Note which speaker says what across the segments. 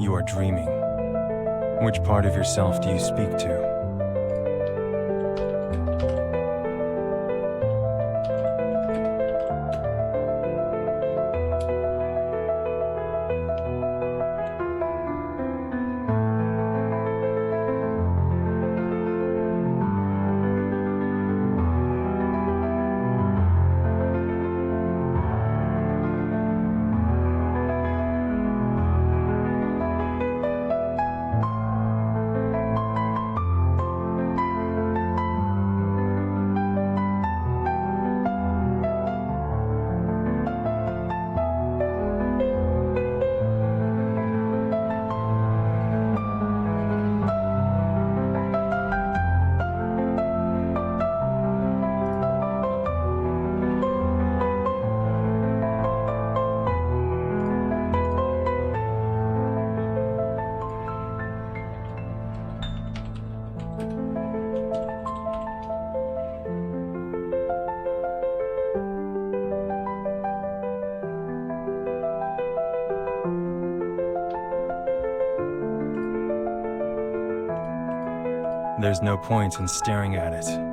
Speaker 1: you are dreaming. Which part of yourself do you speak to? There's no point in staring at it.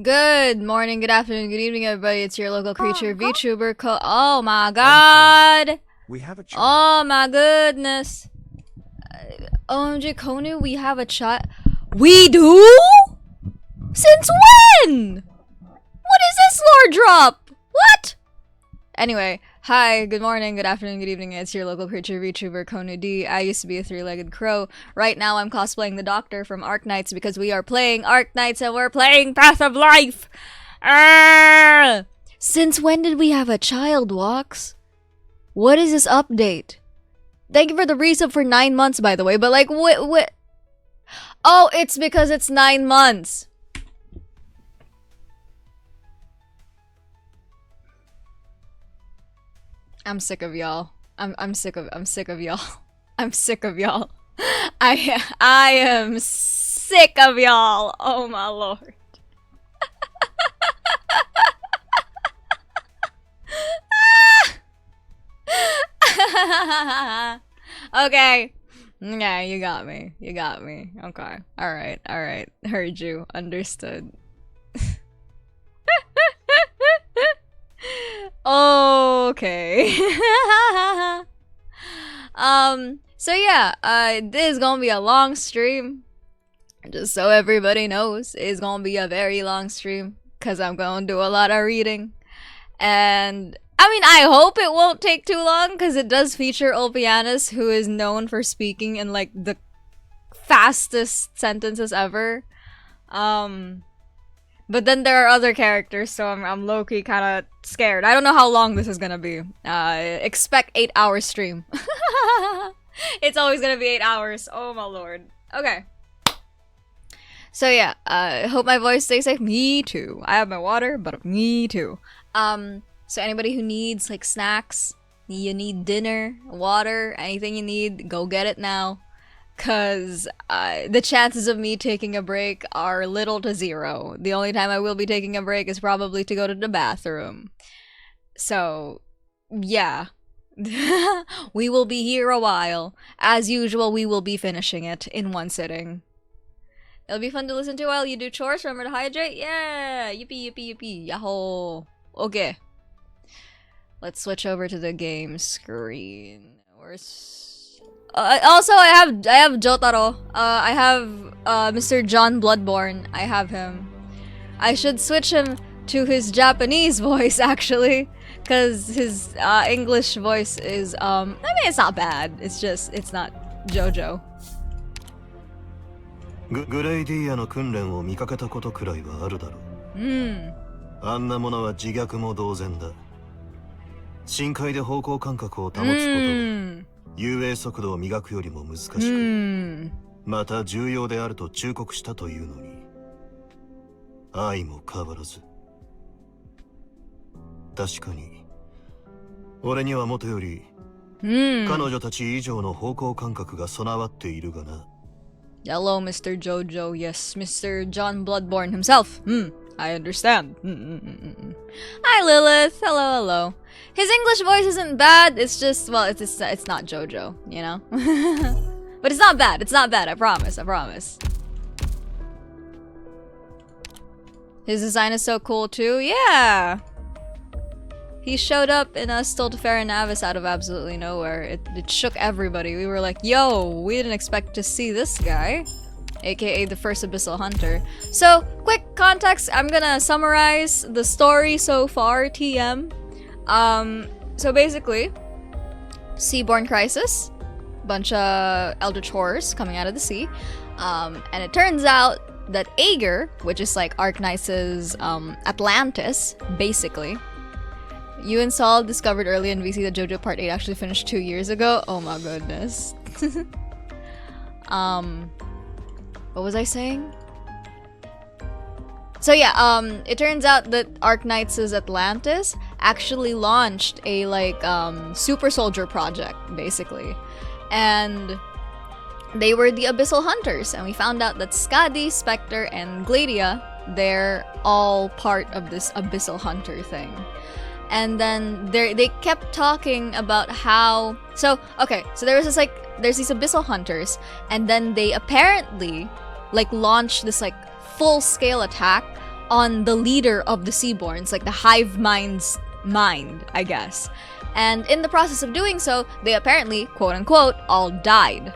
Speaker 2: Good morning, good afternoon, good evening, everybody. It's your local creature VTuber. Oh my god!
Speaker 1: We have a
Speaker 2: Oh my goodness! OMG, Konu, we have a chat. We do? Since when? What is this lore drop? What? Anyway, hi, good morning, good afternoon, good evening. It's your local creature VTuber, Konu D. I used to be a three-legged crow. Right now, I'm cosplaying the Doctor from Arknights because we are playing Arknights and we're playing Path of Life. Since when did we have a child, Walks? What is this update? Thank you for the resub for 9 months, by the way. But like, what? Oh, it's because it's 9 months. I'm sick of y'all. I'm sick of y'all. I'm sick of y'all. I am sick of y'all. Oh my lord. Okay. Yeah, you got me. You got me. Okay. Alright. Alright. Heard you. Understood. Okay. So yeah, this is gonna be a long stream. Just so everybody knows, it's gonna be a very long stream because I'm gonna do a lot of reading. And I mean, I hope it won't take too long because it does feature Ulpianusssss, who is known for speaking in like the fastest sentences ever. But then there are other characters, so I'm low-key kind of scared. I don't know how long this is gonna be. Expect 8-hour stream. It's always gonna be 8 hours. Oh my lord. Okay. So yeah, hope my voice stays safe. Me too. I have my water, but me too. So anybody who needs like snacks, you need dinner, water, anything you need, go get it now. Cause the chances of me taking a break are little to zero. The only time I will be taking a break is probably to go to the bathroom. So, yeah. We will be here a while. As usual, we will be finishing it in one sitting. It'll be fun to listen to while you do chores. Remember to hydrate? Yeah! Yippee, yippee, yippee. Yahoo! Okay. Let's switch over to the game screen. Also, I have Jotaro. I have Mr. John Bloodborne. I have him. I should switch him to his Japanese voice, actually. Because his English voice is, I mean, it's not bad. It's just, it's not JoJo.
Speaker 3: グレイディアの訓練を見かけたことくらいはあるだろう。あんなものは自虐も同然だ。深海で方向感覚を保つことは、遊泳速度を磨くよりも難しく、また重要であると忠告したというのに、愛も変わらず。確かに、俺にはもとより、彼女たち以上の方向感覚が備わっているがな。
Speaker 2: Hello, Mr. JoJo. Yes, Mr. John Bloodborne himself. I understand. Hi, Lilith. Hello, hello. His English voice isn't bad. It's just, well, it's not JoJo, you know? But it's not bad. It's not bad. I promise. I promise. His design is so cool, too. Yeah. He showed up in a Stultifera Navis out of absolutely nowhere. It shook everybody. We were like, yo, we didn't expect to see this guy. AKA the first Abyssal Hunter. So, quick context. I'm gonna summarize the story so far, TM. So basically, Seaborn Crisis. Bunch of Eldritch Horrors coming out of the sea. And it turns out that Aaugughghgh, which is like Arknights' Atlantis, basically. You installed, discovered early in VC that JoJo Part 8 actually finished 2 years ago. Oh my goodness. What was I saying? So yeah, it turns out that Arknights' Atlantis actually launched a like super soldier project, basically. And they were the Abyssal Hunters, and we found out that Skadi, Spectre, and Gladia, they're all part of this Abyssal Hunter thing. And then they kept talking about how... So, okay, so there was this, like, there's these Abyssal Hunters, and then they apparently, like, launched this, like, full-scale attack on the leader of the Seaborns, like, the Hive Mind's mind, I guess. And in the process of doing so, they apparently, quote-unquote, all died.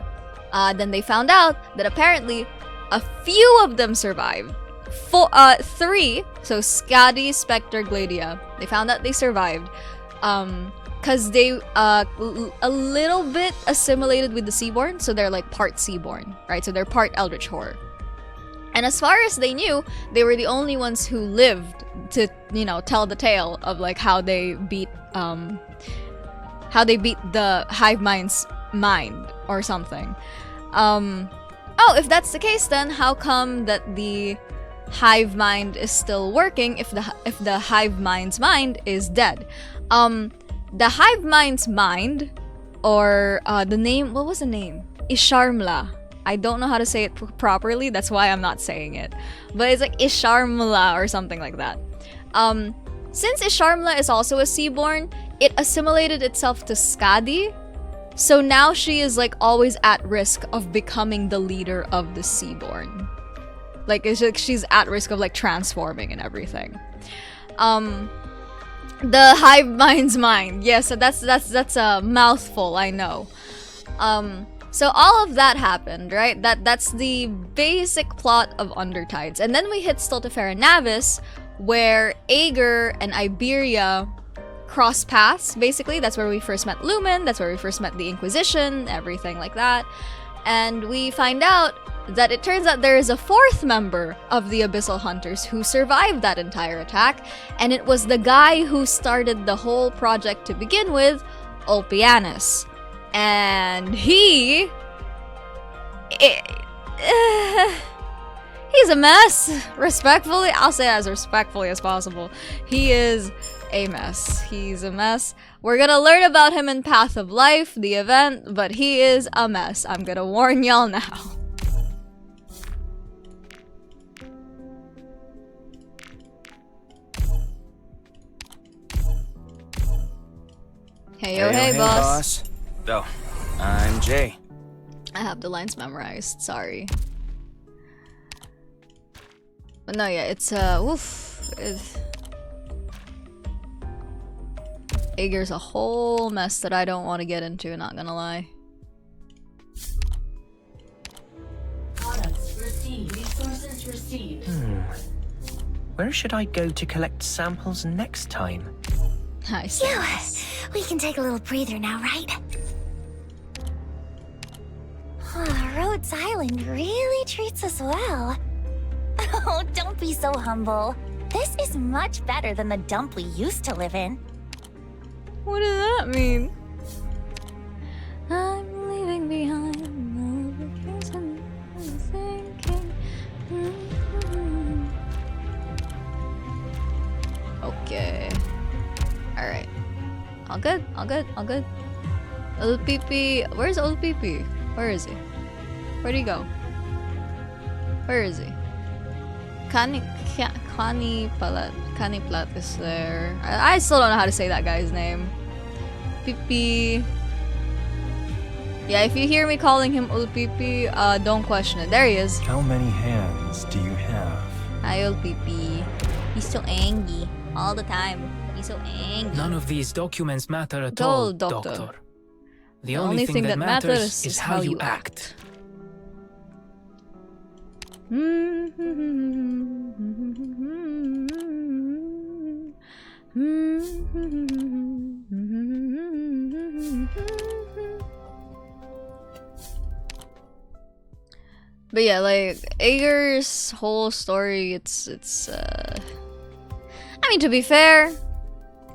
Speaker 2: Then they found out that apparently a few of them survived. 3, so Skadi, Spectre, Gladia, they found out they survived because they a little bit assimilated with the Seaborn, so they're like part Seaborn, right? So they're part Eldritch Horror. And as far as they knew, they were the only ones who lived to, you know, tell the tale of like how they beat the Hive Mind's mind or something. Oh, if that's the case, then how come that the Hive Mind is still working if the Hive Mind's mind is dead? The Hive Mind's mind, or the name, what was the name? Isharmla. I don't know how to say it properly, that's why I'm not saying it. But it's like Isharmla or something like that. Since Isharmla is also a Seaborn, it assimilated itself to Skadi. So now she is like always at risk of becoming the leader of the Seaborn. Like, it's like she's at risk of like transforming and everything. The Hive Mind's mind. Yes, so that's a mouthful, I know. So all of that happened, right? That's the basic plot of Undertides. And then we hit Stultifera Navis, where Aaugughghgh and Iberia cross paths, basically. That's where we first met Lumen, that's where we first met the Inquisition, everything like that. And we find out that it turns out there is a 4th member of the Abyssal Hunters who survived that entire attack, and it was the guy who started the whole project to begin with, Ulpianusssss. And he's a mess. Respectfully, I'll say as respectfully as possible. He is a mess. He's a mess. We're gonna learn about him in Path of Life, the event, but he is a mess. I'm gonna warn y'all now. Hey, yo, hey, boss.
Speaker 1: Oh, I'm Jay.
Speaker 2: I have the lines memorized, sorry. But no, yeah, it's oof. Aeger's a whole mess that I don't want to get into, not gonna lie.
Speaker 4: Products received. Resources received.
Speaker 5: Where should I go to collect samples next time?
Speaker 2: Nice.
Speaker 6: We can take a little breather now, right? Rhodes Island really treats us well. Oh, don't be so humble. This is much better than the dump we used to live in.
Speaker 2: What does that mean? I'm leaving behind all the things I'm thinking. Okay. Alright. All good, all good, all good. Ulpipiiiii. Where's Ulpipiiiii? Where is he? Where'd he go? Where is he? Kaniplat is there. I still don't know how to say that guy's name. Pipi. Yeah, if you hear me calling him Ulpipiiiii, don't question it. There he is.
Speaker 1: How many hands do you have?
Speaker 2: Hi, Ulpipiiiii. He's so angry all the time. He's so angry.
Speaker 5: None of these documents matter at
Speaker 2: all,
Speaker 5: all,
Speaker 2: Doctor.
Speaker 5: Doctor. The only thing that matters is how you act.
Speaker 2: But yeah, like Aeger's whole story, it's I mean, to be fair,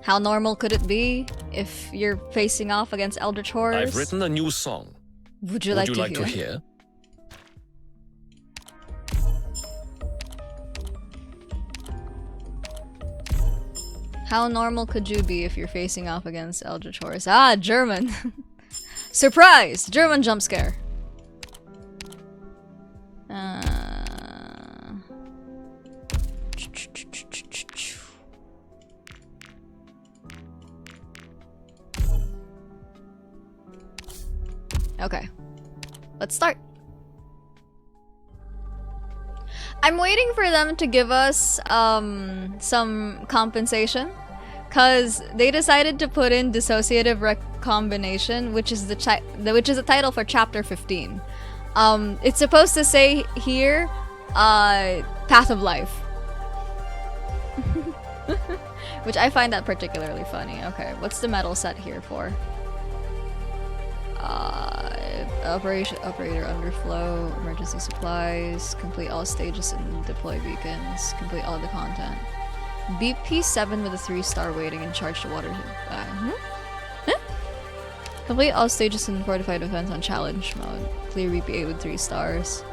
Speaker 2: how normal could it be if you're facing off against Eldritch Horrors?
Speaker 7: I've written a new song.
Speaker 2: Would you like to hear? How normal could you be if you're facing off against Eldritch Horrors? Ah, German! Surprise! German jump scare. Okay. Let's start. I'm waiting for them to give us some compensation, cause they decided to put in Dissociative Recombination, which is the title for chapter 15. It's supposed to say here, Path of Life. Which I find that particularly funny. Okay, what's the metal set here for? Operator underflow, emergency supplies, complete all stages and deploy beacons, complete all the content. BP7 with a 3-star rating and charge to water. Complete all stages and fortified defense on challenge mode. Clear BP8 with 3 stars.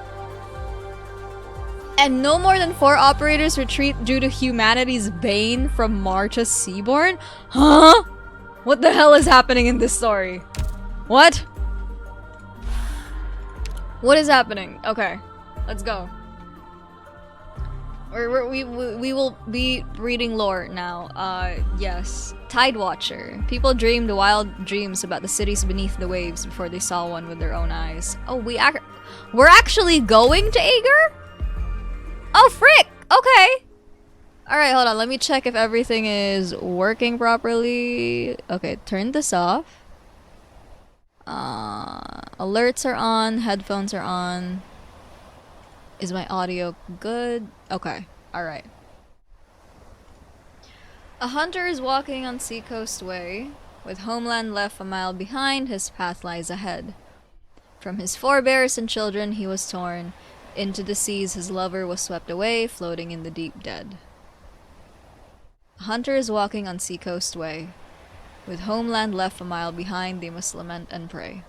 Speaker 2: And no more than 4 operators retreat due to humanity's bane from March's Seaborn? Huh? What the hell is happening in this story? What? What is happening? Okay, let's go. We will be reading lore now. Yes. Tide Watcher. People dreamed wild dreams about the cities beneath the waves before they saw one with their own eyes. Oh, we're actually going to Aeger? Oh, frick! Okay. Alright, hold on. Let me check if everything is working properly. Okay, turn this off. Alerts are on, headphones are on. Is my audio good? Okay, alright. A hunter is walking on Seacoast Way. With homeland left a mile behind, his path lies ahead. From his forebears and children he was torn. Into the seas his lover was swept away, floating in the deep dead. A hunter is walking on Seacoast Way. With homeland left a mile behind, they must lament and pray.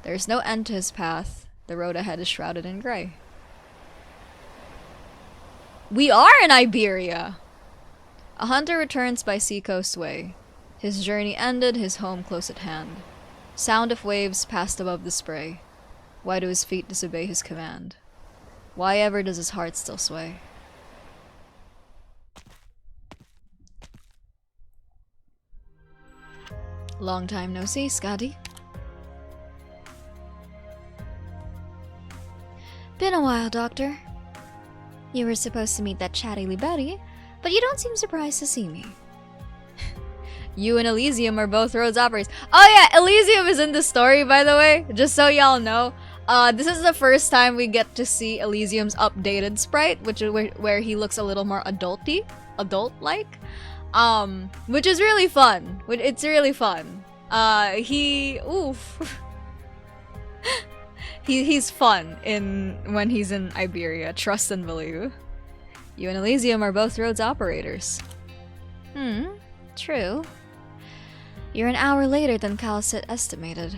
Speaker 2: There is no end to his path. The road ahead is shrouded in grey. We are in Iberia! A hunter returns by Seacoast Way. His journey ended, his home close at hand. Sound of waves passed above the spray. Why do his feet disobey his command? Why ever does his heart still sway? Long time no see, Scotty. Been a while, Doctor. You were supposed to meet that chatty Liberi, but you don't seem surprised to see me. You and Elysium are both Rhodes operators. Oh yeah, Elysium is in the story, by the way, just so y'all know. This is the first time we get to see Elysium's updated sprite, which is where he looks a little more adult-like. Which is really fun. It's really fun. He's fun when he's in Iberia. Trust and believe. You and Elysium are both Rhodes operators. True. You're an hour later than Calcit estimated.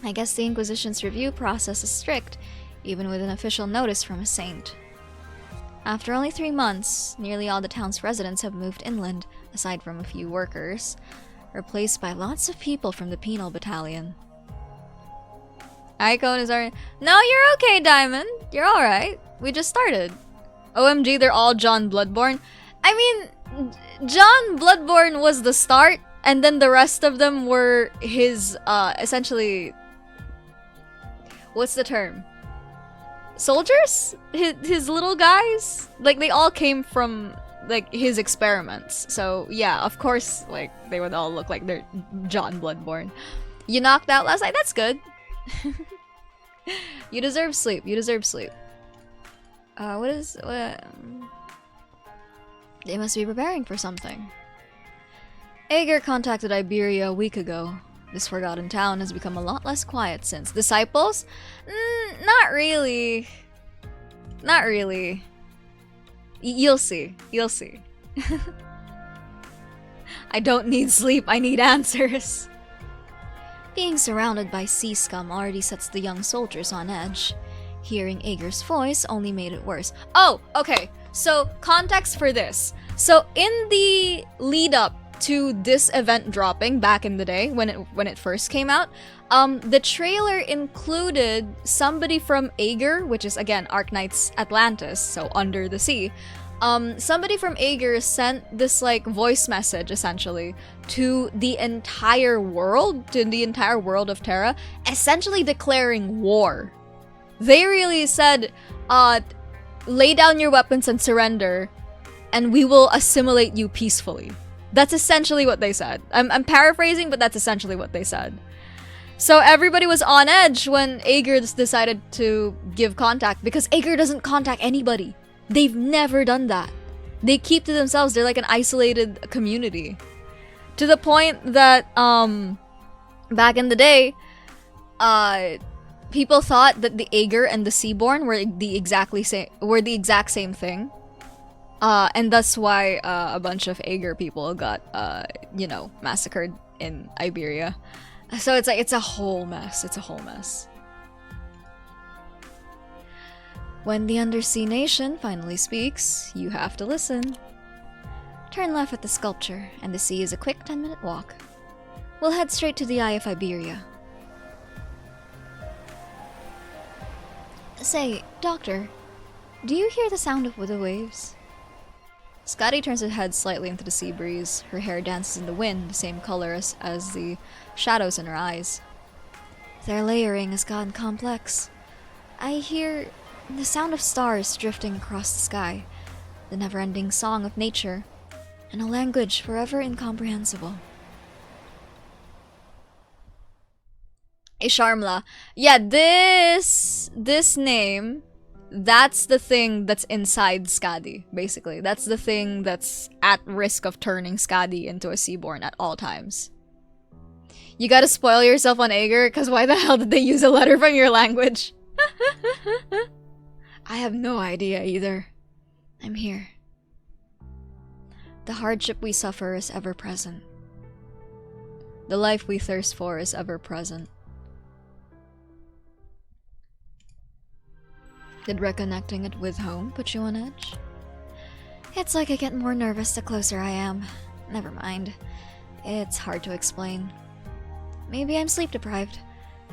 Speaker 2: I guess the Inquisition's review process is strict, even with an official notice from a saint. After only 3 months, nearly all the town's residents have moved inland, aside from a few workers, replaced by lots of people from the penal battalion. Icon is already— No, you're okay, Diamond. You're alright. We just started. OMG, they're all John Bloodborne. I mean, John Bloodborne was the start, and then the rest of them were his, essentially... What's the term? Soldiers? His little guys? Like, they all came from, like, his experiments. So, yeah, of course, like, they would all look like they're John Bloodborne. You knocked out last night? That's good. You deserve sleep. You deserve sleep. What? They must be preparing for something. Aaugughghgh contacted Iberia a week ago. This forgotten town has become a lot less quiet since. Disciples? Not really. Not really. You'll see. You'll see. I don't need sleep, I need answers. Being surrounded by sea scum already sets the young soldiers on edge. Hearing Aaugughgh's voice only made it worse. Oh, okay. So, context for this. So, in the lead up to this event dropping back in the day when it first came out, the trailer included somebody from Aaugughgh, which is again Arknights Atlantis, so under the sea. Somebody from Aaugughgh sent this like voice message essentially to the entire world of Terra, essentially declaring war. They really said, lay down your weapons and surrender, and we will assimilate you peacefully. That's essentially what they said. I'm paraphrasing, but that's essentially what they said. So everybody was on edge when Aaugughgh decided to give contact, because Aaugughgh doesn't contact anybody. They've never done that. They keep to themselves. They're like an isolated community. To the point that, back in the day, people thought that the Aaugughgh and the Seaborn were the exact same thing. And that's why a bunch of Aaugughgh people got, massacred in Iberia. So it's like, it's a whole mess. It's a whole mess. When the Undersea Nation finally speaks, you have to listen. Turn left at the sculpture, and the sea is a quick 10-minute walk. We'll head straight to the Eye of Iberia. Say, Doctor, do you hear the sound of the waves? Scotty turns her head slightly into the sea breeze. Her hair dances in the wind, the same color as the shadows in her eyes. Their layering has gotten complex. I hear the sound of stars drifting across the sky, the never-ending song of nature, and a language forever incomprehensible. Isharmla. Yeah, this name, that's the thing that's inside Skadi, basically. That's the thing that's at risk of turning Skadi into a Seaborn at all times. You gotta spoil yourself on Aaugughgh, because why the hell did they use a letter from your language? I have no idea either. I'm here. The hardship we suffer is ever present. The life we thirst for is ever present. Did reconnecting it with home put you on edge? It's like I get more nervous the closer I am. Never mind. It's hard to explain. Maybe I'm sleep deprived.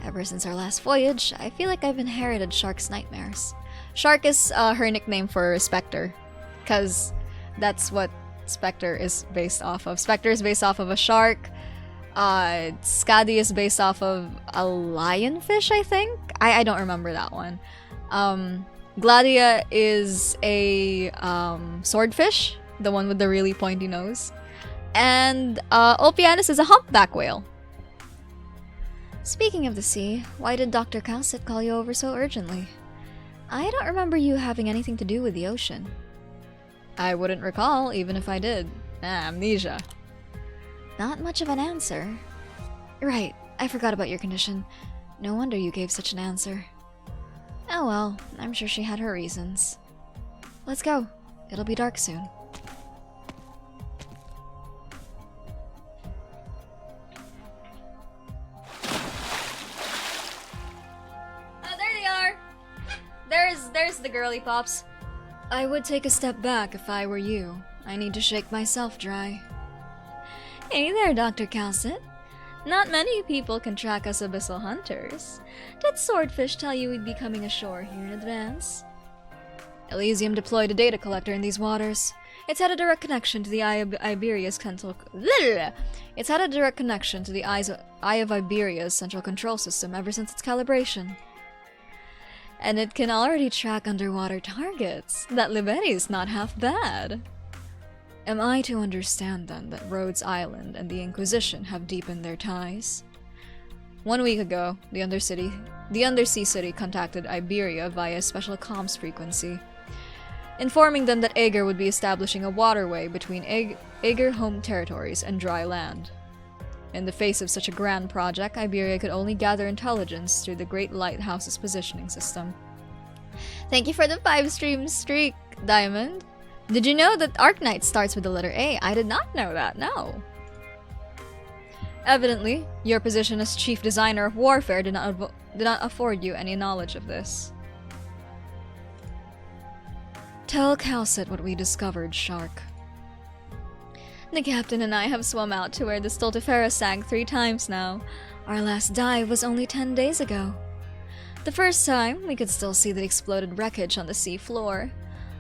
Speaker 2: Ever since our last voyage, I feel like I've inherited Shark's nightmares. Shark is her nickname for Spectre, because that's what Spectre is based off of. Spectre is based off of a shark. Skadi is based off of a lionfish, I think? I don't remember that one. Gladia is a swordfish, the one with the really pointy nose. And Ulpianus is a humpback whale. Speaking of the sea, why did Dr. Cowsit call you over so urgently? I don't remember you having anything to do with the ocean. I wouldn't recall, even if I did. Amnesia. Not much of an answer. Right, I forgot about your condition. No wonder you gave such an answer. Oh well, I'm sure she had her reasons. Let's go. It'll be dark soon. Oh, there they are! There's the girly pops. I would take a step back if I were you. I need to shake myself dry. Hey there, Dr. Cowsit. Not many people can track us abyssal hunters. Did Swordfish tell you we'd be coming ashore here in advance? Elysium deployed a data collector in these waters. It's had a direct connection to the Eye of Iberia's central... It's had a direct connection to the Eye of Iberia's central control system ever since its calibration. And it can already track underwater targets. That Liberi's not half bad. Am I to understand, then, that Rhodes Island and the Inquisition have deepened their ties? 1 week ago, the Undersea City contacted Iberia via a special comms frequency, informing them that Aegir would be establishing a waterway between Aegir home territories and dry land. In the face of such a grand project, Iberia could only gather intelligence through the Great Lighthouse's positioning system. Thank you for the 5-stream streak, Diamond. Did you know that Arknights starts with the letter A? I did not know that, no. Evidently, your position as chief designer of warfare did not afford you any knowledge of this. Tell Cowsit what we discovered, Shark. The captain and I have swum out to where the Stultifera sank 3 times now. Our last dive was only 10 days ago. The first time, we could still see the exploded wreckage on the sea floor.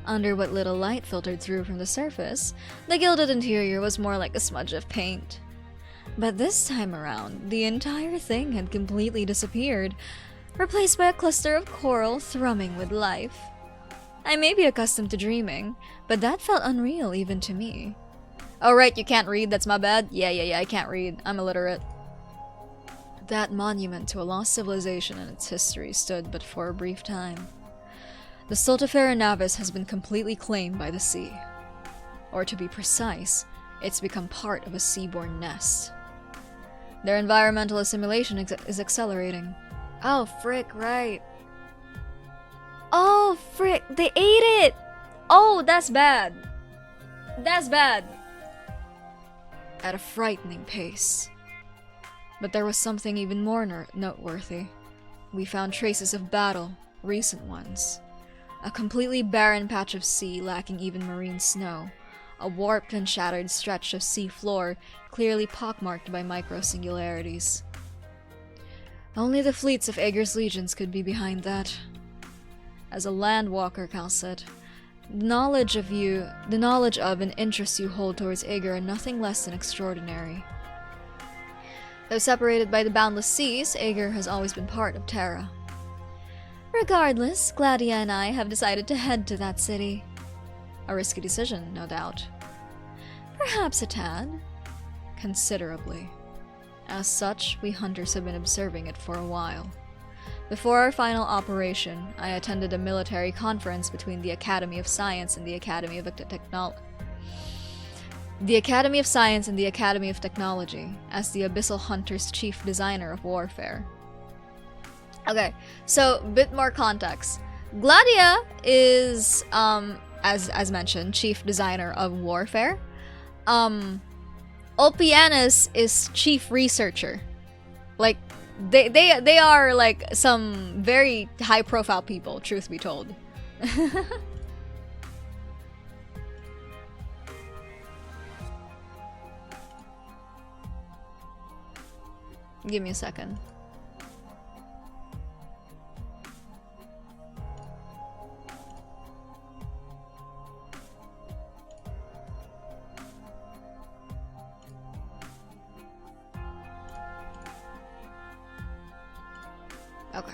Speaker 2: Under what little light filtered through from the surface, the gilded interior was more like a smudge of paint. But this time around, the entire thing had completely disappeared, replaced by a cluster of coral thrumming with life. I may be accustomed to dreaming, but that felt unreal even to me. Oh right, you can't read, that's my bad. Yeah, I can't read. I'm illiterate. That monument to a lost civilization and its history stood but for a brief time. The Stultifera Navis has been completely claimed by the sea. Or to be precise, it's become part of a seaborne nest. Their environmental assimilation is accelerating. Oh, frick, right. Oh, frick, they ate it! Oh, that's bad. That's bad. At a frightening pace. But there was something even more noteworthy. We found traces of battle, recent ones. A completely barren patch of sea lacking even marine snow. A warped and shattered stretch of sea floor clearly pockmarked by micro-singularities. Only the fleets of Aegir's legions could be behind that. As a landwalker, Cowsit, the knowledge of and interest you hold towards Aegir are nothing less than extraordinary. Though separated by the boundless seas, Aegir has always been part of Terra. Regardless, Gladia and I have decided to head to that city. A risky decision, no doubt. Perhaps a tad. Considerably. As such, we hunters have been observing it for a while. Before our final operation, I attended a military conference between the Academy of Science and the Academy of Technology as the Abyssal Hunter's chief designer of warfare. Okay, so bit more context. Gladia is, as mentioned, chief designer of warfare. Ulpianus is chief researcher. Like, they are like some very high-profile people, truth be told. Give me a second. Okay.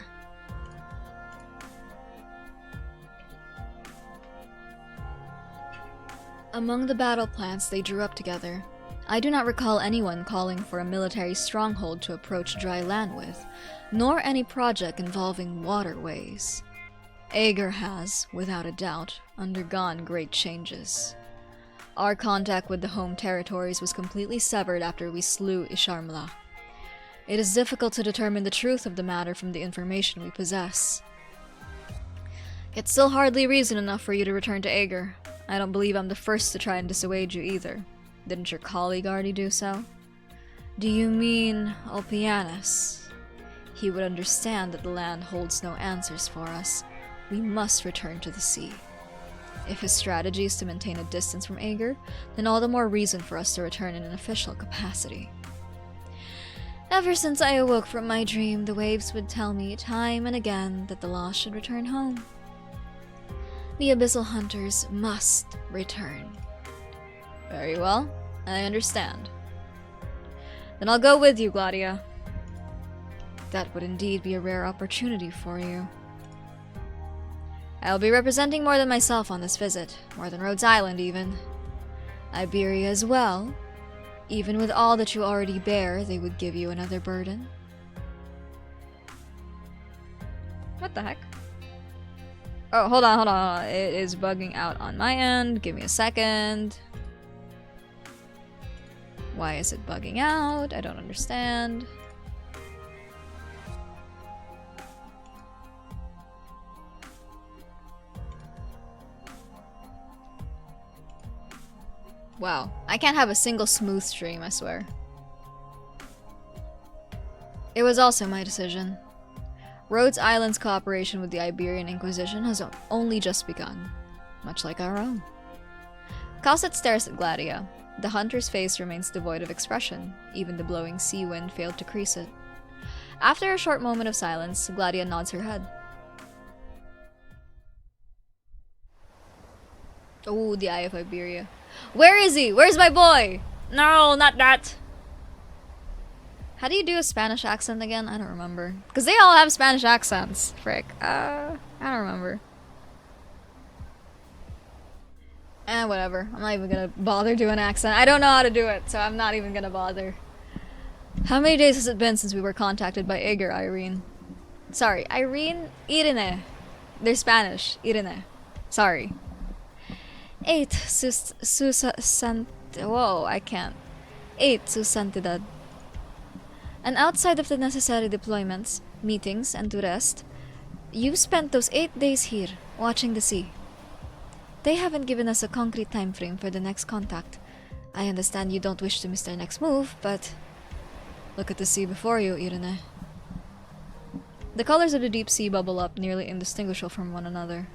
Speaker 2: Among the battle plans they drew up together, I do not recall anyone calling for a military stronghold to approach dry land with, nor any project involving waterways. Aaugur has, without a doubt, undergone great changes. Our contact with the home territories was completely severed after we slew Isharmla. It is difficult to determine the truth of the matter from the information we possess. It's still hardly reason enough for you to return to Aaugur. I don't believe I'm the first to try and dissuade you either. Didn't your colleague already do so? Do you mean Ulpianusssss? He would understand that the land holds no answers for us. We must return to the sea. If his strategy is to maintain a distance from Aaugur, then all the more reason for us to return in an official capacity. Ever since I awoke from my dream, the waves would tell me time and again that the lost should return home. The Abyssal Hunters must return. Very well, I understand. Then I'll go with you, Gladia. That would indeed be a rare opportunity for you. I'll be representing more than myself on this visit, more than Rhodes Island even. Iberia as well. Even with all that you already bear, they would give you another burden. What the heck? Oh, hold on. It is bugging out on my end. Give me a second. Why is it bugging out? I don't understand. Wow, I can't have a single smooth stream, I swear. It was also my decision. Rhodes Island's cooperation with the Iberian Inquisition has only just begun, much like our own. Cosset stares at Gladia. The hunter's face remains devoid of expression. Even the blowing sea wind failed to crease it. After a short moment of silence, Gladia nods her head. Oh, the Eye of Iberia. Where is he? Where's my boy? No, not that. How do you do a Spanish accent again? I don't remember. Because they all have Spanish accents. Frick. I don't remember. Whatever. I'm not even gonna bother doing an accent. I don't know how to do it, so I'm not even gonna bother. How many days has it been since we were contacted by Aaugur, Irene? Sorry, Irene? Irene. They're Spanish. Irene. Sorry. 8 Whoa, I can't. 8 su santidad. And outside of the necessary deployments, meetings, and to rest, you've spent those 8 days here, watching the sea. They haven't given us a concrete time frame for the next contact. I understand you don't wish to miss their next move, but look at the sea before you, Irene. The colors of the deep sea bubble up, nearly indistinguishable from one another.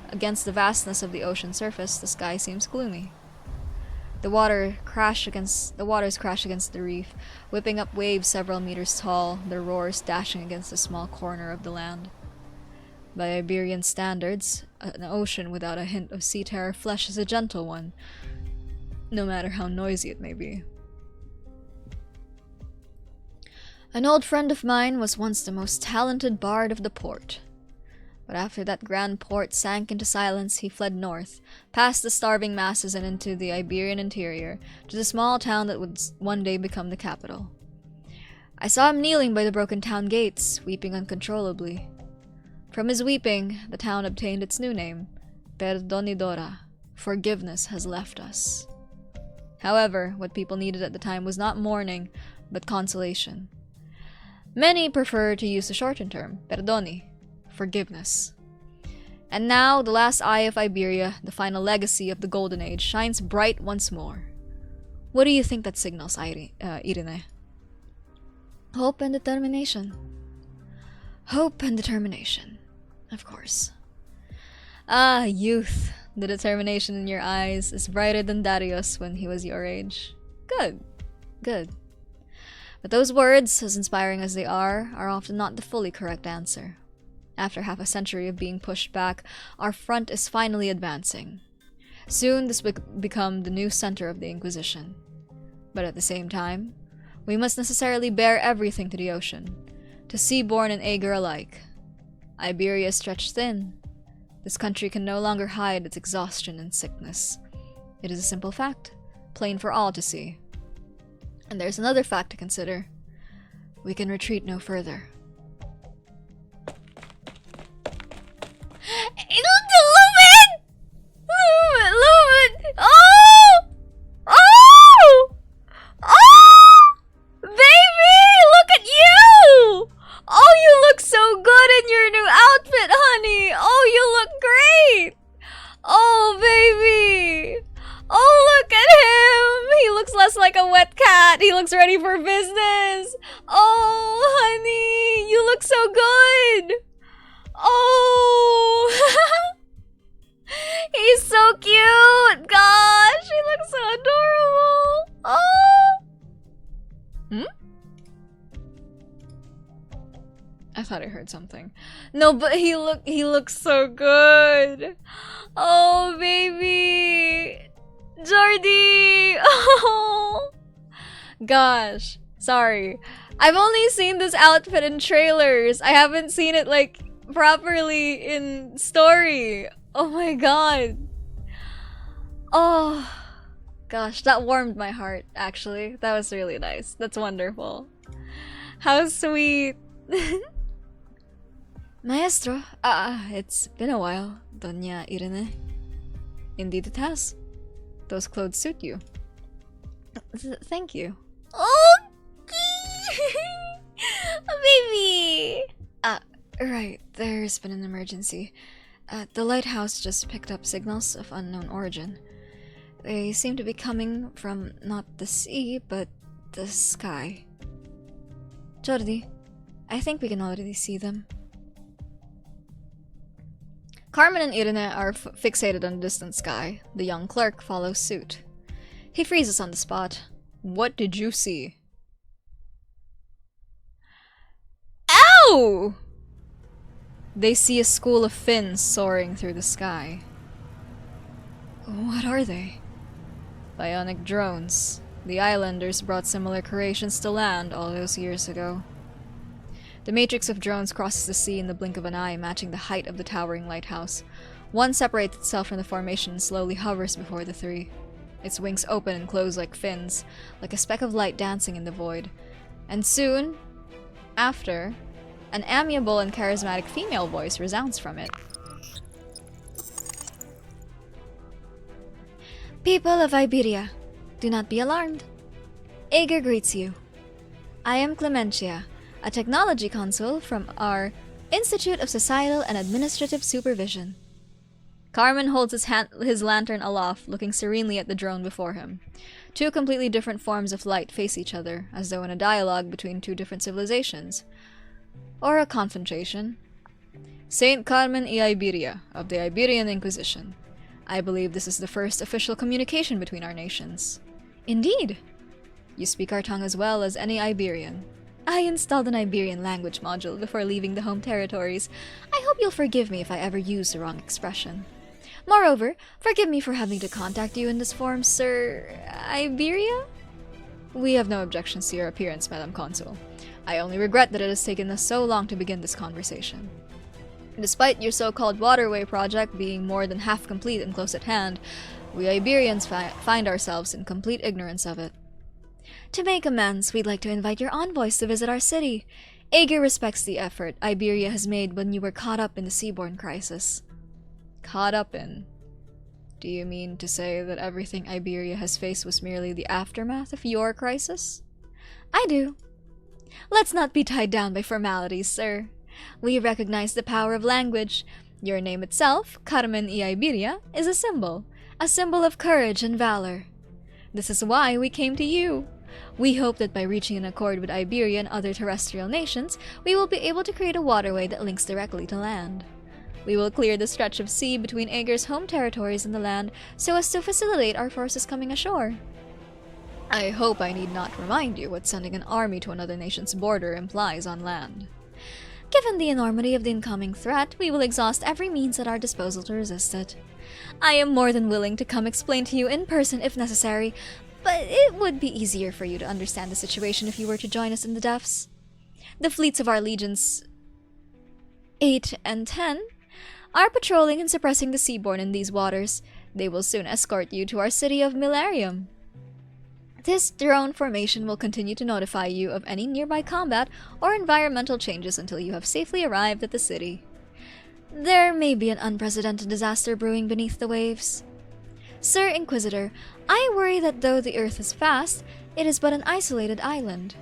Speaker 2: Against the vastness of the ocean surface, the sky seems gloomy. The waters crash against the reef, whipping up waves several meters tall, their roars dashing against a small corner of the land. By Iberian standards, an ocean without a hint of sea terror flesh is a gentle one, no matter how noisy it may be. An old friend of mine was once the most talented bard of the port. But after that grand port sank into silence, he fled north, past the starving masses and into the Iberian interior, to the small town that would one day become the capital. I saw him kneeling by the broken town gates, weeping uncontrollably. From his weeping, the town obtained its new name, Perdonidora. Forgiveness has left us. However, what people needed at the time was not mourning, but consolation. Many prefer to use the shortened term, perdoni, forgiveness. And now, the last eye of Iberia, the final legacy of the Golden Age, shines bright once more. What do you think that signals, Irene? Hope and determination. Hope and determination. Of course. Ah, youth. The determination in your eyes is brighter than Darius when he was your age. Good. Good. But those words, as inspiring as they are often not the fully correct answer. After half a century of being pushed back, our front is finally advancing. Soon this will become the new center of the Inquisition. But at the same time, we must necessarily bear everything to the ocean, to seaborne and Aaugur alike. Iberia is stretched thin. This country can no longer hide its exhaustion and sickness. It is a simple fact, plain for all to see. And there's another fact to consider. We can retreat no further. Lumen! Lumen! Oh! Oh! Oh! Baby! Look at you! Oh, you look so good in your new outfit, honey! Oh, you look great! Oh, baby! Oh, look at him! He looks less like a wet cat. He looks ready for business. Oh, honey, you look so good. Oh, he's so cute. Gosh, he looks so adorable. Oh. I thought I heard something. No, but he looks so good. Oh, baby. Jordy! Oh! Gosh. Sorry. I've only seen this outfit in trailers. I haven't seen it, like, properly in story. Oh my god. Oh. Gosh, that warmed my heart, actually. That was really nice. That's wonderful. How sweet. Maestro, it's been a while, Doña Irene. Indeed it has. Those clothes suit you. Thank you. Oh, baby! Right, there's been an emergency. The lighthouse just picked up signals of unknown origin. They seem to be coming from not the sea, but the sky. Jordi, I think we can already see them. Carmen and Irene are fixated on the distant sky. The young clerk follows suit. He freezes on the spot. What did you see? Ow! They see a school of fins soaring through the sky. What are they? Bionic drones. The islanders brought similar creations to land all those years ago. The matrix of drones crosses the sea in the blink of an eye, matching the height of the towering lighthouse. One separates itself from the formation and slowly hovers before the three. Its wings open and close like fins, like a speck of light dancing in the void. And soon, after, an amiable and charismatic female voice resounds from it. People of Iberia, do not be alarmed. Aaugughghgh greets you. I am Clementia, a technology consul from our Institute of Societal and Administrative Supervision. Carmen holds his lantern aloft, looking serenely at the drone before him. Two completely different forms of light face each other, as though in a dialogue between two different civilizations. Or a confrontation. Saint Carmen y Iberia, of the Iberian Inquisition. I believe this is the first official communication between our nations. Indeed! You speak our tongue as well as any Iberian. I installed an Iberian language module before leaving the home territories. I hope you'll forgive me if I ever use the wrong expression. Moreover, forgive me for having to contact you in this form, Sir... Iberia? We have no objections to your appearance, Madam Consul. I only regret that it has taken us so long to begin this conversation. Despite your so-called waterway project being more than half complete and close at hand, we Iberians find ourselves in complete ignorance of it. To make amends, we'd like to invite your envoys to visit our city. Aaugughgh respects the effort Iberia has made when you were caught up in the seaborne crisis. Caught up in? Do you mean to say that everything Iberia has faced was merely the aftermath of your crisis? I do. Let's not be tied down by formalities, sir. We recognize the power of language. Your name itself, Carmen y Iberia, is a symbol of courage and valor. This is why we came to you. We hope that by reaching an accord with Iberia and other terrestrial nations, we will be able to create a waterway that links directly to land. We will clear the stretch of sea between Aaugugh's home territories and the land so as to facilitate our forces coming ashore. I hope I need not remind you what sending an army to another nation's border implies on land. Given the enormity of the incoming threat, we will exhaust every means at our disposal to resist it. I am more than willing to come explain to you in person if necessary, but it would be easier for you to understand the situation if you were to join us in the depths. The fleets of our legions 8 and 10 are patrolling and suppressing the seaborne in these waters. They will soon escort you to our city of Milarium. This drone formation will continue to notify you of any nearby combat or environmental changes until you have safely arrived at the city. There may be an unprecedented disaster brewing beneath the waves. Sir Inquisitor, I worry that though the Earth is vast, it is but an isolated island.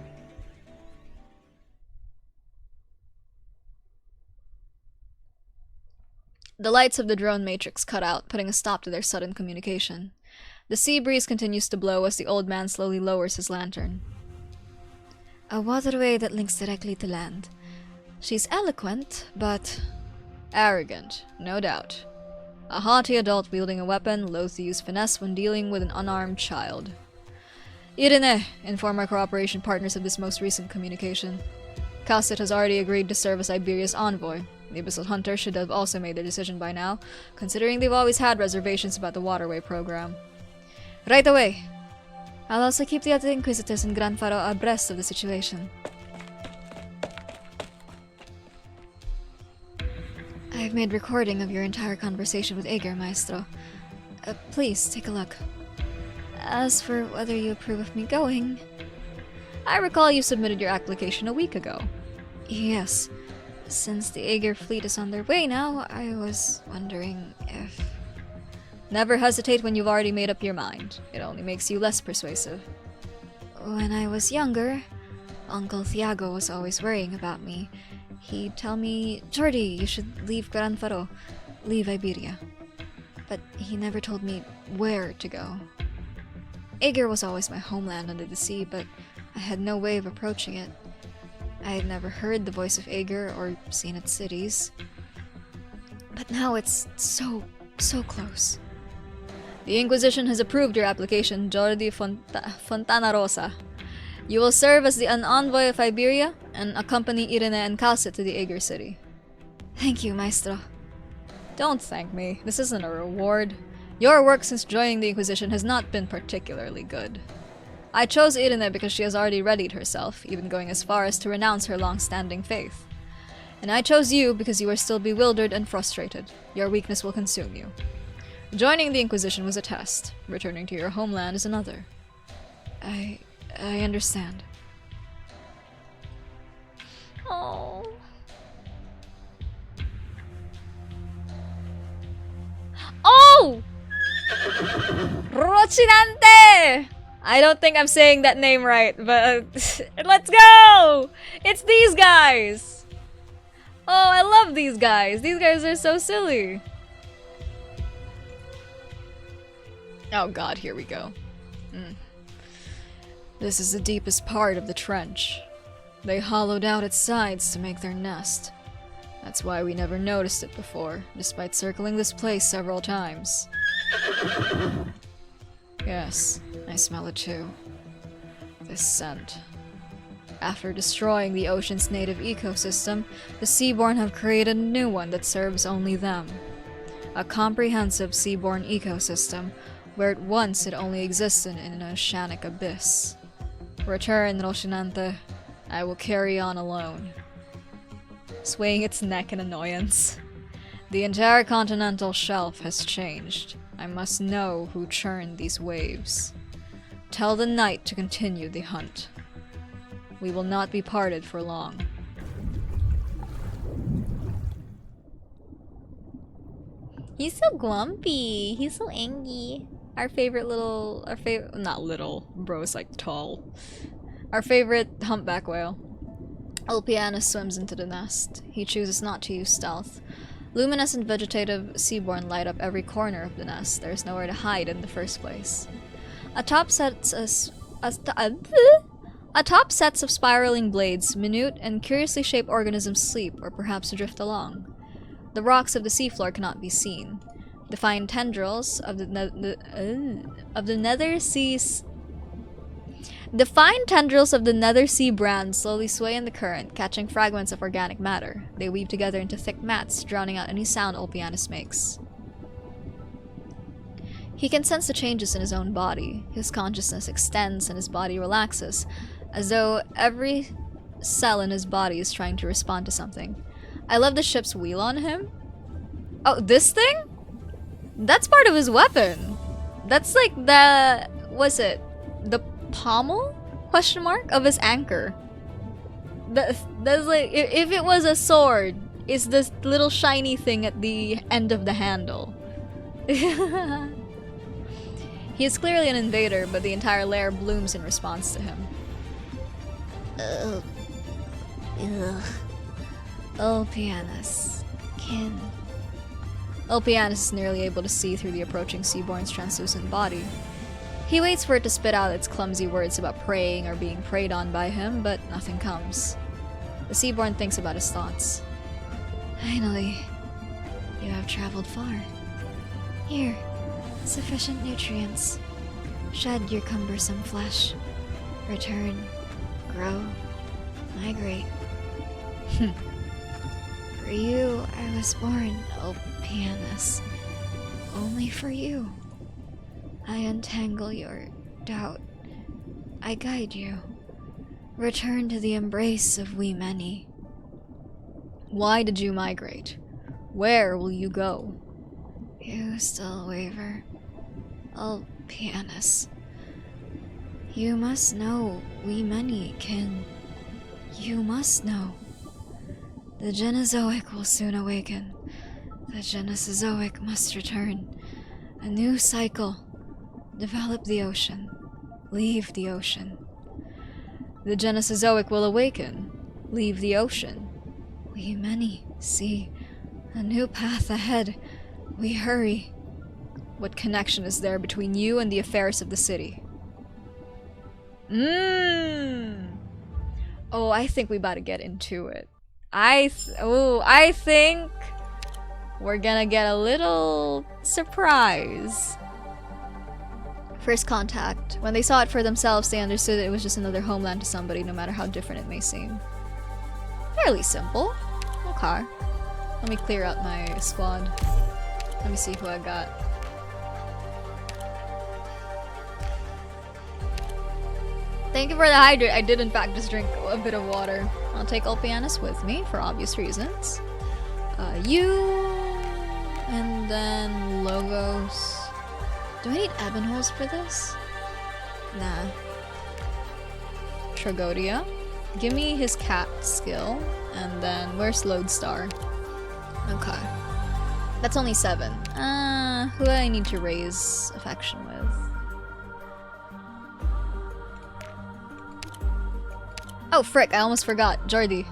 Speaker 2: The lights of the drone matrix cut out, putting a stop to their sudden communication. The sea breeze continues to blow as the old man slowly lowers his lantern. A waterway that links directly to land. She's eloquent, but arrogant, no doubt. A haughty adult wielding a weapon, loath to use finesse when dealing with an unarmed child. Irene, inform our cooperation partners of this most recent communication. Kasset has already agreed to serve as Iberia's envoy. The Abyssal Hunter should have also made their decision by now, considering they've always had reservations about the waterway program. Right away! I'll also keep the other Inquisitors in Gran Faro abreast of the situation. I've made recording of your entire conversation with Ager, Maestro. Please, take a look. As for whether you approve of me going... I recall you submitted your application a week ago. Yes. Since the Ager fleet is on their way now, I was wondering if... Never hesitate when you've already made up your mind. It only makes you less persuasive. When I was younger, Uncle Thiago was always worrying about me. He'd tell me, Jordi, you should leave Gran Faro, leave Iberia. But he never told me where to go. Ager was always my homeland under the sea, but I had no way of approaching it. I had never heard the voice of Ager or seen its cities. But now it's so close. The Inquisition has approved your application, Jordi Fontana Rosa. You will serve as an envoy of Iberia and accompany Irene and Kasset to the Ager city. Thank you, Maestro. Don't thank me. This isn't a reward. Your work since joining the Inquisition has not been particularly good. I chose Irene because she has already readied herself, even going as far as to renounce her long-standing faith. And I chose you because you are still bewildered and frustrated. Your weakness will consume you. Joining the Inquisition was a test. Returning to your homeland is another. I understand. Oh. Oh! Rochinante! I don't think I'm saying that name right, but let's go! It's these guys! Oh, I love these guys. These guys are so silly. Oh god, here we go. This is the deepest part of the trench. They hollowed out its sides to make their nest. That's why we never noticed it before, despite circling this place several times. Yes, I smell it too. This scent. After destroying the ocean's native ecosystem, the Seaborn have created a new one that serves only them. A comprehensive seaborne ecosystem, where at once it only existed in an oceanic abyss. Return, Rochinante. I will carry on alone. Swaying its neck in annoyance. The entire continental shelf has changed. I must know who churned these waves. Tell the night to continue the hunt. We will not be parted for long. He's so grumpy. He's so angry. Our favorite little... not little. Bro's like tall. Our favorite humpback whale. Ulpianus swims into the nest. He chooses not to use stealth. Luminescent vegetative seaborn light up every corner of the nest. There is nowhere to hide in the first place. Atop sets of spiraling blades, minute and curiously shaped organisms sleep or perhaps drift along. The rocks of the seafloor cannot be seen. The fine tendrils of the nether seas. The fine tendrils of the nether sea brand slowly sway in the current, catching fragments of organic matter. They weave together into thick mats, drowning out any sound Ulpianus makes. He can sense the changes in his own body. His consciousness extends and his body relaxes, as though every cell in his body is trying to respond to something. I love the ship's wheel on him. Oh, this thing? That's part of his weapon. That's like the... what's it? The pommel? Question mark? Of his anchor. That's like... If it was a sword, it's this little shiny thing at the end of the handle. He is clearly an invader, but the entire lair blooms in response to him. Ulpianusssss. Kin. Ulpianusssss is nearly able to see through the approaching Seaborn's translucent body. He waits for it to spit out its clumsy words about preying or being preyed on by him, but nothing comes. The Seaborn thinks about his thoughts. Finally, you have traveled far. Here, sufficient nutrients. Shed your cumbersome flesh. Return, grow, migrate. For you, I was born, Ulpianusssss. Only for you. I untangle your doubt. I guide you. Return to the embrace of we many. Why did you migrate? Where will you go? You still waver. Ulpianusssss. You must know, we many kin. You must know. The Genozoic will soon awaken. The Genozoic must return. A new cycle. Develop the ocean. Leave the ocean. The Genozoic will awaken. Leave the ocean. We many see. A new path ahead. We hurry. What connection is there between you and the affairs of the city? Oh, I think we about to get into it. I think we're gonna get a little surprise. First contact. When they saw it for themselves, they understood that it was just another homeland to somebody, no matter how different it may seem. Fairly simple. Okay. Let me clear out my squad. Let me see who I got. Thank you for the hydrate. I did in fact just drink a bit of water. I'll take Ulpianusssss with me for obvious reasons. You... and then Logos. Do I need Ebonholes for this? Nah. Tragodia. Give me his cat skill. And then, where's Lodestar? Okay. That's only 7. Who do I need to raise affection with? Oh frick, I almost forgot. Jordi.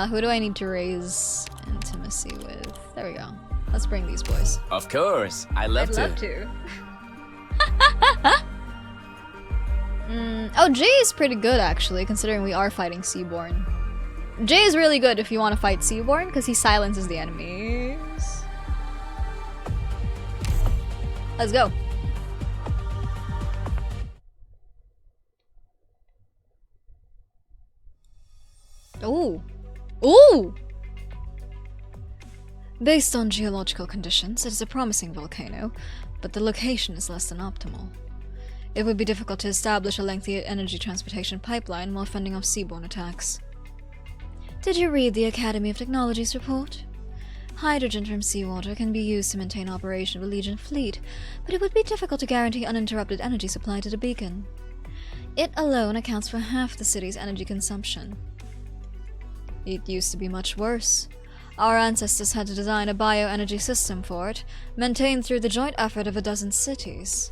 Speaker 2: Who do I need to raise intimacy with? There we go. Let's bring these boys.
Speaker 7: Of course, I'd love to.
Speaker 2: Oh, Jay is pretty good actually, considering we are fighting Seaborn. Jay is really good if you want to fight Seaborn, because he silences the enemies. Let's go. Ooh. Ooh! Based on geological conditions, it is a promising volcano, but the location is less than optimal. It would be difficult to establish a lengthy energy transportation pipeline while fending off seaborne attacks. Did you read the Academy of Technology's report? Hydrogen from seawater can be used to maintain operation of a Legion fleet, but it would be difficult to guarantee uninterrupted energy supply to the beacon. It alone accounts for half the city's energy consumption. It used to be much worse. Our ancestors had to design a bioenergy system for it, maintained through the joint effort of a dozen cities.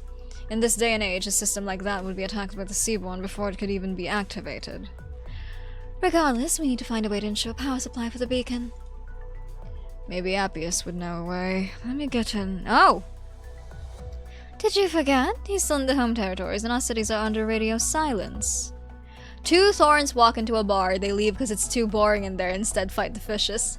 Speaker 2: In this day and age, a system like that would be attacked by the Seaborn before it could even be activated. Regardless, we need to find a way to ensure power supply for the beacon. Maybe Appius would know a way. Let me get in. Oh! Did you forget? He's still in the home territories and our cities are under radio silence. 2 Thorns walk into a bar, they leave because it's too boring in there, instead fight the fishes.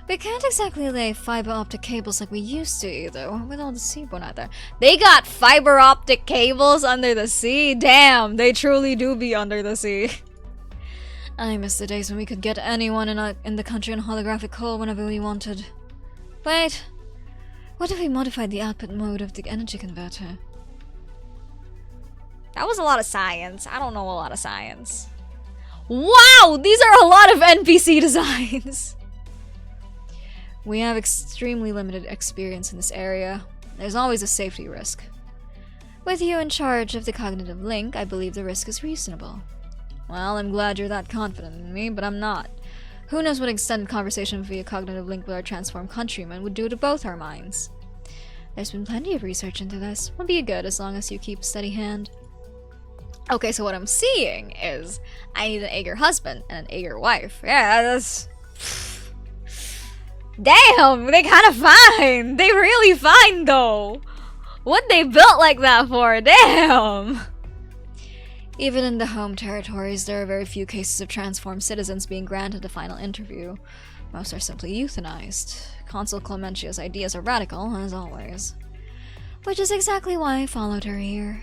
Speaker 2: We can't exactly lay fiber optic cables like we used to either, with all the seaborn out there. They got fiber optic cables under the sea? Damn, they truly do be under the sea. I miss the days when we could get anyone in the country on holographic call whenever we wanted. Wait, what if we modified the output mode of the energy converter? That was a lot of science. I don't know a lot of science. Wow! These are a lot of NPC designs! We have extremely limited experience in this area. There's always a safety risk. With you in charge of the cognitive link, I believe the risk is reasonable. Well, I'm glad you're that confident in me, but I'm not. Who knows what extended conversation via cognitive link with our transformed countrymen would do to both our minds. There's been plenty of research into this. Will be good as long as you keep a steady hand. Okay, so what I'm seeing is I need an Aaugur husband and an Aaugur wife. Yeah, that's... Damn, they kind of fine. They really fine, though. What they built like that for? Damn. Even in the home territories, there are very few cases of transformed citizens being granted a final interview. Most are simply euthanized. Consul Clementia's ideas are radical, as always. Which is exactly why I followed her here.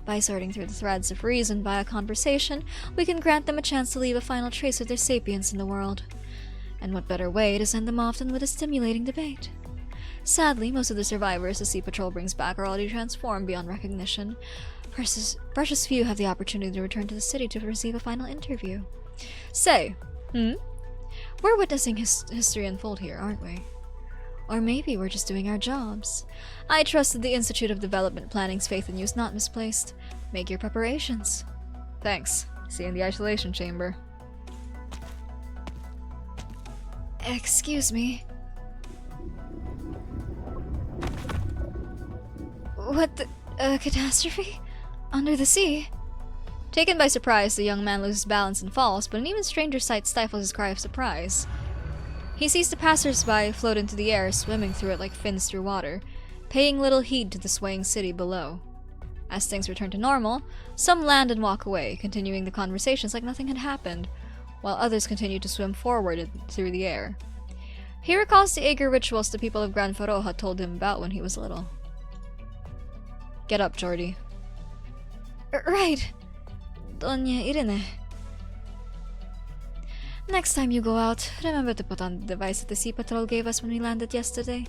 Speaker 2: By sorting through the threads of reason by a conversation, we can grant them a chance to leave a final trace of their sapience in the world. And what better way to send them off than with a stimulating debate? Sadly, most of the survivors the Sea Patrol brings back are already transformed beyond recognition. Precious few have the opportunity to return to the city to receive a final interview. Say, we're witnessing history unfold here, aren't we? Or maybe we're just doing our jobs. I trust that the Institute of Development Planning's faith in you is not misplaced. Make your preparations. Thanks. See you in the isolation chamber. Excuse me. What the... catastrophe? Under the sea? Taken by surprise, the young man loses balance and falls, but an even stranger sight stifles his cry of surprise. He sees the passers-by float into the air, swimming through it like fins through water, paying little heed to the swaying city below. As things return to normal, some land and walk away, continuing the conversations like nothing had happened, while others continue to swim forward through the air. He recalls the Aaugur rituals the people of Gran Faro had told him about when he was little. Get up, Jordy. Right. Doña Irene. Next time you go out, remember to put on the device that the Sea Patrol gave us when we landed yesterday.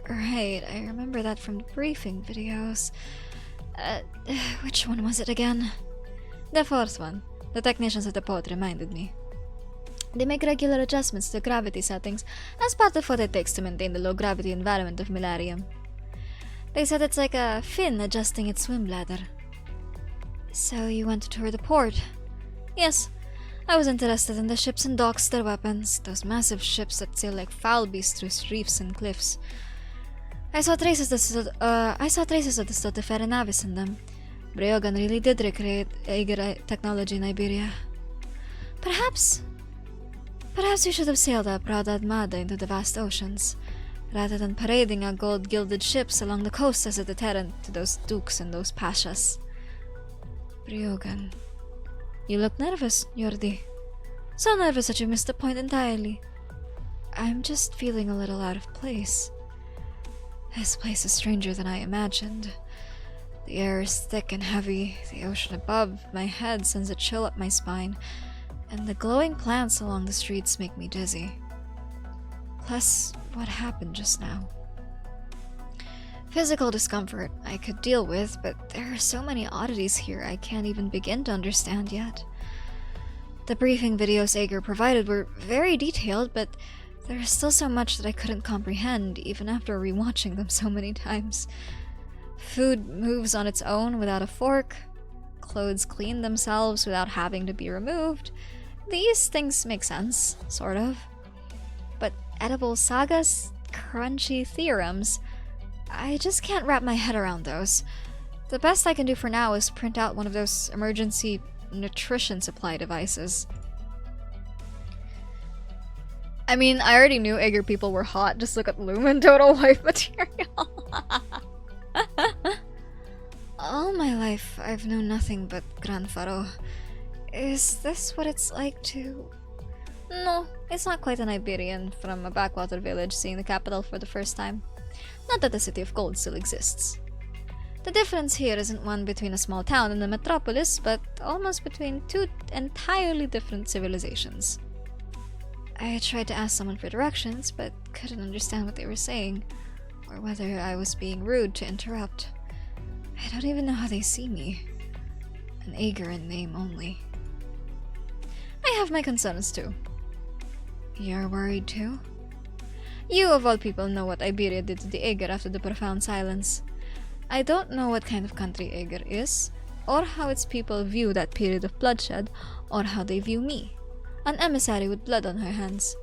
Speaker 2: Right, I remember that from the briefing videos. Which one was it again? The fourth one. The technicians at the port reminded me. They make regular adjustments to gravity settings as part of what it takes to maintain the low gravity environment of Milarium. They said it's like a fin adjusting its swim bladder. So you went to tour the port? Yes. I was interested in the ships and docks, their weapons, those massive ships that sail like foul beasts through reefs and cliffs. I saw traces of the Stoteferi navis in them. Breogan really did recreate Aaugur technology in Iberia. Perhaps we should have sailed our proud armada into the vast oceans, rather than parading our gold-gilded ships along the coast as a deterrent to those dukes and those pashas. Breogan. You look nervous, Jordi. So nervous that you missed the point entirely. I'm just feeling a little out of place. This place is stranger than I imagined. The air is thick and heavy, the ocean above my head sends a chill up my spine, and the glowing plants along the streets make me dizzy. Plus, what happened just now? Physical discomfort I could deal with, but there are so many oddities here I can't even begin to understand yet. The briefing videos Aaugur provided were very detailed, but there is still so much that I couldn't comprehend, even after rewatching them so many times. Food moves on its own without a fork. Clothes clean themselves without having to be removed. These things make sense, sort of. But edible sagas, crunchy theorems, I just can't wrap my head around those. The best I can do for now is print out one of those emergency nutrition supply devices. I mean, I already knew Aaugur people were hot, just look at Lumen Total Wife material. All my life, I've known nothing but Gran Faro. Is this what it's like to... No, it's not quite an Iberian from a backwater village seeing the capital for the first time. Not that the City of Gold still exists. The difference here isn't one between a small town and a metropolis, but almost between two entirely different civilizations. I tried to ask someone for directions, but couldn't understand what they were saying, or whether I was being rude to interrupt. I don't even know how they see me. An Aaugur in name only. I have my concerns too. You're worried too? You, of all people, know what Iberia did to the Aegar after the profound silence. I don't know what kind of country Aegar is, or how its people view that period of bloodshed, or how they view me, an emissary with blood on her hands.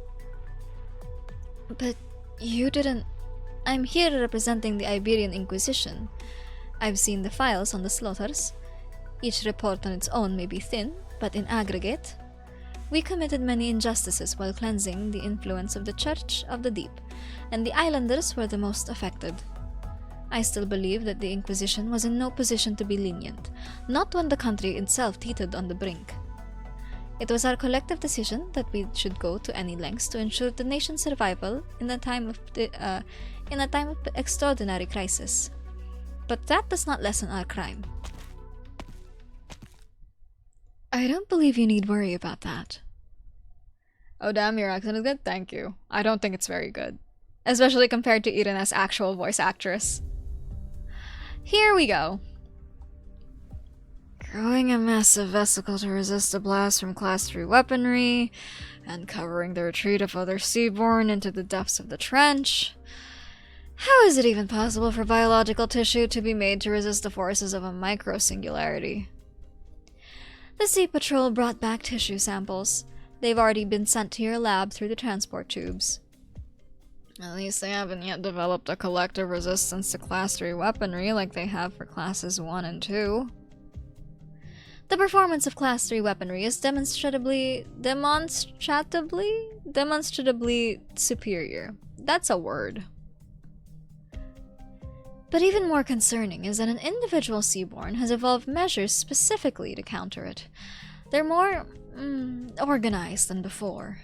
Speaker 2: But you didn't... I'm here representing the Iberian Inquisition. I've seen the files on the slaughters. Each report on its own may be thin, but in aggregate, we committed many injustices while cleansing the influence of the Church of the Deep, and the islanders were the most affected. I still believe that the Inquisition was in no position to be lenient, not when the country itself teetered on the brink. It was our collective decision that we should go to any lengths to ensure the nation's survival in a time of extraordinary crisis. But that does not lessen our crime. I don't believe you need worry about that. Oh damn, your accent is good? Thank you. I don't think it's very good. Especially compared to Irena's actual voice actress. Here we go. Growing a massive vesicle to resist a blast from Class 3 weaponry, and covering the retreat of other seaborne into the depths of the trench. How is it even possible for biological tissue to be made to resist the forces of a micro-singularity? The Sea Patrol brought back tissue samples. They've already been sent to your lab through the transport tubes. At least they haven't yet developed a collective resistance to Class 3 weaponry like they have for Classes 1 and 2. The performance of Class 3 weaponry is demonstratively superior. That's a word. But even more concerning is that an individual Seaborn has evolved measures specifically to counter it. They're more organized than before.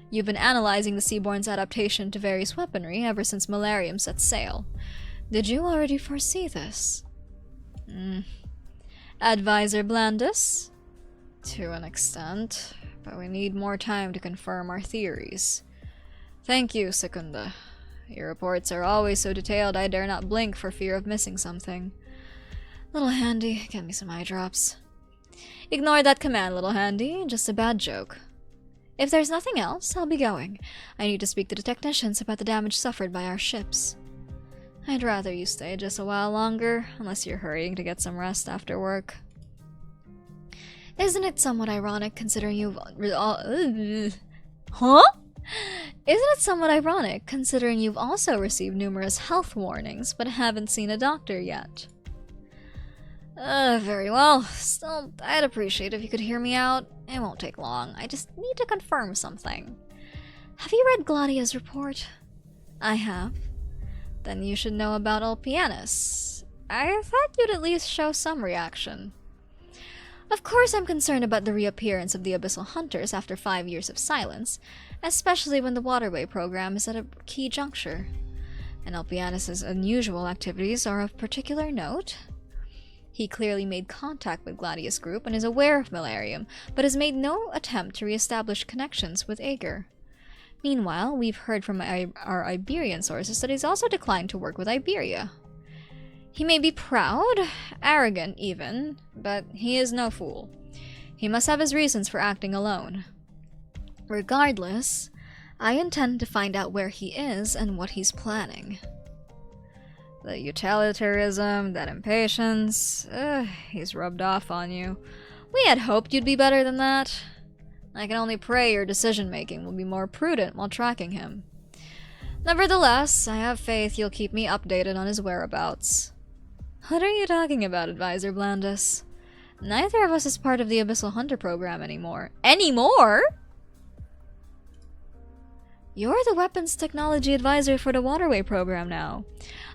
Speaker 2: You've been analyzing the Seaborn's adaptation to various weaponry ever since Malarium set sail. Did you already foresee this? Advisor Blandus? To an extent, but we need more time to confirm our theories. Thank you, Secunda. Your reports are always so detailed I dare not blink for fear of missing something. Little Handy, get me some eye drops. Ignore that command, Little Handy. Just a bad joke. If there's nothing else, I'll be going. I need to speak to the technicians about the damage suffered by our ships. I'd rather you stay just a while longer, unless you're hurrying to get some rest after work. Isn't it somewhat ironic considering you've... Huh? Isn't it somewhat ironic considering you've also received numerous health warnings but haven't seen a doctor yet? Very well. Still, I'd appreciate if you could hear me out. It won't take long. I just need to confirm something. Have you read Gladia's report? I have. Then you should know about Ulpianusssss. I thought you'd at least show some reaction. Of course I'm concerned about the reappearance of the Abyssal Hunters after 5 years of silence, especially when the Waterway program is at a key juncture. And Ulpianusss's unusual activities are of particular note. He clearly made contact with Gladius Group and is aware of Malarium, but has made no attempt to re-establish connections with Aegar. Meanwhile, we've heard from our Iberian sources that he's also declined to work with Iberia. He may be proud, arrogant even, but he is no fool. He must have his reasons for acting alone. Regardless, I intend to find out where he is and what he's planning. The utilitarianism, that impatience, he's rubbed off on you. We had hoped you'd be better than that. I can only pray your decision-making will be more prudent while tracking him. Nevertheless, I have faith you'll keep me updated on his whereabouts. What are you talking about, Advisor Blandus? Neither of us is part of the Abyssal Hunter program anymore. Anymore? You're the Weapons Technology Advisor for the Waterway program now.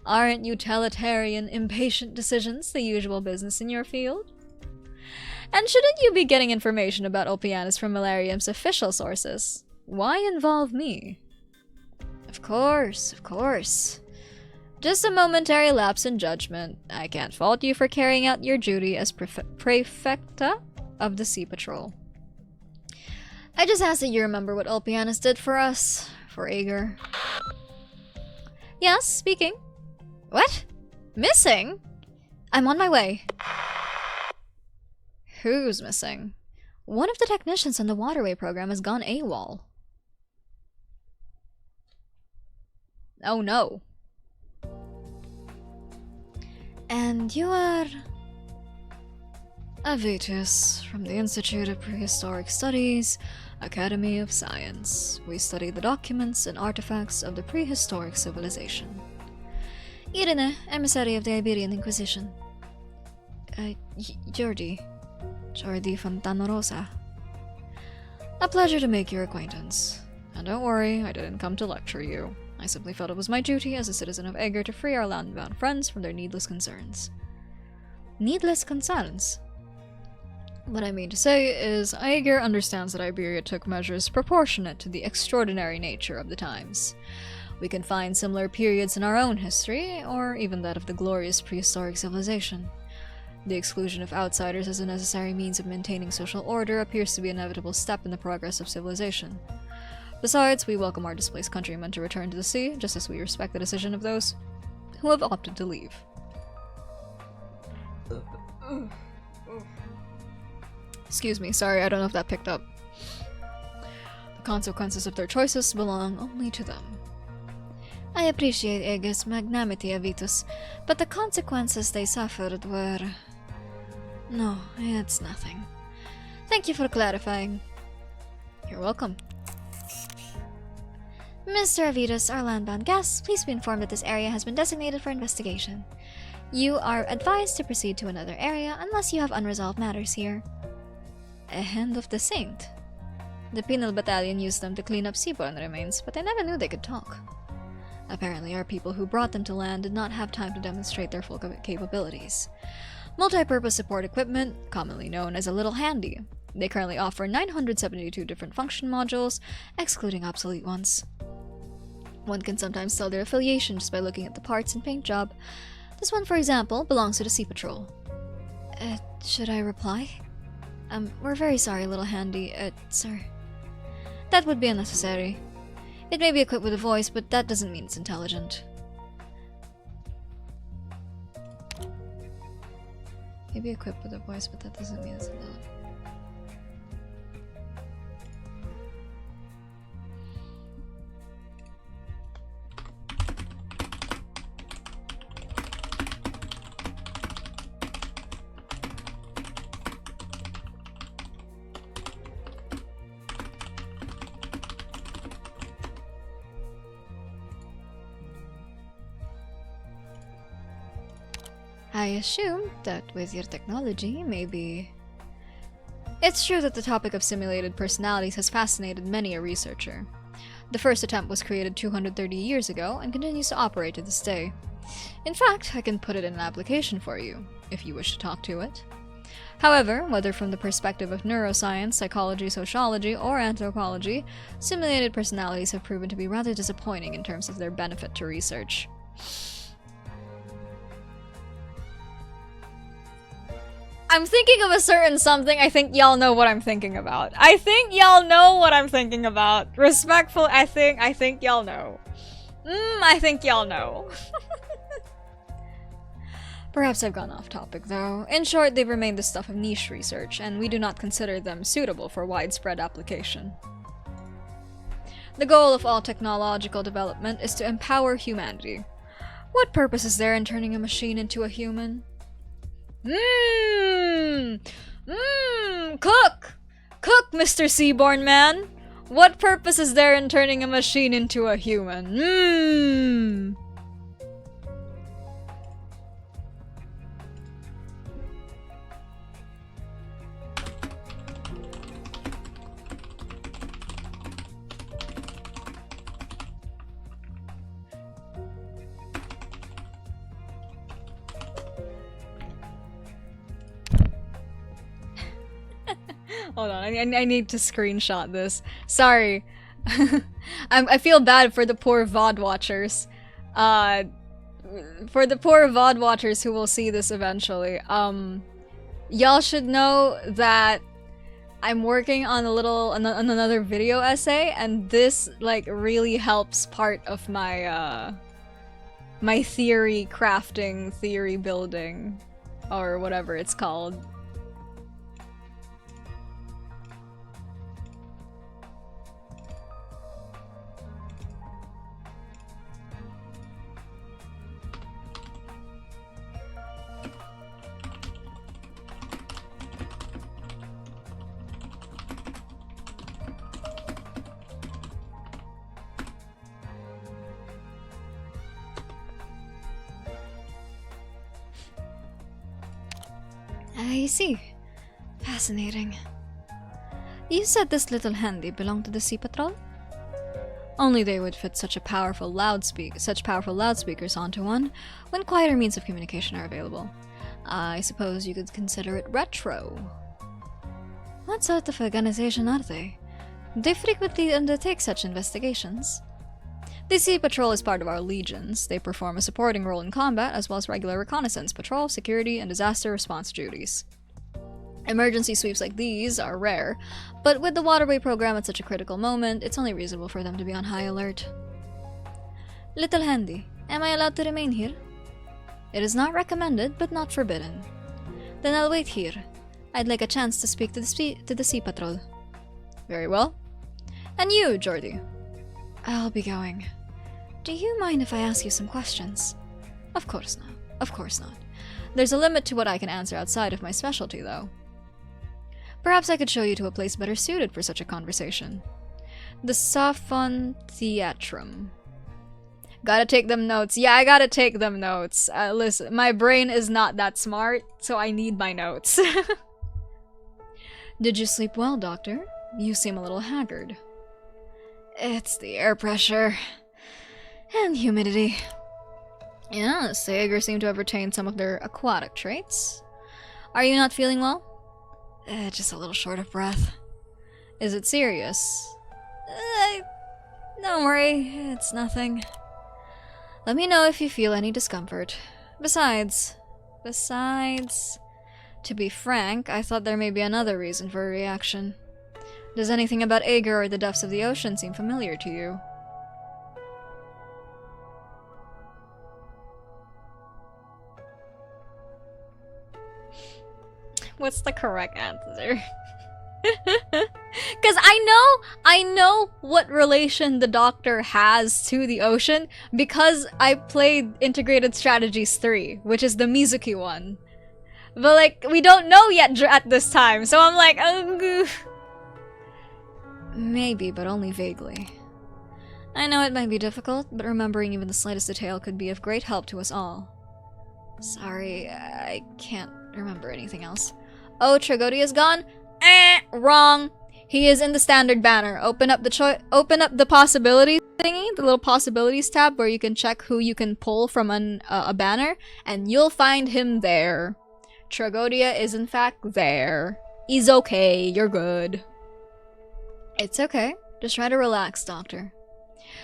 Speaker 2: Aren't utilitarian, impatient decisions the usual business in your field? And shouldn't you be getting information about Ulpianusssss from Malarium's official sources? Why involve me? Of course, of course. Just a momentary lapse in judgment. I can't fault you for carrying out your duty as Prefecta of the Sea Patrol. I just ask that you remember what Ulpianusssss did for us, for Aegar. Yes, speaking. What? Missing? I'm on my way. Who's missing? One of the technicians on the Waterway program has gone AWOL. Oh no. And you are... Avitus, from the Institute of Prehistoric Studies, Academy of Science. We study the documents and artifacts of the prehistoric civilization. Irene, emissary of the Iberian Inquisition. Jordi Fontana Rosa. A pleasure to make your acquaintance. And don't worry, I didn't come to lecture you. I simply felt it was my duty as a citizen of Ager to free our landbound friends from their needless concerns. Needless concerns? What I mean to say is, Ager understands that Iberia took measures proportionate to the extraordinary nature of the times. We can find similar periods in our own history, or even that of the glorious prehistoric civilization. The exclusion of outsiders as a necessary means of maintaining social order appears to be an inevitable step in the progress of civilization. Besides, we welcome our displaced countrymen to return to the sea, just as we respect the decision of those who have opted to leave. Excuse me, sorry, I don't know if that picked up. The consequences of their choices belong only to them. I appreciate Aegir's magnanimity, Avitus, but the consequences they suffered were... No, it's nothing. Thank you for clarifying. You're welcome. Mr. Avitus, our landbound guests, please be informed that this area has been designated for investigation. You are advised to proceed to another area unless you have unresolved matters here. A Hand of the Saint. The penal battalion used them to clean up seaborne remains, but I never knew they could talk. Apparently our people who brought them to land did not have time to demonstrate their full capabilities. Multi-purpose support equipment, commonly known as a little handy. They currently offer 972 different function modules, excluding obsolete ones. One can sometimes tell their affiliation just by looking at the parts and paint job. This one, for example, belongs to the Sea Patrol. Should I reply? We're very sorry, little handy, sir. That would be unnecessary. It may be equipped with a voice, but that doesn't mean it's intelligent. Maybe equipped with a voice, but that doesn't mean it's intelligent. I assume that with your technology, maybe... It's true that the topic of simulated personalities has fascinated many a researcher. The first attempt was created 230 years ago and continues to operate to this day. In fact, I can put it in an application for you, if you wish to talk to it. However, whether from the perspective of neuroscience, psychology, sociology, or anthropology, simulated personalities have proven to be rather disappointing in terms of their benefit to research. I'm thinking of a certain something. I think y'all know what I'm thinking about. I think y'all know what I'm thinking about. Respectful, I think y'all know. I think y'all know. Perhaps I've gone off topic, though. In short, they've remained the stuff of niche research, and we do not consider them suitable for widespread application. The goal of all technological development is to empower humanity. What purpose is there in turning a machine into a human? Cook! Cook, Mr. Seaborn Man! What purpose is there in turning a machine into a human? Hold on, I need to screenshot this. Sorry. I feel bad for the poor VOD watchers. For the poor VOD watchers who will see this eventually. Y'all should know that I'm working on another video essay, and this like really helps part of my my theory crafting, theory building, or whatever it's called. I see. Fascinating. You said this little handy belonged to the Sea Patrol? Only they would fit such powerful loudspeakers onto one when quieter means of communication are available. I suppose you could consider it retro. What sort of organization are they? They frequently undertake such investigations. The Sea Patrol is part of our legions. They perform a supporting role in combat as well as regular reconnaissance, patrol, security, and disaster response duties. Emergency sweeps like these are rare, but with the waterway program at such a critical moment, it's only reasonable for them to be on high alert. Little Handy, am I allowed to remain here? It is not recommended, but not forbidden. Then I'll wait here. I'd like a chance to speak to the Sea Patrol. Very well. And you, Jordy? I'll be going. Do you mind if I ask you some questions? Of course not. Of course not. There's a limit to what I can answer outside of my specialty, though. Perhaps I could show you to a place better suited for such a conversation. The Saphon Theatrum. Gotta take them notes. Yeah, I gotta take them notes. Listen, my brain is not that smart, so I need my notes. Did you sleep well, Doctor? You seem a little haggard. It's the air pressure. And humidity. Yes, the Aaugur seem to have retained some of their aquatic traits. Are you not feeling well? Just a little short of breath. Is it serious? Don't worry, it's nothing. Let me know if you feel any discomfort. Besides, to be frank, I thought there may be another reason for a reaction. Does anything about Aaugur or the depths of the ocean seem familiar to you? What's the correct answer? Because I know what relation the Doctor has to the ocean because I played Integrated Strategies 3, which is the Mizuki one. But like, we don't know yet at this time, so I'm like, maybe, but only vaguely. I know it might be difficult, but remembering even the slightest detail could be of great help to us all. Sorry, I can't remember anything else. Oh, Tragodia's gone? Wrong. He is in the standard banner. Open up the possibilities thingy, the little possibilities tab where you can check who you can pull from a banner, and you'll find him there. Tragodia is in fact there. He's okay. You're good. It's okay. Just try to relax, Doctor.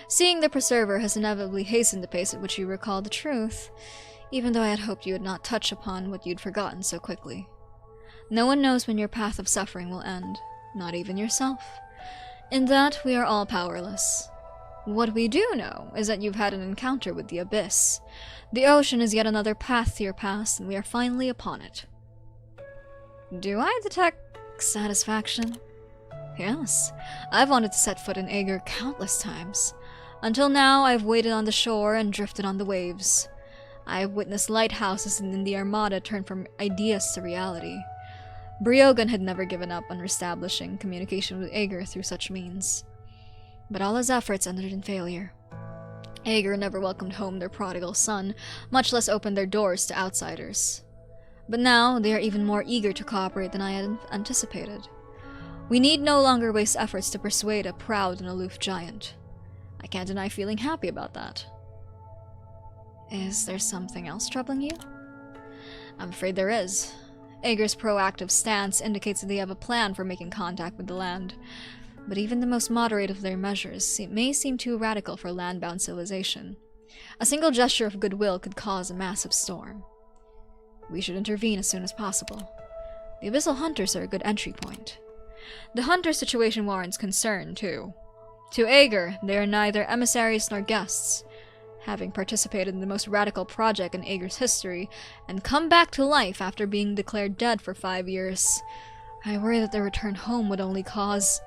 Speaker 2: Seeing the Preserver has inevitably hastened the pace at which you recall the truth, even though I had hoped you would not touch upon what you'd forgotten so quickly. No one knows when your path of suffering will end, not even yourself. In that, we are all powerless. What we do know is that you've had an encounter with the Abyss. The ocean is yet another path to your past, and we are finally upon it. Do I detect satisfaction? Yes, I've wanted to set foot in Aaugur countless times. Until now, I've waited on the shore and drifted on the waves. I have witnessed lighthouses in the Armada turn from ideas to reality. Briogan had never given up on establishing communication with Aaugur through such means. But all his efforts ended in failure. Aaugur never welcomed home their prodigal son, much less opened their doors to outsiders. But now, they are even more eager to cooperate than I had anticipated. We need no longer waste efforts to persuade a proud and aloof giant. I can't deny feeling happy about that. Is there something else troubling you? I'm afraid there is. Augur's proactive stance indicates that they have a plan for making contact with the land, but even the most moderate of their measures may seem too radical for land-bound civilization. A single gesture of goodwill could cause a massive storm. We should intervene as soon as possible. The Abyssal Hunters are a good entry point. The Hunter situation warrants concern, too. To Aaugur, they are neither emissaries nor guests. Having participated in the most radical project in Augur's history, and come back to life after being declared dead for 5 years, I worry that their return home would only cause...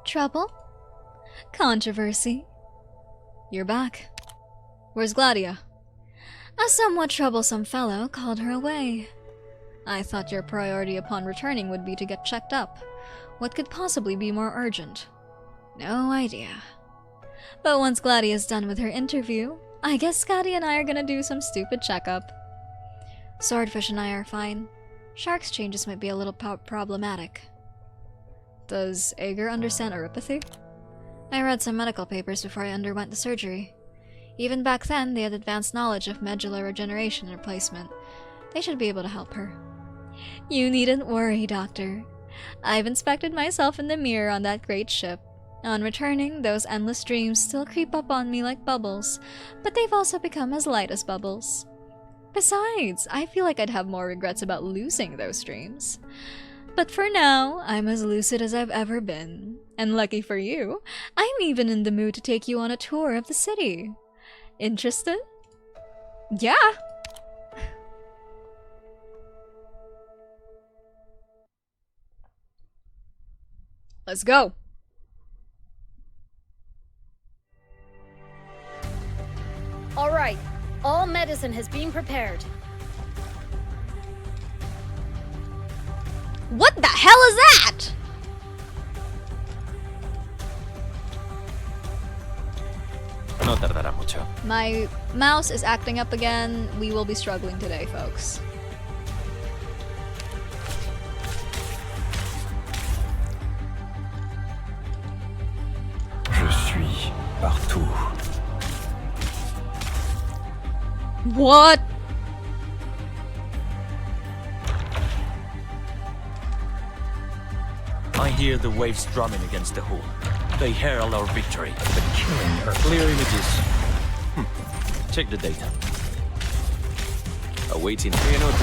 Speaker 2: trouble? Controversy? You're back. Where's Gladia? A somewhat troublesome fellow called her away. I thought your priority upon returning would be to get checked up. What could possibly be more urgent? No idea. But once Gladia's done with her interview, I guess Scotty and I are gonna do some stupid checkup. Swordfish and I are fine. Shark's changes might be a little problematic. Does Aaugughghgh understand oropathy? I read some medical papers before I underwent the surgery. Even back then, they had advanced knowledge of medulla regeneration and replacement. They should be able to help her. You needn't worry, Doctor. I've inspected myself in the mirror on that great ship. On returning, those endless dreams still creep up on me like bubbles, but they've also become as light as bubbles. Besides, I feel like I'd have more regrets about losing those dreams. But for now, I'm as lucid as I've ever been. And lucky for you, I'm even in the mood to take you on a tour of the city. Interested? Yeah! Let's go!
Speaker 8: Alright, all medicine has been prepared.
Speaker 2: What the hell is that?
Speaker 7: No tardará mucho.
Speaker 2: My mouse is acting up again. We will be struggling today, folks.
Speaker 1: Je suis partout.
Speaker 2: What?
Speaker 7: I hear the waves drumming against the hull. They herald our victory.
Speaker 1: The killing Earth.
Speaker 7: Clear images. Check the data. Awaiting PNO2.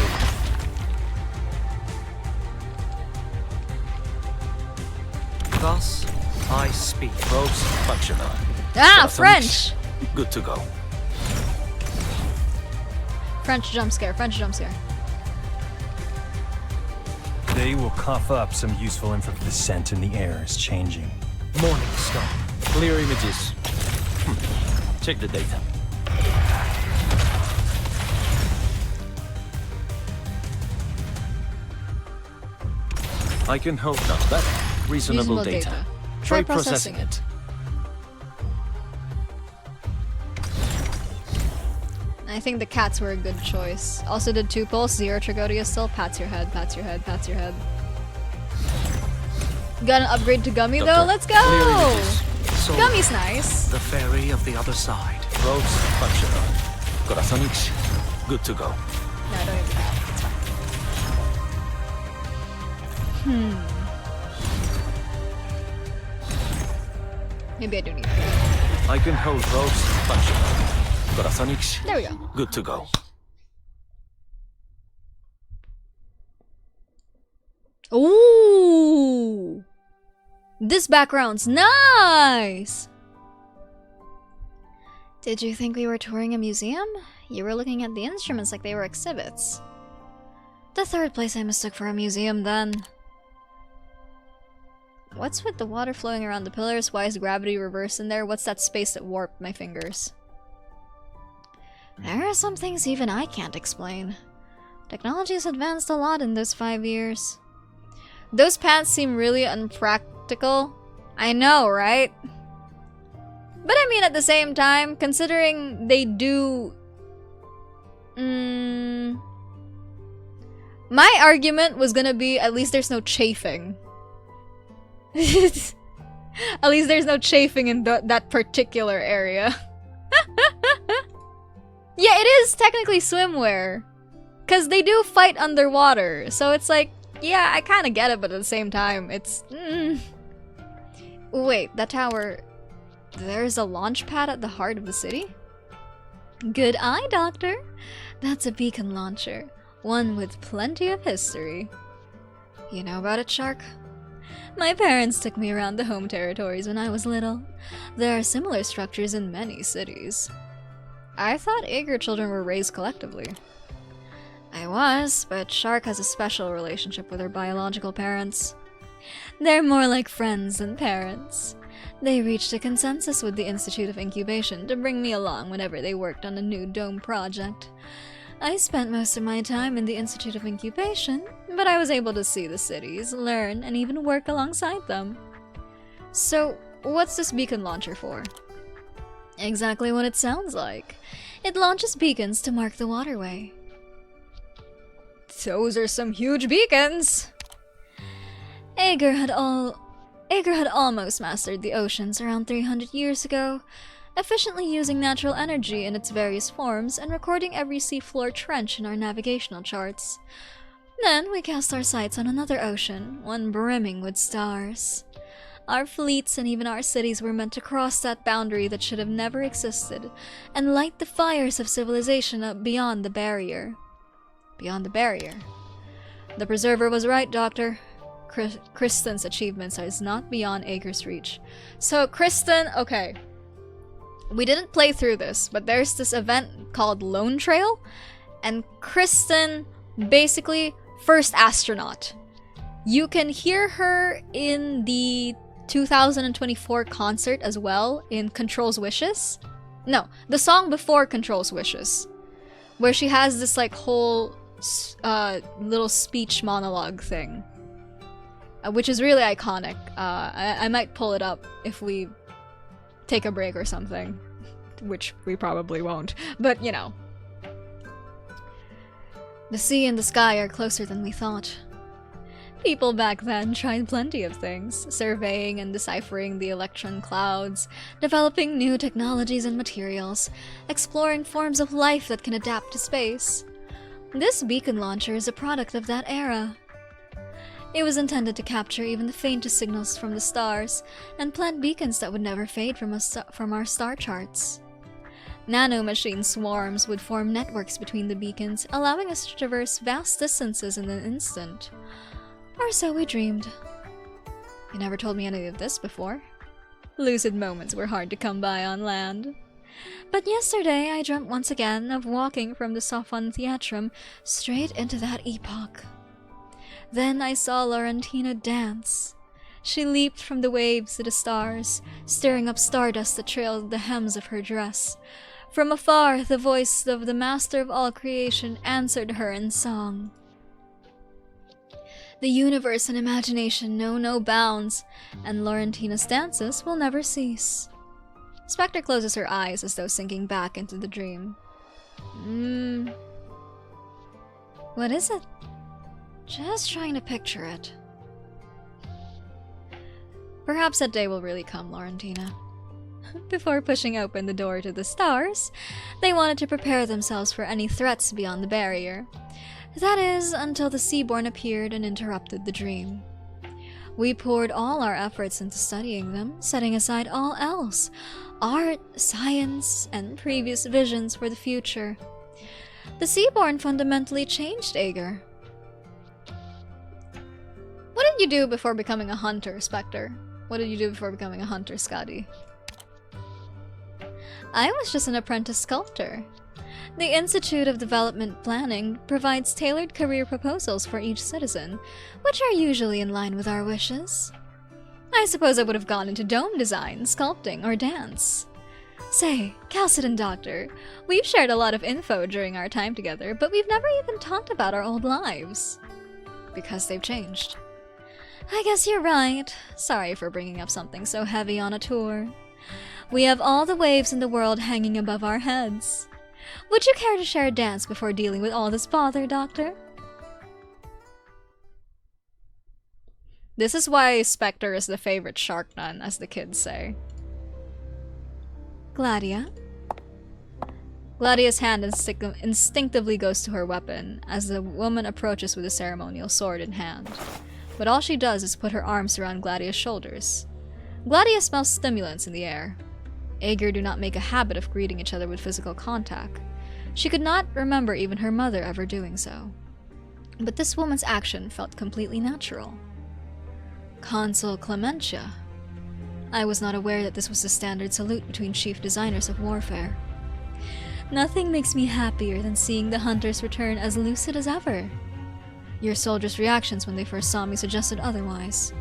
Speaker 7: Thus, I speak. Probes functional.
Speaker 2: Ah,
Speaker 7: Electronics,
Speaker 2: French!
Speaker 7: Good to go.
Speaker 2: French jump scare, French jump scare.
Speaker 1: They will cough up some useful info. The scent in the air is changing.
Speaker 7: Morning star. Clear images. Check the data. I can hope not. That reasonable data.
Speaker 2: Try processing it. I think the cats were a good choice. Also did 2 pulse, 0 Tragodia still. Pats your head, pats your head, pats your head. Got an upgrade to Gummy though, let's go! Gummy's nice.
Speaker 5: The ferry of the other side.
Speaker 7: Probes functional. Corazonix, good to go.
Speaker 2: No, I don't even have. It's fine. Maybe I do need that.
Speaker 7: I can hold probes functional. Corazonix,
Speaker 2: There we go.
Speaker 7: good to go.
Speaker 2: Ooh! This background's nice! Did you think we were touring a museum? You were looking at the instruments like they were exhibits. The third place I mistook for a museum then. What's with the water flowing around the pillars? Why is gravity reversed in there? What's that space that warped my fingers? There are some things even I can't explain. Technology has advanced a lot in those 5 years. Those pants seem really unpractical. I know, right? But I mean, at the same time, considering they do... My argument was gonna be, at least there's no chafing. At least there's no chafing in that particular area. Yeah, it is technically swimwear. Because they do fight underwater. So it's like, yeah, I kind of get it, but at the same time, it's... Wait, that tower... There's a launch pad at the heart of the city? Good eye, Doctor. That's a beacon launcher. One with plenty of history. You know about it, Shark? My parents took me around the home territories when I was little. There are similar structures in many cities. I thought Aaugughghgh children were raised collectively. I was, but Shark has a special relationship with her biological parents. They're more like friends than parents. They reached a consensus with the Institute of Incubation to bring me along whenever they worked on a new dome project. I spent most of my time in the Institute of Incubation, but I was able to see the cities, learn, and even work alongside them. So, what's this beacon launcher for? Exactly what it sounds like. It launches beacons to mark the waterway. Those are some huge beacons! Aaugur had almost mastered the oceans around 300 years ago, efficiently using natural energy in its various forms and recording every seafloor trench in our navigational charts. Then we cast our sights on another ocean, one brimming with stars. Our fleets and even our cities were meant to cross that boundary that should have never existed, and light the fires of civilization up beyond the barrier. Beyond the barrier. The Preserver was right, Doctor. Kristen's achievements are not beyond Augur's reach. So, Kristen, okay. We didn't play through this, but there's this event called Lone Trail, and Kristen, basically, first astronaut. You can hear her in the 2024 concert as well, in Control's Wishes. No, the song before Control's Wishes, where she has this like whole little speech monologue thing, which is really iconic. I might pull it up if we take a break or something, which we probably won't, but you know. The sea and the sky are closer than we thought. People back then tried plenty of things, surveying and deciphering the electron clouds, developing new technologies and materials, exploring forms of life that can adapt to space. This beacon launcher is a product of that era. It was intended to capture even the faintest signals from the stars, and plant beacons that would never fade from our star charts. Nanomachine swarms would form networks between the beacons, allowing us to traverse vast distances in an instant. Or so we dreamed. You never told me any of this before. Lucid moments were hard to come by on land. But yesterday I dreamt once again of walking from the Sophon Theatrum straight into that epoch. Then I saw Laurentina dance. She leaped from the waves to the stars, stirring up stardust that trailed the hems of her dress. From afar, the voice of the master of all creation answered her in song. The universe and imagination know no bounds, and Laurentina's dances will never cease. Spectre closes her eyes as though sinking back into the dream. What is it? Just trying to picture it. Perhaps that day will really come, Laurentina. Before pushing open the door to the stars, they wanted to prepare themselves for any threats beyond the barrier. That is, until the Seaborn appeared and interrupted the dream. We poured all our efforts into studying them, setting aside all else. Art, science, and previous visions for the future. The Seaborn fundamentally changed Aaugur. What did you do before becoming a hunter, Spectre? What did you do before becoming a hunter, Scotty? I was just an apprentice sculptor. The Institute of Development Planning provides tailored career proposals for each citizen, which are usually in line with our wishes. I suppose I would have gone into dome design, sculpting, or dance. Say, Calcidon Doctor, we've shared a lot of info during our time together, but we've never even talked about our old lives. Because they've changed. I guess you're right. Sorry for bringing up something so heavy on a tour. We have all the waves in the world hanging above our heads. Would you care to share a dance before dealing with all this bother, Doctor? This is why Spectre is the favorite shark nun, as the kids say. Gladia? Gladia's hand instinctively goes to her weapon as the woman approaches with a ceremonial sword in hand. But all she does is put her arms around Gladia's shoulders. Gladia smells stimulants in the air. Aaugur do not make a habit of greeting each other with physical contact. She could not remember even her mother ever doing so. But this woman's action felt completely natural. Consul Clementia. I was not aware that this was the standard salute between chief designers of warfare. Nothing makes me happier than seeing the hunters return as lucid as ever. Your soldiers' reactions when they first saw me suggested otherwise.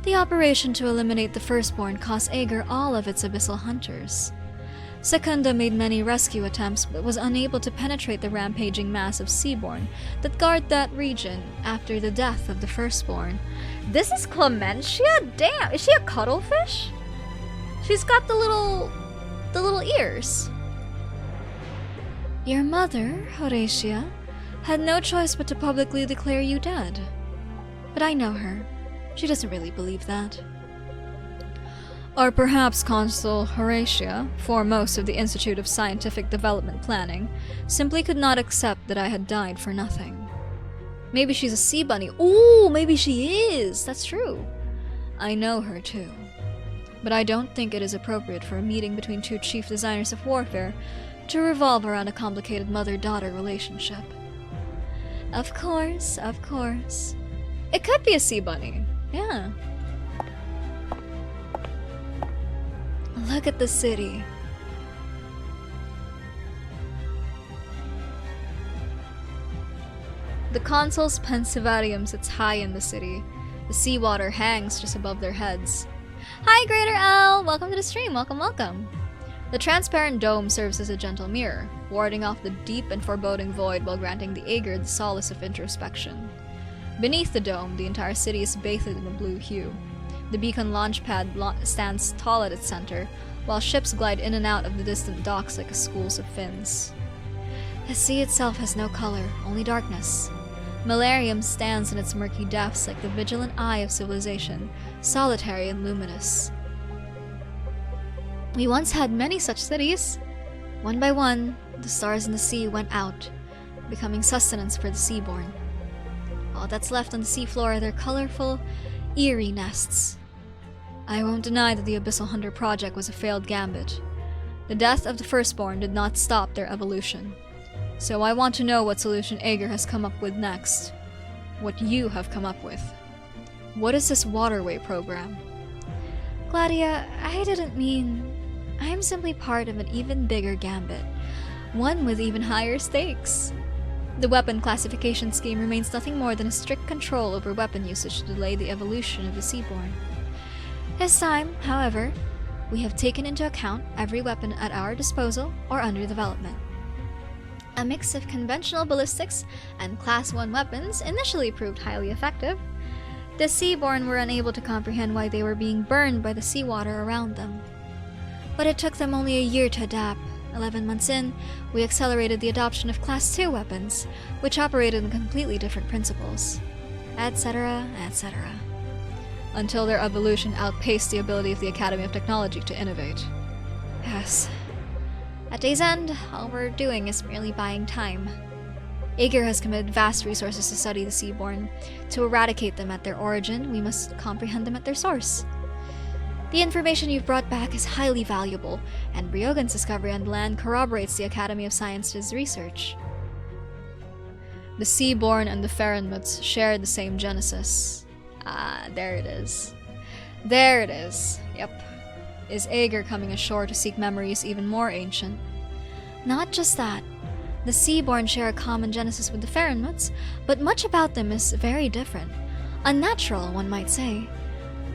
Speaker 2: The operation to eliminate the Firstborn cost Aaugur all of its abyssal hunters. Secunda made many rescue attempts but was unable to penetrate the rampaging mass of Seaborn that guard that region after the death of the Firstborn. This is Clementia? Damn, is she a cuttlefish? She's got the little ears. Your mother, Horatia, had no choice but to publicly declare you dead. But I know her. She doesn't really believe that. Or perhaps Consul Horatia, foremost of the Institute of Scientific Development Planning, simply could not accept that I had died for nothing. Maybe she's a sea bunny. Ooh, maybe she is! That's true. I know her too. But I don't think it is appropriate for a meeting between two chief designers of warfare to revolve around a complicated mother-daughter relationship. Of course, of course. It could be a sea bunny. Yeah. Look at the city. The consul's pensivarium sits high in the city. The seawater hangs just above their heads. Hi, Greater L! Welcome to the stream. Welcome, welcome. The transparent dome serves as a gentle mirror, warding off the deep and foreboding void while granting the Aaugur the solace of introspection. Beneath the dome, the entire city is bathed in a blue hue. The beacon launch pad stands tall at its center, while ships glide in and out of the distant docks like schools of fins. The sea itself has no color, only darkness. Malarium stands in its murky depths like the vigilant eye of civilization, solitary and luminous. We once had many such cities. One by one, the stars in the sea went out, becoming sustenance for the seaborn. All that's left on the seafloor are their colorful, eerie nests. I won't deny that the Abyssal Hunter project was a failed gambit. The death of the firstborn did not stop their evolution. So I want to know what solution Aaugur has come up with next. What you have come up with. What is this waterway program? Gladia, I didn't mean... I'm simply part of an even bigger gambit. One with even higher stakes. The weapon classification scheme remains nothing more than a strict control over weapon usage to delay the evolution of the seaborn. This time, however, we have taken into account every weapon at our disposal or under development. A mix of conventional ballistics and Class 1 weapons initially proved highly effective. The seaborn were unable to comprehend why they were being burned by the seawater around them. But it took them only a year to adapt. 11 months in, we accelerated the adoption of Class 2 weapons, which operated on completely different principles, etc., etc. Until their evolution outpaced the ability of the Academy of Technology to innovate. Yes. At day's end, all we're doing is merely buying time. Aaugur has committed vast resources to study the seaborn. To eradicate them at their origin, we must comprehend them at their source. The information you've brought back is highly valuable, and Briogan's discovery on land corroborates the Academy of Sciences' research. The Seaborn and the Ferenmuts share the same genesis. Ah, there it is. There it is. Yep. Is Aaugur coming ashore to seek memories even more ancient? Not just that. The Seaborn share a common genesis with the Ferenmuts, but much about them is very different. Unnatural, one might say.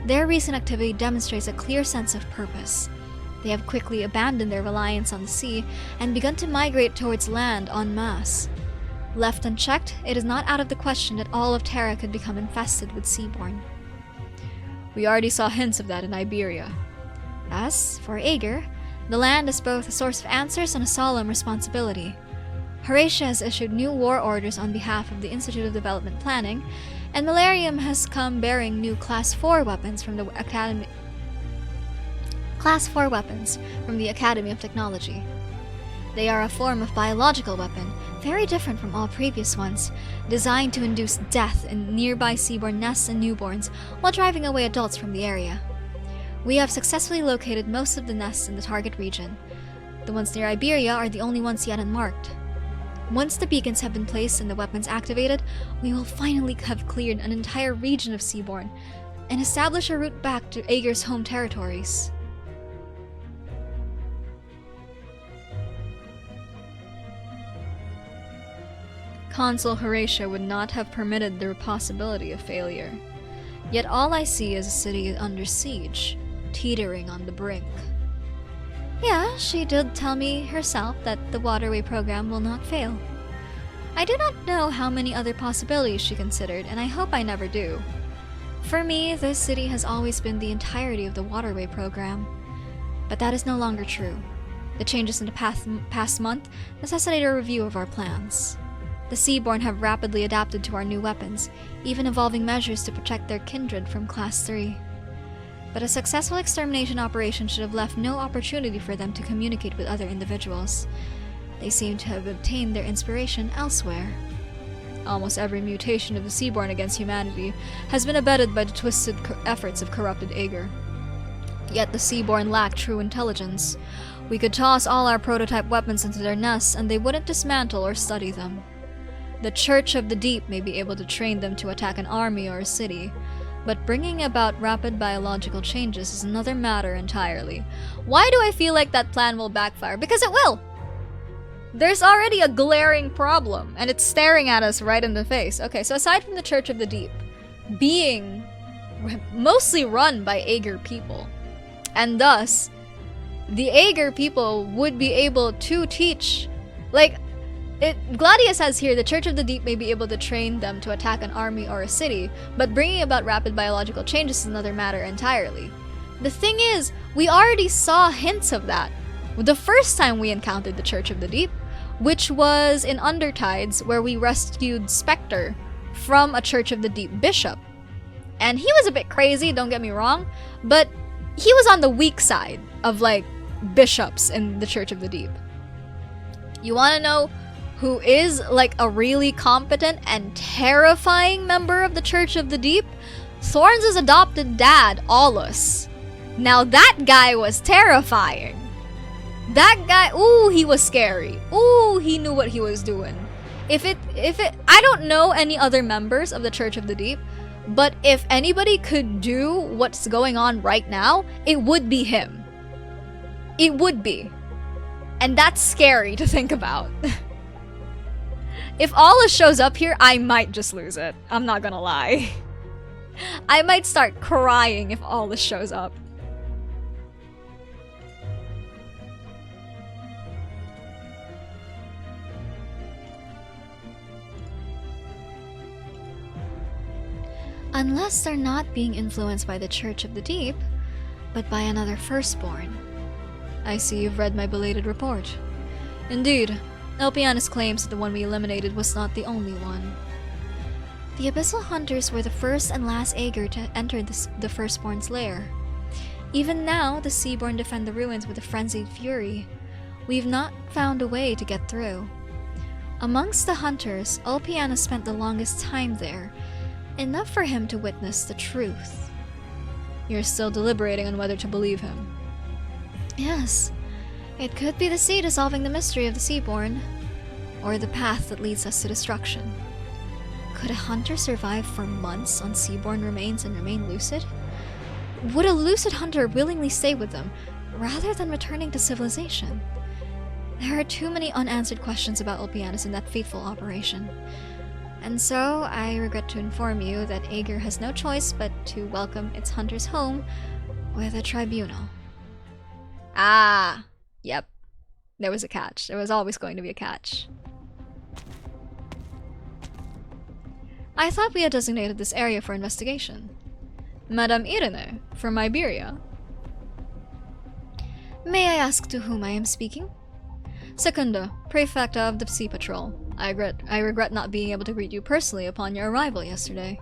Speaker 2: Their recent activity demonstrates a clear sense of purpose. They have quickly abandoned their reliance on the sea and begun to migrate towards land en masse. Left unchecked, it is not out of the question that all of Terra could become infested with Seaborn. We already saw hints of that in Iberia. As for Aaugur, the land is both a source of answers and a solemn responsibility. Horatia has issued new war orders on behalf of the Institute of Development Planning, and Malarium has come bearing new Class 4 weapons from the Academy of Technology. They are a form of biological weapon, very different from all previous ones, designed to induce death in nearby seaborn nests and newborns while driving away adults from the area. We have successfully located most of the nests in the target region. The ones near Iberia are the only ones yet unmarked. Once the beacons have been placed and the weapons activated, we will finally have cleared an entire region of Seaborn and establish a route back to Augur's home territories. Consul Horatia would not have permitted the possibility of failure. Yet all I see is a city under siege, teetering on the brink. Yeah, she did tell me herself that the waterway program will not fail. I do not know how many other possibilities she considered, and I hope I never do. For me, this city has always been the entirety of the waterway program. But that is no longer true. The changes in the past month necessitate a review of our plans. The Seaborn have rapidly adapted to our new weapons, even evolving measures to protect their kindred from Class 3. But a successful extermination operation should have left no opportunity for them to communicate with other individuals. They seem to have obtained their inspiration elsewhere. Almost every mutation of the Seaborn against humanity has been abetted by the twisted efforts of corrupted aaugur. Yet the Seaborn lack true intelligence. We could toss all our prototype weapons into their nests and they wouldn't dismantle or study them. The Church of the Deep may be able to train them to attack an army or a city, but bringing about rapid biological changes is another matter entirely. Why do I feel like that plan will backfire? Because it will! There's already a glaring problem, and it's staring at us right in the face. Okay, so aside from the Church of the Deep being mostly run by aaugur people, and thus, the aaugur people would be able to teach, like, Gladius says here, the Church of the Deep may be able to train them to attack an army or a city, but bringing about rapid biological changes is another matter entirely. The thing is, we already saw hints of that the first time we encountered the Church of the Deep, which was in Undertides, where we rescued Spectre from a Church of the Deep bishop. And he was a bit crazy, don't get me wrong, but he was on the weak side of, like, bishops in the Church of the Deep. You wanna know who is, like, a really competent and terrifying member of the Church of the Deep? Thorns' adopted dad, Aulus. Now that guy was terrifying. That guy, ooh, he was scary. Ooh, he knew what he was doing. I don't know any other members of the Church of the Deep, but if anybody could do what's going on right now, it would be him. It would be. And that's scary to think about. If Aulus shows up here, I might just lose it. I'm not gonna lie. I might start crying if Aulus shows up. Unless they're not being influenced by the Church of the Deep, but by another Firstborn. I see you've read my belated report. Indeed, Ulpianus claims that the one we eliminated was not the only one. The Abyssal Hunters were the first and last aaugur to enter the Firstborn's lair. Even now, the Seaborn defend the ruins with a frenzied fury. We've not found a way to get through. Amongst the Hunters, Ulpianus spent the longest time there, enough for him to witness the truth. You're still deliberating on whether to believe him. Yes. It could be the sea dissolving the mystery of the Seaborn, or the path that leads us to destruction. Could a hunter survive for months on Seaborn remains and remain lucid? Would a lucid hunter willingly stay with them, rather than returning to civilization? There are too many unanswered questions about Ulpianus in that fateful operation. And so, I regret to inform you that aaugur has no choice but to welcome its hunters home with a tribunal. Ah! Yep. There was a catch. There was always going to be a catch. I thought we had designated this area for investigation. Madame Irene, from Iberia. May I ask to whom I am speaking? Secunda, Prefecta of the Sea Patrol. I regret not being able to greet you personally upon your arrival yesterday.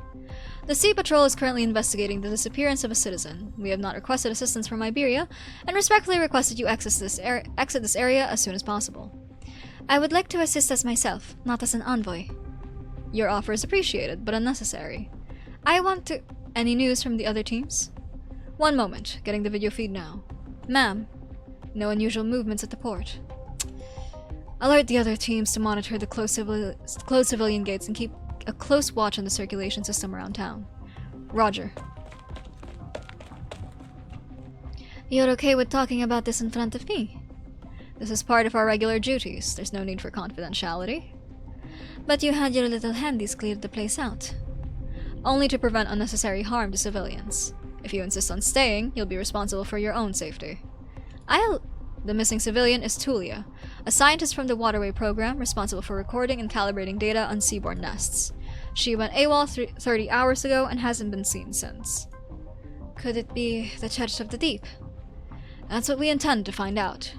Speaker 2: The Sea Patrol is currently investigating the disappearance of a citizen. We have not requested assistance from Iberia, and respectfully request that you exit this area as soon as possible. I would like to assist as myself, not as an envoy. Your offer is appreciated, but unnecessary. I want to... Any news from the other teams? One moment, getting the video feed now. Ma'am, no unusual movements at the port. Alert the other teams to monitor the closed civilian gates and keep a close watch on the circulation system around town. Roger. You're okay with talking about this in front of me? This is part of our regular duties. There's no need for confidentiality. But you had your little handies clear the place out. Only to prevent unnecessary harm to civilians. If you insist on staying, you'll be responsible for your own safety. The missing civilian is Tulia, a scientist from the Waterway program responsible for recording and calibrating data on seaborn nests. She went AWOL 30 hours ago and hasn't been seen since. Could it be the Church of the Deep? That's what we intend to find out.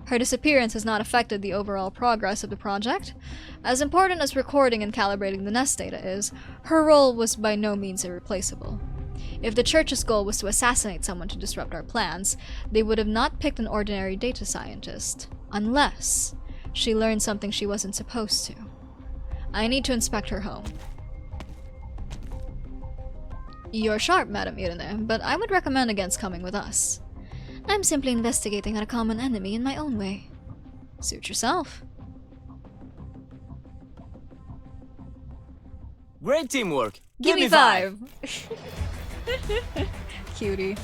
Speaker 2: Her disappearance has not affected the overall progress of the project. As important as recording and calibrating the nest data is, her role was by no means irreplaceable. If the Church's goal was to assassinate someone to disrupt our plans, they would have not picked an ordinary data scientist. Unless she learned something she wasn't supposed to. I need to inspect her home. You're sharp, Madam Irene, but I would recommend against coming with us. I'm simply investigating a common enemy in my own way. Suit yourself.
Speaker 7: Great teamwork.
Speaker 2: Give me 5. Cutie.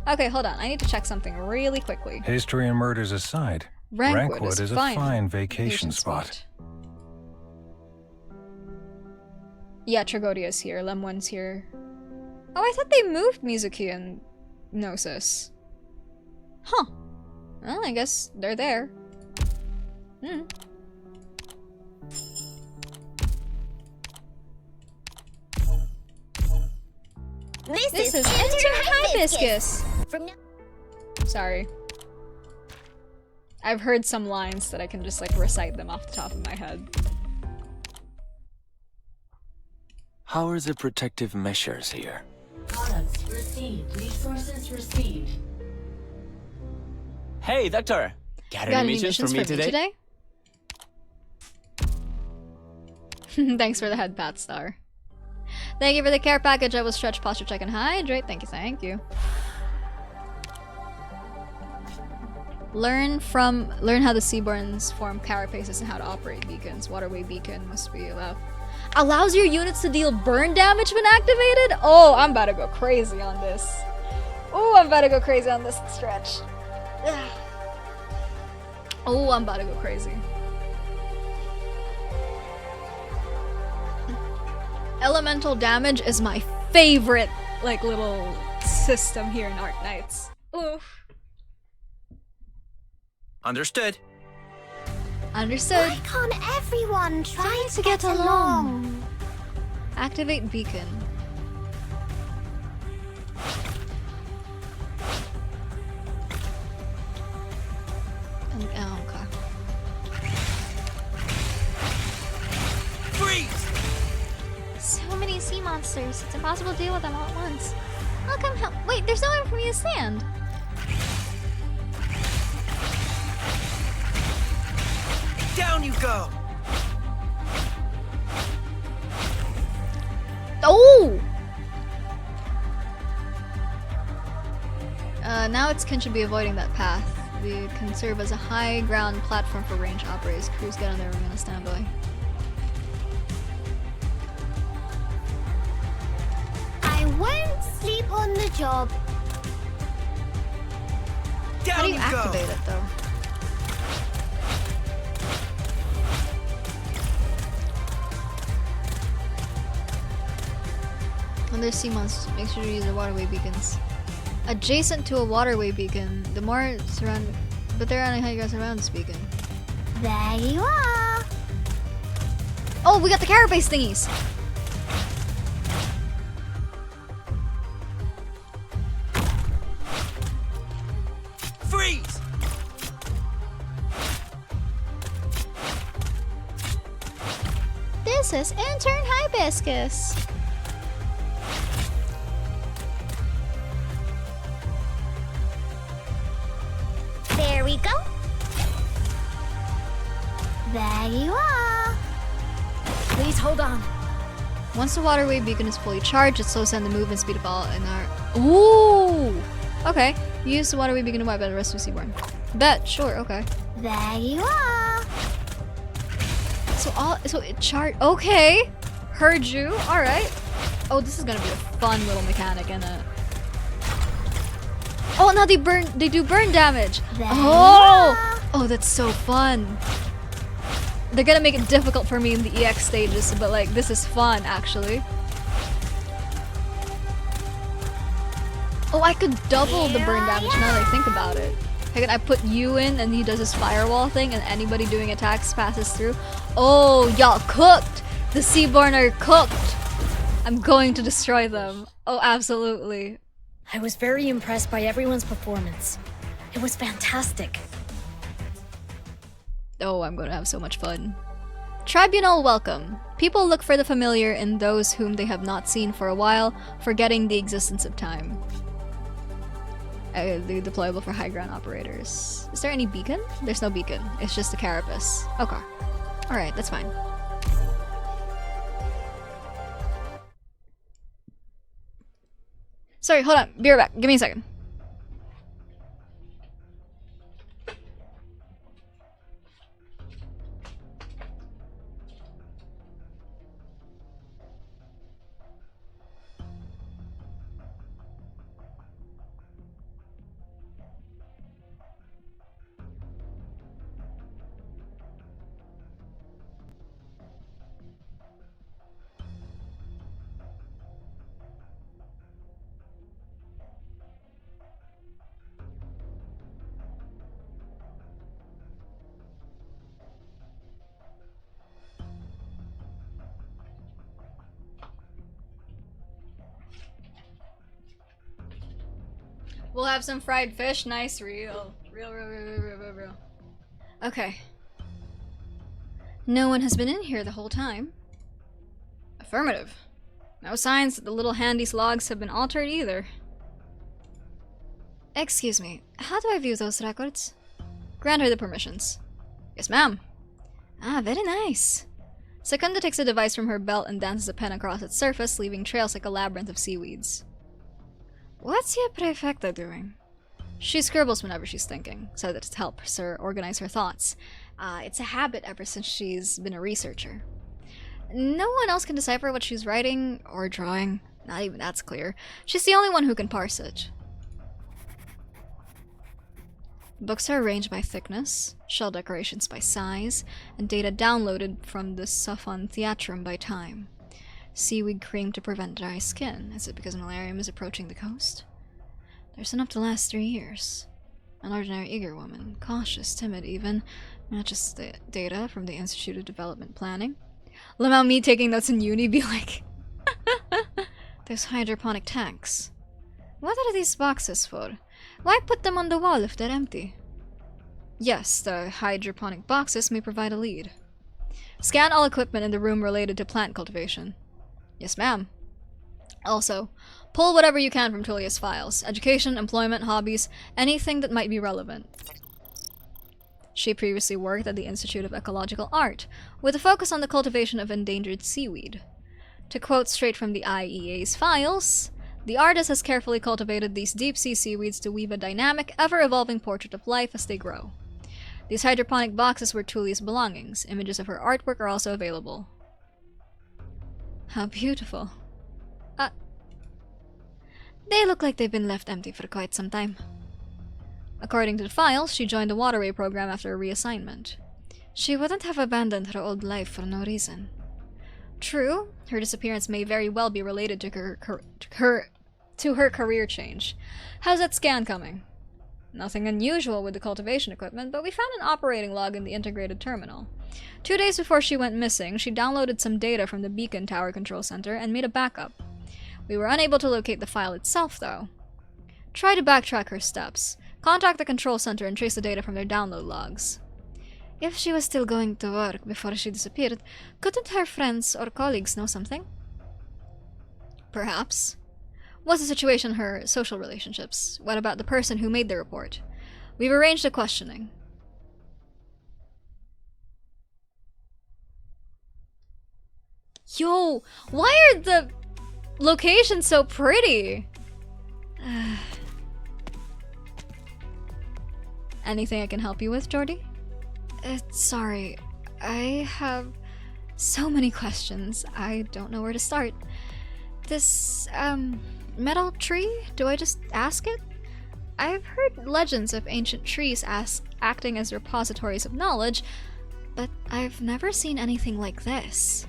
Speaker 2: Okay, hold on. I need to check something really quickly.
Speaker 1: History and murders aside, Rankwood is a fine vacation spot.
Speaker 2: Yeah, Tragodia's here. Lemwen's here. Oh, I thought they moved Mizuki and Gnosis. Huh. Well, I guess they're there. This is Enter Hibiscus!
Speaker 6: From now
Speaker 2: Sorry. I've heard some lines that I can just like recite them off the top of my head.
Speaker 7: How are the protective measures here?
Speaker 4: Products received. Resources received.
Speaker 7: Hey, Doctor! Got any missions for me today?
Speaker 2: Thanks for the head pat, Star. Thank you for the care package. I will stretch, posture check, and hydrate. Thank you, thank you. Learn how the Seaborns form carapaces and how to operate beacons. Waterway beacon must be allowed. Allows your units to deal burn damage when activated? Oh, I'm about to go crazy on this. Oh, I'm about to go crazy on this stretch. Ugh. Oh, I'm about to go crazy. Elemental damage is my favorite, like, little system here in Arknights. Oof.
Speaker 5: Understood.
Speaker 2: Understood.
Speaker 6: Why can't everyone try
Speaker 2: to get along? Activate beacon. Oh, okay.
Speaker 5: Freeze!
Speaker 2: So many sea monsters. It's impossible to deal with them all at once. I'll come help. Wait, there's nowhere for me to stand.
Speaker 5: Down you go!
Speaker 2: Oh! Now its kin should be avoiding that path. We can serve as a high ground platform for range operators. Crews get on there, we're gonna stand by.
Speaker 6: I won't sleep on the job.
Speaker 2: How do you
Speaker 5: Down you
Speaker 2: activate
Speaker 5: go!
Speaker 2: it though? When there's sea monsters, make sure to use the waterway beacons. Adjacent to a waterway beacon, the more surround, but they're on how you guys around this beacon.
Speaker 6: There you are.
Speaker 2: Oh, we got the carapace thingies.
Speaker 5: Freeze!
Speaker 2: This is Intern Hibiscus.
Speaker 6: There we go. There you are.
Speaker 8: Please hold on.
Speaker 2: Once the waterway beacon is fully charged, it slows down the movement speed of all in our. Ooh. Okay. Use the waterway beacon to wipe out the rest of Seaborn. Bet. Sure. Okay.
Speaker 6: There you are.
Speaker 2: So it charged. Okay. Heard you. All right. Oh, this is gonna be a fun little mechanic, isn't it? Oh, now they do burn damage.
Speaker 6: There
Speaker 2: Oh, that's so fun. They're gonna make it difficult for me in the EX stages, but like this is fun actually. Oh, I could double the burn damage now that I think about it. I put you in and he does his firewall thing and anybody doing attacks passes through. Oh, y'all cooked! The Seaborn are cooked! I'm going to destroy them. Oh, absolutely.
Speaker 8: I was very impressed by everyone's performance. It was fantastic.
Speaker 2: Oh, I'm gonna have so much fun. Tribunal welcome. People look for the familiar in those whom they have not seen for a while, forgetting the existence of time. Deployable for high ground operators. Is there any beacon? There's no beacon. It's just a carapace. Okay. Alright, that's fine. Sorry, hold on. Be right back. Give me a second. We'll have some fried fish. Nice, real. Real. Okay. No one has been in here the whole time. Affirmative. No signs that the little handy logs have been altered either. Excuse me, how do I view those records? Grant her the permissions. Yes, ma'am. Ah, very nice. Secunda takes a device from her belt and dances a pen across its surface, leaving trails like a labyrinth of seaweeds. What's your prefecta doing? She scribbles whenever she's thinking, so that it helps her organize her thoughts. It's a habit ever since she's been a researcher. No one else can decipher what she's writing or drawing. Not even that's clear. She's the only one who can parse it. Books are arranged by thickness, shell decorations by size, and data downloaded from the Sophon Theatrum by time. Seaweed cream to prevent dry skin. Is it because malarium is approaching the coast? There's enough to last 3 years. An ordinary eager woman, cautious, timid even, matches the data from the Institute of Development Planning. Lamau me taking notes in uni be like, there's hydroponic tanks. What are these boxes for? Why put them on the wall if they're empty? Yes, the hydroponic boxes may provide a lead. Scan all equipment in the room related to plant cultivation. Yes, ma'am. Also, pull whatever you can from Tullia's files. Education, employment, hobbies, anything that might be relevant. She previously worked at the Institute of Ecological Art, with a focus on the cultivation of endangered seaweed. To quote straight from the IEA's files, the artist has carefully cultivated these deep-sea seaweeds to weave a dynamic, ever-evolving portrait of life as they grow. These hydroponic boxes were Tullia's belongings. Images of her artwork are also available. How beautiful. They look like they've been left empty for quite some time. According to the files, she joined the waterway program after a reassignment. She wouldn't have abandoned her old life for no reason. True, her disappearance may very well be related to her career change. How's that scan coming? Nothing unusual with the cultivation equipment, but we found an operating log in the integrated terminal. 2 days before she went missing, she downloaded some data from the Beacon Tower Control Center and made a backup. We were unable to locate the file itself, though. Try to backtrack her steps. Contact the control center and trace the data from their download logs. If she was still going to work before she disappeared, couldn't her friends or colleagues know something? Perhaps. What's the situation in her social relationships? What about the person who made the report? We've arranged a questioning. Yo, why are the locations so pretty? Anything I can help you with, Jordy? Sorry, I have so many questions. I don't know where to start. This, metal tree? Do I just ask it? I've heard legends of ancient trees acting as repositories of knowledge, but I've never seen anything like this.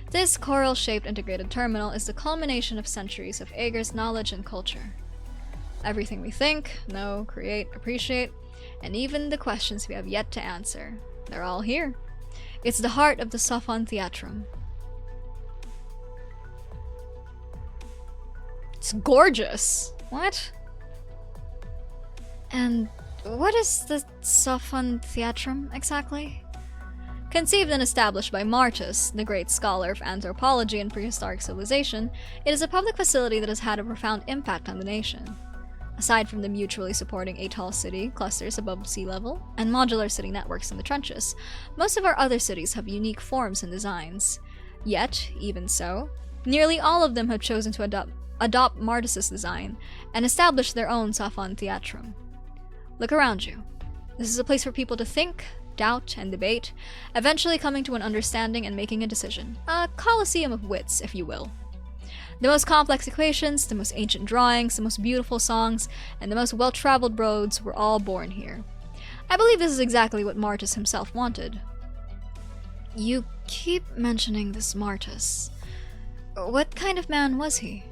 Speaker 2: This coral-shaped integrated terminal is the culmination of centuries of Aeger's knowledge and culture. Everything we think, know, create, appreciate, and even the questions we have yet to answer, they're all here. It's the heart of the Sophon Theatrum. It's gorgeous! What? And What is the Sophon Theatrum exactly? Conceived and established by Martus, the great scholar of anthropology and prehistoric civilization, it is a public facility that has had a profound impact on the nation. Aside from the mutually supporting atoll city clusters above sea level and modular city networks in the trenches, most of our other cities have unique forms and designs. Yet, even so, nearly all of them have chosen to adopt Martus's design and establish their own Sophon Theatrum. Look around you. This is a place for people to think, doubt, and debate, eventually coming to an understanding and making a decision. A coliseum of wits, if you will. The most complex equations, the most ancient drawings, the most beautiful songs, and the most well-traveled roads were all born here. I believe this is exactly what Martus himself wanted. You keep mentioning this Martus. What kind of man was he?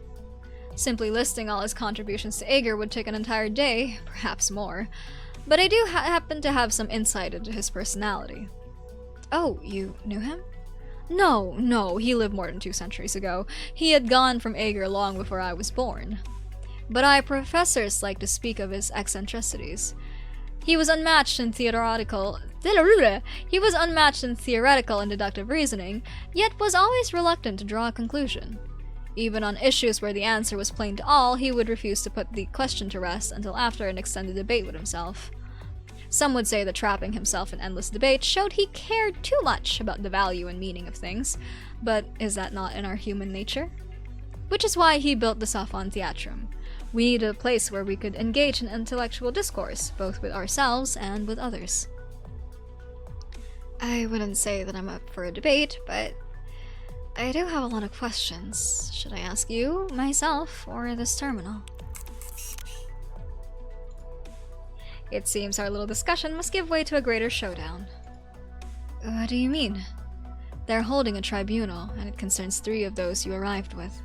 Speaker 2: Simply listing all his contributions to Aegur would take an entire day, perhaps more, but I do happen to have some insight into his personality. Oh, you knew him? No, he lived more than 2 centuries ago. He had gone from Aegur long before I was born. But professors like to speak of his eccentricities. He was unmatched in theoretical and deductive reasoning, yet was always reluctant to draw a conclusion. Even on issues where the answer was plain to all, he would refuse to put the question to rest until after an extended debate with himself. Some would say that trapping himself in endless debate showed he cared too much about the value and meaning of things, but is that not in our human nature? Which is why he built the Sophon Theatrum. We needed a place where we could engage in intellectual discourse, both with ourselves and with others. I wouldn't say that I'm up for a debate, but I do have a lot of questions. Should I ask you, myself, or this terminal? It seems our little discussion must give way to a greater showdown. What do you mean? They're holding a tribunal, and it concerns 3 of those you arrived with.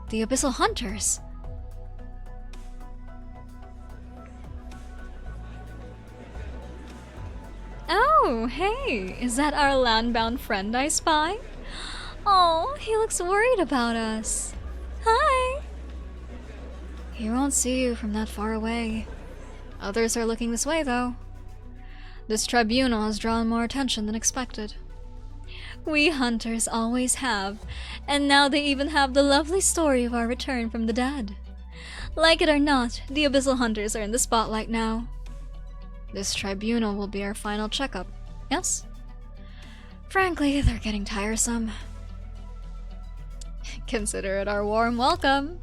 Speaker 2: The Abyssal Hunters! Oh, hey! Is that our land-bound friend I spy? Oh, he looks worried about us. Hi! He won't see you from that far away. Others are looking this way, though. This tribunal has drawn more attention than expected. We hunters always have, and now they even have the lovely story of our return from the dead. Like it or not, the Abyssal Hunters are in the spotlight now. This tribunal will be our final checkup, yes? Frankly, they're getting tiresome. Consider it our warm welcome.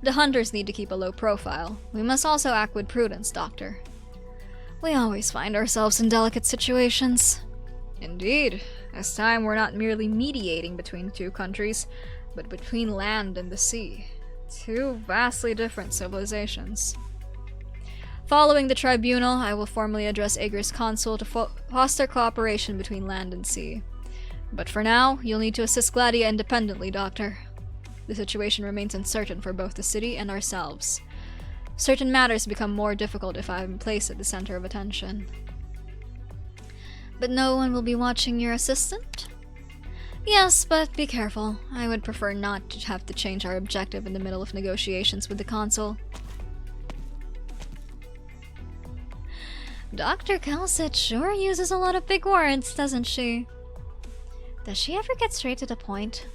Speaker 2: The hunters need to keep a low profile. We must also act with prudence, Doctor. We always find ourselves in delicate situations. Indeed. This time we're not merely mediating between 2 countries, but between land and the sea. 2 vastly different civilizations. Following the tribunal, I will formally address Aegur's consul to foster cooperation between land and sea. But for now, you'll need to assist Gladia independently, Doctor. The situation remains uncertain for both the city and ourselves. Certain matters become more difficult if I am placed at the center of attention. But no one will be watching your assistant? Yes, but be careful. I would prefer not to have to change our objective in the middle of negotiations with the consul. Dr. Calcit sure uses a lot of big words, doesn't she? Does she ever get straight to the point?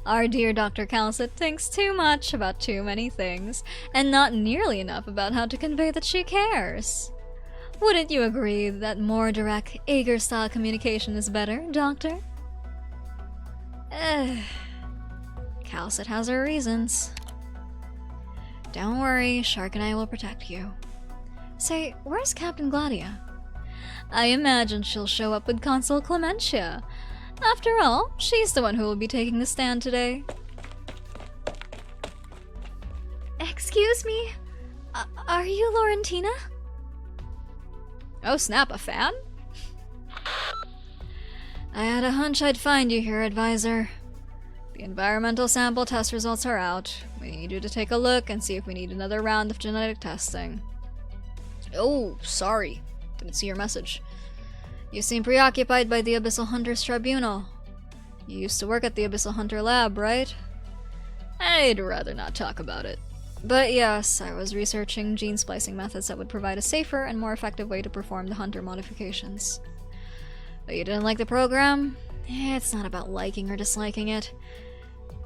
Speaker 2: Our dear Dr. Calcit thinks too much about too many things, and not nearly enough about how to convey that she cares. Wouldn't you agree that more direct, Aegur-style communication is better, Doctor? Calcit has her reasons. Don't worry, Shark and I will protect you. Say, where's Captain Gladia? I imagine she'll show up with Consul Clementia. After all, she's the one who will be taking the stand today. Excuse me? Are you Laurentina? Oh snap, a fan? I had a hunch I'd find you here, Advisor. The environmental sample test results are out. We need you to take a look and see if we need another round of genetic testing. Oh, sorry. Didn't see your message. You seem preoccupied by the Abyssal Hunters Tribunal. You used to work at the Abyssal Hunter Lab, right? I'd rather not talk about it. But yes, I was researching gene splicing methods that would provide a safer and more effective way to perform the hunter modifications. But you didn't like the program? It's not about liking or disliking it.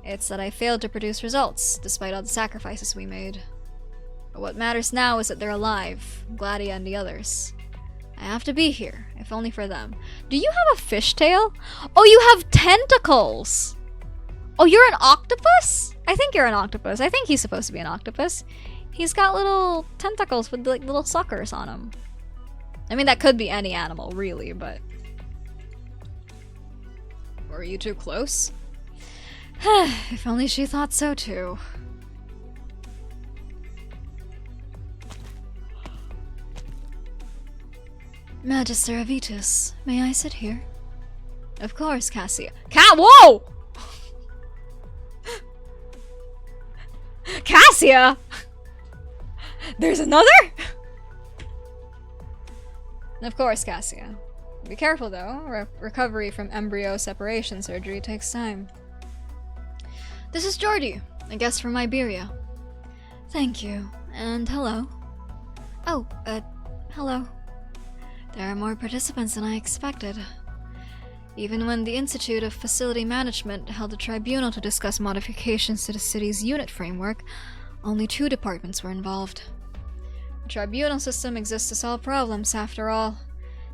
Speaker 2: It's that I failed to produce results, despite all the sacrifices we made. But what matters now is that they're alive, Gladia and the others. I have to be here, if only for them. Do you have a fishtail? Oh, you have tentacles! Oh, you're an octopus? I think you're an octopus. I think he's supposed to be an octopus. He's got little tentacles with like little suckers on him. I mean, that could be any animal, really, but... Were you too close? If only she thought so too. Magister Avitus, may I sit here? Of course, Cassia. Whoa! Cassia! There's another? Of course, Cassia. Be careful though. Recovery from embryo separation surgery takes time. This is Georgie, a guest from Iberia. Thank you, and hello. Oh, hello. There are more participants than I expected. Even when the Institute of Facility Management held a tribunal to discuss modifications to the city's unit framework, only 2 departments were involved. The tribunal system exists to solve problems, after all.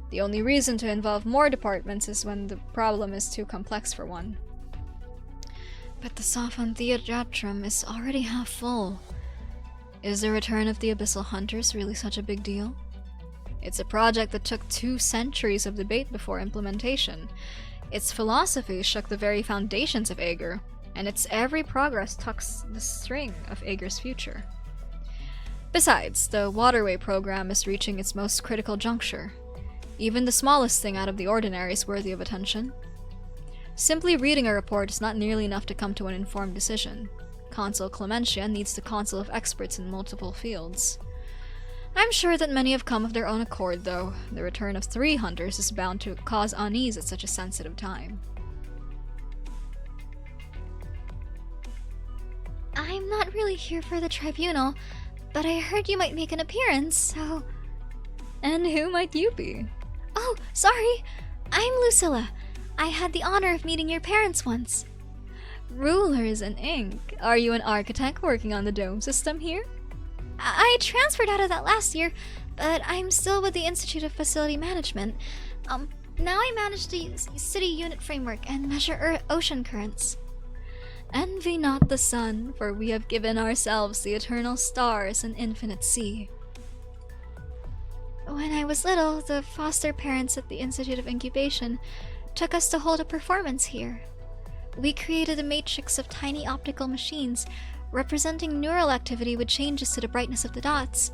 Speaker 2: The only reason to involve more departments is when the problem is too complex for one. But the Sophon Theatrum is already half full. Is the return of the Abyssal Hunters really such a big deal? It's a project that took 2 centuries of debate before implementation. Its philosophy shook the very foundations of Aaugur, and its every progress tucks the string of Augur's future. Besides, the Waterway program is reaching its most critical juncture. Even the smallest thing out of the ordinary is worthy of attention. Simply reading a report is not nearly enough to come to an informed decision. Consul Clementia needs the counsel of experts in multiple fields. I'm sure that many have come of their own accord, though. The return of 3 hunters is bound to cause unease at such a sensitive time. I'm not really here for the tribunal, but I heard you might make an appearance, so... And who might you be? Oh, sorry! I'm Lucilla. I had the honor of meeting your parents once. Rulers and ink. Are you an architect working on the dome system here? I transferred out of that last year, but I'm still with the Institute of Facility Management. Now I manage the city unit framework and measure ocean currents. Envy not the sun, for we have given ourselves the eternal stars and infinite sea. When I was little, the foster parents at the Institute of Incubation took us to hold a performance here. We created a matrix of tiny optical machines representing neural activity with changes to the brightness of the dots.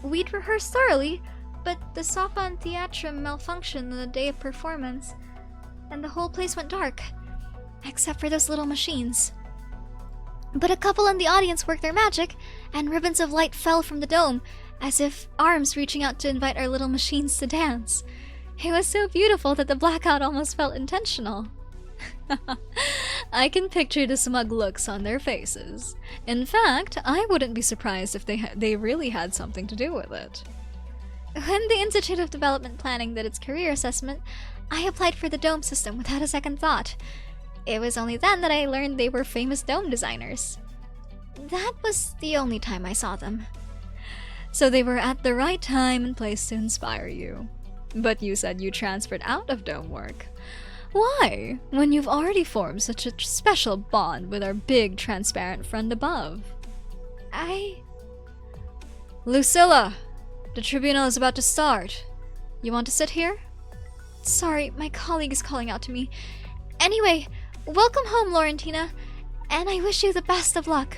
Speaker 2: We'd rehearsed thoroughly, but the Sophon Theatrum malfunctioned on the day of performance, and the whole place went dark, except for those little machines. But a couple in the audience worked their magic, and ribbons of light fell from the dome, as if arms reaching out to invite our little machines to dance. It was so beautiful that the blackout almost felt intentional. I can picture the smug looks on their faces. In fact, I wouldn't be surprised if they really had something to do with it. When the Institute of Development Planning did its career assessment, I applied for the dome system without a second thought. It was only then that I learned they were famous dome designers. That was the only time I saw them. So they were at the right time and place to inspire you. But you said you transferred out of dome work. Why, when you've already formed such a special bond with our big, transparent friend above? Lucilla! The tribunal is about to start. You want to sit here? Sorry, my colleague is calling out to me. Anyway, welcome home, Laurentina, and I wish you the best of luck.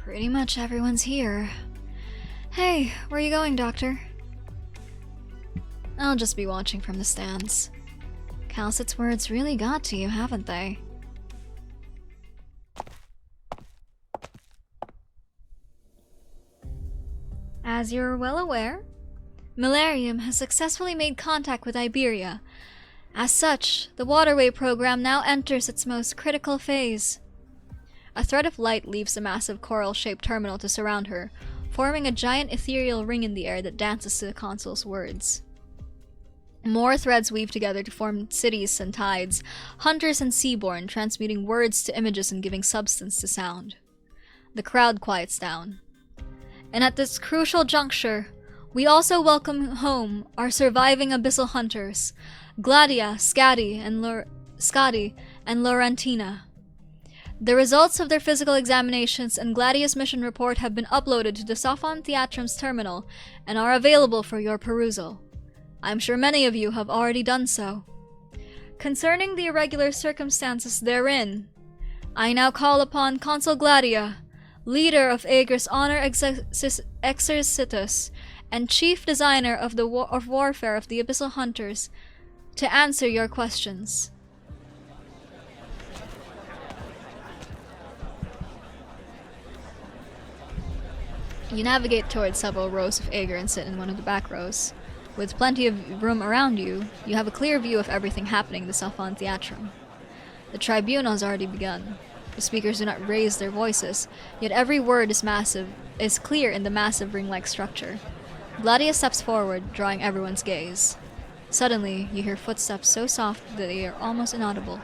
Speaker 2: Pretty much everyone's here. Hey, where are you going, Doctor? I'll just be watching from the stands. Calcit's words really got to you, haven't they? As you're well aware, Millennium has successfully made contact with Iberia. As such, the waterway program now enters its most critical phase. A thread of light leaves the massive coral-shaped terminal to surround her, forming a giant ethereal ring in the air that dances to the console's words. More threads weave together to form cities and tides, hunters and seaborn, transmuting words to images and giving substance to sound. The crowd quiets down. And at this crucial juncture, we also welcome home our surviving abyssal hunters, Gladia, Scotty, and Laurentina. The results of their physical examinations and Gladia's mission report have been uploaded to the Sophon Theatrum's terminal and are available for your perusal. I'm sure many of you have already done so. Concerning the irregular circumstances therein, I now call upon Consul Gladia, leader of Aegir's Honor Exercitus and chief designer of the warfare of the Abyssal Hunters, to answer your questions. You navigate towards several rows of Aegir and sit in one of the back rows. With plenty of room around you, you have a clear view of everything happening in the Sophon Theatrum. The tribunal has already begun. The speakers do not raise their voices, yet every word is clear in the massive ring-like structure. Gladia steps forward, drawing everyone's gaze. Suddenly, you hear footsteps so soft that they are almost inaudible,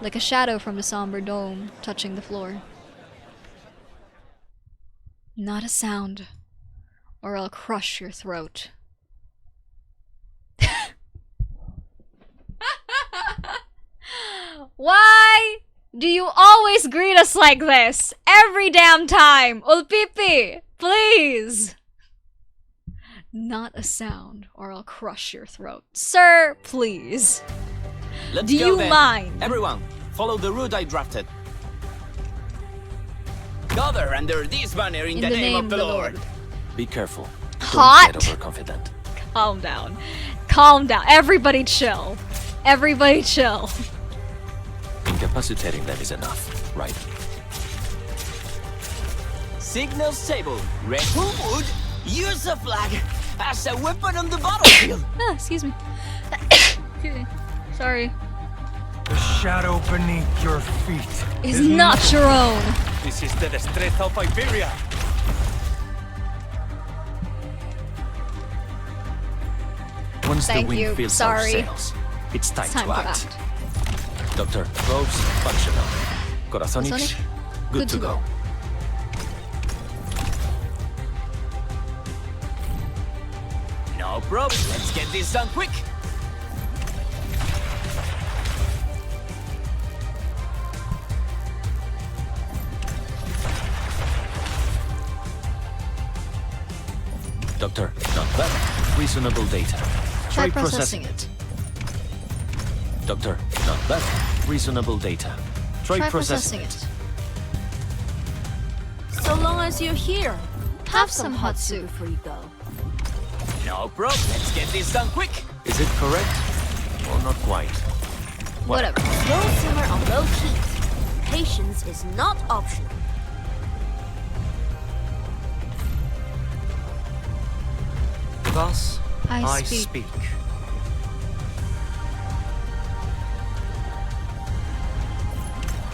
Speaker 2: like a shadow from the somber dome touching the floor. Not a sound, or I'll crush your throat. Why do you always greet us like this? Every damn time! Ulpipiiiii, please! Not a sound, or I'll crush your throat. Sir, please.
Speaker 7: Let's
Speaker 2: Do
Speaker 7: go
Speaker 2: you
Speaker 7: then.
Speaker 2: mind?
Speaker 7: Everyone, follow the route I drafted. Gather under this banner in the name of the Lord.
Speaker 1: Be careful.
Speaker 2: Hot?
Speaker 1: Don't get overconfident.
Speaker 2: Calm down. Calm down. Everybody chill. Everybody chill.
Speaker 1: Incapacitating them is enough, right?
Speaker 7: Signal stable. Reru would use a flag as a weapon on the battlefield.
Speaker 2: Excuse me. Excuse me. Sorry.
Speaker 1: The shadow beneath your feet
Speaker 2: Is not your own.
Speaker 1: This is the Destreza of Iberia. Once
Speaker 2: Thank
Speaker 1: the wind
Speaker 2: you.
Speaker 1: fills
Speaker 2: Sorry.
Speaker 1: our sails, it's time,
Speaker 2: It's time
Speaker 1: to
Speaker 2: to
Speaker 1: act.
Speaker 2: act.
Speaker 1: Doctor, probes functional. Corazonix,
Speaker 2: Corazonix,
Speaker 1: good to go.
Speaker 7: No problem. Let's get this done quick.
Speaker 1: Doctor, not bad. Reasonable data.
Speaker 2: Try processing it.
Speaker 1: Doctor, not bad. Reasonable data. Try processing it.
Speaker 9: So long as you're here,
Speaker 2: Have some hot soup.
Speaker 9: before you go.
Speaker 7: No problem. Let's get this done quick.
Speaker 1: Is it correct? Or not quite?
Speaker 2: Whatever.
Speaker 9: Slow simmer on low heat. Patience is not optional.
Speaker 5: Thus,
Speaker 2: I speak.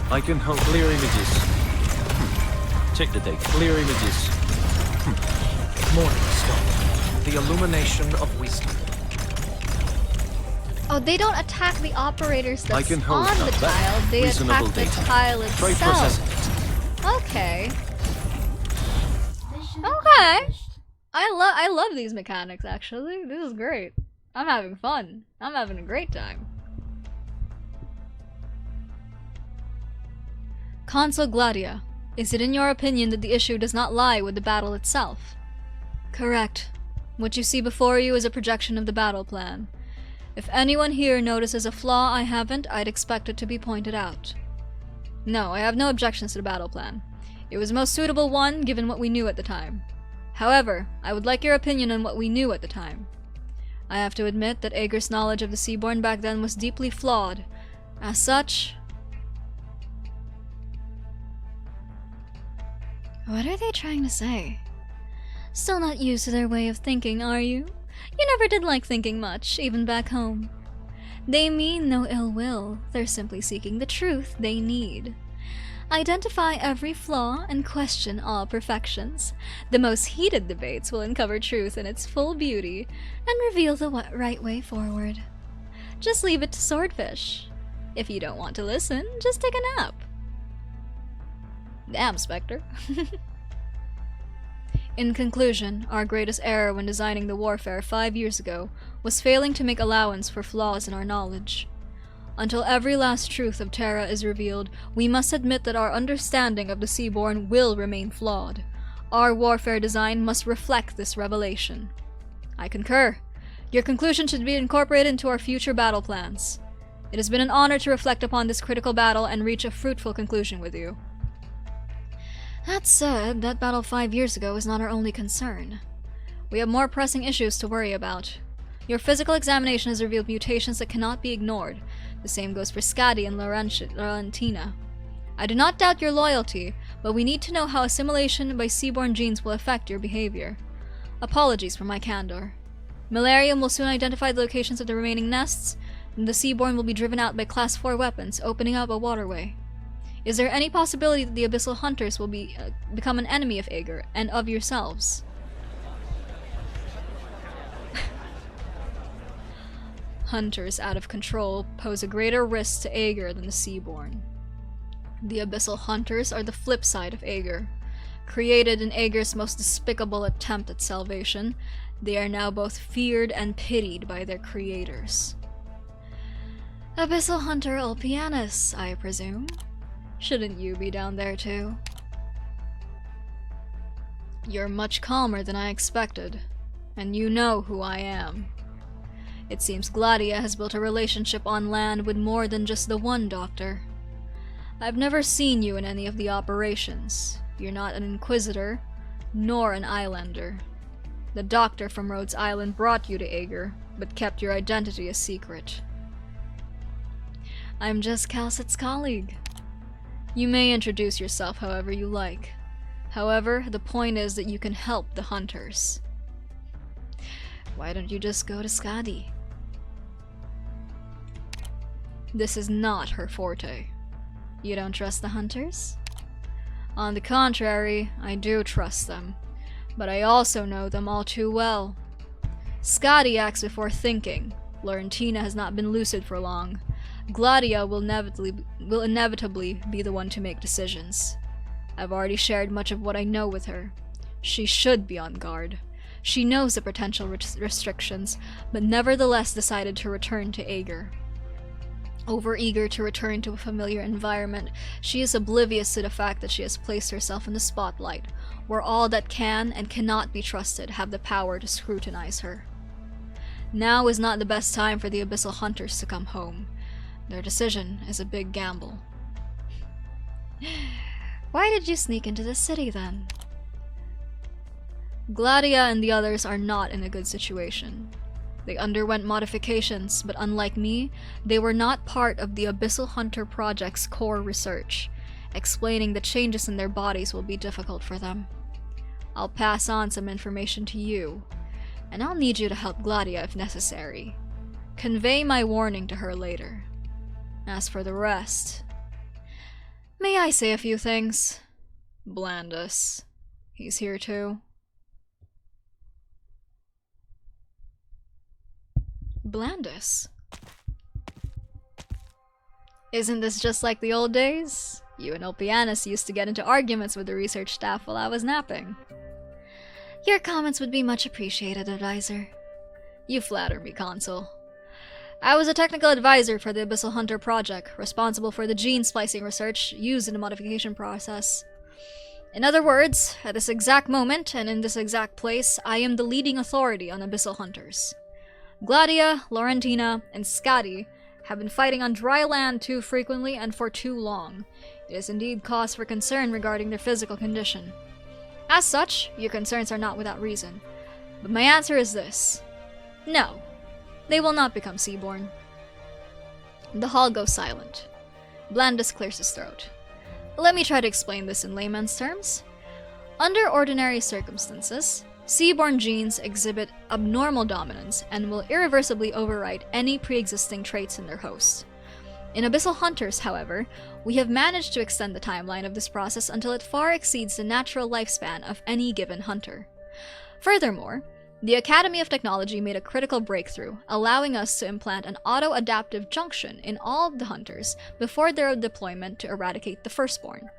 Speaker 1: I can hold clear images. Check the date. Clear images.
Speaker 5: Morning Star, the illumination of wisdom.
Speaker 2: Oh, they don't attack the operators
Speaker 1: I
Speaker 2: that's
Speaker 1: can hold
Speaker 2: on the
Speaker 1: not bad.
Speaker 2: tile. They
Speaker 1: Reasonable
Speaker 2: attack the
Speaker 1: data.
Speaker 2: tile
Speaker 1: Try
Speaker 2: itself.
Speaker 1: processing it.
Speaker 2: Okay.
Speaker 4: Mission
Speaker 2: Okay.
Speaker 4: accomplished.
Speaker 2: I love these mechanics, actually. This is great. I'm having fun. I'm having a great time. Consul Gladia, is it in your opinion that the issue does not lie with the battle itself? Correct. What you see before you is a projection of the battle plan. If anyone here notices a flaw I haven't, I'd expect it to be pointed out. No, I have no objections to the battle plan. It was the most suitable one, given what we knew at the time. However, I would like your opinion on what we knew at the time. I have to admit that Aegir's knowledge of the Seaborn back then was deeply flawed. As such... What are they trying to say? Still not used to their way of thinking, are you? You never did like thinking much, even back home. They mean no ill will, they're simply seeking the truth they need. Identify every flaw and question all perfections. The most heated debates will uncover truth in its full beauty and reveal the right way forward. Just leave it to Swordfish. If you don't want to listen, just take a nap. Damn, Spectre. In conclusion, our greatest error when designing the warfare 5 years ago was failing to make allowance for flaws in our knowledge. Until every last truth of Terra is revealed, we must admit that our understanding of the Seaborn will remain flawed. Our warfare design must reflect this revelation. I concur. Your conclusion should be incorporated into our future battle plans. It has been an honor to reflect upon this critical battle and reach a fruitful conclusion with you. That said, that battle 5 years ago is not our only concern. We have more pressing issues to worry about. Your physical examination has revealed mutations that cannot be ignored. The same goes for Skadi and Laurentina. I do not doubt your loyalty, but we need to know how assimilation by Seaborn genes will affect your behavior. Apologies for my candor. Malarium will soon identify the locations of the remaining nests, and the Seaborn will be driven out by Class 4 weapons, opening up a waterway. Is there any possibility that the Abyssal Hunters will become an enemy of Aaugur and of yourselves? Hunters out of control pose a greater risk to Aaugur than the Seaborn. The Abyssal Hunters are the flip side of Aaugur. Created in Augur's most despicable attempt at salvation, they are now both feared and pitied by their creators. Abyssal Hunter Ulpianusssss, I presume? Shouldn't you be down there too? You're much calmer than I expected, and you know who I am. It seems Gladia has built a relationship on land with more than just the one doctor. I've never seen you in any of the operations. You're not an Inquisitor, nor an Islander. The doctor from Rhodes Island brought you to Aaugur, but kept your identity a secret. I'm just Calcit's colleague. You may introduce yourself however you like. However, the point is that you can help the Hunters. Why don't you just go to Skadi? This is not her forte. You don't trust the Hunters? On the contrary, I do trust them. But I also know them all too well. Skadi acts before thinking. Laurentina has not been lucid for long. Gladia will inevitably be the one to make decisions. I've already shared much of what I know with her. She should be on guard. She knows the potential restrictions, but nevertheless decided to return to Aaugur. Over-eager to return to a familiar environment, she is oblivious to the fact that she has placed herself in the spotlight, where all that can and cannot be trusted have the power to scrutinize her. Now is not the best time for the Abyssal Hunters to come home. Their decision is a big gamble. Why did you sneak into the city then? Gladia and the others are not in a good situation. They underwent modifications, but unlike me, they were not part of the Abyssal Hunter Project's core research. Explaining the changes in their bodies will be difficult for them. I'll pass on some information to you, and I'll need you to help Gladia if necessary. Convey my warning to her later. As for the rest... May I say a few things? Blandus. He's here too. Blandus? Isn't this just like the old days? You and Ulpianusssss used to get into arguments with the research staff while I was napping. Your comments would be much appreciated, advisor. You flatter me, Consul. I was a technical advisor for the Abyssal Hunter Project, responsible for the gene splicing research used in the modification process. In other words, at this exact moment and in this exact place, I am the leading authority on Abyssal Hunters. Gladia, Laurentina, and Skadi have been fighting on dry land too frequently and for too long. It is indeed cause for concern regarding their physical condition. As such, your concerns are not without reason. But my answer is this. No, they will not become Seaborn. The hall goes silent. Blandus clears his throat. Let me try to explain this in layman's terms. Under ordinary circumstances, Seaborn genes exhibit abnormal dominance and will irreversibly override any pre-existing traits in their host. In Abyssal Hunters, however, we have managed to extend the timeline of this process until it far exceeds the natural lifespan of any given hunter. Furthermore, the Academy of Technology made a critical breakthrough, allowing us to implant an auto-adaptive junction in all of the hunters before their deployment to eradicate the Firstborn.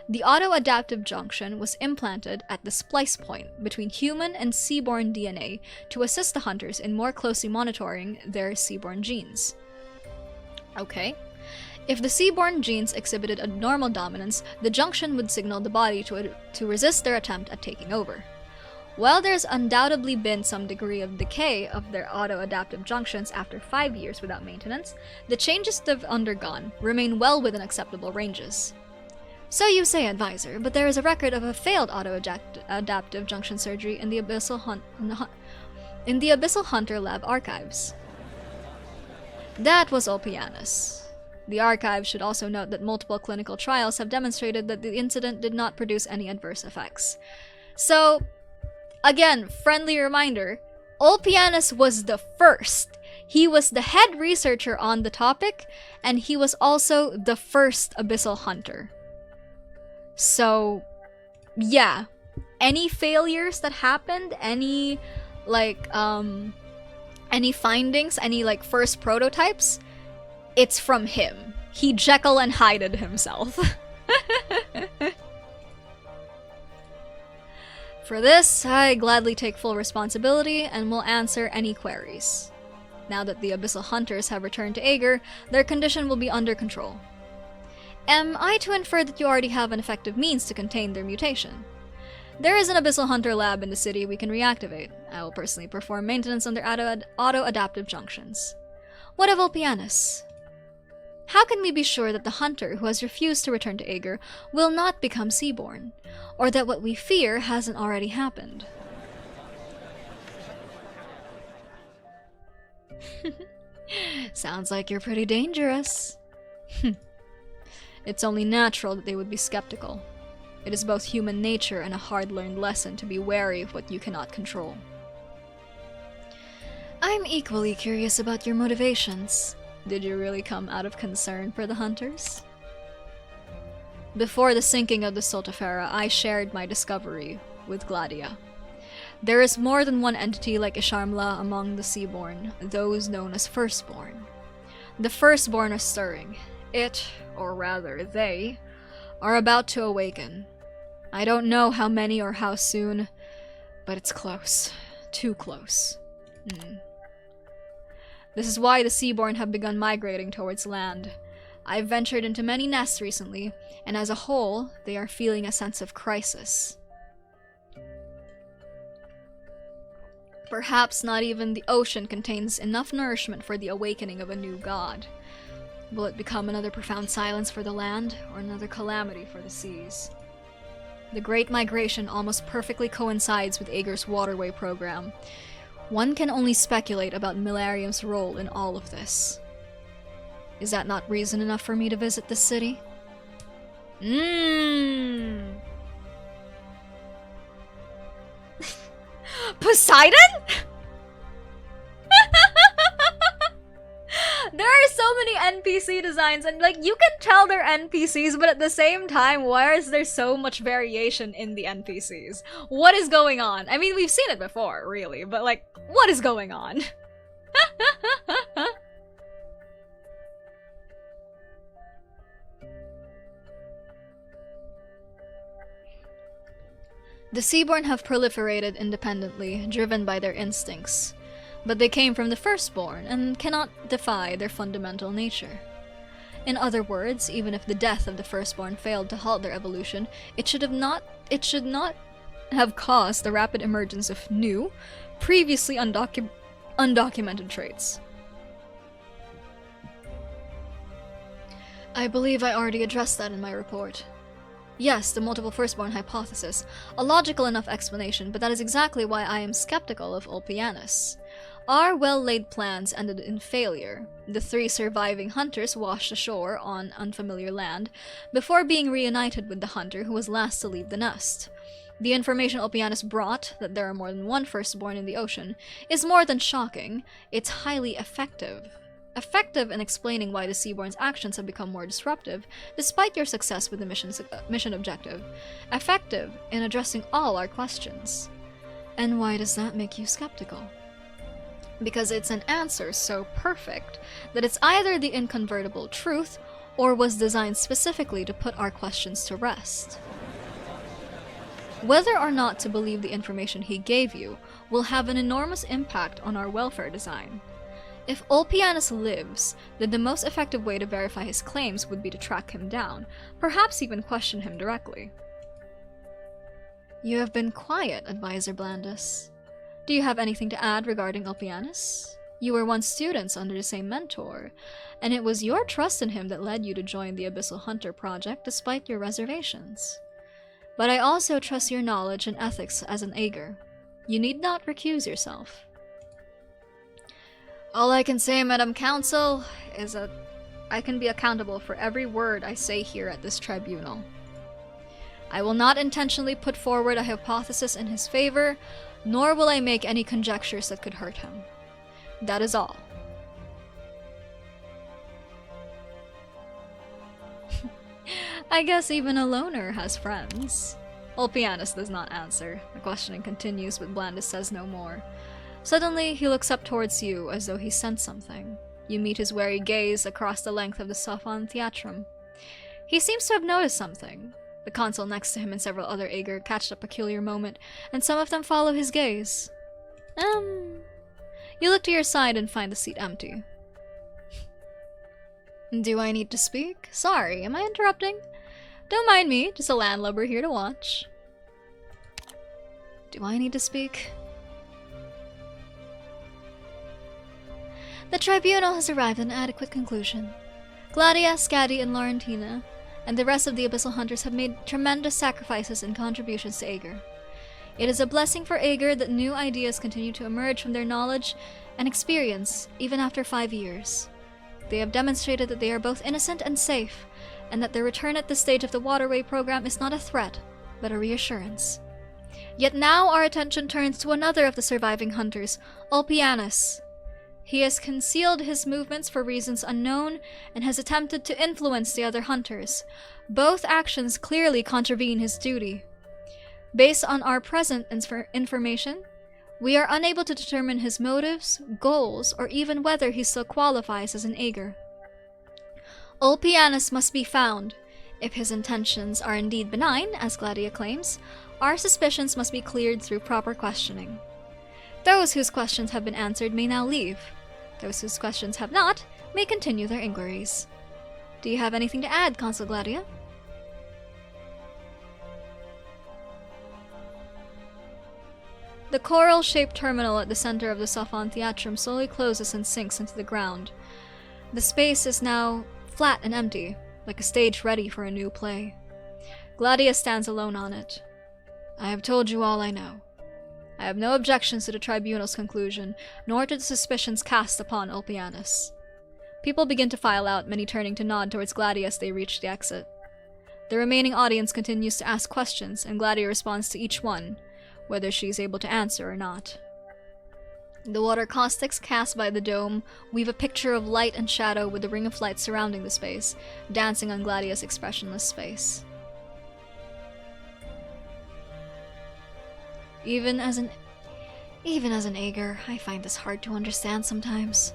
Speaker 2: The auto-adaptive junction was implanted at the splice point between human and seaborn DNA to assist the hunters in more closely monitoring their seaborn genes. Okay. If the seaborn genes exhibited abnormal dominance, the junction would signal the body to resist their attempt at taking over. While there's undoubtedly been some degree of decay of their auto-adaptive junctions after 5 years without maintenance, the changes they've undergone remain well within acceptable ranges. So you say, advisor, but there is a record of a failed auto-adaptive junction surgery in the Abyssal Hunter Lab archives. That was Ulpianusssss. The archive should also note that multiple clinical trials have demonstrated that the incident did not produce any adverse effects. So, again, friendly reminder, Ulpianusssss was the first. He was the head researcher on the topic, and he was also the first Abyssal Hunter. So, yeah, any failures that happened, any findings, any first prototypes, it's from him. He Jekyll and Hyde'd himself. For this, I gladly take full responsibility and will answer any queries. Now that the Abyssal Hunters have returned to Aaugur, their condition will be under control. Am I to infer that you already have an effective means to contain their mutation? There is an Abyssal Hunter lab in the city we can reactivate. I will personally perform maintenance on their auto-adaptive junctions. What of Ulpianusssss? How can we be sure that the hunter who has refused to return to Aaugur will not become seaborn, or that what we fear hasn't already happened? Sounds like you're pretty dangerous. It's only natural that they would be skeptical. It is both human nature and a hard-learned lesson to be wary of what you cannot control. I'm equally curious about your motivations. Did you really come out of concern for the hunters? Before the sinking of the Soltefera, I shared my discovery with Gladia. There is more than one entity like Isharmla among the Seaborn, those known as Firstborn. The Firstborn are stirring. It, or rather they, are about to awaken. I don't know how many or how soon, but it's close. Too close. This is why the Seaborn have begun migrating towards land. I've ventured into many nests recently, and as a whole, they are feeling a sense of crisis. Perhaps not even the ocean contains enough nourishment for the awakening of a new god. Will it become another profound silence for the land, or another calamity for the seas? The Great Migration almost perfectly coincides with Augur's waterway program. One can only speculate about Milarium's role in all of this. Is that not reason enough for me to visit this city? Poseidon? There are so many NPC designs, and you can tell they're NPCs, but at the same time, why is there so much variation in the NPCs? What is going on? I mean, we've seen it before, really, but what is going on? The Seaborn have proliferated independently, driven by their instincts. But they came from the Firstborn and cannot defy their fundamental nature. In other words, even if the death of the Firstborn failed to halt their evolution, it should not have caused the rapid emergence of new, previously undocumented traits. I believe I already addressed that in my report. Yes, the multiple Firstborn hypothesis, a logical enough explanation, but that is exactly why I am skeptical of Ulpianusssss. Our well-laid plans ended in failure. The 3 surviving hunters washed ashore on unfamiliar land, before being reunited with the hunter who was last to leave the nest. The information Ulpianus brought, that there are more than one firstborn in the ocean, is more than shocking. It's highly effective. Effective in explaining why the Seaborn's actions have become more disruptive, despite your success with the mission objective. Effective in addressing all our questions. And why does that make you skeptical? Because it's an answer so perfect that it's either the incontrovertible truth or was designed specifically to put our questions to rest. Whether or not to believe the information he gave you will have an enormous impact on our welfare design. If Ulpianus lives, then the most effective way to verify his claims would be to track him down, perhaps even question him directly. You have been quiet, Advisor Blandus. Do you have anything to add regarding Ulpianus? You were once students under the same mentor, and it was your trust in him that led you to join the Abyssal Hunter project despite your reservations. But I also trust your knowledge and ethics as an Aaugur. You need not recuse yourself. All I can say, Madam Counsel, is that I can be accountable for every word I say here at this tribunal. I will not intentionally put forward a hypothesis in his favor, nor will I make any conjectures that could hurt him. That is all. I guess even a loner has friends. Ulpianus does not answer. The questioning continues, but Blandus says no more. Suddenly, he looks up towards you as though he sensed something. You meet his wary gaze across the length of the Sophon Theatrum. He seems to have noticed something. The consul next to him and several other Aaugur catch a peculiar moment, and some of them follow his gaze. You look to your side and find the seat empty. Do I need to speak? Sorry, am I interrupting? Don't mind me, just a landlubber here to watch. Do I need to speak? The tribunal has arrived at an adequate conclusion. Gladia, Scadi, and Laurentina, and the rest of the Abyssal Hunters have made tremendous sacrifices and contributions to Aaugur. It is a blessing for Aaugur that new ideas continue to emerge from their knowledge and experience, even after 5 years. They have demonstrated that they are both innocent and safe, and that their return at this stage of the Waterway program is not a threat, but a reassurance. Yet now our attention turns to another of the surviving hunters, Ulpianus. He has concealed his movements for reasons unknown and has attempted to influence the other hunters. Both actions clearly contravene his duty. Based on our present information, we are unable to determine his motives, goals, or even whether he still qualifies as an Aaugur. Ulpianus must be found. If his intentions are indeed benign, as Gladia claims, our suspicions must be cleared through proper questioning. Those whose questions have been answered may now leave. Those whose questions have not may continue their inquiries. Do you have anything to add, Consul Gladia? The coral-shaped terminal at the center of the Sophon Theatrum slowly closes and sinks into the ground. The space is now flat and empty, like a stage ready for a new play. Gladia stands alone on it. I have told you all I know. I have no objections to the tribunal's conclusion, nor to the suspicions cast upon Ulpianus. People begin to file out, many turning to nod towards Gladia as they reach the exit. The remaining audience continues to ask questions, and Gladia responds to each one, whether she is able to answer or not. The water caustics cast by the dome weave a picture of light and shadow with the ring of light surrounding the space, dancing on Gladia's expressionless face. Even as an Aaugur, I find this hard to understand sometimes.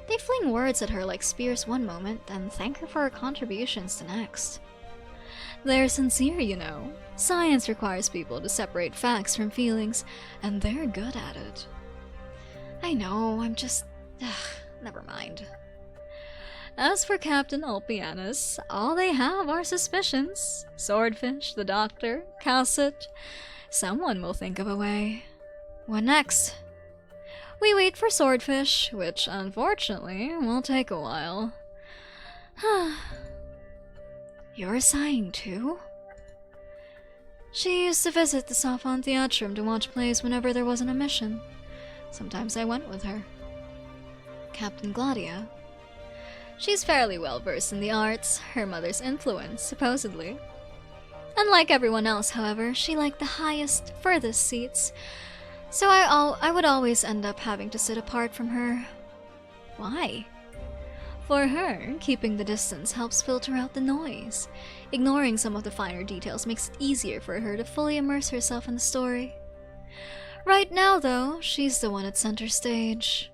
Speaker 2: They fling words at her like spears one moment, then thank her for her contributions the next. They're sincere, you know. Science requires people to separate facts from feelings, and they're good at it. I know, I'm just... never mind. As for Captain Ulpianus, all they have are suspicions. Swordfish, the doctor, Calcit. Someone will think of a way. What next? We wait for Swordfish, which, unfortunately, will take a while. You're sighing too? She used to visit the Sophon Theatrum to watch plays whenever there wasn't a mission. Sometimes I went with her. Captain Gladia? She's fairly well versed in the arts, her mother's influence, supposedly. Unlike everyone else, however, she liked the highest, furthest seats, so I would always end up having to sit apart from her. Why? For her, keeping the distance helps filter out the noise. Ignoring some of the finer details makes it easier for her to fully immerse herself in the story. Right now, though, she's the one at center stage.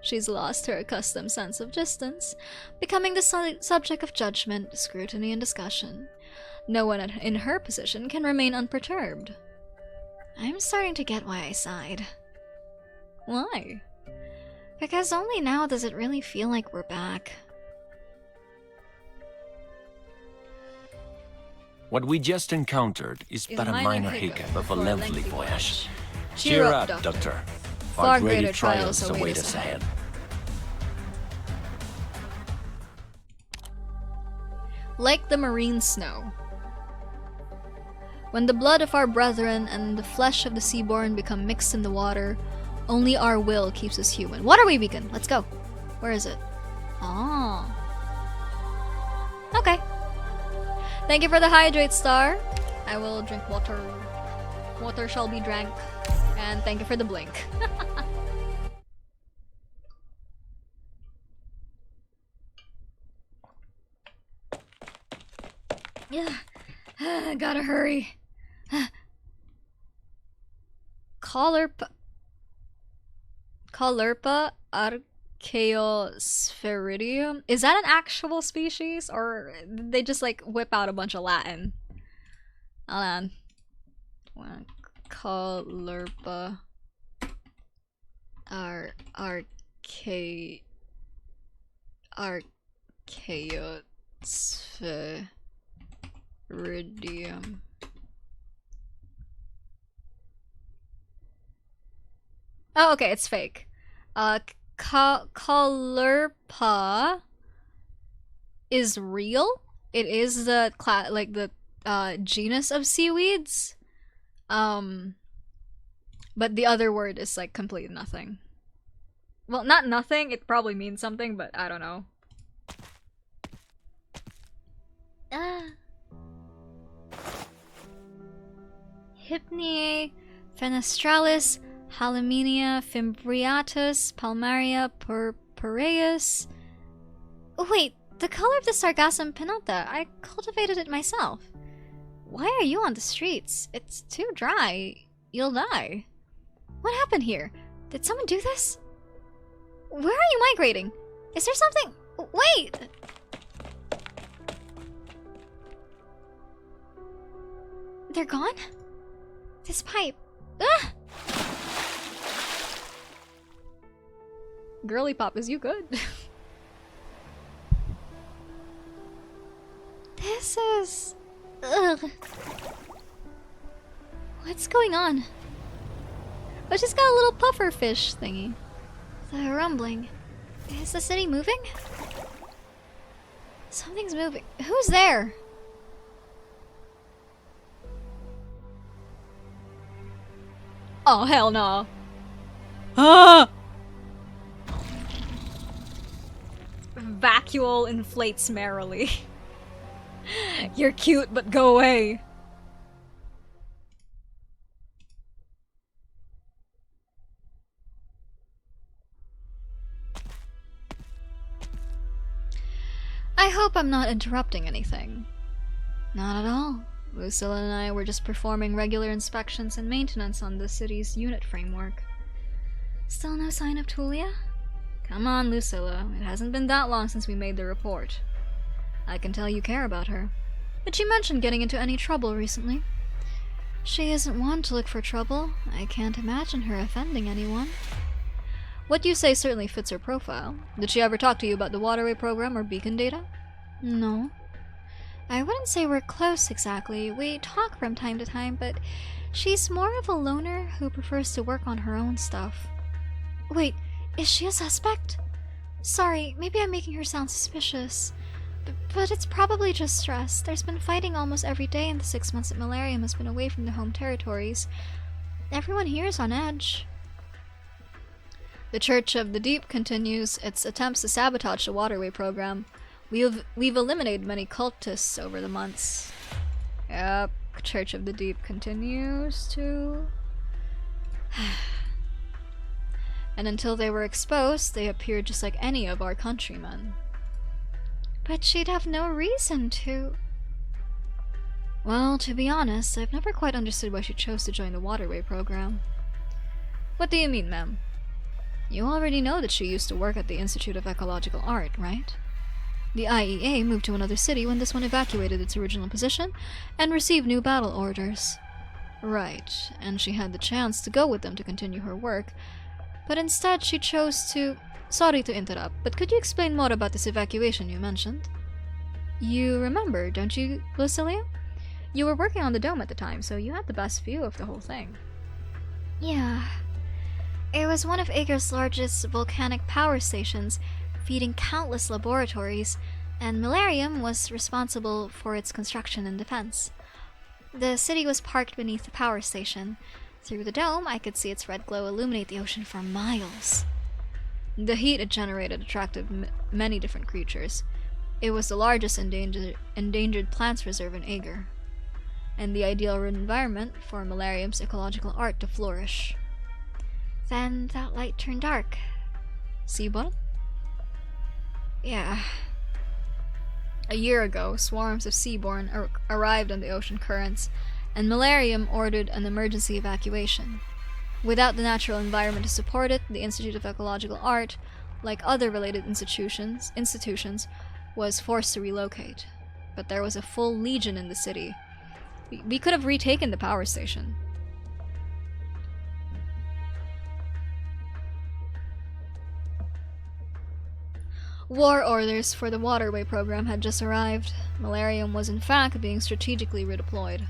Speaker 2: She's lost her accustomed sense of distance, becoming the subject of judgment, scrutiny, and discussion. No one in her position can remain unperturbed. I'm starting to get why I sighed. Why? Because only now does it really feel like we're back.
Speaker 10: What we just encountered is but a minor hiccup of a lengthy voyage.
Speaker 2: Cheer up, Doctor.
Speaker 10: Far greater trials await us ahead.
Speaker 2: Like the marine snow. When the blood of our brethren and the flesh of the seaborn become mixed in the water, only our will keeps us human. Water we beacon, let's go. Where is it? Oh. Okay. Thank you for the hydrate star. I will drink water. Water shall be drank. And thank you for the blink. Yeah. Gotta hurry. Caulerpa archaeosphaeridium. Is that an actual species, or did they just like whip out a bunch of Latin? Hold on. Caulerpa archaeosphaeridium. Oh, okay, it's fake. Caulerpa is real. It is the genus of seaweeds. But the other word is like complete nothing. Well, not nothing. It probably means something, but I don't know. Hypnae fenestralis. Haliminia fimbriatus, Palmaria purpureus. Oh, wait, the color of the Sargassum pinnata. I cultivated it myself. Why are you on the streets? It's too dry. You'll die. What happened here? Did someone do this? Where are you migrating? Is there something? Wait! They're gone? This pipe. Ugh! Girly pop, is you good? This is... Ugh. What's going on? I just got a little puffer fish thingy. The rumbling. Is the city moving? Something's moving. Who's there? Oh, hell no. Ah! Vacuole inflates merrily. You're cute, but go away. I hope I'm not interrupting anything. Not at all. Lucilla and I were just performing regular inspections and maintenance on the city's unit framework. Still no sign of Tulia? Come on, Lucilla. It hasn't been that long since we made the report. I can tell you care about her. But she mentioned getting into any trouble recently. She isn't one to look for trouble. I can't imagine her offending anyone. What you say certainly fits her profile. Did she ever talk to you about the waterway program or beacon data? No. I wouldn't say we're close exactly. We talk from time to time, but she's more of a loner who prefers to work on her own stuff. Wait, is she a suspect? Sorry, maybe I'm making her sound suspicious. But it's probably just stress. There's been fighting almost every day in the 6 months that Malarium has been away from the home territories. Everyone here is on edge. The Church of the Deep continues its attempts to sabotage the waterway program. We've eliminated many cultists over the months. Yep, Church of the Deep continues to... And until they were exposed, they appeared just like any of our countrymen. But she'd have no reason to... Well, to be honest, I've never quite understood why she chose to join the Waterway program. What do you mean, ma'am? You already know that she used to work at the Institute of Ecological Art, right? The IEA moved to another city when this one evacuated its original position and received new battle orders. Right, and she had the chance to go with them to continue her work, but instead she chose to... Sorry to interrupt, but could you explain more about this evacuation you mentioned? You remember, don't you, Lucilia? You were working on the dome at the time, so you had the best view of the whole thing. Yeah. It was one of Ager's largest volcanic power stations, feeding countless laboratories, and Millennium was responsible for its construction and defense. The city was parked beneath the power station. Through the dome, I could see its red glow illuminate the ocean for miles. The heat it generated attracted many different creatures. It was the largest endangered plants reserve in Ager, and the ideal environment for Millennium's ecological art to flourish. Then that light turned dark. Seaborn? Yeah. A year ago, swarms of seaborn arrived on the ocean currents, and Millennium ordered an emergency evacuation. Without the natural environment to support it, the Institute of Ecological Art, like other related institutions, was forced to relocate. But there was a full legion in the city. We could have retaken the power station. War orders for the Waterway program had just arrived. Millennium was in fact being strategically redeployed.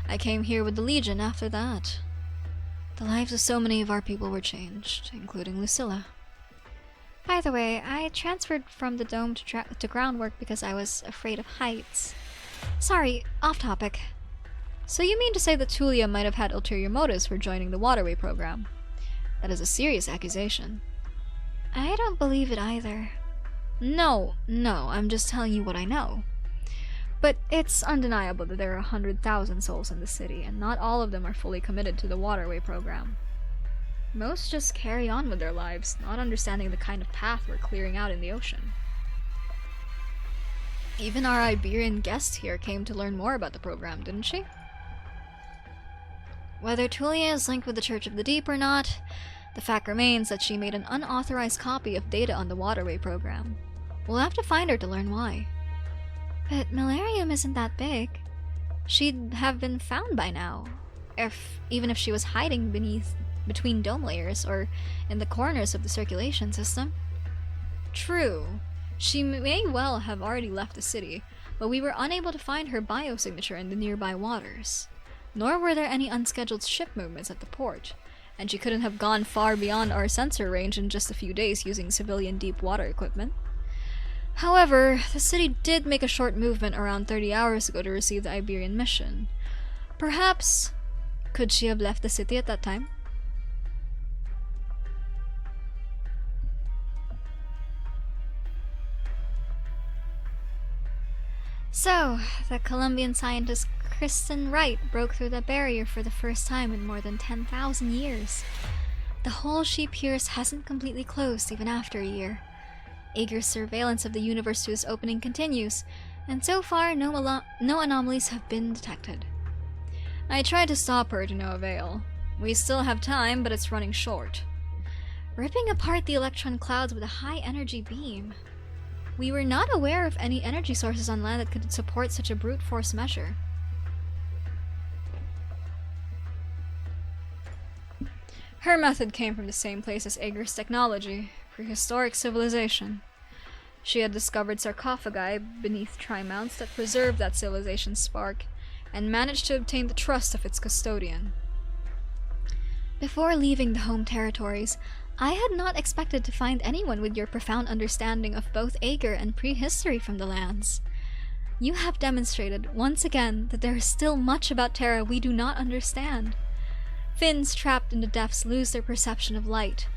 Speaker 2: I came here with the Legion after that. The lives of so many of our people were changed, including Lucilla. By the way, I transferred from the dome to groundwork because I was afraid of heights. Sorry, off topic. So you mean to say that Tulia might have had ulterior motives for joining the Waterway program? That is a serious accusation. I don't believe it either. No, I'm just telling you what I know. But it's undeniable that there are 100,000 souls in the city, and not all of them are fully committed to the Waterway program. Most just carry on with their lives, not understanding the kind of path we're clearing out in the ocean. Even our Iberian guest here came to learn more about the program, didn't she? Whether Tulia is linked with the Church of the Deep or not, the fact remains that she made an unauthorized copy of data on the Waterway program. We'll have to find her to learn why. But Millennium isn't that big. She'd have been found by now, even if she was hiding between dome layers or in the corners of the circulation system. True, she may well have already left the city, but we were unable to find her biosignature in the nearby waters. Nor were there any unscheduled ship movements at the port, and she couldn't have gone far beyond our sensor range in just a few days using civilian deep water equipment. However, the city did make a short movement around 30 hours ago to receive the Iberian mission. Perhaps... could she have left the city at that time? So, the Colombian scientist Kristen Wright broke through the barrier for the first time in more than 10,000 years. The whole Sheep Pierce hasn't completely closed even after a year. Ager's surveillance of the universe to its opening continues, and so far no anomalies have been detected. I tried to stop her to no avail. We still have time, but it's running short. Ripping apart the electron clouds with a high-energy beam. We were not aware of any energy sources on land that could support such a brute force measure. Her method came from the same place as Ager's technology, prehistoric civilization. She had discovered sarcophagi beneath tri-mounts that preserved that civilization's spark, and managed to obtain the trust of its custodian. Before leaving the home territories, I had not expected to find anyone with your profound understanding of both Ager and prehistory from the lands. You have demonstrated, once again, that there is still much about Terra we do not understand. Finns trapped in the depths lose their perception of light.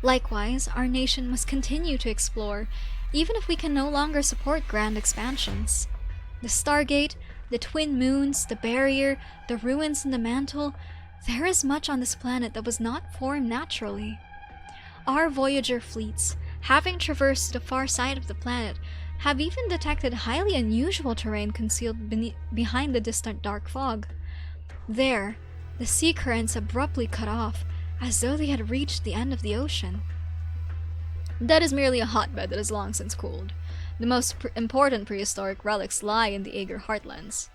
Speaker 2: Likewise, our nation must continue to explore, even if we can no longer support grand expansions. The Stargate, The twin moons, the barrier, the ruins in the mantle. There is much on this planet that was not formed naturally. Our Voyager fleets, having traversed the far side of the planet, have even detected highly unusual terrain concealed behind the distant dark fog. There, the sea currents abruptly cut off, as though they had reached the end of the ocean. That is merely a hotbed that has long since cooled. The most important prehistoric relics lie in the Aaugur heartlands.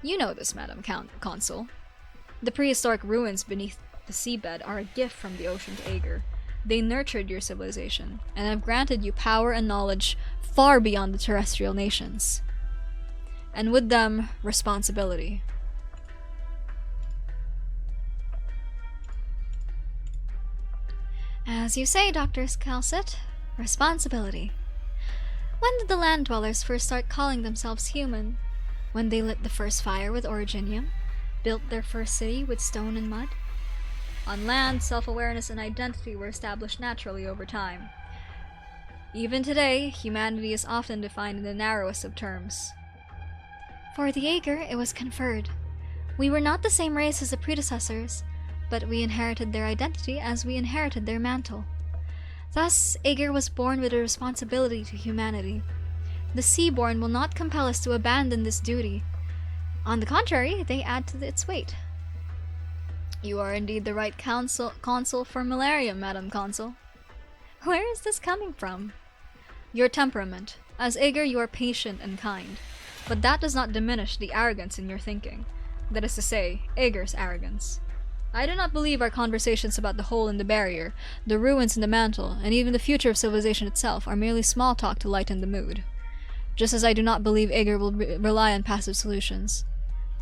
Speaker 2: You know this, Madam Consul. The prehistoric ruins beneath the seabed are a gift from the ocean to Aaugur. They nurtured your civilization, and have granted you power and knowledge far beyond the terrestrial nations. And with them, responsibility. As you say, Dr. Scalcet, responsibility. When did the land dwellers first start calling themselves human? When they lit the first fire with originium? Built their first city with stone and mud? On land, self-awareness and identity were established naturally over time. Even today, humanity is often defined in the narrowest of terms. For the Aaugur, it was conferred. We were not the same race as the predecessors, but we inherited their identity as we inherited their mantle. Thus, Aaugur was born with a responsibility to humanity. The Seaborn will not compel us to abandon this duty. On the contrary, they add to its weight. You are indeed the right consul for Malarium, Madam Consul. Where is this coming from? Your temperament. As Aaugur, you are patient and kind, but that does not diminish the arrogance in your thinking. That is to say, Augur's arrogance. I do not believe our conversations about the hole in the barrier, the ruins in the mantle, and even the future of civilization itself are merely small talk to lighten the mood. Just as I do not believe Aaugur will rely on passive solutions.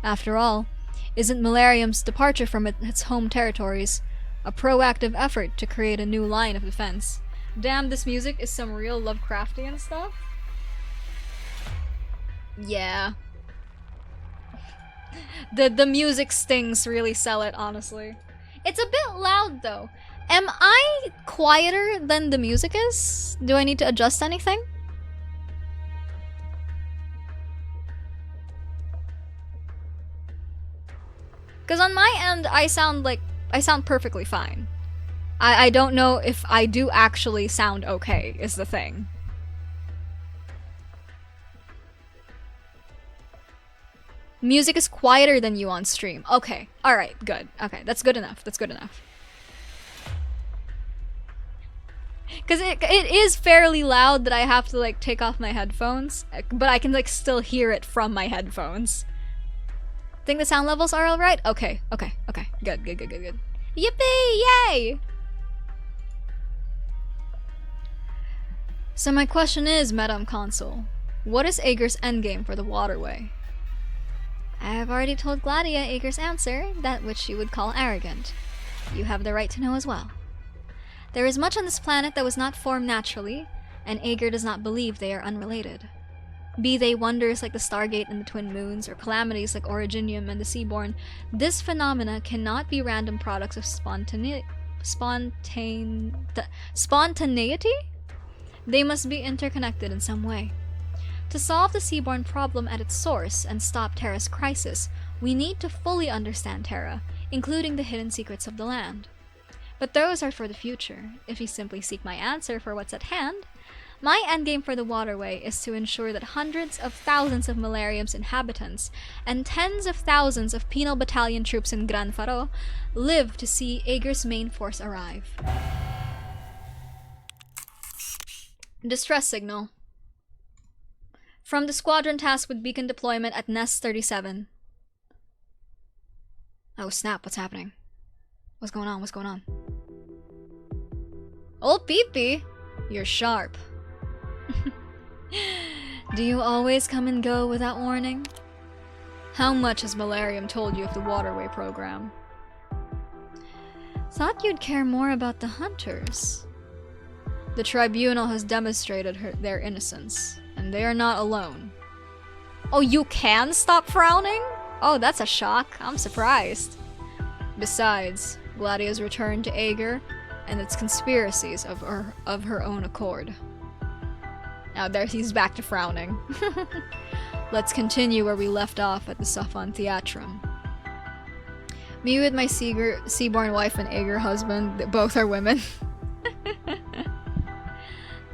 Speaker 2: After all, isn't Malarium's departure from its home territories a proactive effort to create a new line of defense? Damn, this music is some real Lovecraftian stuff. Yeah. The music stings really sell it, honestly. It's a bit loud, though. Am I quieter than the music is? Do I need to adjust anything? Because on my end, I sound perfectly fine. I don't know if I do actually sound okay, is the thing. Music is quieter than you on stream. Okay, alright, good. Okay, that's good enough. That's good enough. Because it is fairly loud that I have to, like, take off my headphones. But I can, like, still hear it from my headphones. Think the sound levels are alright? Okay. Good. Yippee! Yay! So my question is, Madam Consul, what is Augur's endgame for the waterway? I have already told Gladia Augur's answer, that which she would call arrogant. You have the right to know as well. There is much on this planet that was not formed naturally, and Aaugur does not believe they are unrelated. Be they wonders like the Stargate and the Twin Moons, or calamities like Originium and the Seaborn, this phenomena cannot be random products of spontaneity? They must be interconnected in some way. To solve the Seaborn problem at its source and stop Terra's crisis, we need to fully understand Terra, including the hidden secrets of the land. But those are for the future. If you simply seek my answer for what's at hand, my endgame for the waterway is to ensure that hundreds of thousands of Malarium's inhabitants and tens of thousands of penal battalion troops in Gran Faro live to see Augur's main force arrive. Distress signal. From the squadron tasked with beacon deployment at Nest 37. Oh snap, what's happening? What's going on? Ulpipiiiii, you're sharp. Do you always come and go without warning? How much has Malarium told you of the waterway program? Thought you'd care more about the hunters. The tribunal has demonstrated their innocence, and they are not alone. Oh, you can stop frowning? Oh, that's a shock. I'm surprised. Besides, Gladia's returned to Aaugur and its conspiracies of her own accord. Now there he's back to frowning. Let's continue where we left off at the Safan Theatrum. Me with my Seaborn wife and Aeger husband, both are women.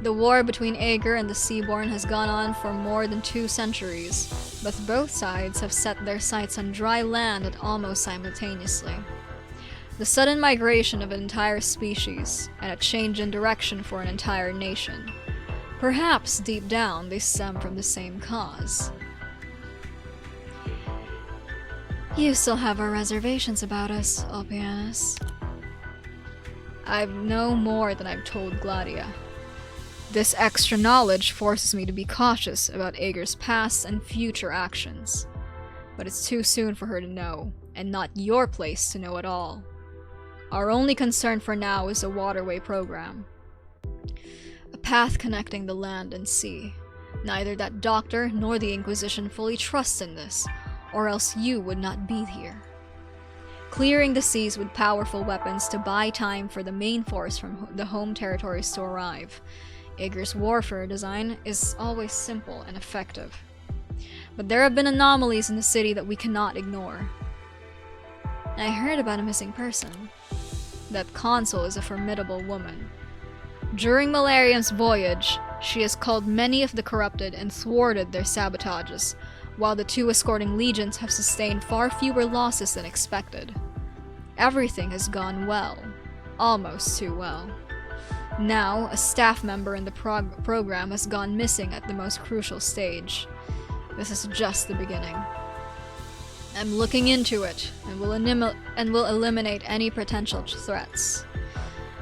Speaker 2: The war between Aeger and the Seaborn has gone on for more than 2 centuries, but both sides have set their sights on dry land at almost simultaneously. The sudden migration of an entire species, and a change in direction for an entire nation. Perhaps deep down they stem from the same cause. You still have our reservations about us, Ulpianusssss. I know more than I've told Gladia. This extra knowledge forces me to be cautious about Aeger's past and future actions. But it's too soon for her to know, and not your place to know at all. Our only concern for now is the waterway program. A path connecting the land and sea. Neither that doctor nor the Inquisition fully trust in this, or else you would not be here. Clearing the seas with powerful weapons to buy time for the main force from the home territories to arrive. Aeger's warfare design is always simple and effective. But there have been anomalies in the city that we cannot ignore. I heard about a missing person. That consul is a formidable woman. During Malarium's voyage, she has culled many of the corrupted and thwarted their sabotages, while the 2 escorting legions have sustained far fewer losses than expected. Everything has gone well. Almost too well. Now, a staff member in the program has gone missing at the most crucial stage. This is just the beginning. I'm looking into it, and will eliminate any potential threats.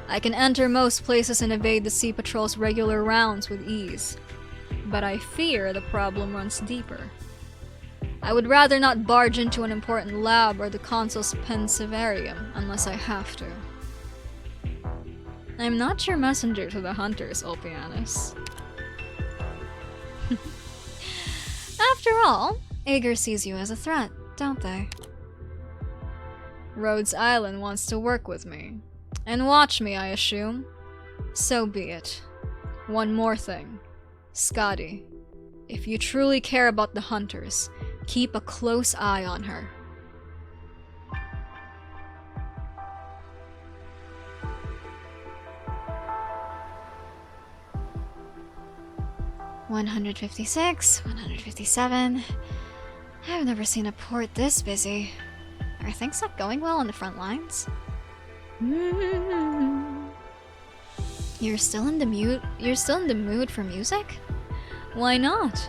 Speaker 2: I can enter most places and evade the Sea Patrol's regular rounds with ease. But I fear the problem runs deeper. I would rather not barge into an important lab or the consul's pensivarium unless I have to. I'm not your messenger to the hunters, Ulpianusssss. After all, Aeger sees you as a threat, don't they? Rhodes Island wants to work with me. And watch me, I assume. So be it. One more thing. Skadi, if you truly care about the hunters, keep a close eye on her. "156, 157. I've never seen a port this busy. Are things not going well on the front lines?" You're still in the mood for music? Why not?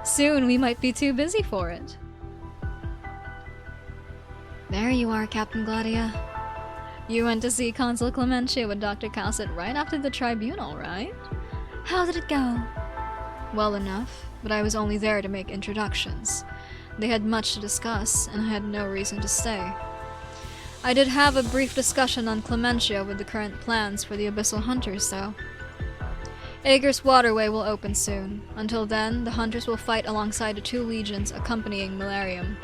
Speaker 2: Soon we might be too busy for it. There you are, Captain Gladia. You went to see Consul Clementia with Dr. Cowsett right after the tribunal, right? How did it go? Well enough, but I was only there to make introductions. They had much to discuss, and I had no reason to stay. I did have a brief discussion on Clementia with the current plans for the Abyssal Hunters, though. Aeger's waterway will open soon. Until then, the hunters will fight alongside the 2 legions accompanying Malarium.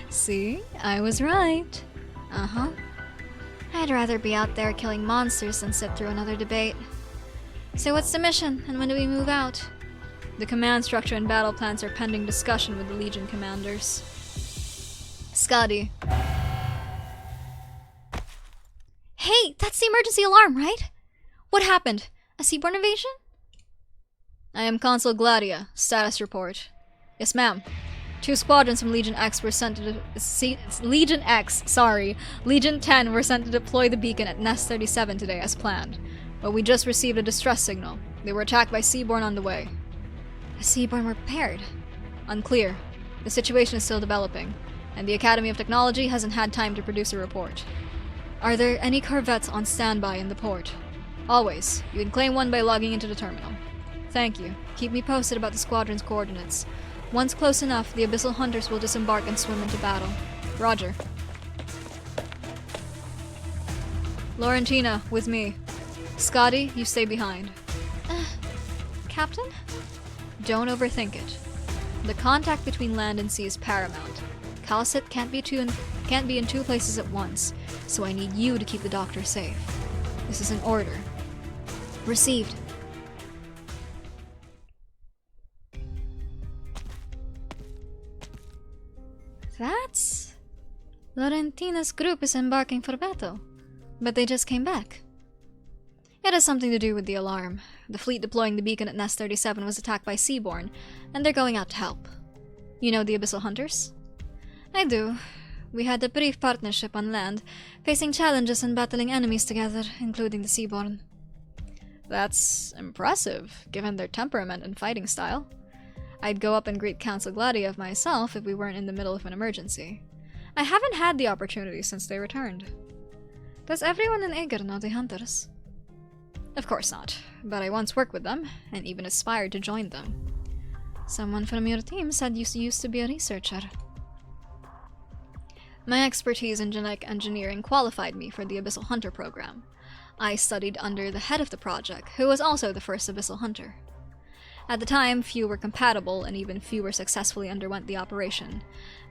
Speaker 2: See? I was right. Uh-huh. I'd rather be out there killing monsters than sit through another debate. So what's the mission, and when do we move out? The command structure and battle plans are pending discussion with the Legion commanders. Skadi. Hey, that's the emergency alarm, right? What happened? A seaborne invasion? I am Consul Gladia. Status report. Yes, ma'am. 2 squadrons from Legion X were sent to Legion 10 were sent to deploy the beacon at Nest 37 today as planned. But we just received a distress signal. They were attacked by Seaborn on the way. The Seaborn were paired? Unclear. The situation is still developing, and the Academy of Technology hasn't had time to produce a report. Are there any corvettes on standby in the port? Always. You can claim one by logging into the terminal. Thank you. Keep me posted about the squadron's coordinates. Once close enough, the Abyssal Hunters will disembark and swim into battle. Roger. Laurentina, with me. Skadi, you stay behind. Captain? Don't overthink it. The contact between land and sea is paramount. Cowsett can't be in 2 places at once, so I need you to keep the doctor safe. This is an order. Received. Laurentina's group is embarking for battle, but they just came back. It has something to do with the alarm. The fleet deploying the beacon at Nest 37 was attacked by Seaborn, and they're going out to help. You know the Abyssal Hunters? I do. We had a brief partnership on land, facing challenges and battling enemies together, including the Seaborn. That's impressive, given their temperament and fighting style. I'd go up and greet Council Gladiev myself if we weren't in the middle of an emergency. I haven't had the opportunity since they returned. Does everyone in Ager know the Hunters? Of course not, but I once worked with them, and even aspired to join them. Someone from your team said you used to be a researcher. My expertise in genetic engineering qualified me for the Abyssal Hunter program. I studied under the head of the project, who was also the first Abyssal Hunter. At the time, few were compatible, and even fewer successfully underwent the operation,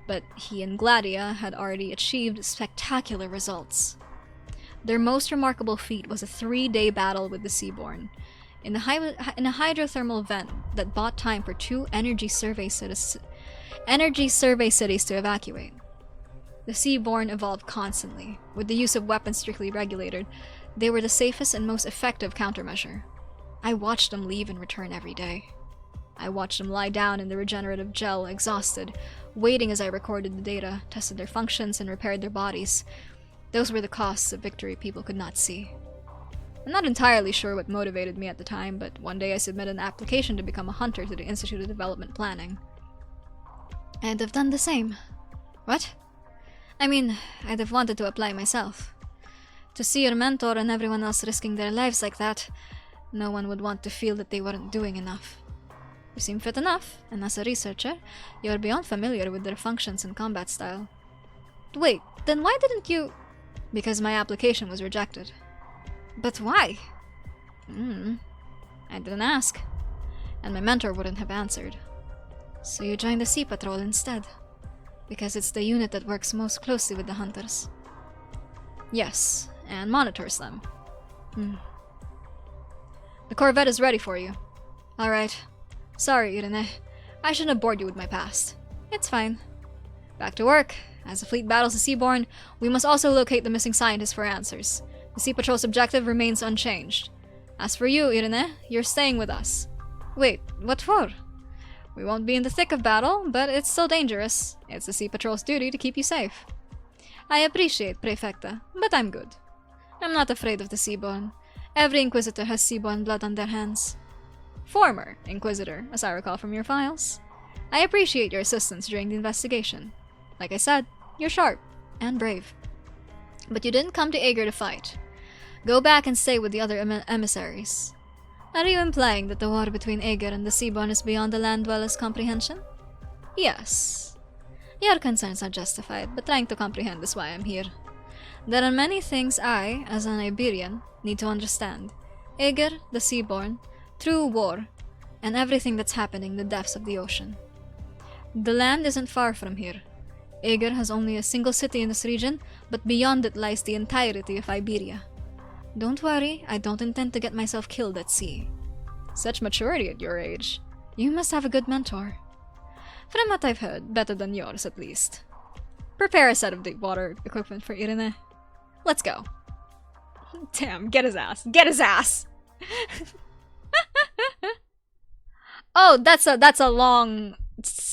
Speaker 2: but he and Gladia had already achieved spectacular results. Their most remarkable feat was a 3-day battle with the Seaborn, in a hydrothermal vent that bought time for 2 energy survey cities to evacuate. The Seaborn evolved constantly. With the use of weapons strictly regulated, they were the safest and most effective countermeasure. I watched them leave and return every day. I watched them lie down in the regenerative gel, exhausted, waiting as I recorded the data, tested their functions, and repaired their bodies. Those were the costs of victory people could not see. I'm not entirely sure what motivated me at the time, but one day I submitted an application to become a hunter to the Institute of Development Planning. I'd have done the same. What? I mean, I'd have wanted to apply myself. To see your mentor and everyone else risking their lives like that, no one would want to feel that they weren't doing enough. You seem fit enough, and as a researcher, you're beyond familiar with their functions and combat style. Wait, then why didn't you... Because my application was rejected. But why? I didn't ask. And my mentor wouldn't have answered. So you joined the Sea Patrol instead. Because it's the unit that works most closely with the Hunters. Yes, and monitors them. The Corvette is ready for you. Alright. Sorry, Irene. I shouldn't have bored you with my past. It's fine. Back to work. As the fleet battles the Seaborn, we must also locate the missing scientists for answers. The Sea Patrol's objective remains unchanged. As for you, Irene, you're staying with us. Wait, what for? We won't be in the thick of battle, but it's still dangerous. It's the Sea Patrol's duty to keep you safe. I appreciate, Prefecta, but I'm good. I'm not afraid of the Seaborn. Every Inquisitor has Seaborn blood on their hands. Former Inquisitor, as I recall from your files. I appreciate your assistance during the investigation. Like I said, you're sharp and brave. But you didn't come to Ager to fight. Go back and stay with the other emissaries. Are you implying that the war between Ager and the Seaborn is beyond the land dwellers' comprehension? Yes. Your concerns are justified, but trying to comprehend is why I'm here. There are many things I, as an Iberian, need to understand. Ager, the Seaborn, true war, and everything that's happening in the depths of the ocean. The land isn't far from here. Ager has only a single city in this region, but beyond it lies the entirety of Iberia. Don't worry, I don't intend to get myself killed at sea. Such maturity at your age. You must have a good mentor. From what I've heard, better than yours at least. Prepare a set of deep water equipment for Irene. Let's go. Damn, get his ass. Get his ass! Oh, that's a long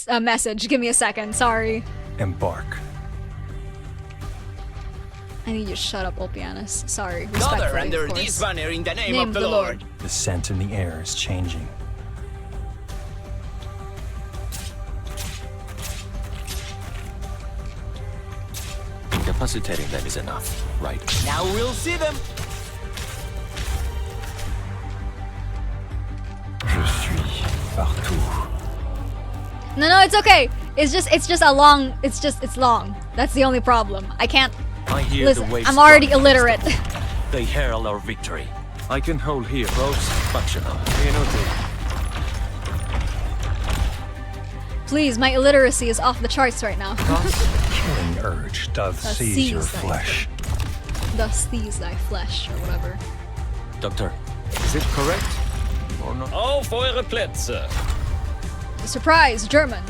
Speaker 2: message. Give me a second, sorry.
Speaker 1: Embark.
Speaker 2: I need you to shut up, Ulpianus. Sorry.
Speaker 7: Another under this banner in the name of the Lord.
Speaker 1: The scent in the air is changing.
Speaker 10: Incapacitating them is enough, right?
Speaker 7: Now we'll see them.
Speaker 1: Je suis partout.
Speaker 2: No, it's okay. It's long. That's the only problem. I can't.
Speaker 10: I hear
Speaker 2: Listen,
Speaker 10: the waves.
Speaker 2: I'm already illiterate.
Speaker 10: They herald our victory. I can hold here. Probes functional.
Speaker 2: Please, my illiteracy is off the charts right now.
Speaker 1: Killing urge doth seize your flesh.
Speaker 2: Thus seize thy flesh, or whatever.
Speaker 10: Doctor, is it correct? Or not?
Speaker 11: Auf eure Plätze!
Speaker 2: Surprise, German.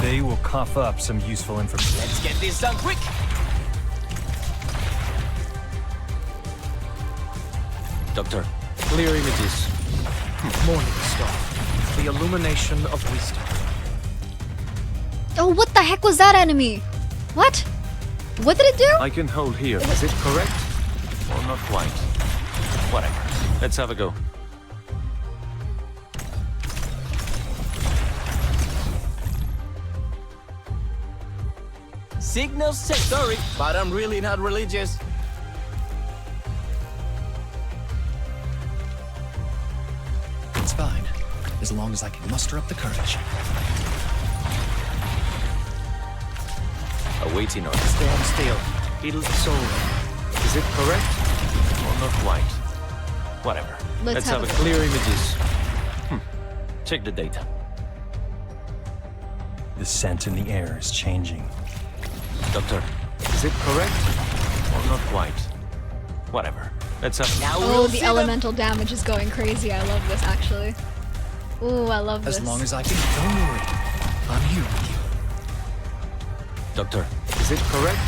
Speaker 1: Today we'll cough up some useful information.
Speaker 7: Let's get this done quick.
Speaker 10: Doctor,
Speaker 5: Clear images. Morning star. The illumination of wisdom.
Speaker 2: Oh, what the heck was that enemy? What? What did it do?
Speaker 10: I can hold here. Is it correct? Well, not quite. Whatever. Let's have a go.
Speaker 7: Signal set. Sorry, but I'm really not religious.
Speaker 11: It's fine, as long as I can muster up the courage.
Speaker 10: Awaiting orders.
Speaker 5: Stand still. It'll soul.
Speaker 10: Is it correct? Well, not quite. Whatever.
Speaker 2: Let's
Speaker 10: have a
Speaker 2: go.
Speaker 10: clear images. Check the data.
Speaker 1: The scent in the air is changing.
Speaker 10: Doctor, is it correct? Well, not quite. Whatever. Let's have
Speaker 7: Now
Speaker 2: Oh,
Speaker 7: we'll
Speaker 2: the
Speaker 7: see
Speaker 2: elemental damage is going crazy. I love this, actually. Ooh, I love this.
Speaker 11: As long as I can, don't worry. I'm here with you.
Speaker 10: Doctor, is it correct?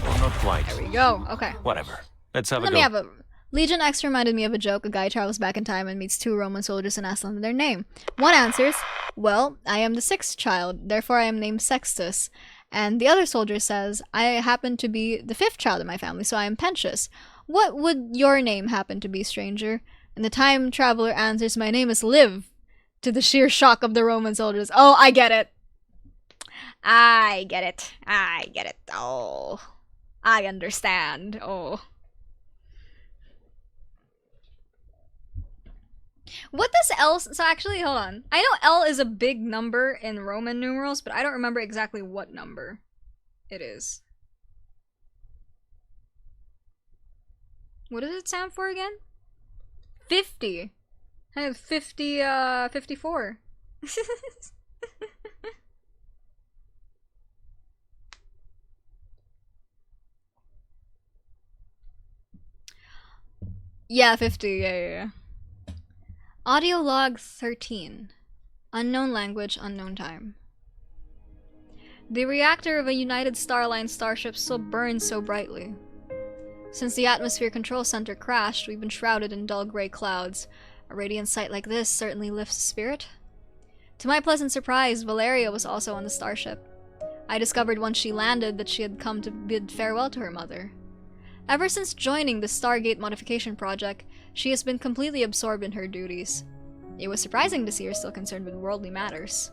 Speaker 10: Well, not quite.
Speaker 2: There we go. Okay.
Speaker 10: Whatever. Let's have
Speaker 2: Let
Speaker 10: a
Speaker 2: me
Speaker 10: go.
Speaker 2: have a... Legion X reminded me of a joke. A guy travels back in time and meets 2 Roman soldiers and asks them their name. One answers, well, I am the 6th child, therefore I am named Sextus. And the other soldier says, I happen to be the 5th child in my family, so I am Pentius. What would your name happen to be, stranger? And the time traveler answers, my name is Liv. To the sheer shock of the Roman soldiers. Oh, I get it. I get it. I get it. Oh. I understand. Oh. What does L... So actually, hold on. I know L is a big number in Roman numerals, but I don't remember exactly what number it is. What does it stand for again? 50. I have 54. Yeah, 50. Yeah. Audio log 13. Unknown language, unknown time. The reactor of a United Star Line starship still burns so brightly. Since the atmosphere control center crashed, we've been shrouded in dull gray clouds. A radiant sight like this certainly lifts the spirit. To my pleasant surprise, Valeria was also on the starship. I discovered once she landed that she had come to bid farewell to her mother. Ever since joining the Stargate modification project, she has been completely absorbed in her duties. It was surprising to see her still concerned with worldly matters.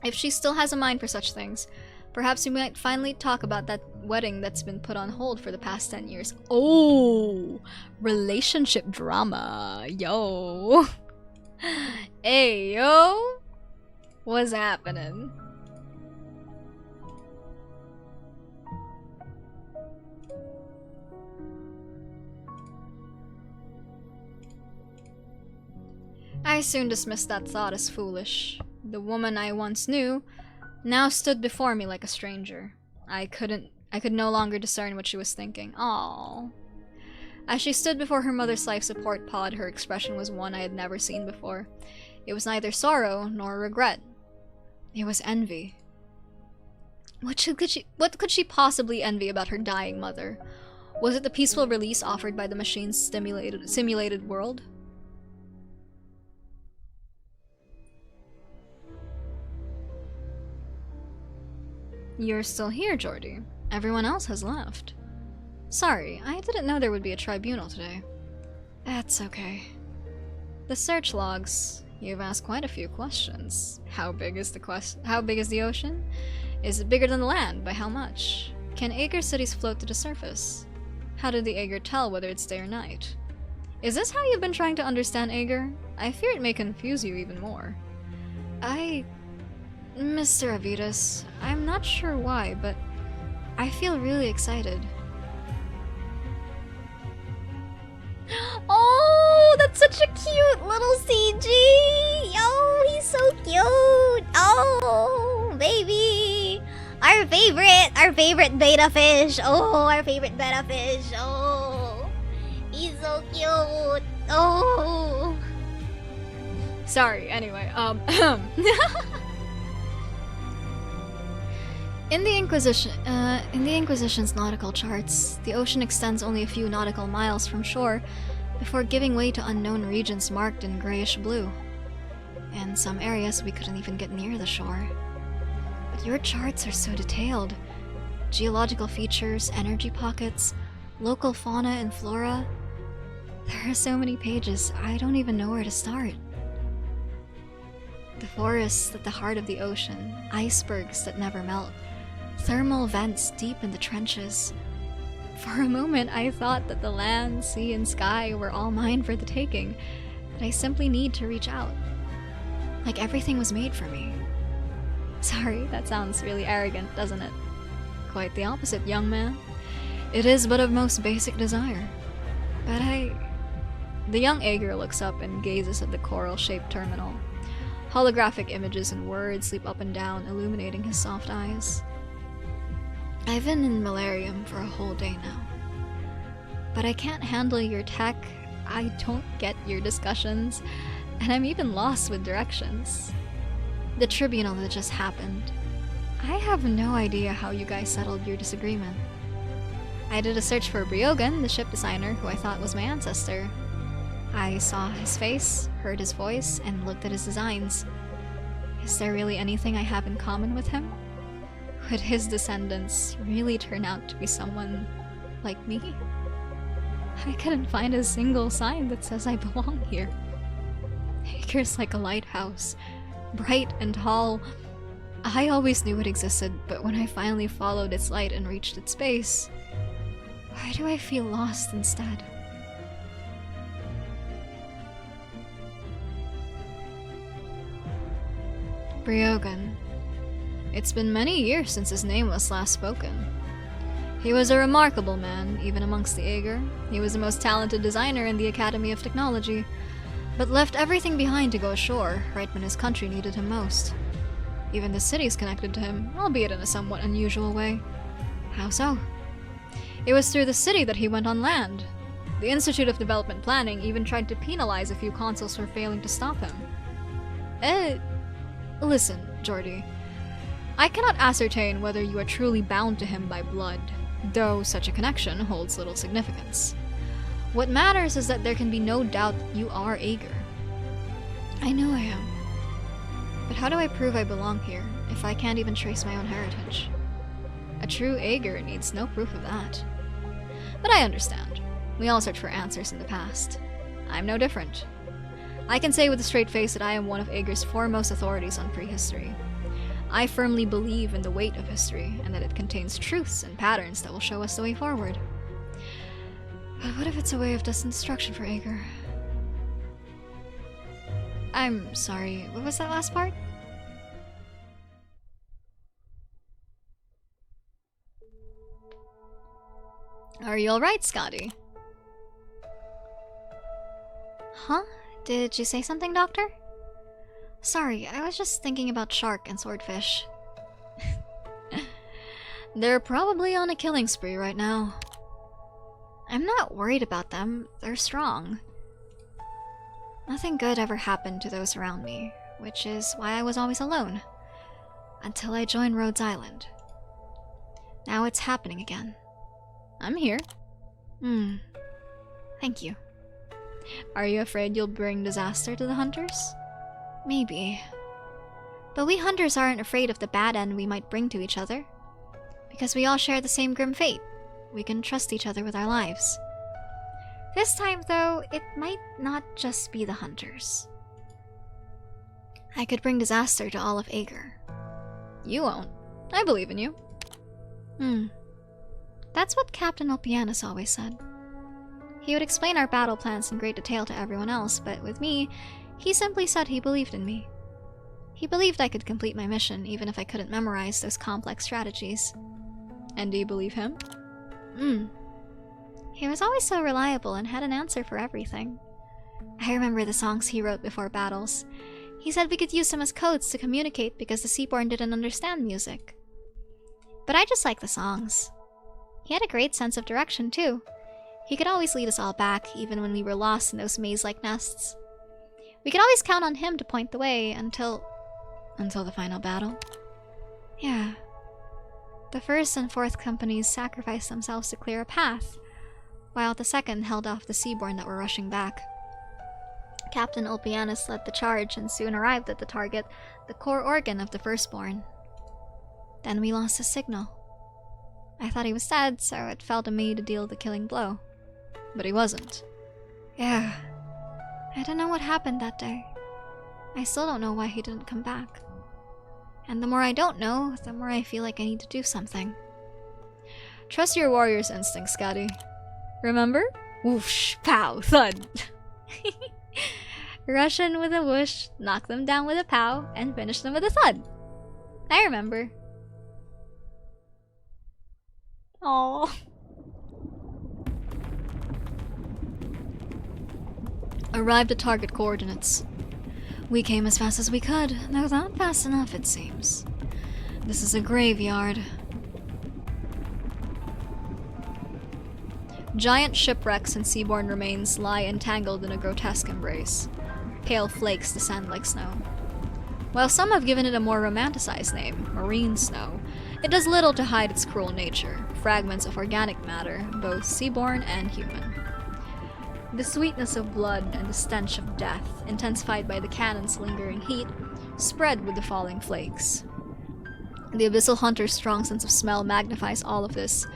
Speaker 2: If she still has a mind for such things, perhaps we might finally talk about that wedding that's been put on hold for the past 10 years. Oh! Relationship drama. Yo! Hey, yo! What's happening? I soon dismissed that thought as foolish. The woman I once knew now stood before me like a stranger. I could no longer discern what she was thinking. Aww. As she stood before her mother's life support pod, her expression was one I had never seen before. It was neither sorrow nor regret. It was envy. What could she possibly envy about her dying mother? Was it the peaceful release offered by the machine's simulated world? You're still here, Jordy. Everyone else has left. Sorry, I didn't know there would be a tribunal today. That's okay. The search logs. You've asked quite a few questions. How big is the ocean? Is it bigger than the land? By how much? Can Aaugur cities float to the surface? How did the Aaugur tell whether it's day or night? Is this how you've been trying to understand Aaugur? I fear it may confuse you even more. Mr. Avidas, I'm not sure why, but I feel really excited. Oh, that's such a cute little CG! Yo, he's so cute! Oh, baby! Our favorite beta fish! Oh, our favorite beta fish! Oh, he's so cute! Oh! Sorry, anyway, In the Inquisition's nautical charts, the ocean extends only a few nautical miles from shore before giving way to unknown regions marked in grayish blue. In some areas, we couldn't even get near the shore. But your charts are so detailed. Geological features, energy pockets, local fauna and flora. There are so many pages, I don't even know where to start. The forests at the heart of the ocean, icebergs that never melt, thermal vents deep in the trenches. For a moment, I thought that the land, sea, and sky were all mine for the taking, that I simply need to reach out. Like everything was made for me. Sorry, that sounds really arrogant, doesn't it? Quite the opposite, young man. It is but a most basic desire. But The young Aeger looks up and gazes at the coral-shaped terminal. Holographic images and words leap up and down, illuminating his soft eyes. I've been in Malarium for a whole day now. But I can't handle your tech, I don't get your discussions, and I'm even lost with directions. The tribunal that just happened. I have no idea how you guys settled your disagreement. I did a search for Briogan, the ship designer who I thought was my ancestor. I saw his face, heard his voice, and looked at his designs. Is there really anything I have in common with him? Would his descendants really turn out to be someone like me? I couldn't find a single sign that says I belong here. Aeger's like a lighthouse, bright and tall. I always knew it existed, but when I finally followed its light and reached its base, why do I feel lost instead? Briogan. It's been many years since his name was last spoken. He was a remarkable man, even amongst the Aeger. He was the most talented designer in the Academy of Technology, but left everything behind to go ashore, right when his country needed him most. Even the city's connected to him, albeit in a somewhat unusual way. How so? It was through the city that he went on land. The Institute of Development Planning even tried to penalize a few consuls for failing to stop him. Listen, Jordy. I cannot ascertain whether you are truly bound to him by blood, though such a connection holds little significance. What matters is that there can be no doubt that you are Aeger. I know I am. But how do I prove I belong here, if I can't even trace my own heritage? A true Aeger needs no proof of that. But I understand. We all search for answers in the past. I'm no different. I can say with a straight face that I am one of Aeger's foremost authorities on prehistory. I firmly believe in the weight of history, and that it contains truths and patterns that will show us the way forward. But what if it's a way of destruction for Aeger? I'm sorry, what was that last part? Are you alright, Scotty? Huh? Did you say something, Doctor? Sorry, I was just thinking about shark and swordfish. They're probably on a killing spree right now. I'm not worried about them, they're strong. Nothing good ever happened to those around me, which is why I was always alone. Until I joined Rhodes Island. Now it's happening again. I'm here. Thank you. Are you afraid you'll bring disaster to the hunters? Maybe. But we hunters aren't afraid of the bad end we might bring to each other. Because we all share the same grim fate. We can trust each other with our lives. This time, though, it might not just be the hunters. I could bring disaster to all of Aeger. You won't. I believe in you. That's what Captain Ulpianusssss always said. He would explain our battle plans in great detail to everyone else, but with me, he simply said he believed in me. He believed I could complete my mission, even if I couldn't memorize those complex strategies. And do you believe him? He was always so reliable and had an answer for everything. I remember the songs he wrote before battles. He said we could use them as codes to communicate because the Seaborn didn't understand music. But I just liked the songs. He had a great sense of direction, too. He could always lead us all back, even when we were lost in those maze-like nests. We could always count on him to point the way until the final battle. Yeah. The first and fourth companies sacrificed themselves to clear a path, while the second held off the seaborne that were rushing back. Captain Ulpianusssss led the charge and soon arrived at the target, the core organ of the firstborn. Then we lost his signal. I thought he was dead, so it fell to me to deal the killing blow. But he wasn't. Yeah. I don't know what happened that day. I still don't know why he didn't come back. And the more I don't know, the more I feel like I need to do something. Trust your warrior's instincts, Scotty. Remember? Whoosh, pow, thud. Rush in with a whoosh, knock them down with a pow, and finish them with a thud. I remember. Aww. Arrived at target coordinates. We came as fast as we could, though not fast enough, it seems. This is a graveyard. Giant shipwrecks and seaborne remains lie entangled in a grotesque embrace. Pale flakes descend like snow. While some have given it a more romanticized name, marine snow, it does little to hide its cruel nature, fragments of organic matter, both seaborne and human. The sweetness of blood and the stench of death, intensified by the cannon's lingering heat, spread with the falling flakes. The abyssal hunter's strong sense of smell magnifies all of this,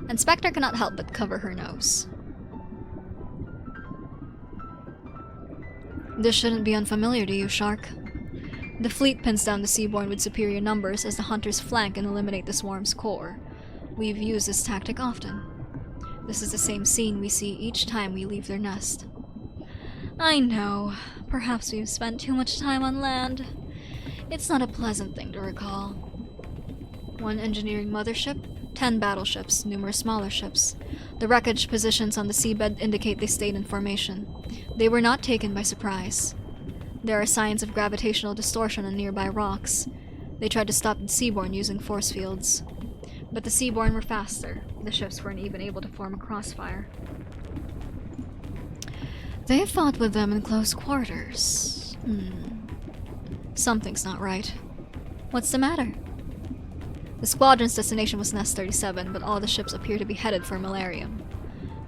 Speaker 2: and Spectre cannot help but cover her nose. This shouldn't be unfamiliar to you, Shark. The fleet pins down the seaborne with superior numbers as the hunters flank and eliminate the swarm's core. We've used this tactic often. This is the same scene we see each time we leave their nest. I know. Perhaps we've spent too much time on land. It's not a pleasant thing to recall. One engineering mothership, 10 battleships, numerous smaller ships. The wreckage positions on the seabed indicate they stayed in formation. They were not taken by surprise. There are signs of gravitational distortion on nearby rocks. They tried to stop the seaborne using force fields. But the seaborne were faster. The ships weren't even able to form a crossfire. They fought with them in close quarters. Something's not right. What's the matter? The squadron's destination was Nest 37, but all the ships appear to be headed for Malarium.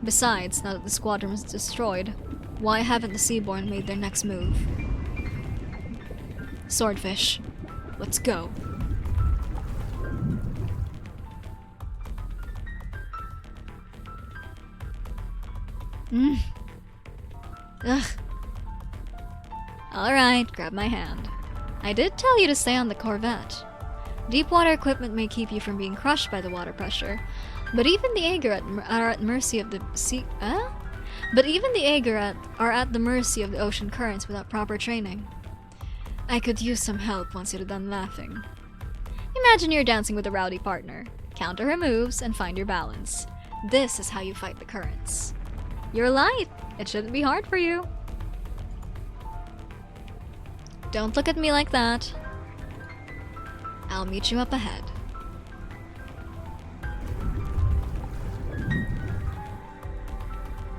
Speaker 2: Besides, now that the squadron was destroyed, why haven't the seaborne made their next move? Swordfish. Let's go. Ugh. Alright, grab my hand. I did tell you to stay on the Corvette. Deep water equipment may keep you from being crushed by the water pressure, but even the Aaugughghgh are at mercy of the sea. But even the Aaugughghgh are at the mercy of the ocean currents without proper training. I could use some help once you're done laughing. Imagine you're dancing with a rowdy partner. Counter her moves and find your balance. This is how you fight the currents. You're light. It shouldn't be hard for you. Don't look at me like that. I'll meet you up ahead.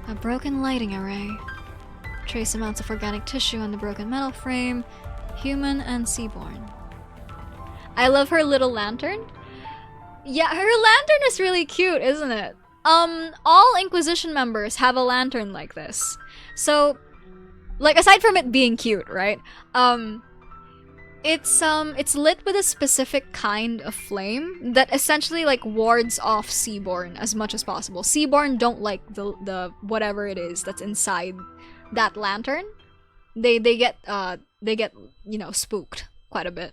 Speaker 2: A broken lighting array. Trace amounts of organic tissue on the broken metal frame. Human and seaborne. I love her little lantern. Yeah, her lantern is really cute, isn't it? All Inquisition members have a lantern like this. So, like, aside from it being cute, right? It's lit with a specific kind of flame that essentially, like, wards off Seaborn as much as possible. Seaborn don't like the whatever it is that's inside that lantern. They get, you know, spooked quite a bit.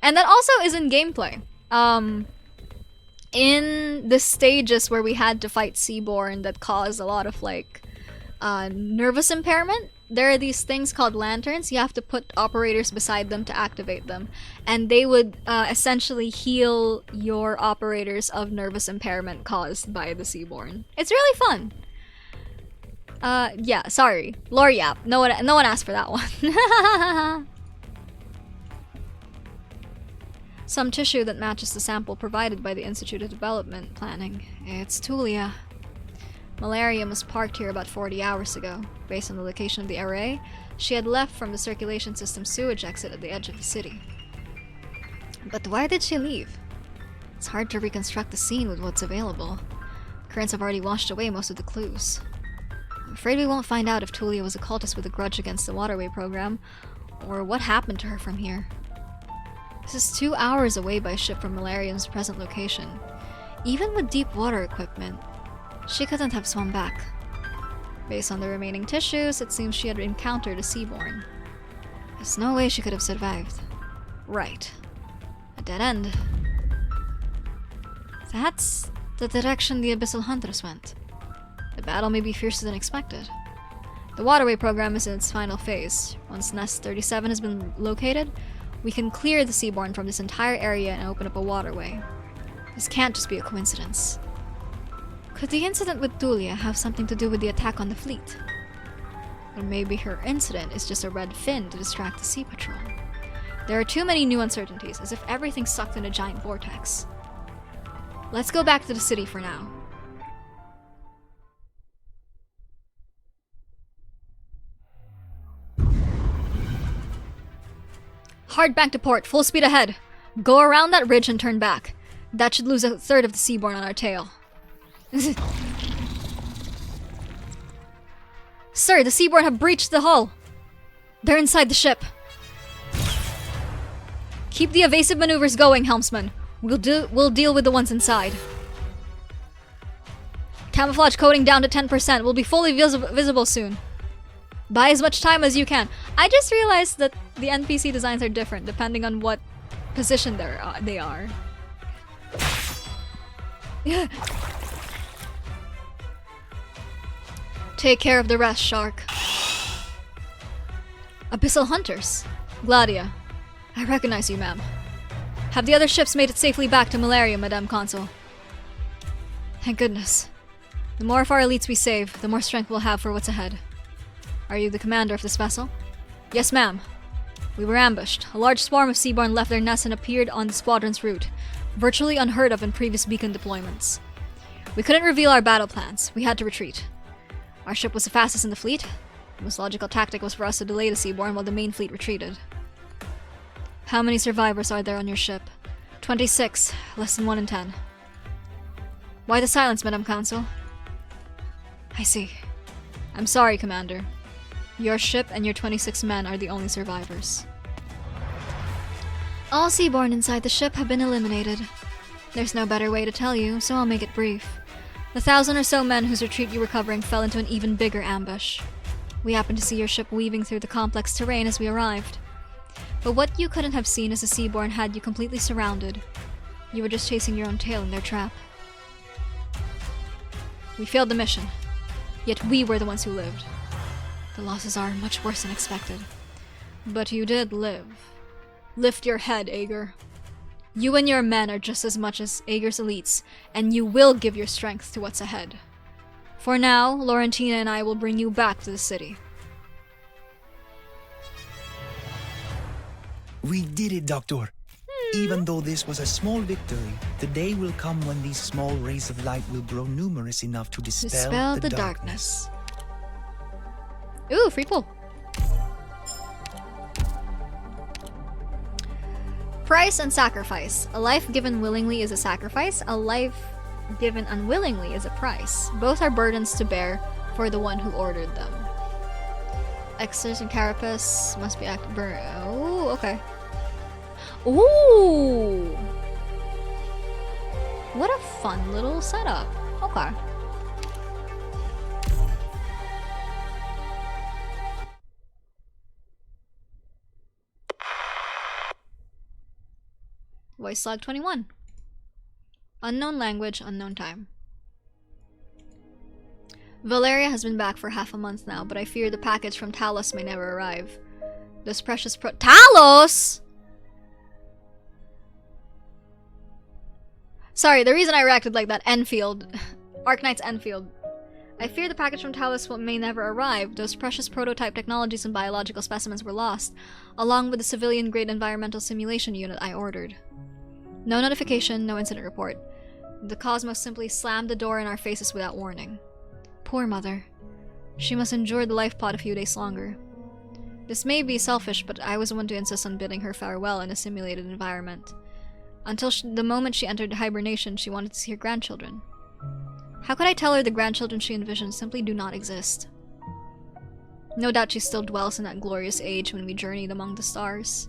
Speaker 2: And that also is in gameplay. In the stages where we had to fight Seaborn that caused a lot of, like, nervous impairment, there are these things called lanterns. You have to put operators beside them to activate them. And they would essentially heal your operators of nervous impairment caused by the Seaborn. It's really fun. Yeah, sorry. Lore yap. No one asked for that one. Some tissue that matches the sample provided by the Institute of Development Planning. It's Tulia. Malarium was parked here about 40 hours ago. Based on the location of the array, she had left from the circulation system sewage exit at the edge of the city. But why did she leave? It's hard to reconstruct the scene with what's available. Currents have already washed away most of the clues. I'm afraid we won't find out if Tulia was a cultist with a grudge against the Waterway program, or what happened to her from here. This is 2 hours away by ship from Malarium's present location. Even with deep water equipment, she couldn't have swum back. Based on the remaining tissues, it seems she had encountered a seaborn. There's no way she could have survived. Right. A dead end. That's the direction the Abyssal Hunters went. The battle may be fiercer than expected. The Waterway program is in its final phase. Once Nest 37 has been located, we can clear the seaborn from this entire area and open up a waterway. This can't just be a coincidence. Could the incident with Tulia have something to do with the attack on the fleet? Or maybe her incident is just a red fin to distract the sea patrol. There are too many new uncertainties, as if everything's sucked in a giant vortex. Let's go back to the city for now. Hard bank to port, full speed ahead. Go around that ridge and turn back. That should lose a third of the seaborn on our tail. Sir, the seaborn have breached the hull. They're inside the ship. Keep the evasive maneuvers going, helmsman. We'll deal with the ones inside. Camouflage coating down to 10%. We'll be fully visible soon. Buy as much time as you can. I just realized that the NPC designs are different depending on what position they are. Take care of the rest, Shark. Abyssal Hunters. Gladia. I recognize you, ma'am. Have the other ships made it safely back to Malarium, Madame Consul? Thank goodness. The more of our elites we save, the more strength we'll have for what's ahead. Are you the commander of this vessel? Yes, ma'am. We were ambushed. A large swarm of seaborn left their nests and appeared on the squadron's route, virtually unheard of in previous beacon deployments. We couldn't reveal our battle plans. We had to retreat. Our ship was the fastest in the fleet. The most logical tactic was for us to delay the seaborn while the main fleet retreated. How many survivors are there on your ship? 26, less than 1 in 10. Why the silence, Madame Consul? I see. I'm sorry, Commander. Your ship and your 26 men are the only survivors. All seaborn inside the ship have been eliminated. There's no better way to tell you, so I'll make it brief. The 1,000 or so men whose retreat you were covering fell into an even bigger ambush. We happened to see your ship weaving through the complex terrain as we arrived. But what you couldn't have seen is the seaborn had you completely surrounded. You were just chasing your own tail in their trap. We failed the mission, yet we were the ones who lived. The losses are much worse than expected. But you did live. Lift your head, Aaugur. You and your men are just as much as Augur's elites, and you will give your strength to what's ahead. For now, Laurentina and I will bring you back to the city.
Speaker 11: We did it, Doctor. Even though this was a small victory, the day will come when these small rays of light will grow numerous enough to dispel the darkness.
Speaker 2: Ooh, free pull. Price and sacrifice. A life given willingly is a sacrifice. A life given unwillingly is a price. Both are burdens to bear for the one who ordered them. Exers and carapace must be active. Oh, okay. Ooh! What a fun little setup. Okay. Voice log 21. Unknown language, unknown time. Valeria has been back for half a month now, but I fear the package from Talos may never arrive. This precious Talos! Sorry, the reason I reacted like that, Enfield. Arknights Enfield. I fear the package from Talos may never arrive. Those precious prototype technologies and biological specimens were lost, along with the civilian-grade environmental simulation unit I ordered. No notification, no incident report. The Cosmos simply slammed the door in our faces without warning. Poor mother. She must endure the life pod a few days longer. This may be selfish, but I was the one to insist on bidding her farewell in a simulated environment. Until the moment she entered hibernation, she wanted to see her grandchildren. How could I tell her the grandchildren she envisioned simply do not exist? No doubt she still dwells in that glorious age when we journeyed among the stars.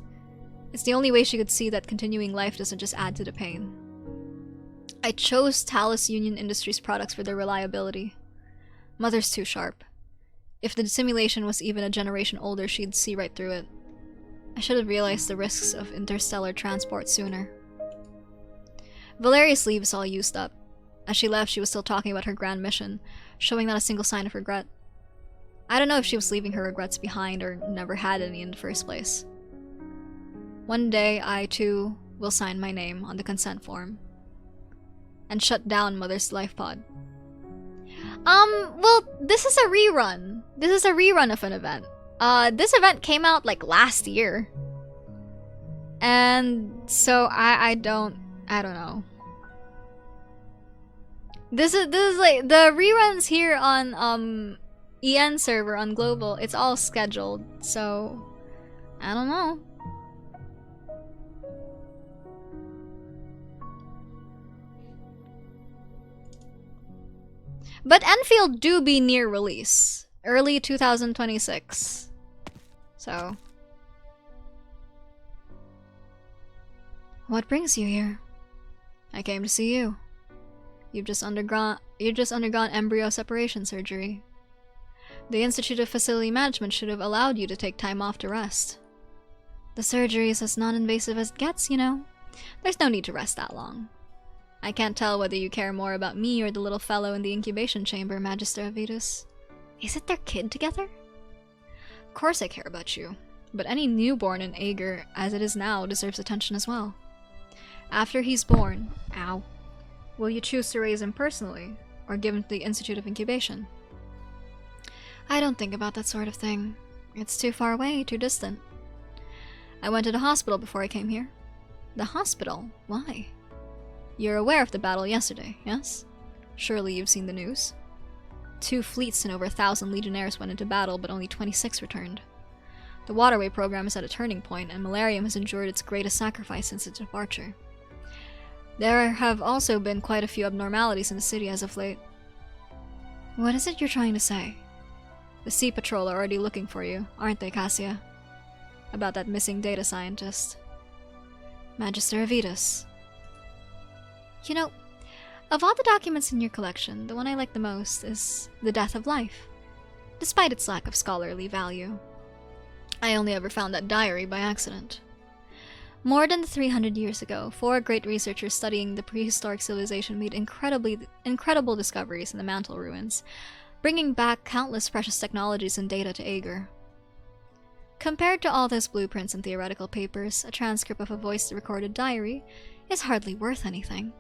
Speaker 2: It's the only way she could see that continuing life doesn't just add to the pain. I chose Thales Union Industries products for their reliability. Mother's too sharp. If the simulation was even a generation older, she'd see right through it. I should have realized the risks of interstellar transport sooner. Valeria's leave is all used up. As she left, she was still talking about her grand mission, showing not a single sign of regret. I don't know if she was leaving her regrets behind or never had any in the first place. One day, I too will sign my name on the consent form and shut down Mother's life pod. Well, this is a rerun. This is a rerun of an event. This event came out like last year. And so I don't know. This is like the reruns here on EN server on global. It's all scheduled. So I don't know. But Enfield do be near release. Early 2026. So. What brings you here? I came to see you. You've just undergone embryo separation surgery. The Institute of Facility Management should have allowed you to take time off to rest. The surgery is as non-invasive as it gets, you know. There's no need to rest that long. I can't tell whether you care more about me or the little fellow in the incubation chamber, Magister Avitus. Is it their kid together? Of course I care about you, but any newborn in Ager, as it is now, deserves attention as well. After he's born, will you choose to raise him personally, or give him to the Institute of Incubation? I don't think about that sort of thing. It's too far away, too distant. I went to the hospital before I came here. The hospital? Why? You're aware of the battle yesterday, yes? Surely you've seen the news. 2 fleets and over 1,000 legionnaires went into battle, but only 26 returned. The waterway program is at a turning point, and Malarium has endured its greatest sacrifice since its departure. There have also been quite a few abnormalities in the city as of late. What is it you're trying to say? The Sea Patrol are already looking for you, aren't they, Cassia? About that missing data scientist. Magister Avitus. You know, of all the documents in your collection, the one I like the most is The Death of Life, despite its lack of scholarly value. I only ever found that diary by accident. More than 300 years ago, 4 great researchers studying the prehistoric civilization made incredible discoveries in the Mantle ruins, bringing back countless precious technologies and data to Ager. Compared to all those blueprints and theoretical papers, a transcript of a voice-recorded diary is hardly worth anything.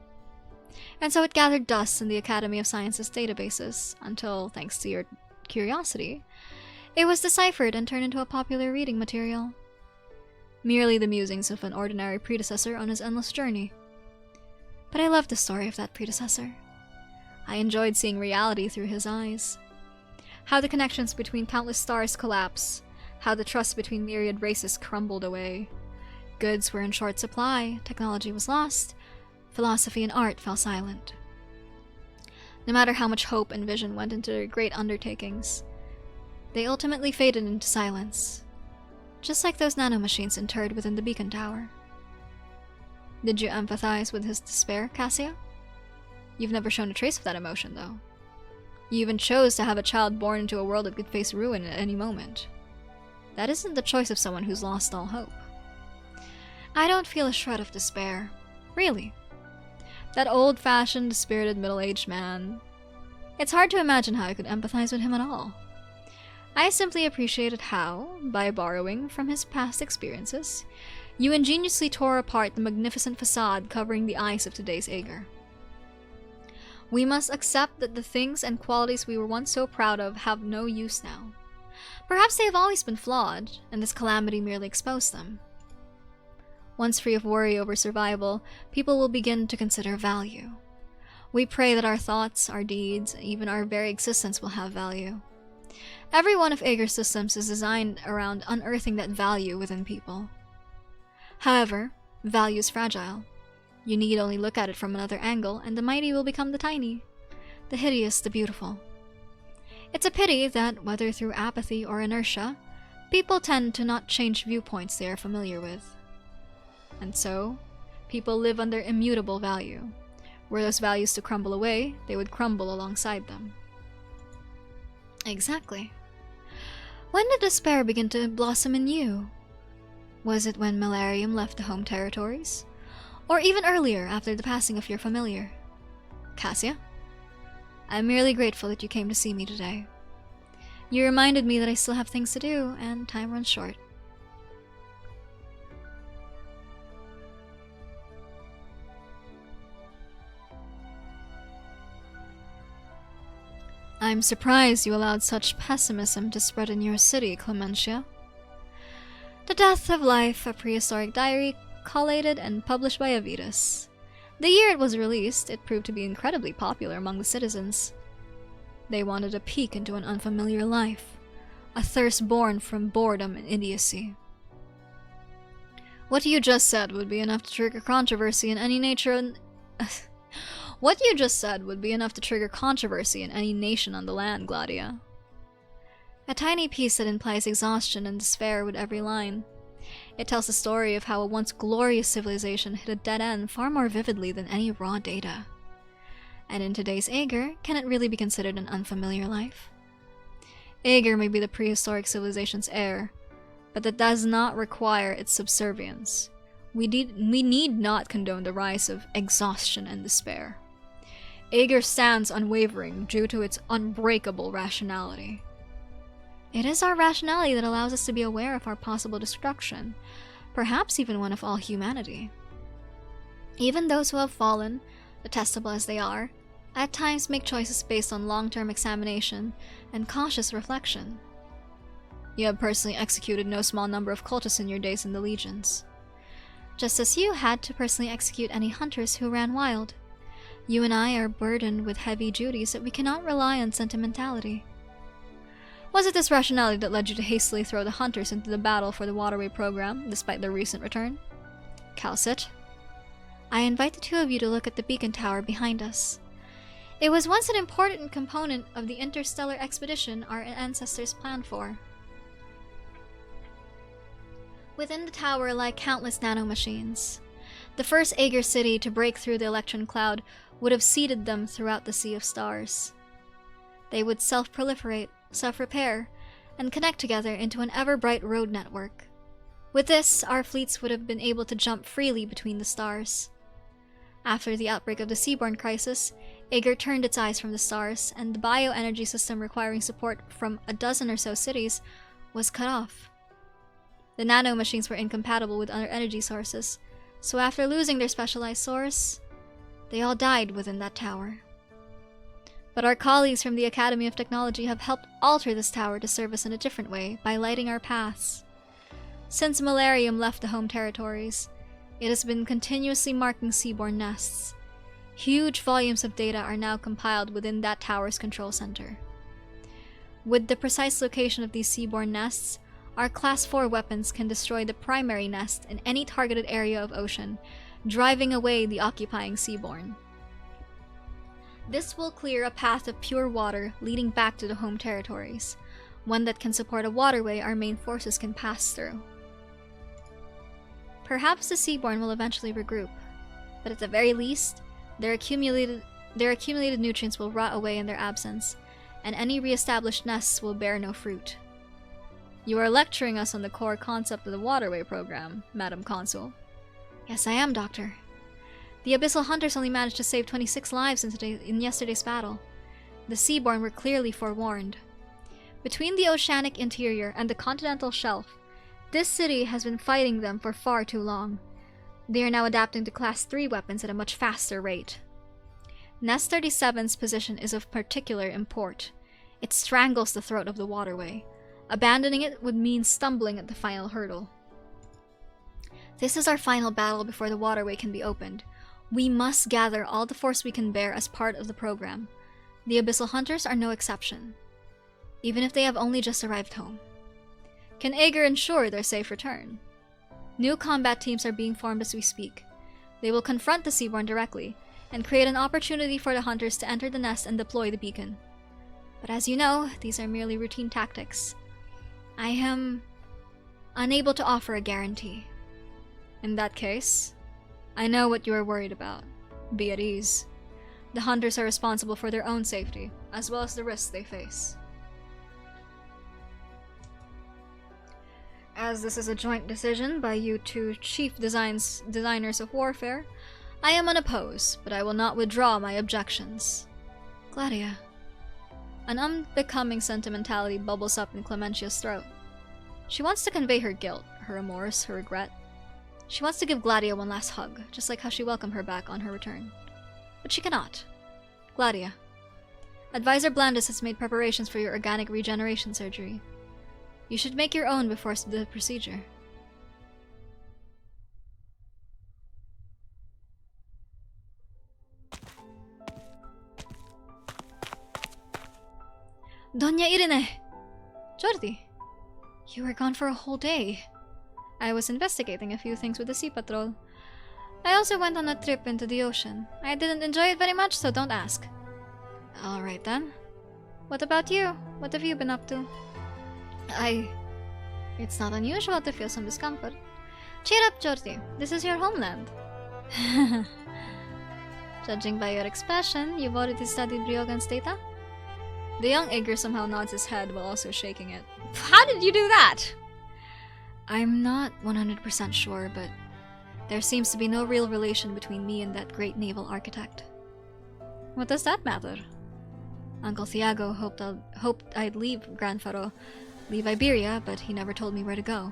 Speaker 2: And so it gathered dust in the Academy of Sciences databases, until, thanks to your curiosity, it was deciphered and turned into a popular reading material. Merely the musings of an ordinary predecessor on his endless journey. But I loved the story of that predecessor. I enjoyed seeing reality through his eyes. How the connections between countless stars collapsed, how the trust between myriad races crumbled away. Goods were in short supply, technology was lost, philosophy and art fell silent. No matter how much hope and vision went into their great undertakings, they ultimately faded into silence, just like those nanomachines interred within the beacon tower. Did you empathize with his despair, Cassia? You've never shown a trace of that emotion, though. You even chose to have a child born into a world that could face ruin at any moment. That isn't the choice of someone who's lost all hope. I don't feel a shred of despair. Really. That old-fashioned, dispirited middle-aged man. It's hard to imagine how I could empathize with him at all. I simply appreciated how, by borrowing from his past experiences, you ingeniously tore apart the magnificent facade covering the eyes of today's Ager. We must accept that the things and qualities we were once so proud of have no use now. Perhaps they have always been flawed, and this calamity merely exposed them. Once free of worry over survival, people will begin to consider value. We pray that our thoughts, our deeds, even our very existence will have value. Every one of Ager's systems is designed around unearthing that value within people. However, value is fragile. You need only look at it from another angle, and the mighty will become the tiny, the hideous, the beautiful. It's a pity that, whether through apathy or inertia, people tend to not change viewpoints they are familiar with. And so, people live under immutable value. Were those values to crumble away, they would crumble alongside them. Exactly. When did despair begin to blossom in you? Was it when Malarium left the home territories? Or even earlier, after the passing of your familiar? Cassia? I'm merely grateful that you came to see me today. You reminded me that I still have things to do, and time runs short. I'm surprised you allowed such pessimism to spread in your city, Clementia. The Death of Life, a prehistoric diary collated and published by Avitus. The year it was released, it proved to be incredibly popular among the citizens. They wanted a peek into an unfamiliar life, a thirst born from boredom and idiocy. What you just said would be enough to trigger controversy in any nature. What you just said would be enough to trigger controversy in any nation on the land, Gladia. A tiny piece that implies exhaustion and despair with every line. It tells the story of how a once glorious civilization hit a dead end far more vividly than any raw data. And in today's Aegir, can it really be considered an unfamiliar life? Aegir may be the prehistoric civilization's heir, but that does not require its subservience. We need not condone the rise of exhaustion and despair. Aegir stands unwavering due to its unbreakable rationality. It is our rationality that allows us to be aware of our possible destruction, perhaps even one of all humanity. Even those who have fallen, detestable as they are, at times make choices based on long-term examination and cautious reflection. You have personally executed no small number of cultists in your days in the legions. Just as you had to personally execute any hunters who ran wild. You and I are burdened with heavy duties that we cannot rely on sentimentality. Was it this rationality that led you to hastily throw the hunters into the battle for the waterway program, despite their recent return? Calcit, I invite the two of you to look at the beacon tower behind us. It was once an important component of the interstellar expedition our ancestors planned for. Within the tower lie countless nanomachines. The first Aegir city to break through the Electron cloud would have seeded them throughout the sea of stars. They would self-proliferate, self-repair, and connect together into an ever-bright road network. With this, our fleets would have been able to jump freely between the stars. After the outbreak of the Seaborn crisis, Aegir turned its eyes from the stars, and the bioenergy system requiring support from a dozen or so cities was cut off. The nanomachines were incompatible with other energy sources, so after losing their specialized source, they all died within that tower. But our colleagues from the Academy of Technology have helped alter this tower to serve us in a different way by lighting our paths. Since Malarium left the home territories, it has been continuously marking seaborne nests. Huge volumes of data are now compiled within that tower's control center. With the precise location of these seaborne nests, our Class 4 weapons can destroy the primary nest in any targeted area of ocean, driving away the occupying seaborne. This will clear a path of pure water leading back to the home territories, one that can support a waterway our main forces can pass through. Perhaps the seaborne will eventually regroup, but at the very least, their accumulated nutrients will rot away in their absence, and any re-established nests will bear no fruit. You are lecturing us on the core concept of the waterway program, Madam Consul. Yes, I am, Doctor. The Abyssal Hunters only managed to save 26 lives in yesterday's battle. The Seaborn were clearly forewarned. Between the oceanic interior and the continental shelf, this city has been fighting them for far too long. They are now adapting to Class 3 weapons at a much faster rate. Nest 37's position is of particular import. It strangles the throat of the waterway. Abandoning it would mean stumbling at the final hurdle. This is our final battle before the waterway can be opened. We must gather all the force we can bear as part of the program. The Abyssal Hunters are no exception, even if they have only just arrived home. Can Aegir ensure their safe return? New combat teams are being formed as we speak. They will confront the Seaborn directly, and create an opportunity for the hunters to enter the nest and deploy the beacon. But as you know, these are merely routine tactics. I am unable to offer a guarantee. In that case, I know what you are worried about. Be at ease. The hunters are responsible for their own safety, as well as the risks they face. As this is a joint decision by you two chief designers of warfare, I am unopposed, but I will not withdraw my objections. Gladia. An unbecoming sentimentality bubbles up in Clementia's throat. She wants to convey her guilt, her remorse, her regret. She wants to give Gladia one last hug, just like how she welcomed her back on her return. But she cannot. Gladia. Advisor Blandis has made preparations for your organic regeneration surgery. You should make your own before the procedure. Doña Irene! Jordi! You were gone for a whole day. I was investigating a few things with the Sea Patrol. I also went on a trip into the ocean. I didn't enjoy it very much, so don't ask. Alright then. What about you? What have you been up to? It's not unusual to feel some discomfort. Cheer up, Jordi. This is your homeland. Judging by your expression, you've already studied Ryogan's data? The young Aegir somehow nods his head while also shaking it. How did you do that? I'm not 100% sure, but there seems to be no real relation between me and that great naval architect. What does that matter? Uncle Thiago hoped I'd leave leave Iberia, but he never told me where to go.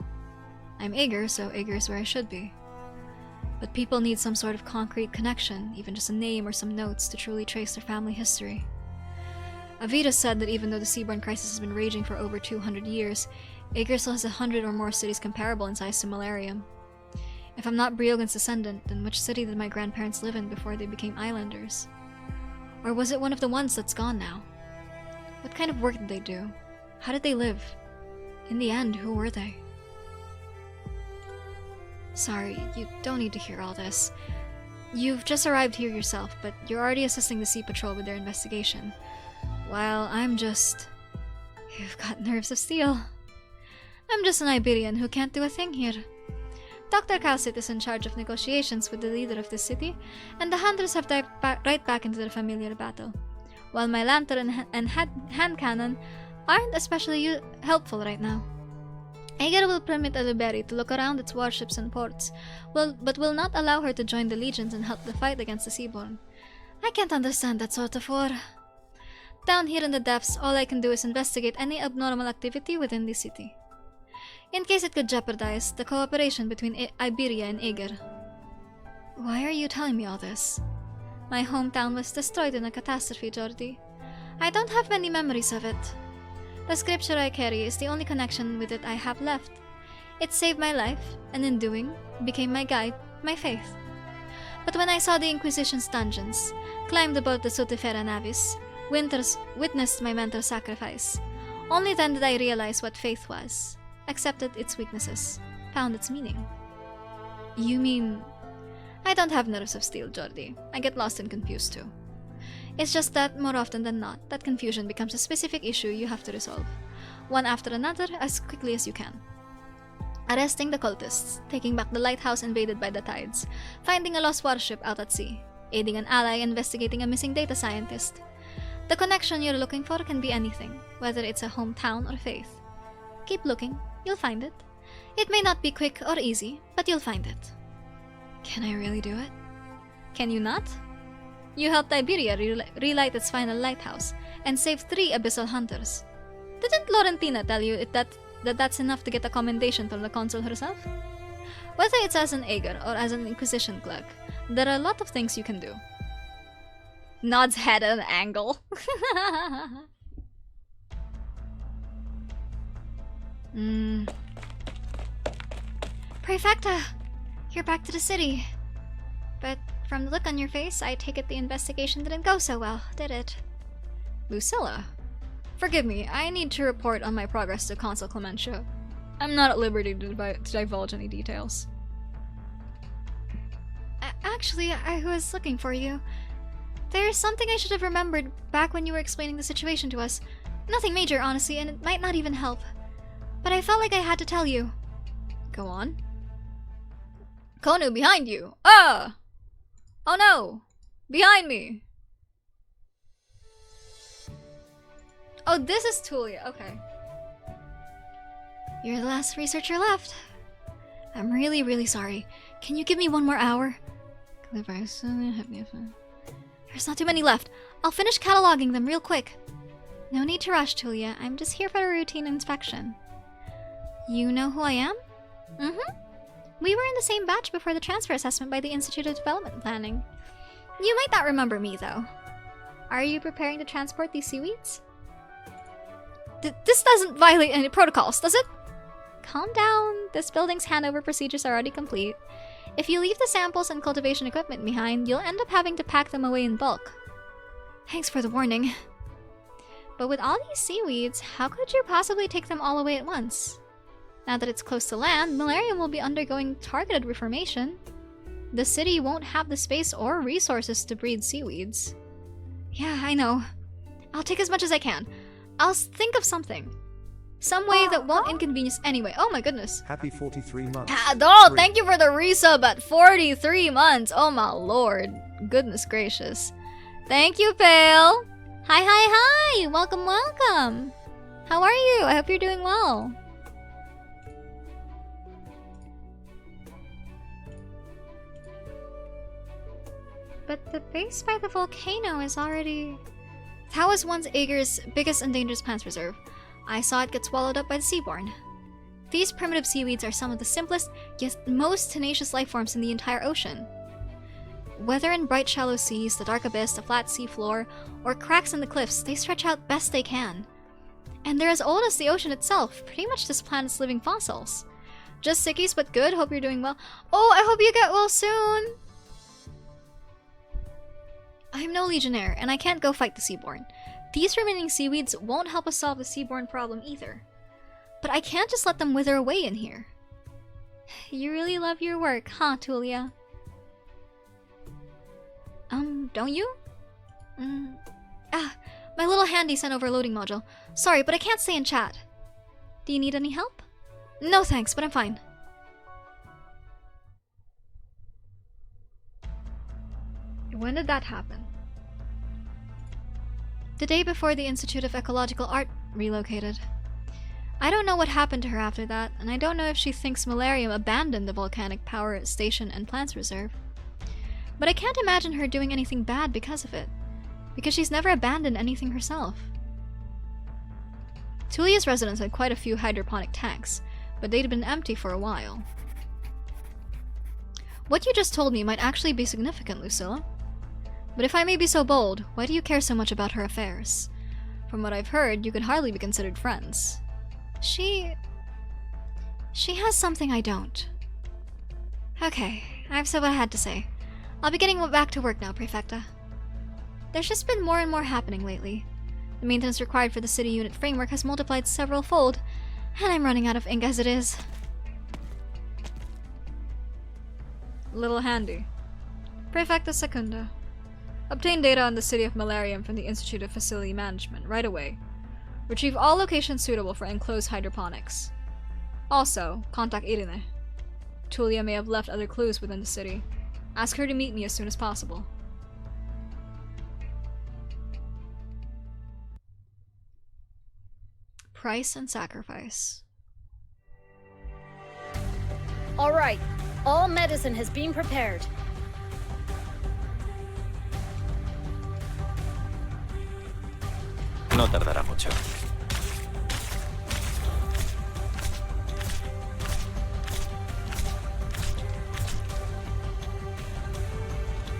Speaker 2: I'm Aegir, so Aegir is where I should be. But people need some sort of concrete connection, even just a name or some notes, to truly trace their family history. Avita said that even though the Seaborn crisis has been raging for over 200 years, Aegir still has 100 or more cities comparable in size to Malarium. If I'm not Briogan's descendant, then which city did my grandparents live in before they became islanders? Or was it one of the ones that's gone now? What kind of work did they do? How did they live? In the end, who were they? Sorry, you don't need to hear all this. You've just arrived here yourself, but you're already assisting the Sea Patrol with their investigation. While I'm just... You've got nerves of steel. I'm just an Iberian who can't do a thing here. Dr. Calcit is in charge of negotiations with the leader of the city, and the hunters have dived right back into their familiar battle. While my lantern and hand cannon aren't especially helpful right now. Aegir will permit Aluberi to look around its warships and ports, but will not allow her to join the legions and help the fight against the Seaborn. I can't understand that sort of war. Down here in the depths, all I can do is investigate any abnormal activity within the city, in case it could jeopardize the cooperation between Iberia and Aegir. Why are you telling me all this? My hometown was destroyed in a catastrophe, Jordi. I don't have many memories of it. The scripture I carry is the only connection with it I have left. It saved my life, and in doing, became my guide, my faith. But when I saw the Inquisition's dungeons, climbed aboard the Sotifera Navis, witnessed my mentor's sacrifice, only then did I realize what faith was, accepted its weaknesses, found its meaning. You mean... I don't have nerves of steel, Jordi. I get lost and confused too. It's just that, more often than not, that confusion becomes a specific issue you have to resolve, one after another, as quickly as you can. Arresting the cultists, taking back the lighthouse invaded by the tides, finding a lost warship out at sea, aiding an ally investigating a missing data scientist. The connection you're looking for can be anything, whether it's a hometown or faith. Keep looking, you'll find it. It may not be quick or easy, but you'll find it. Can I really do it? Can you not? You helped Iberia relight its final lighthouse, and saved 3 abyssal hunters. Didn't Laurentina tell you that's enough to get a commendation from the consul herself? Whether it's as an Aegir or as an Inquisition clerk, there are a lot of things you can do. Nods head at an angle. Prefecta! You're back to the city. But from the look on your face, I take it the investigation didn't go so well, did it? Lucilla? Forgive me, I need to report on my progress to Consul Clementia. I'm not at liberty to divulge any details. Actually, I was looking for you. There's something I should have remembered back when you were explaining the situation to us. Nothing major, honestly, and it might not even help. But I felt like I had to tell you. Go on. Konu, behind you! Ah! Oh no! Behind me! Oh, this is Tulia, okay. You're the last researcher left. I'm really sorry. Can you give me 1 more hour? There's not too many left. I'll finish cataloging them real quick. No need to rush, Tulia. I'm just here for a routine inspection. You know who I am? Mm-hmm. We were in the same batch before the transfer assessment by the Institute of Development Planning. You might not remember me, though. Are you preparing to transport these seaweeds? This doesn't violate any protocols, does it? Calm down. This building's handover procedures are already complete. If you leave the samples and cultivation equipment behind, you'll end up having to pack them away in bulk. Thanks for the warning. But with all these seaweeds, how could you possibly take them all away at once? Now that it's close to land, Malarium will be undergoing targeted reformation. The city won't have the space or resources to breed seaweeds. Yeah, I know. I'll take as much as I can. I'll think of something. Some way that won't inconvenience anyway. Oh my goodness.
Speaker 12: Happy 43 months.
Speaker 2: Oh, thank you for the resub at 43 months. Oh my lord. Goodness gracious. Thank you, Pale. Hi. Welcome. How are you? I hope you're doing well. But the base by the volcano is already... That was once Ager's biggest and dangerous plants reserve. I saw it get swallowed up by the seaborn. These primitive seaweeds are some of the simplest, yet most tenacious life forms in the entire ocean. Whether in bright shallow seas, the dark abyss, the flat sea floor, or cracks in the cliffs, they stretch out best they can. And they're as old as the ocean itself, pretty much this planet's living fossils. Just sickies, but good. Hope you're doing well. Oh, I hope you get well soon! I'm no legionnaire, and I can't go fight the seaborn. These remaining seaweeds won't help us solve the seaborn problem either. But I can't just let them wither away in here. You really love your work, huh, Tulia? Don't you? My little handy sent over a loading module. Sorry, but I can't stay in chat. Do you need any help? No thanks, but I'm fine. When did that happen? The day before the Institute of Ecological Art relocated. I don't know what happened to her after that, and I don't know if she thinks Malarium abandoned the volcanic power station and plants reserve. But I can't imagine her doing anything bad because of it, because she's never abandoned anything herself. Tulia's residence had quite a few hydroponic tanks, but they'd been empty for a while. What you just told me might actually be significant, Lucilla. But if I may be so bold, why do you care so much about her affairs? From what I've heard, you could hardly be considered friends. She has something I don't. Okay, I've said what I had to say. I'll be getting back to work now, Prefecta. There's just been more and more happening lately. The maintenance required for the city unit framework has multiplied several-fold, and I'm running out of ink as it is. Little handy. Prefecta Secunda. Obtain data on the city of Malarium from the Institute of Facility Management right away. Retrieve all locations suitable for enclosed hydroponics. Also, contact Irene. Tulia may have left other clues within the city. Ask her to meet me as soon as possible. Price and sacrifice.
Speaker 8: Alright, all medicine has been prepared.
Speaker 10: No tardará mucho.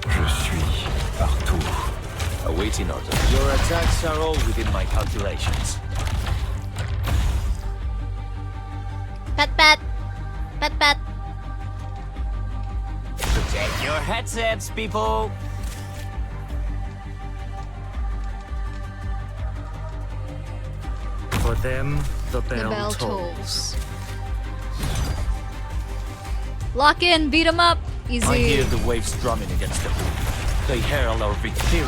Speaker 1: Je suis partout.
Speaker 10: Awaiting order. Your attacks are all within my calculations.
Speaker 2: Pat.
Speaker 7: Protect your headsets, people!
Speaker 1: For them, the bell,
Speaker 2: The bell
Speaker 1: tolls.
Speaker 2: Lock in, beat 'em up. easy.
Speaker 10: I hear the waves drumming against the pool. They herald our victory.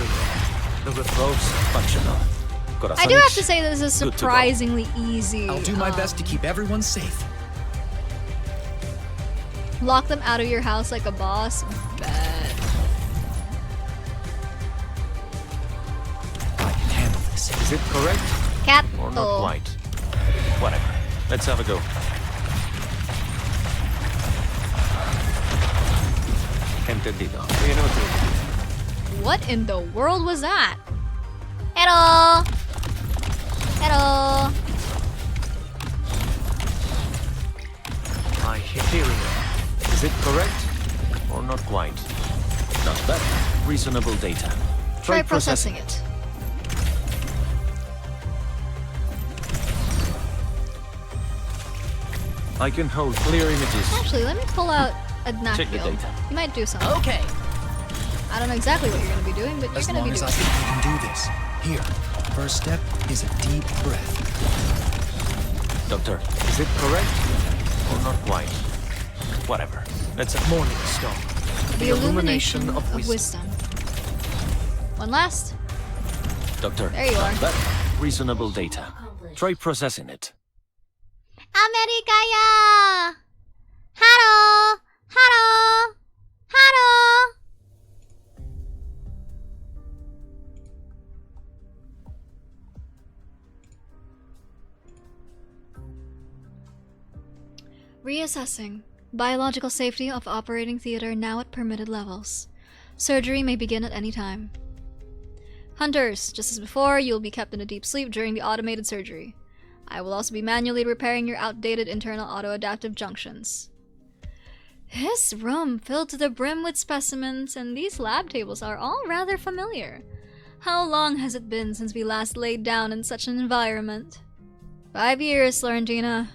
Speaker 10: The reproves functional.
Speaker 2: I do have to say this is surprisingly easy.
Speaker 11: I'll do my best to keep everyone safe.
Speaker 2: Lock them out of your house like a boss? Bet.
Speaker 11: I can handle this.
Speaker 10: Is it correct?
Speaker 2: Cat.
Speaker 10: Or not quite? Whatever. Let's have a go. Entendido.
Speaker 2: What in the world was that? Hello! Hello!
Speaker 10: I hear it. Is it correct? Or not quite? Not bad. Reasonable data.
Speaker 2: Try processing it.
Speaker 10: I can hold clear images.
Speaker 2: Actually, let me pull out a napkin.
Speaker 10: Check the data.
Speaker 2: You might do something.
Speaker 8: Okay.
Speaker 2: I don't know exactly what you're going to be doing, but you're going to be doing
Speaker 11: As long as I can do this. Here, first step is a deep breath.
Speaker 10: Doctor, is it correct? Or not quite? Whatever. Let's have morning star.
Speaker 2: The illumination of wisdom. One last.
Speaker 10: Doctor,
Speaker 2: there you are.
Speaker 10: That reasonable data. Try processing it.
Speaker 2: Amerikaya! Hello! Hello! Hello! Reassessing. Biological safety of operating theater now at permitted levels. Surgery may begin at any time. Hunters, just as before, you will be kept in a deep sleep during the automated surgery. I will also be manually repairing your outdated internal auto-adaptive junctions. This room filled to the brim with specimens, and these lab tables are all rather familiar. How long has it been since we last laid down in such an environment? 5 years, Florentina.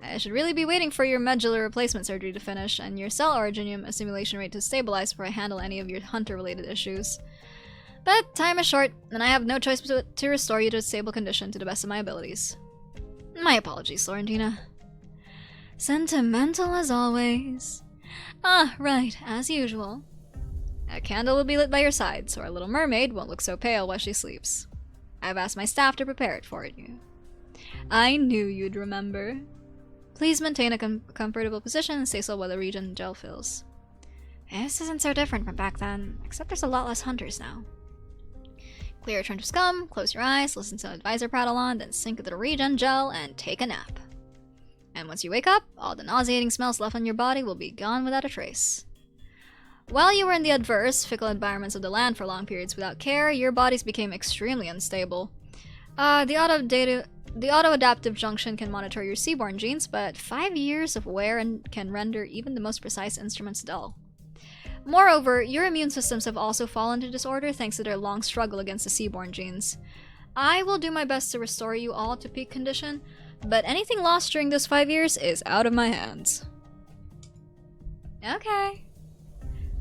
Speaker 2: I should really be waiting for your medulla replacement surgery to finish, and your cell originium assimilation rate to stabilize before I handle any of your hunter-related issues. But time is short, and I have no choice but to restore you to a stable condition to the best of my abilities. My apologies, Florentina. Sentimental as always. Ah, right, as usual. A candle will be lit by your side, so our little mermaid won't look so pale while she sleeps. I've asked my staff to prepare it for you. I knew you'd remember. Please maintain a comfortable position and stay still while the regen gel fills. This isn't so different from back then, except there's a lot less hunters now. Clear a trench of scum, close your eyes, listen to the advisor prattle on, then sink into the regen gel and take a nap. And once you wake up, all the nauseating smells left on your body will be gone without a trace. While you were in the adverse, fickle environments of the land for long periods without care, your bodies became extremely unstable. The auto-adaptive junction can monitor your seaborne genes, but 5 years of wear can render even the most precise instruments dull. Moreover, your immune systems have also fallen into disorder thanks to their long struggle against the seaborne genes. I will do my best to restore you all to peak condition, but anything lost during those 5 years is out of my hands. Okay.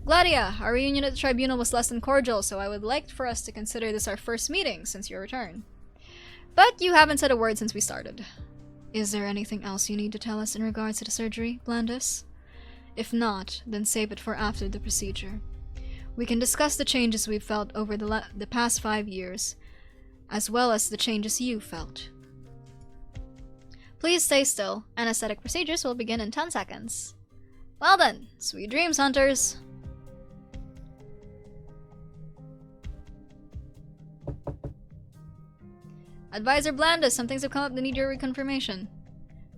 Speaker 2: Gladia, our reunion at the tribunal was less than cordial, so I would like for us to consider this our first meeting since your return. But you haven't said a word since we started. Is there anything else you need to tell us in regards to the surgery, Blandis? If not, then save it for after the procedure. We can discuss the changes we've felt over the past 5 years, as well as the changes you felt. Please stay still. Anesthetic procedures will begin in 10 seconds. Well then, sweet dreams, hunters! Advisor Blandis, some things have come up that need your reconfirmation.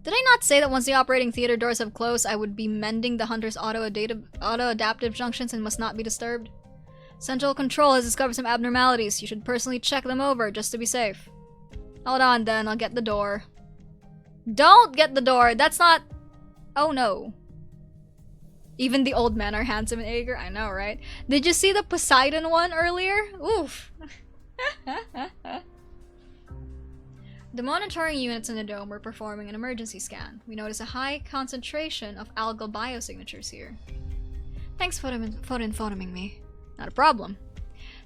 Speaker 2: Did I not say that once the operating theater doors have closed, I would be mending the hunter's auto-adaptive junctions and must not be disturbed? Central Control has discovered some abnormalities. You should personally check them over, just to be safe. Hold on then, I'll get the door. Don't get the door! That's not... Oh no. Even the old men are handsome and eager. I know, right? Did you see the Poseidon one earlier? Oof. The monitoring units in the dome were performing an emergency scan. We noticed a high concentration of algal biosignatures here. Thanks for informing me. Not a problem.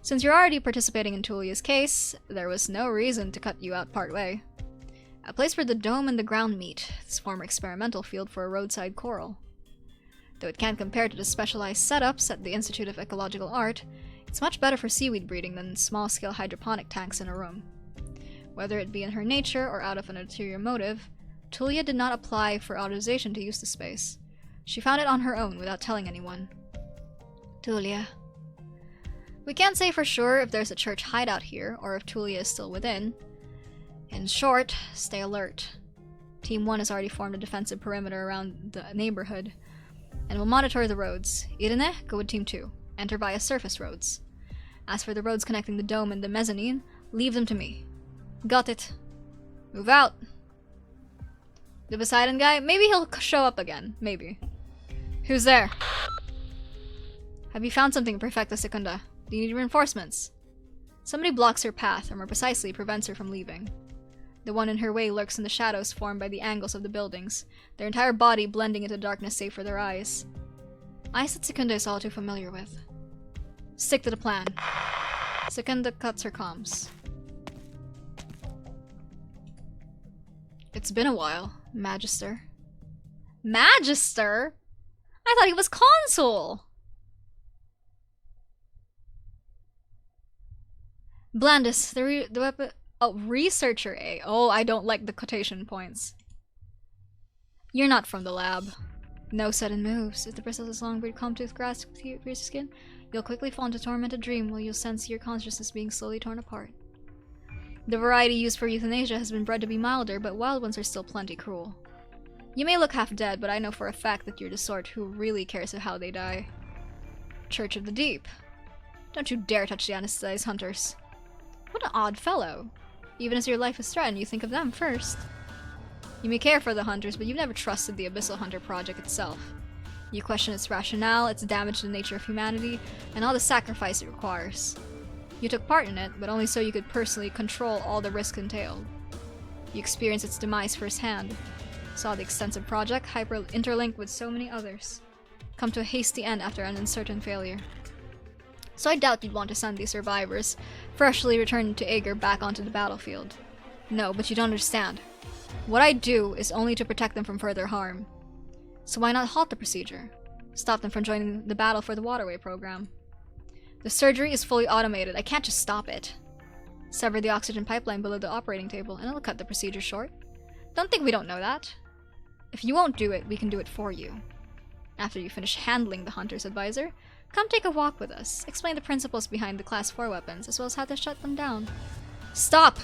Speaker 2: Since you're already participating in Tulia's case, there was no reason to cut you out partway. A place where the dome and the ground meet, this former experimental field for a roadside coral. Though it can't compare to the specialized setups at the Institute of Ecological Art, it's much better for seaweed breeding than small-scale hydroponic tanks in a room. Whether it be in her nature or out of an ulterior motive, Tulia did not apply for authorization to use the space. She found it on her own without telling anyone. Tulia. We can't say for sure if there's a church hideout here or if Tulia is still within. In short, stay alert. Team 1 has already formed a defensive perimeter around the neighborhood and will monitor the roads. Irene, go with Team 2. Enter via surface roads. As for the roads connecting the dome and the mezzanine, leave them to me. Got it. Move out. The Poseidon guy? Maybe he'll show up again. Maybe. Who's there? Have you found something to perfect the Secunda? Do you need reinforcements? Somebody blocks her path, or more precisely, prevents her from leaving. The one in her way lurks in the shadows formed by the angles of the buildings, their entire body blending into darkness save for their eyes. Eyes that Secunda is all too familiar with. Stick to the plan. Secunda cuts her comms. It's been a while, Magister. Magister? I thought he was Consul! Blandis, the weapon... Oh, Researcher A. Oh, I don't like the quotation points. You're not from the lab. No sudden moves. If the bristles long breed calm tooth grass pierce your skin, you'll quickly fall into a tormented dream where you'll sense your consciousness being slowly torn apart. The variety used for euthanasia has been bred to be milder, but wild ones are still plenty cruel. You may look half dead, but I know for a fact that you're the sort who really cares of how they die. Church of the Deep. Don't you dare touch the anesthetized hunters. What an odd fellow. Even as your life is threatened, you think of them first. You may care for the hunters, but you've never trusted the Abyssal Hunter project itself. You question its rationale, its damage to the nature of humanity, and all the sacrifice it requires. You took part in it, but only so you could personally control all the risk entailed. You experienced its demise firsthand, saw the extensive project, interlinked with so many others, come to a hasty end after an uncertain failure. So I doubt you'd want to send these survivors, freshly returned to Ager, back onto the battlefield. No, but you don't understand. What I do is only to protect them from further harm. So why not halt the procedure? Stop them from joining the battle for the waterway program. The surgery is fully automated. I can't just stop it. Sever the oxygen pipeline below the operating table, and it'll cut the procedure short. Don't think we don't know that. If you won't do it, we can do it for you. After you finish handling the Hunter's advisor, come take a walk with us. Explain the principles behind the Class 4 weapons, as well as how to shut them down. Stop!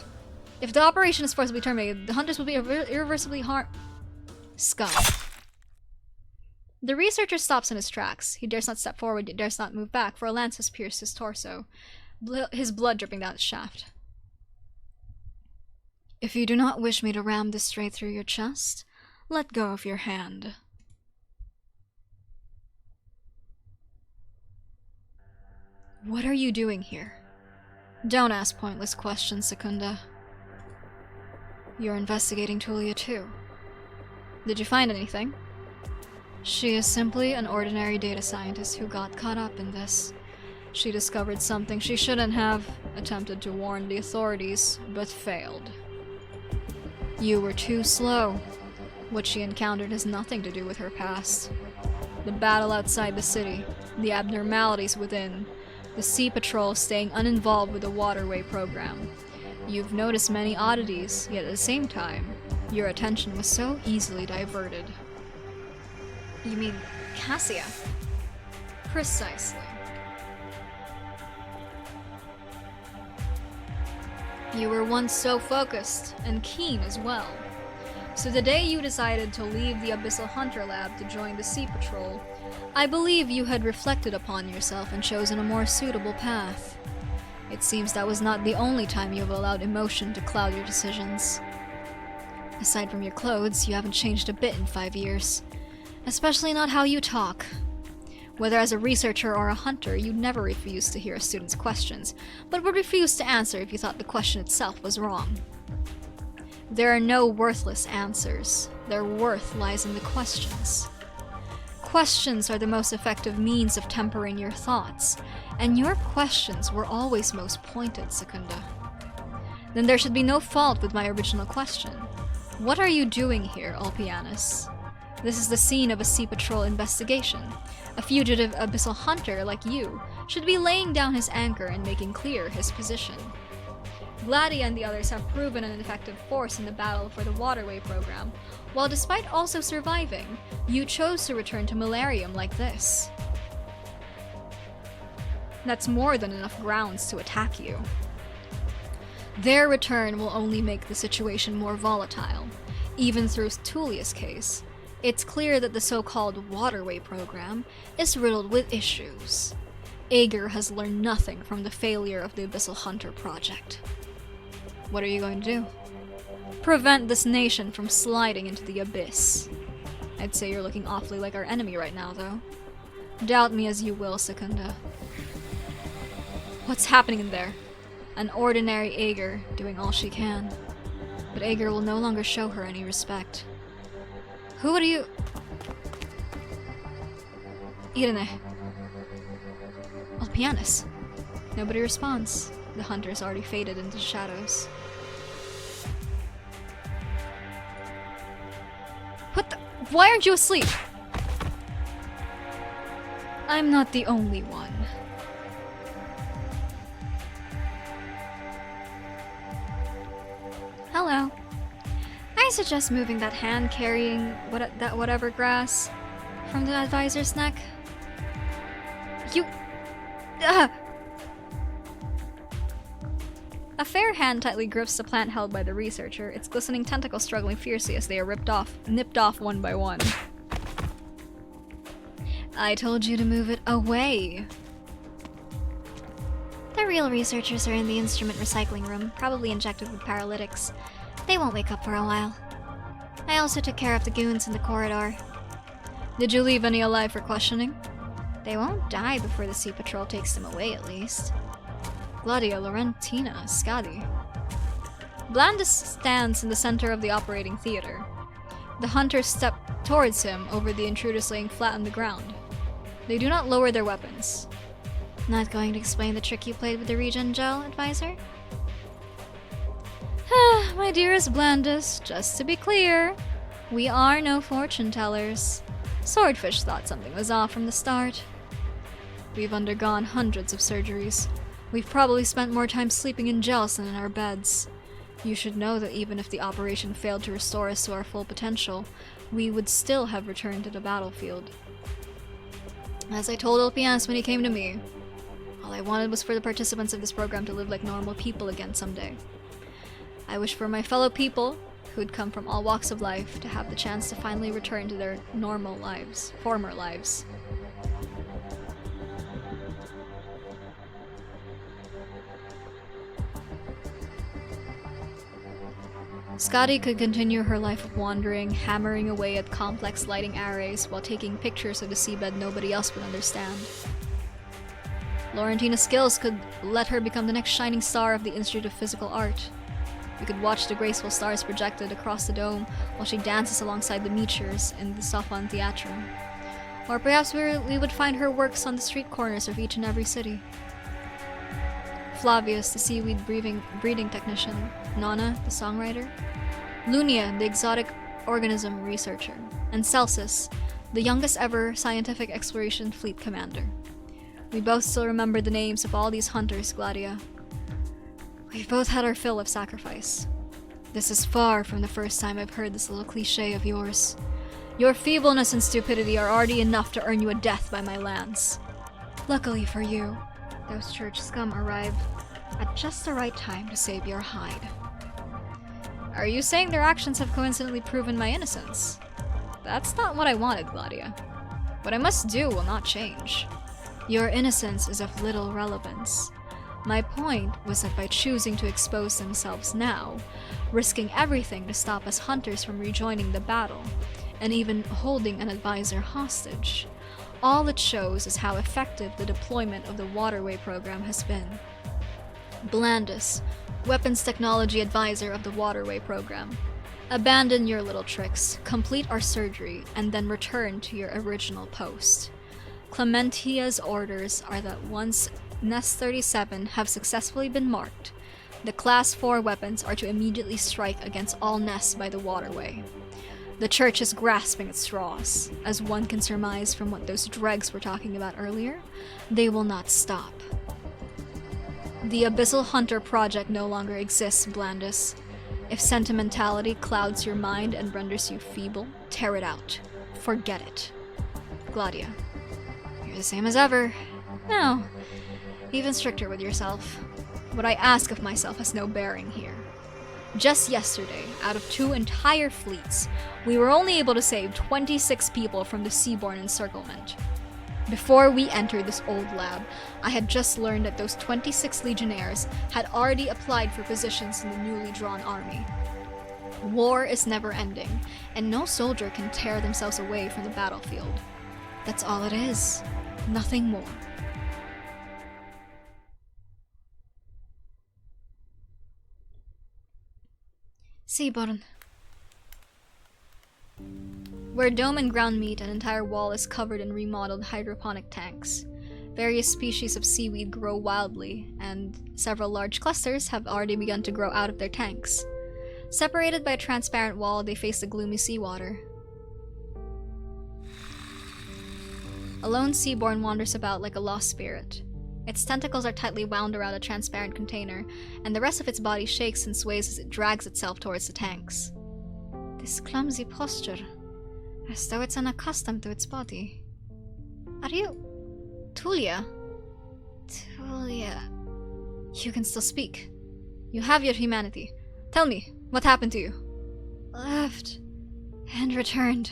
Speaker 2: If the operation is forcibly terminated, the Hunters will be irreversibly harmed. Scum. The researcher stops in his tracks. He dares not step forward, yet dares not move back, for a lance has pierced his torso, his blood dripping down its shaft. If you do not wish me to ram this straight through your chest, let go of your hand. What are you doing here? Don't ask pointless questions, Secunda. You're investigating Tulia too. Did you find anything? She is simply an ordinary data scientist who got caught up in this. She discovered something she shouldn't have, attempted to warn the authorities, but failed. You were too slow. What she encountered has nothing to do with her past. The battle outside the city, the abnormalities within, the Sea Patrol staying uninvolved with the waterway program. You've noticed many oddities, yet at the same time, your attention was so easily diverted. You mean Cassia? Precisely. You were once so focused, and keen as well. So the day you decided to leave the Abyssal Hunter Lab to join the Sea Patrol, I believe you had reflected upon yourself and chosen a more suitable path. It seems that was not the only time you have allowed emotion to cloud your decisions. Aside from your clothes, you haven't changed a bit in 5 years. Especially not how you talk. Whether as a researcher or a hunter, you'd never refuse to hear a student's questions, but would refuse to answer if you thought the question itself was wrong. There are no worthless answers. Their worth lies in the questions. Questions are the most effective means of tempering your thoughts, and your questions were always most pointed, Secunda. Then there should be no fault with my original question. What are you doing here, Ulpianus? This is the scene of a Sea Patrol investigation. A fugitive abyssal hunter like you should be laying down his anchor and making clear his position. Gladia and the others have proven an effective force in the battle for the Waterway program, while despite also surviving, you chose to return to Malarium like this. That's more than enough grounds to attack you. Their return will only make the situation more volatile. Even through Tullia's case, it's clear that the so-called Waterway program is riddled with issues. Aaugughghgh has learned nothing from the failure of the Abyssal Hunter project. What are you going to do? Prevent this nation from sliding into the abyss. I'd say you're looking awfully like our enemy right now, though. Doubt me as you will, Secunda. What's happening in there? An ordinary Aaugughgh doing all she can. But Aaugughgh will no longer show her any respect. Who are you? Irene. Ulpianusssss. Nobody responds. The hunter's already faded into shadows. What the? Why aren't you asleep? I'm not the only one. Hello. I suggest moving that hand carrying whatever grass from the advisor's neck. You... A fair hand tightly grips the plant held by the researcher, its glistening tentacles struggling fiercely as they are nipped off one by one. I told you to move it away.
Speaker 6: The real researchers are in the instrument recycling room, probably injected with paralytics. They won't wake up for a while. I also took care of the goons in the corridor.
Speaker 2: Did you leave any alive for questioning?
Speaker 6: They won't die before the Sea Patrol takes them away, at least.
Speaker 2: Gladia, Laurentina, Skadi. Blandis stands in the center of the operating theater. The hunters step towards him over the intruders laying flat on the ground. They do not lower their weapons.
Speaker 6: Not going to explain the trick you played with the regen gel, advisor?
Speaker 2: My dearest Blandis, just to be clear, we are no fortune tellers. Swordfish thought something was off from the start. We've undergone hundreds of surgeries. We've probably spent more time sleeping in gels than in our beds. You should know that even if the operation failed to restore us to our full potential, we would still have returned to the battlefield. As I told Ulpianusssss when he came to me, all I wanted was for the participants of this program to live like normal people again someday. I wish for my fellow people, who'd come from all walks of life, to have the chance to finally return to their normal lives, former lives. Skadi could continue her life of wandering, hammering away at complex lighting arrays while taking pictures of the seabed nobody else would understand. Laurentina's skills could let her become the next shining star of the Institute of Physical Art. We could watch the graceful stars projected across the dome while she dances alongside the meteors in the Sophon Theatrum. Or perhaps we would find her works on the street corners of each and every city. Flavius, the seaweed breeding technician, Nana, the songwriter, Lunia, the exotic organism researcher, and Celsus, the youngest ever scientific exploration fleet commander. We both still remember the names of all these hunters, Gladia. We've both had our fill of sacrifice. This is far from the first time I've heard this little cliché of yours. Your feebleness and stupidity are already enough to earn you a death by my lance. Luckily for you, those church scum arrived at just the right time to save your hide. Are you saying their actions have coincidentally proven my innocence? That's not what I wanted, Gladia. What I must do will not change. Your innocence is of little relevance. My point was that by choosing to expose themselves now, risking everything to stop us hunters from rejoining the battle, and even holding an advisor hostage, all it shows is how effective the deployment of the Waterway program has been. Blandis, Weapons Technology Advisor of the Waterway program, abandon your little tricks, complete our surgery, and then return to your original post. Clementia's orders are that once Nest 37 have successfully been marked, the Class 4 weapons are to immediately strike against all nests by the Waterway. The church is grasping at straws. As one can surmise from what those dregs were talking about earlier, they will not stop. The Abyssal Hunter project no longer exists, Blandis. If sentimentality clouds your mind and renders you feeble, tear it out. Forget it. Gladia. You're the same as ever. No, even stricter with yourself. What I ask of myself has no bearing here. Just yesterday, out of 2 entire fleets, we were only able to save 26 people from the seaborne encirclement. Before we entered this old lab, I had just learned that those 26 legionnaires had already applied for positions in the newly drawn army. War is never ending, and no soldier can tear themselves away from the battlefield. That's all it is. Nothing more. Seaborn. Where dome and ground meet, an entire wall is covered in remodeled hydroponic tanks. Various species of seaweed grow wildly, and several large clusters have already begun to grow out of their tanks. Separated by a transparent wall, they face the gloomy seawater. A lone seaborn wanders about like a lost spirit. Its tentacles are tightly wound around a transparent container, and the rest of its body shakes and sways as it drags itself towards the tanks. This clumsy posture, as though it's unaccustomed to its body. Are you... Tulia? Tulia... You can still speak. You have your humanity. Tell me, what happened to you? Left... and returned.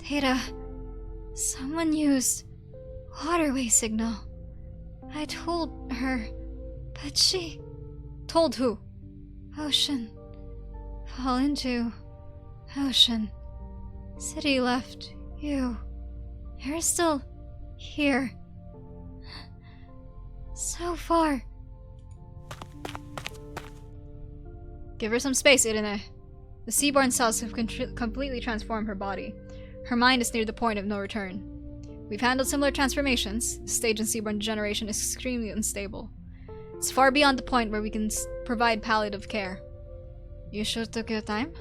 Speaker 2: Theta... Someone used... waterway signal. I told her... but she... Told who? Ocean. Fall into... ocean. City left. You. You're still... here. So far. Give her some space, Irene. The seaborn cells have completely transformed her body. Her mind is near the point of no return. We've handled similar transformations. The stage in seaborn degeneration is extremely unstable. It's far beyond the point where we can provide palliative care. You sure took your time?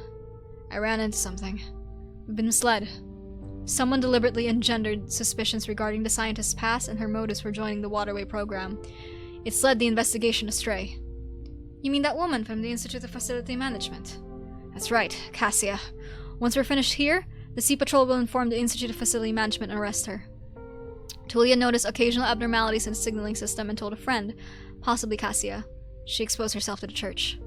Speaker 2: I ran into something. We've been misled. Someone deliberately engendered suspicions regarding the scientist's past and her motives for joining the waterway program. It's led the investigation astray. You mean that woman from the Institute of Facility Management? That's right, Cassia. Once we're finished here, the Sea Patrol will inform the Institute of Facility Management and arrest her. Tulia noticed occasional abnormalities in the signaling system and told a friend, possibly Cassia. She exposed herself to the church.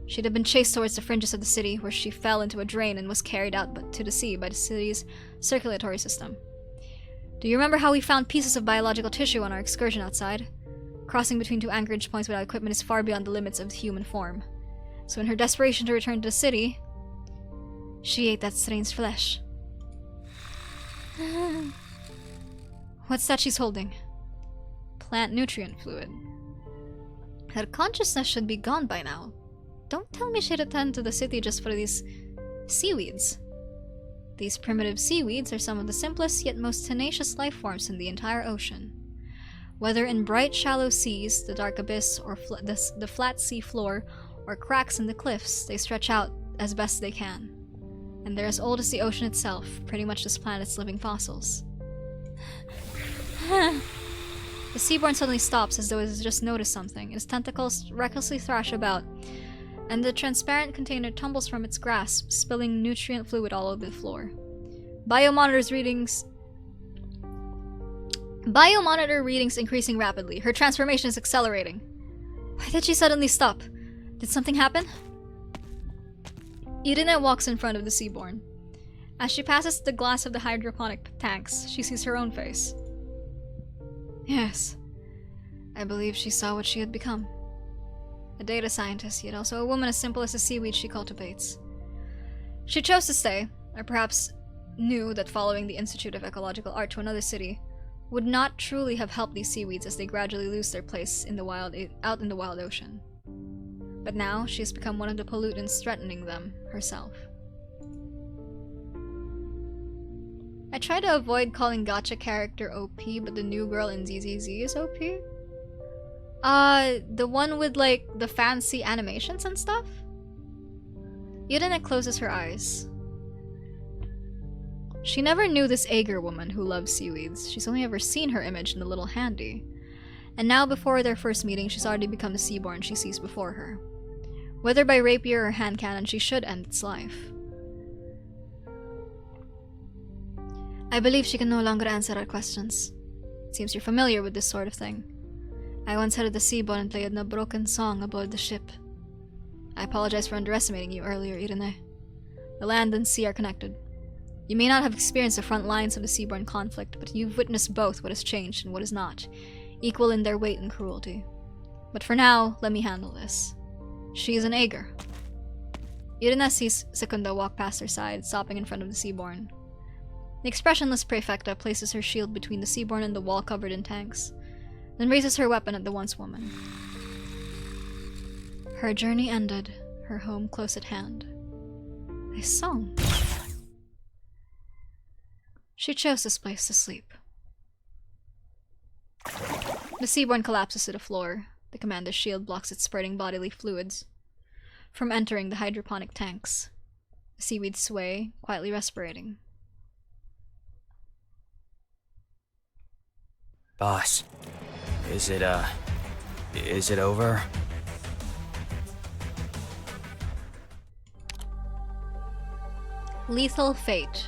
Speaker 2: She'd have been chased towards the fringes of the city, where she fell into a drain and was carried out to the sea by the city's circulatory system. Do you remember how we found pieces of biological tissue on our excursion outside? Crossing between 2 anchorage points without equipment is far beyond the limits of the human form. So in her desperation to return to the city, she ate that strange flesh. What's that she's holding? Plant nutrient fluid. Her consciousness should be gone by now. Don't tell me she'd attend to the city just for these seaweeds. These primitive seaweeds are some of the simplest yet most tenacious life forms in the entire ocean. Whether in bright shallow seas, the dark abyss, or the flat sea floor, or cracks in the cliffs, they stretch out as best they can. And they're as old as the ocean itself, pretty much this planet's living fossils. The seaborn suddenly stops as though it has just noticed something. Its tentacles recklessly thrash about, and the transparent container tumbles from its grasp, spilling nutrient fluid all over the floor. Biomonitor readings increasing rapidly. Her transformation is accelerating. Why did she suddenly stop? Did something happen? Irina walks in front of the seaborn. As she passes the glass of the hydroponic tanks, she sees her own face. Yes. I believe she saw what she had become. A data scientist, yet also a woman as simple as the seaweed she cultivates. She chose to stay, or perhaps knew that following the Institute of Ecological Art to another city would not truly have helped these seaweeds as they gradually lose their place in the wild, out in the wild ocean. But now she has become one of the pollutants threatening them herself. I try to avoid calling gacha character OP, but the new girl in ZZZ is OP? The one with like the fancy animations and stuff? Yudina closes her eyes. She never knew this Aaugur woman who loves seaweeds. She's only ever seen her image in the little handy. And now, before their first meeting, she's already become the Seaborn she sees before her. Whether by rapier or hand cannon, she should end its life. I believe she can no longer answer our questions. It seems you're familiar with this sort of thing. I once heard the Seaborn played a broken song aboard the ship. I apologize for underestimating you earlier, Irene. The land and sea are connected. You may not have experienced the front lines of the Seaborn conflict, but you've witnessed both what has changed and what is not, equal in their weight and cruelty. But for now, let me handle this. She is an Aaugur. Irene sees Secunda walk past her side, stopping in front of the Seaborn. The expressionless prefecta places her shield between the Seaborn and the wall covered in tanks, then raises her weapon at the once woman. Her journey ended, her home close at hand. A song. She chose this place to sleep. The Seaborn collapses to the floor. The commander's shield blocks its spurting bodily fluids from entering the hydroponic tanks. The seaweeds sway, quietly respirating.
Speaker 12: Boss, is it over?
Speaker 2: Lethal fate.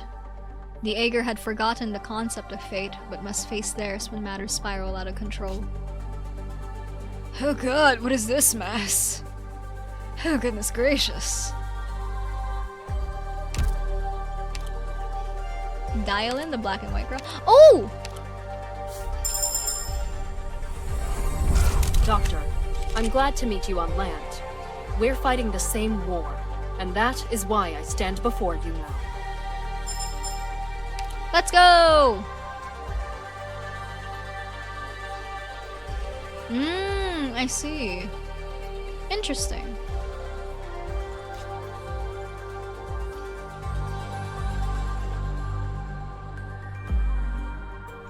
Speaker 2: The Aaugur had forgotten the concept of fate, but must face theirs when matters spiral out of control. Oh god, what is this mess? Oh goodness gracious. Dial in the black and white girl. Oh!
Speaker 13: Doctor, I'm glad to meet you on land. We're fighting the same war, and that is why I stand before you now.
Speaker 2: Let's go! I see. Interesting.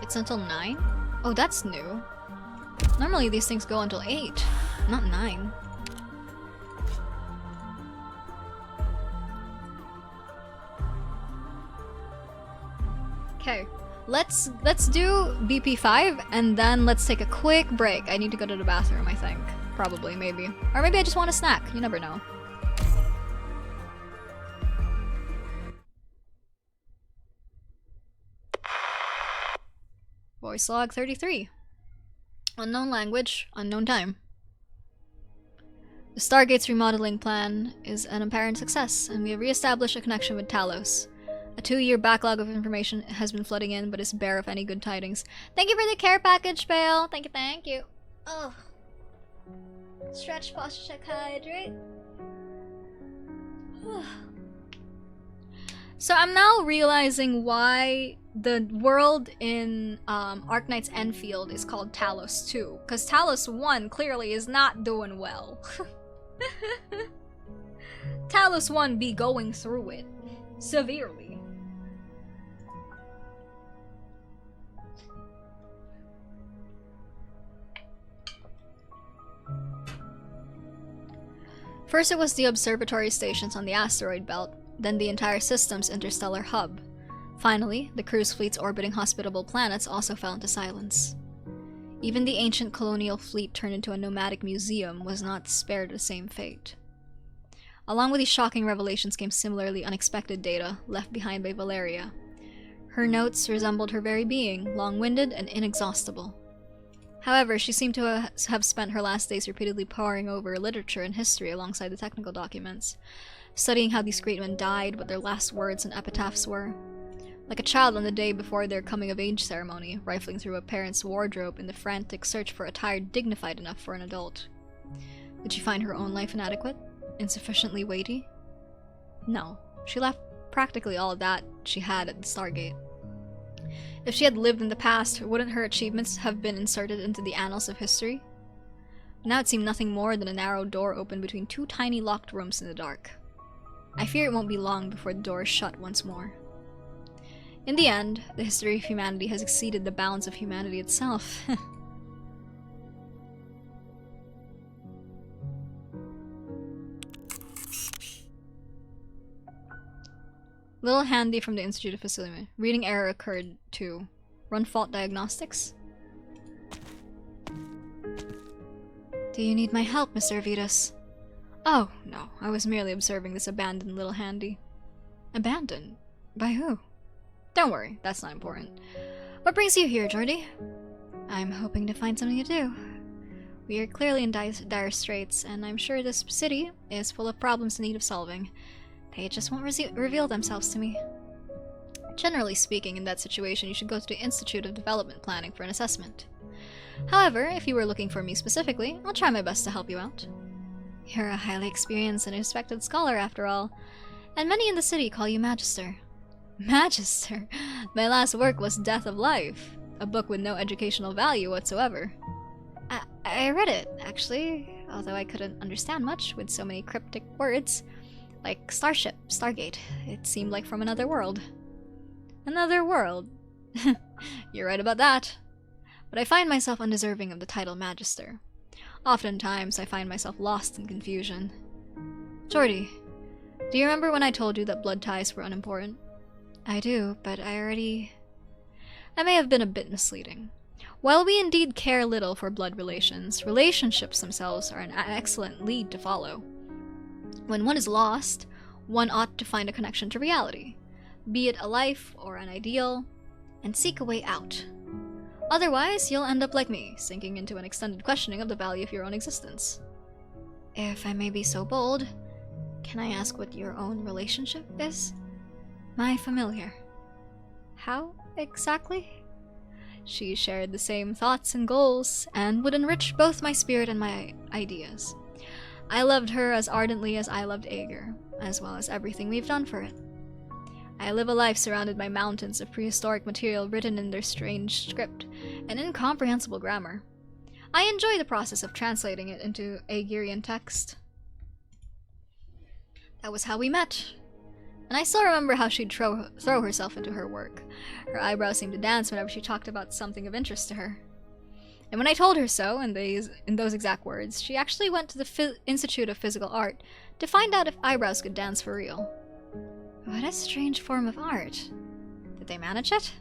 Speaker 2: It's until 9? Oh, that's new. Normally these things go until 8, not 9. Okay, let's do BP5 and then let's take a quick break. I need to go to the bathroom, I think. Probably, maybe. Or maybe I just want a snack. You never know. Voice log 33. Unknown language, unknown time. The Stargate's remodeling plan is an apparent success, and we have re-established a connection with Talos. A 2-year backlog of information has been flooding in, but is bare of any good tidings. Thank you for the care package, Bale. Thank you, thank you. Oh. Stretch, posture, check, hydrate. So I'm now realizing why the world in Arknights Enfield is called Talos 2. Because Talos 1 clearly is not doing well. Talos 1 be going through it. Severely. First it was the observatory stations on the asteroid belt, then the entire system's interstellar hub. Finally, the cruise fleets orbiting hospitable planets also fell into silence. Even the ancient colonial fleet turned into a nomadic museum was not spared the same fate. Along with these shocking revelations came similarly unexpected data left behind by Valeria. Her notes resembled her very being, long-winded and inexhaustible. However, she seemed to have spent her last days repeatedly poring over literature and history alongside the technical documents, studying how these great men died, what their last words and epitaphs were. Like a child on the day before their coming-of-age ceremony, rifling through a parent's wardrobe in the frantic search for attire dignified enough for an adult. Did she find her own life inadequate? Insufficiently weighty? No, she left practically all of that she had at the Stargate. If she had lived in the past, wouldn't her achievements have been inserted into the annals of history? Now it seemed nothing more than a narrow door opened between 2 tiny locked rooms in the dark. I fear it won't be long before the door is shut once more. In the end, the history of humanity has exceeded the bounds of humanity itself. Little handy from the Institute of Facility. Reading error occurred to run fault diagnostics. Do you need my help, Mr. Avitas? Oh, no. I was merely observing this abandoned little handy. Abandoned? By who? Don't worry, that's not important. What brings you here, Jordy? I'm hoping to find something to do. We are clearly in dire straits, and I'm sure this city is full of problems in need of solving. They just won't reveal themselves to me. Generally speaking, in that situation, you should go to the Institute of Development Planning for an assessment. However, if you were looking for me specifically, I'll try my best to help you out. You're a highly experienced and respected scholar, after all, and many in the city call you Magister. Magister? My last work was Death of Life, a book with no educational value whatsoever. I read it, actually, although I couldn't understand much with so many cryptic words. Like Starship, Stargate. It seemed like from another world. Another world? You're right about that. But I find myself undeserving of the title Magister. Oftentimes, I find myself lost in confusion. Jordy, do you remember when I told you that blood ties were unimportant? I do, but I may have been a bit misleading. While we indeed care little for blood relations, relationships themselves are an excellent lead to follow. When one is lost, one ought to find a connection to reality, be it a life or an ideal, and seek a way out. Otherwise, you'll end up like me, sinking into an extended questioning of the value of your own existence. If I may be so bold, can I ask what your own relationship is? My familiar. How exactly? She shared the same thoughts and goals, and would enrich both my spirit and my ideas. I loved her as ardently as I loved Aaugur, as well as everything we've done for it. I live a life surrounded by mountains of prehistoric material written in their strange script and incomprehensible grammar. I enjoy the process of translating it into Augurian text. That was how we met. And I still remember how she'd throw herself into her work. Her eyebrows seemed to dance whenever she talked about something of interest to her. And when I told her so, in those exact words, she actually went to the Institute of Physical Art to find out if eyebrows could dance for real. What a strange form of art. Did they manage it?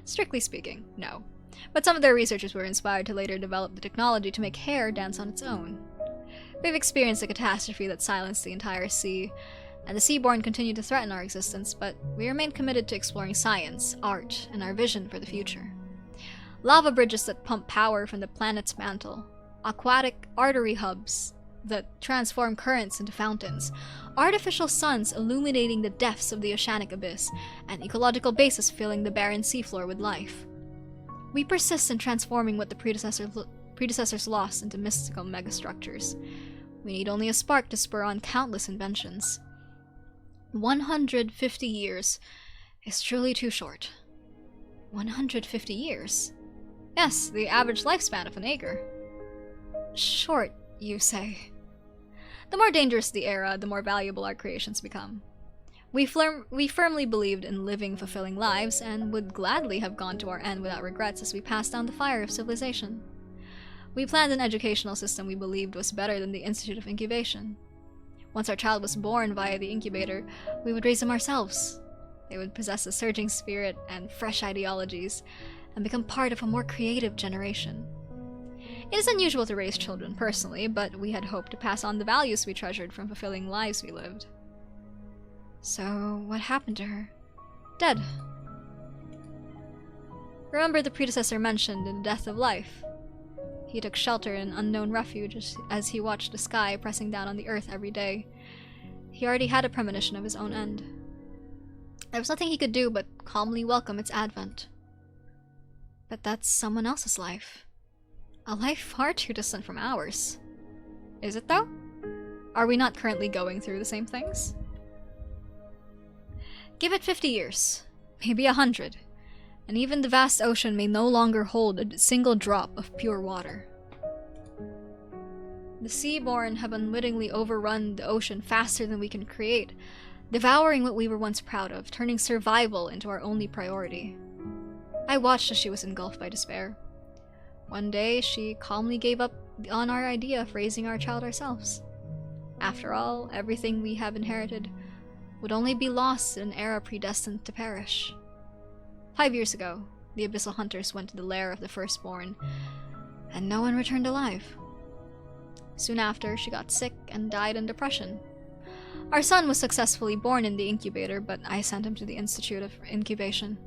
Speaker 2: Strictly speaking, no. But some of their researchers were inspired to later develop the technology to make hair dance on its own. We've experienced a catastrophe that silenced the entire sea, and the Seaborn continue to threaten our existence, but we remain committed to exploring science, art, and our vision for the future. Lava bridges that pump power from the planet's mantle, aquatic artery hubs that transform currents into fountains, artificial suns illuminating the depths of the oceanic abyss, and ecological bases filling the barren seafloor with life. We persist in transforming what the predecessors lost into mystical megastructures. We need only a spark to spur on countless inventions. 150 years is truly too short. 150 years? Yes, the average lifespan of an Aaugur. Short, you say? The more dangerous the era, the more valuable our creations become. We firmly believed in living fulfilling lives, and would gladly have gone to our end without regrets as we passed down the fire of civilization. We planned an educational system we believed was better than the Institute of Incubation. Once our child was born via the incubator, we would raise him ourselves. They would possess a surging spirit and fresh ideologies, and become part of a more creative generation. It is unusual to raise children personally, but we had hoped to pass on the values we treasured from fulfilling lives we lived. So, what happened to her? Dead. Remember the predecessor mentioned in Death of Life? He took shelter in an unknown refuge as he watched the sky pressing down on the earth every day. He already had a premonition of his own end. There was nothing he could do but calmly welcome its advent. But that's someone else's life. A life far too distant from ours. Is it, though? Are we not currently going through the same things? Give it 50 years, maybe 100, and even the vast ocean may no longer hold a single drop of pure water. The Seaborn have unwittingly overrun the ocean faster than we can create, devouring what we were once proud of, turning survival into our only priority. I watched as she was engulfed by despair. One day, she calmly gave up on our idea of raising our child ourselves. After all, everything we have inherited would only be lost in an era predestined to perish. 5 years ago, the Abyssal Hunters went to the lair of the Firstborn, and no one returned alive. Soon after, she got sick and died in depression. Our son was successfully born in the incubator, but I sent him to the Institute of Incubation.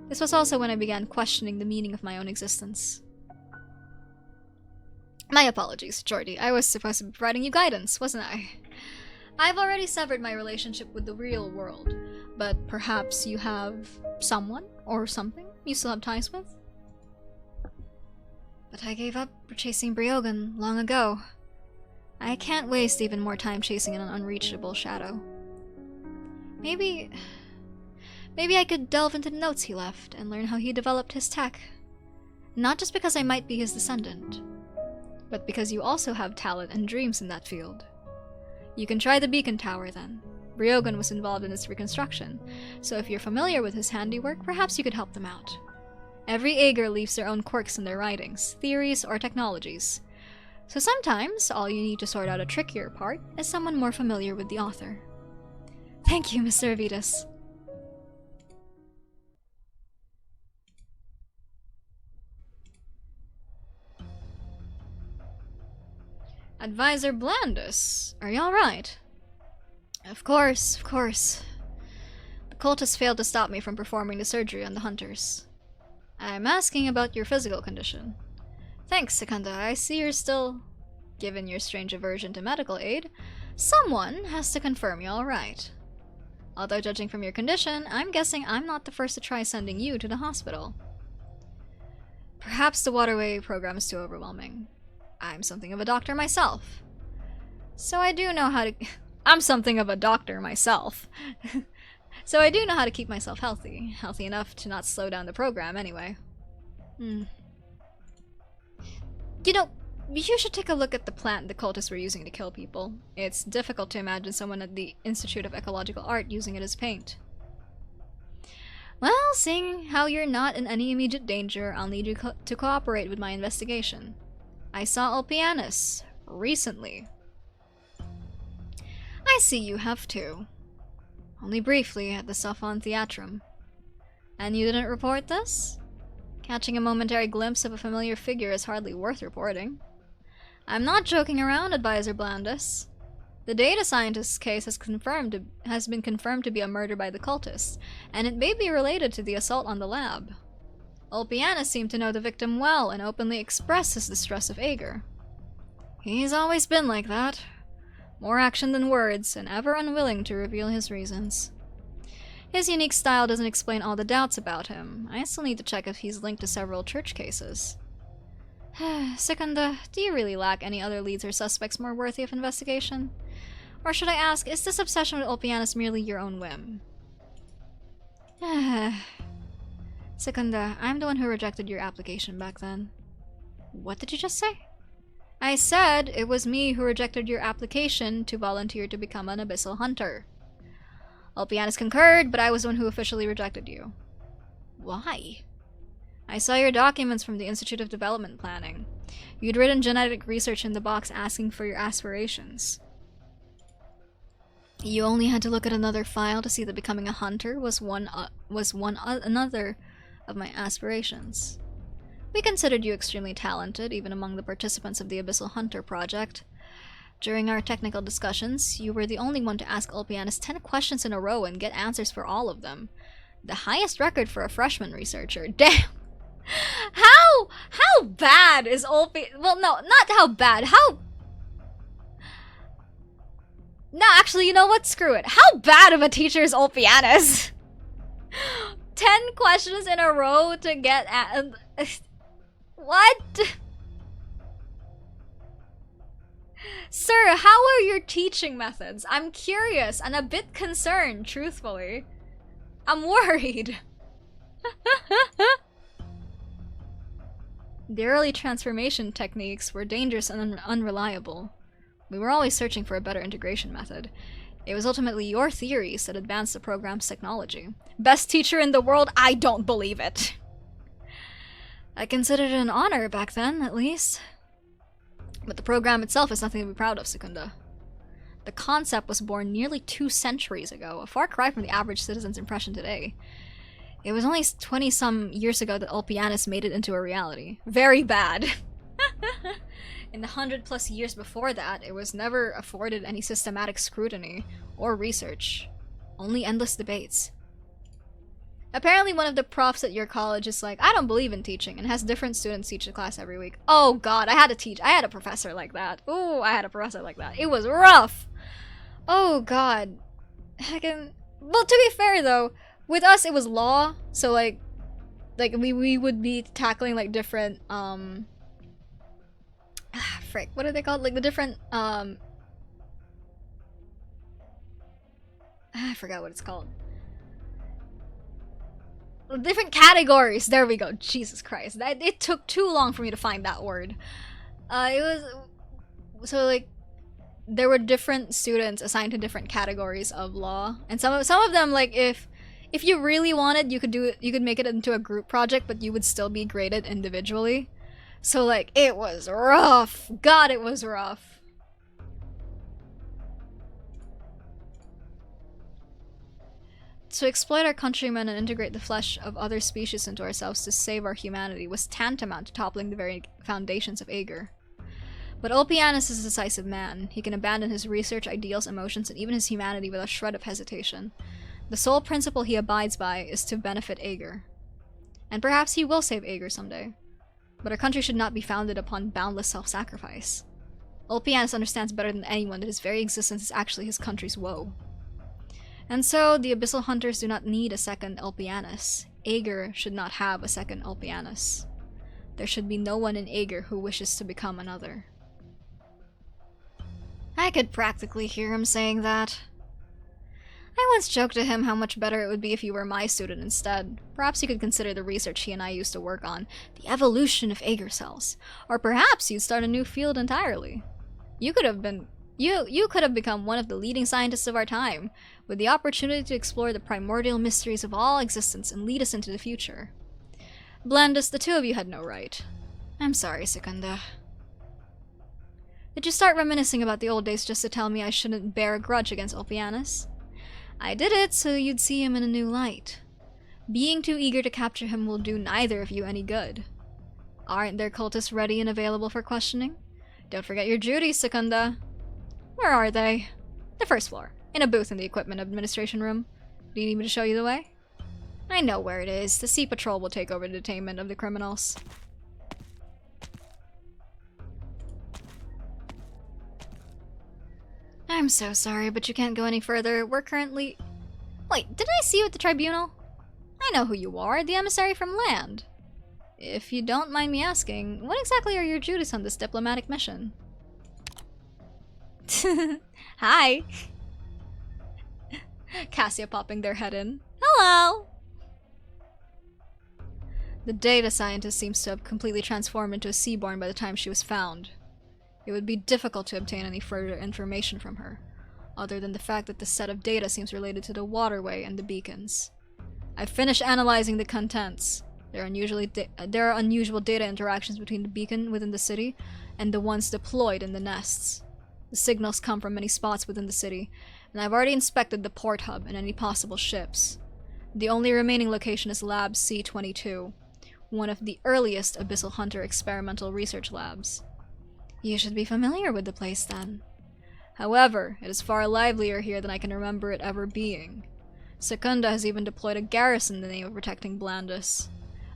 Speaker 2: This was also when I began questioning the meaning of my own existence. My apologies, Jordy. I was supposed to be providing you guidance, wasn't I? I've already severed my relationship with the real world, but perhaps you have someone or something you still have ties with? But I gave up chasing Briogan long ago. I can't waste even more time chasing an unreachable shadow. Maybe I could delve into the notes he left and learn how he developed his tech. Not just because I might be his descendant, but because you also have talent and dreams in that field. You can try the beacon tower then. Briogan was involved in its reconstruction, so if you're familiar with his handiwork, perhaps you could help them out. Every Aaugur leaves their own quirks in their writings, theories, or technologies. So sometimes, all you need to sort out a trickier part is someone more familiar with the author. Thank you, Mr. Avitas. Advisor Blandus, are you alright? Of course, of course. The cultists failed to stop me from performing the surgery on the hunters. I'm asking about your physical condition. Thanks, Secunda. I see you're still... Given your strange aversion to medical aid, someone has to confirm you're alright. Although judging from your condition, I'm guessing I'm not the first to try sending you to the hospital. Perhaps the waterway program is too overwhelming. I'm something of a doctor myself. So I do know how to... I'm something of a doctor myself. So I do know how to keep myself healthy. Healthy enough to not slow down the program anyway. You know, you should take a look at the plant the cultists were using to kill people. It's difficult to imagine someone at the Institute of Ecological Art using it as paint. Well, seeing how you're not in any immediate danger, I'll need you to cooperate with my investigation. I saw Ulpianusssss recently. I see you have too. Only briefly at the Sophon Theatrum. And you didn't report this? Catching a momentary glimpse of a familiar figure is hardly worth reporting. I'm not joking around, Advisor Blandus. The data scientist's case has been confirmed to be a murder by the cultists, and it may be related to the assault on the lab. Ulpianusssss seemed to know the victim well and openly expressed his distrust of Aaugur. He's always been like that. More action than words, and ever unwilling to reveal his reasons. His unique style doesn't explain all the doubts about him. I still need to check if he's linked to several church cases. Secunda, do you really lack any other leads or suspects more worthy of investigation? Or should I ask, is this obsession with Ulpianusssss merely your own whim? Secunda, I'm the one who rejected your application back then. What did you just say? I said it was me who rejected your application to volunteer to become an Abyssal Hunter. Ulpianusssss concurred, but I was the one who officially rejected you. Why? I saw your documents from the Institute of Development Planning. You'd written genetic research in the box asking for your aspirations. You only had to look at another file to see that becoming a hunter was another of my aspirations. We considered you extremely talented, even among the participants of the Abyssal Hunter project. During our technical discussions, you were the only one to ask Ulpianusssss 10 questions in a row and get answers for all of them. The highest record for a freshman researcher. Damn! How bad is Well, no, not how bad. No, actually, you know what? Screw it. How bad of a teacher is Ulpianusssss? 10 questions in a row to get at... What? Sir, how are your teaching methods? I'm curious and a bit concerned, truthfully. I'm worried. The early transformation techniques were dangerous and unreliable. We were always searching for a better integration method. It was ultimately your theories that advanced the program's technology. Best teacher in the world? I don't believe it. I considered it an honor back then, at least. But the program itself is nothing to be proud of, Secunda. The concept was born nearly 2 centuries ago, a far cry from the average citizen's impression today. It was only 20-some years ago that Ulpianusssss made it into a reality. Very bad. In the 100+ years before that, it was never afforded any systematic scrutiny or research. Only endless debates. Apparently one of the profs at your college is like, I don't believe in teaching, and has different students teach the class every week. Oh god, I had a professor like that. Ooh, I had a professor like that. It was rough! Oh god. Well, to be fair though, with us it was law, so like we would be tackling like different, frick, what are they called? Like the different, I forgot what it's called. Different categories. There we go. Jesus Christ. It took too long for me to find that word. It was so like there were different students assigned to different categories of law, and some of them, like if you really wanted, you could make it into a group project, but you would still be graded individually. So like it was rough. God, it was rough. To exploit our countrymen and integrate the flesh of other species into ourselves to save our humanity was tantamount to toppling the very foundations of aaugughghgh. But Ulpianusssss is a decisive man. He can abandon his research, ideals, emotions, and even his humanity without a shred of hesitation. The sole principle he abides by is to benefit aaugughgh. And perhaps he will save aaugughgh someday. But our country should not be founded upon boundless self-sacrifice. Ulpianusssss understands better than anyone that his very existence is actually his country's woe. And so, the Abyssal Hunters do not need a second Ulpianusssss. Aaugughgh should not have a second Ulpianusssss. There should be no one in aaugughgh who wishes to become another. I could practically hear him saying that. I once joked to him how much better it would be if you were my student instead. Perhaps you could consider the research he and I used to work on, the evolution of aaugughgh cells. Or perhaps you'd start a new field entirely. You could have become one of the leading scientists of our time, with the opportunity to explore the primordial mysteries of all existence and lead us into the future. Blandus, the two of you had no right. I'm sorry, Secunda. Did you start reminiscing about the old days just to tell me I shouldn't bear a grudge against Ulpianusssss? I did it so you'd see him in a new light. Being too eager to capture him will do neither of you any good. Aren't their cultists ready and available for questioning? Don't forget your duties, Secunda. Where are they? The first floor, in a booth in the equipment administration room. Do you need me to show you the way? I know where it is. The Sea Patrol will take over the detainment of the criminals. I'm so sorry, but you can't go any further. We're currently... Wait, didn't I see you at the tribunal? I know who you are, the emissary from land. If you don't mind me asking, what exactly are your duties on this diplomatic mission? Hi! Cassia popping their head in. Hello! The data scientist seems to have completely transformed into a seaborn by the time she was found. It would be difficult to obtain any further information from her, other than the fact that the set of data seems related to the waterway and the beacons. I've finished analyzing the contents. There are unusual data interactions between the beacon within the city and the ones deployed in the nests. The signals come from many spots within the city, and I've already inspected the port hub and any possible ships. The only remaining location is Lab C-22, one of the earliest Abyssal Hunter experimental research labs. You should be familiar with the place then. However, it is far livelier here than I can remember it ever being. Secunda has even deployed a garrison in the name of protecting Blandus.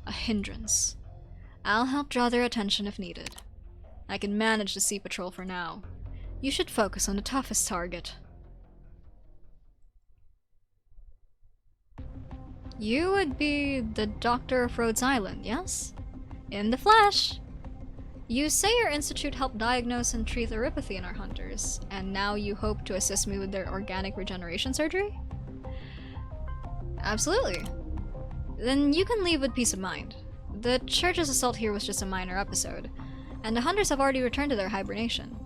Speaker 2: A hindrance. I'll help draw their attention if needed. I can manage the Sea Patrol for now. You should focus on the toughest target. You would be the Doctor of Rhodes Island, yes? In the flesh! You say your institute helped diagnose and treat neuropathy in our hunters, and now you hope to assist me with their organic regeneration surgery? Absolutely. Then you can leave with peace of mind. The church's assault here was just a minor episode, and the hunters have already returned to their hibernation.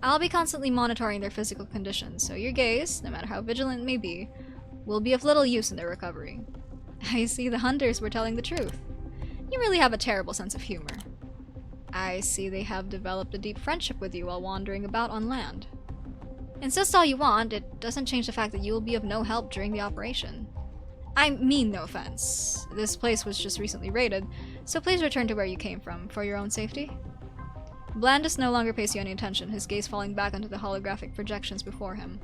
Speaker 2: I'll be constantly monitoring their physical conditions, so your gaze, no matter how vigilant it may be, will be of little use in their recovery. I see the hunters were telling the truth. You really have a terrible sense of humor. I see they have developed a deep friendship with you while wandering about on land. Insist all you want, it doesn't change the fact that you will be of no help during the operation. I mean no offense. This place was just recently raided, so please return to where you came from, for your own safety. Blandis no longer pays you any attention, his gaze falling back onto the holographic projections before him.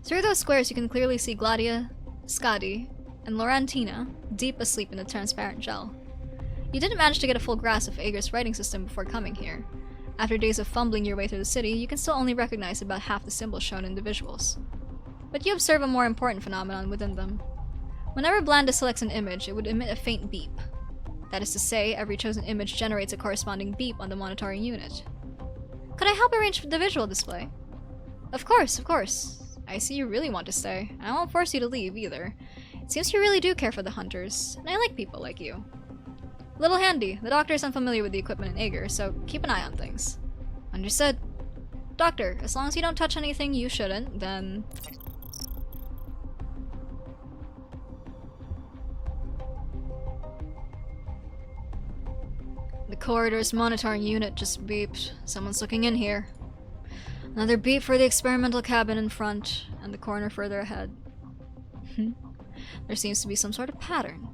Speaker 2: Through those squares you can clearly see Gladia, Skadi, and Laurentina deep asleep in the transparent gel. You didn't manage to get a full grasp of Ager's writing system before coming here. After days of fumbling your way through the city, you can still only recognize about half the symbols shown in the visuals. But you observe a more important phenomenon within them. Whenever Blandis selects an image, it would emit a faint beep. That is to say, every chosen image generates a corresponding beep on the monitoring unit. Could I help arrange the visual display? Of course, of course. I see you really want to stay. I won't force you to leave, either. It seems you really do care for the hunters, and I like people like you. Little handy. The doctor is unfamiliar with the equipment in Ager, so keep an eye on things. Understood. Doctor, as long as you don't touch anything you shouldn't, then... The corridor's monitoring unit just beeped. Someone's looking in here. Another beep for the experimental cabin in front, and the corner further ahead. There seems to be some sort of pattern.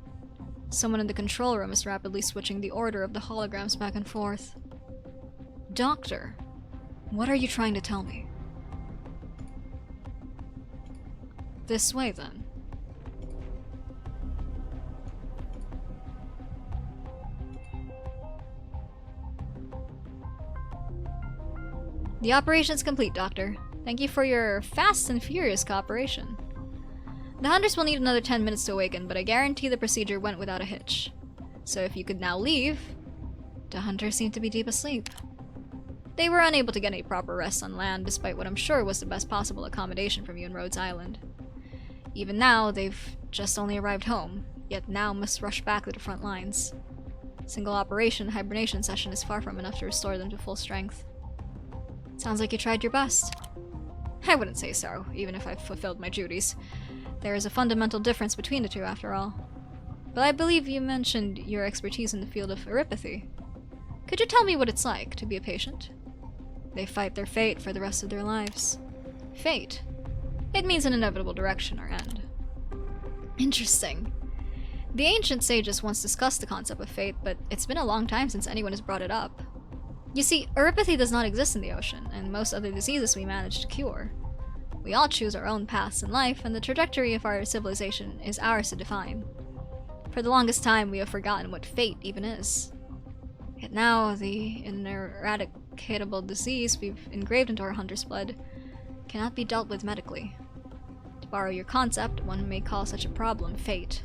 Speaker 2: Someone in the control room is rapidly switching the order of the holograms back and forth. Doctor, what are you trying to tell me? This way, then. The operation's complete, Doctor. Thank you for your fast and furious cooperation. The hunters will need another 10 minutes to awaken, but I guarantee the procedure went without a hitch. So if you could now leave... The hunters seem to be deep asleep. They were unable to get any proper rest on land, despite what I'm sure was the best possible accommodation from you in Rhodes Island. Even now, they've just only arrived home, yet now must rush back to the front lines. Single operation hibernation session is far from enough to restore them to full strength. Sounds like you tried your best. I wouldn't say so, even if I've fulfilled my duties. There is a fundamental difference between the two, after all. But I believe you mentioned your expertise in the field of neuropathy. Could you tell me what it's like to be a patient? They fight their fate for the rest of their lives. Fate? It means an inevitable direction or end. Interesting. The ancient sages once discussed the concept of fate, but it's been a long time since anyone has brought it up. You see, neuropathy does not exist in the ocean, and most other diseases we manage to cure. We all choose our own paths in life, and the trajectory of our civilization is ours to define. For the longest time, we have forgotten what fate even is. Yet now, the ineradicable disease we've engraved into our hunter's blood cannot be dealt with medically. To borrow your concept, one may call such a problem fate.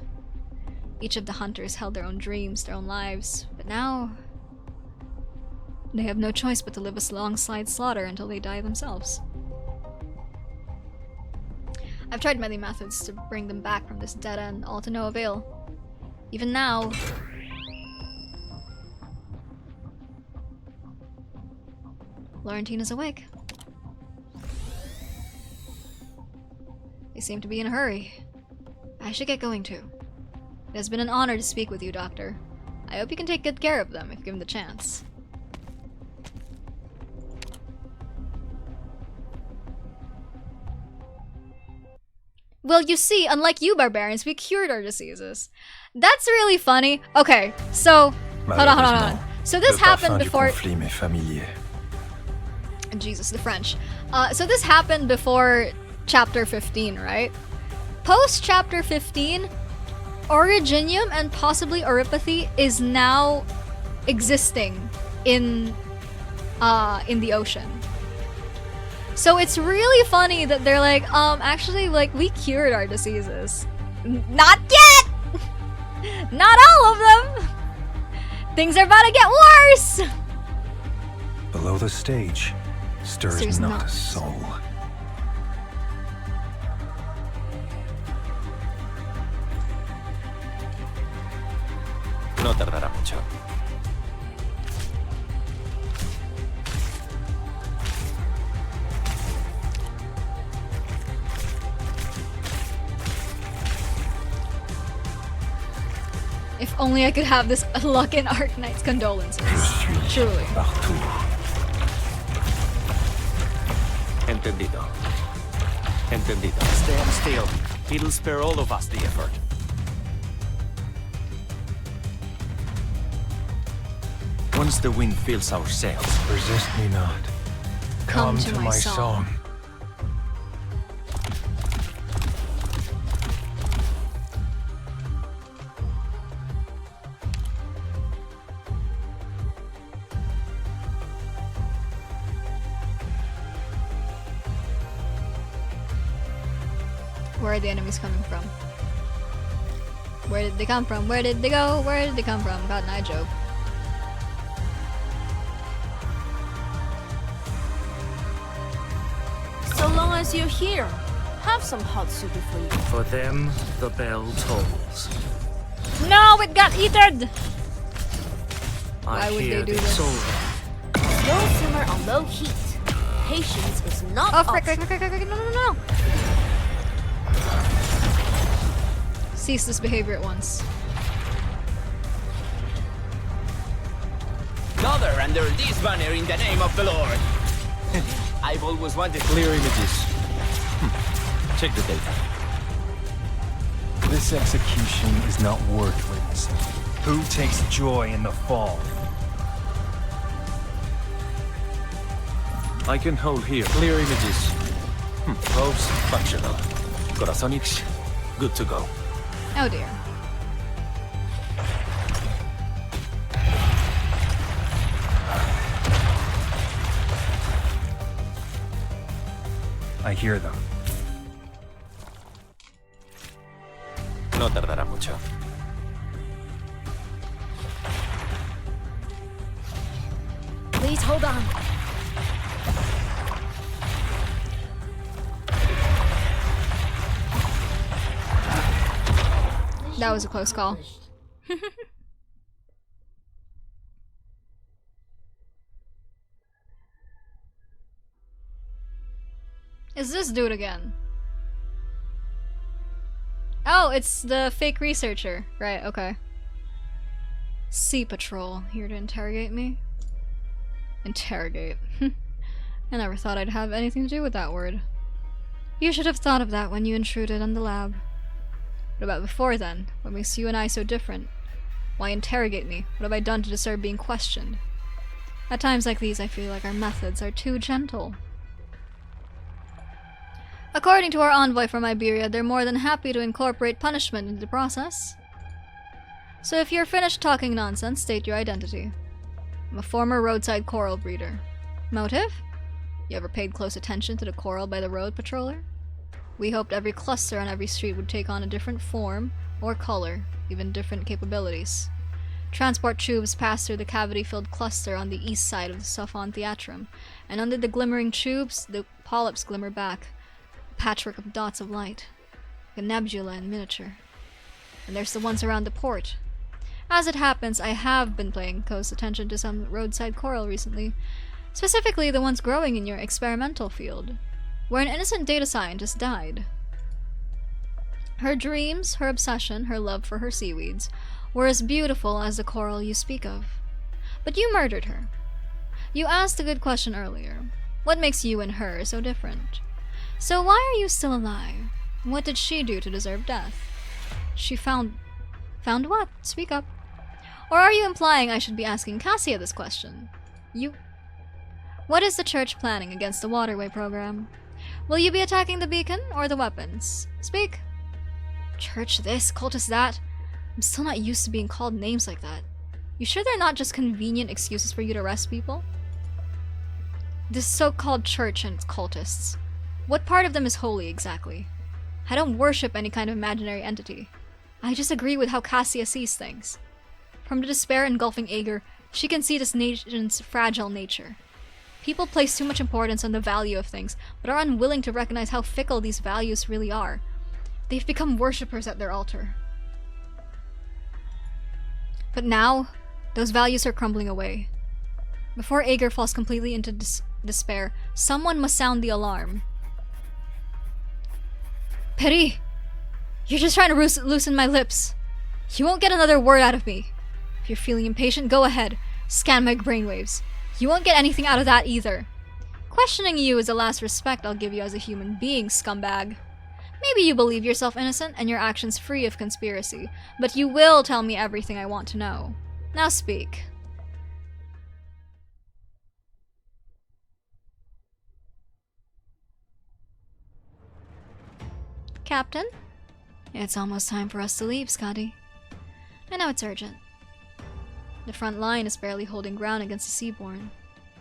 Speaker 2: Each of the hunters held their own dreams, their own lives, but now... they have no choice but to live alongside slaughter until they die themselves. I've tried many methods to bring them back from this dead end, all to no avail. Even now... Laurentina's awake. They seem to be in a hurry. I should get going too. It has been an honor to speak with you, Doctor. I hope you can take good care of them if given the chance. Well, you see, unlike you barbarians, we cured our diseases. That's really funny. Okay, so... Hold on. So this happened before... Jesus, the French. So this happened before Chapter 15, right? Post Chapter 15, Originium and possibly Neuropathy is now existing in the ocean. So it's really funny that they're like, actually, like, we cured our diseases. Not yet! Not all of them! Things are about to get worse!
Speaker 1: Below the stage, stirs not a soul.
Speaker 10: No tardará mucho.
Speaker 2: If only I could have this luck in Arknights condolences. Truly.
Speaker 10: Entendido. Entendido. Stand still. It'll spare all of us the effort. Once the wind fills our sails,
Speaker 1: Resist me not. Come to my song.
Speaker 2: Where are the enemies coming from? Where did they come from? Where did they go? Where did they come from? God, an eye joke.
Speaker 9: So long as you're here, have some hot soup for you.
Speaker 5: For them, the bell tolls.
Speaker 2: No, it got eaten!
Speaker 5: I
Speaker 2: Why would
Speaker 5: hear
Speaker 2: they do
Speaker 5: the
Speaker 2: this?
Speaker 5: soul.
Speaker 9: Slow simmer on low heat. Patience is not
Speaker 2: Oh, frick,
Speaker 9: optional.
Speaker 2: frick, no. Cease this behavior at once.
Speaker 7: Another under this banner in the name of the Lord. I've always wanted
Speaker 10: clear images. Check the data.
Speaker 1: This execution is not worth witnessing. Who takes joy in the fall?
Speaker 10: I can hold here. Clear images. Probes functional. Corazonix, good to go.
Speaker 2: Oh dear.
Speaker 1: I hear them.
Speaker 10: No tardará mucho.
Speaker 9: Please hold on.
Speaker 2: That was a close call. Is this dude again? Oh, it's the fake researcher. Right, okay. Sea Patrol, here to interrogate me? Interrogate. I never thought I'd have anything to do with that word. You should have thought of that when you intruded on the lab. What about before then? What makes you and I so different? Why interrogate me? What have I done to deserve being questioned? At times like these, I feel like our methods are too gentle. According to our envoy from Iberia, they're more than happy to incorporate punishment into the process. So if you're finished talking nonsense, state your identity. I'm a former roadside coral breeder. Motive? You ever paid close attention to the coral by the road patroller? We hoped every cluster on every street would take on a different form or color, even different capabilities. Transport tubes pass through the cavity-filled cluster on the east side of the Sophon Theatrum, and under the glimmering tubes, the polyps glimmer back, a patchwork of dots of light, like a nebula in miniature. And there's the ones around the port. As it happens, I have been paying close attention to some roadside coral recently, specifically the ones growing in your experimental field, where an innocent data scientist died. Her dreams, her obsession, her love for her seaweeds were as beautiful as the coral you speak of. But you murdered her. You asked a good question earlier. What makes you and her so different? So why are you still alive? What did she do to deserve death? She found what? Speak up. Or are you implying I should be asking Cassia this question? What is the church planning against the waterway program? Will you be attacking the beacon or the weapons? Speak. Church this, cultist that. I'm still not used to being called names like that. You sure they're not just convenient excuses for you to arrest people? This so-called church and its cultists. What part of them is holy exactly? I don't worship any kind of imaginary entity. I just agree with how Cassia sees things. From the despair engulfing Ager, she can see this nation's fragile nature. People place too much importance on the value of things, but are unwilling to recognize how fickle these values really are. They've become worshippers at their altar. But now, those values are crumbling away. Before Ager falls completely into despair, someone must sound the alarm. Peri! You're just trying to loosen my lips. You won't get another word out of me. If you're feeling impatient, go ahead. Scan my brainwaves. You won't get anything out of that either. Questioning you is the last respect I'll give you as a human being, scumbag. Maybe you believe yourself innocent and your actions free of conspiracy, but you will tell me everything I want to know. Now speak. Captain? It's almost time for us to leave, Scotty. I know it's urgent. The front line is barely holding ground against the Seaborn.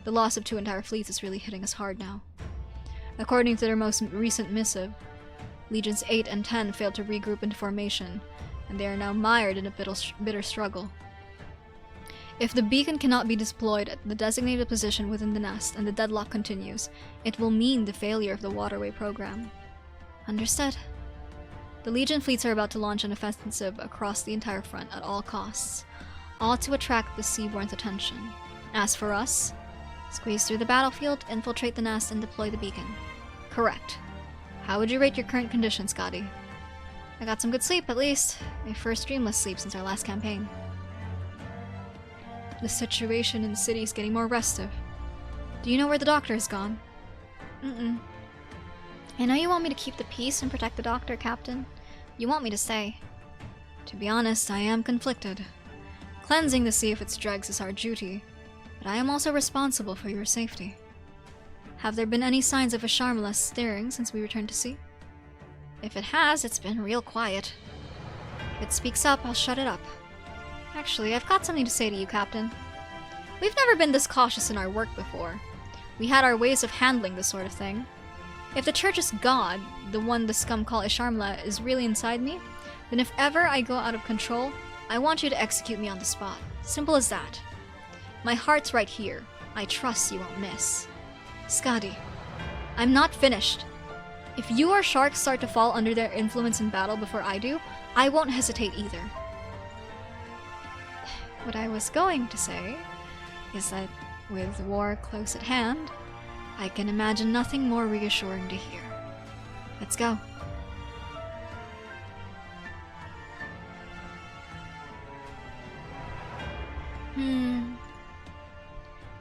Speaker 2: The loss of 2 entire fleets is really hitting us hard now. According to their most recent missive, Legions 8 and 10 failed to regroup into formation, and they are now mired in a bitter struggle. If the beacon cannot be deployed at the designated position within the nest and the deadlock continues, it will mean the failure of the waterway program. Understood. The Legion fleets are about to launch an offensive across the entire front at all costs, all to attract the Seaborn's attention. As for us, squeeze through the battlefield, infiltrate the nest, and deploy the beacon. Correct. How would you rate your current condition, Scotty? I got some good sleep, at least. My first dreamless sleep since our last campaign. The situation in the city is getting more restive. Do you know where the doctor has gone? Mm-mm. I know you want me to keep the peace and protect the doctor, Captain. You want me to stay. To be honest, I am conflicted. Cleansing the sea of its dregs is our duty, but I am also responsible for your safety. Have there been any signs of a Sharmless stirring since we returned to sea? If it has, it's been real quiet. If it speaks up, I'll shut it up. Actually, I've got something to say to you, Captain. We've never been this cautious in our work before. We had our ways of handling this sort of thing. If the Church's god, the one the scum call Isharmla, is really inside me, then if ever I go out of control, I want you to execute me on the spot. Simple as that. My heart's right here. I trust you won't miss. Scotty, I'm not finished. If you or sharks start to fall under their influence in battle before I do, I won't hesitate either. What I was going to say is that with war close at hand, I can imagine nothing more reassuring to hear. Let's go.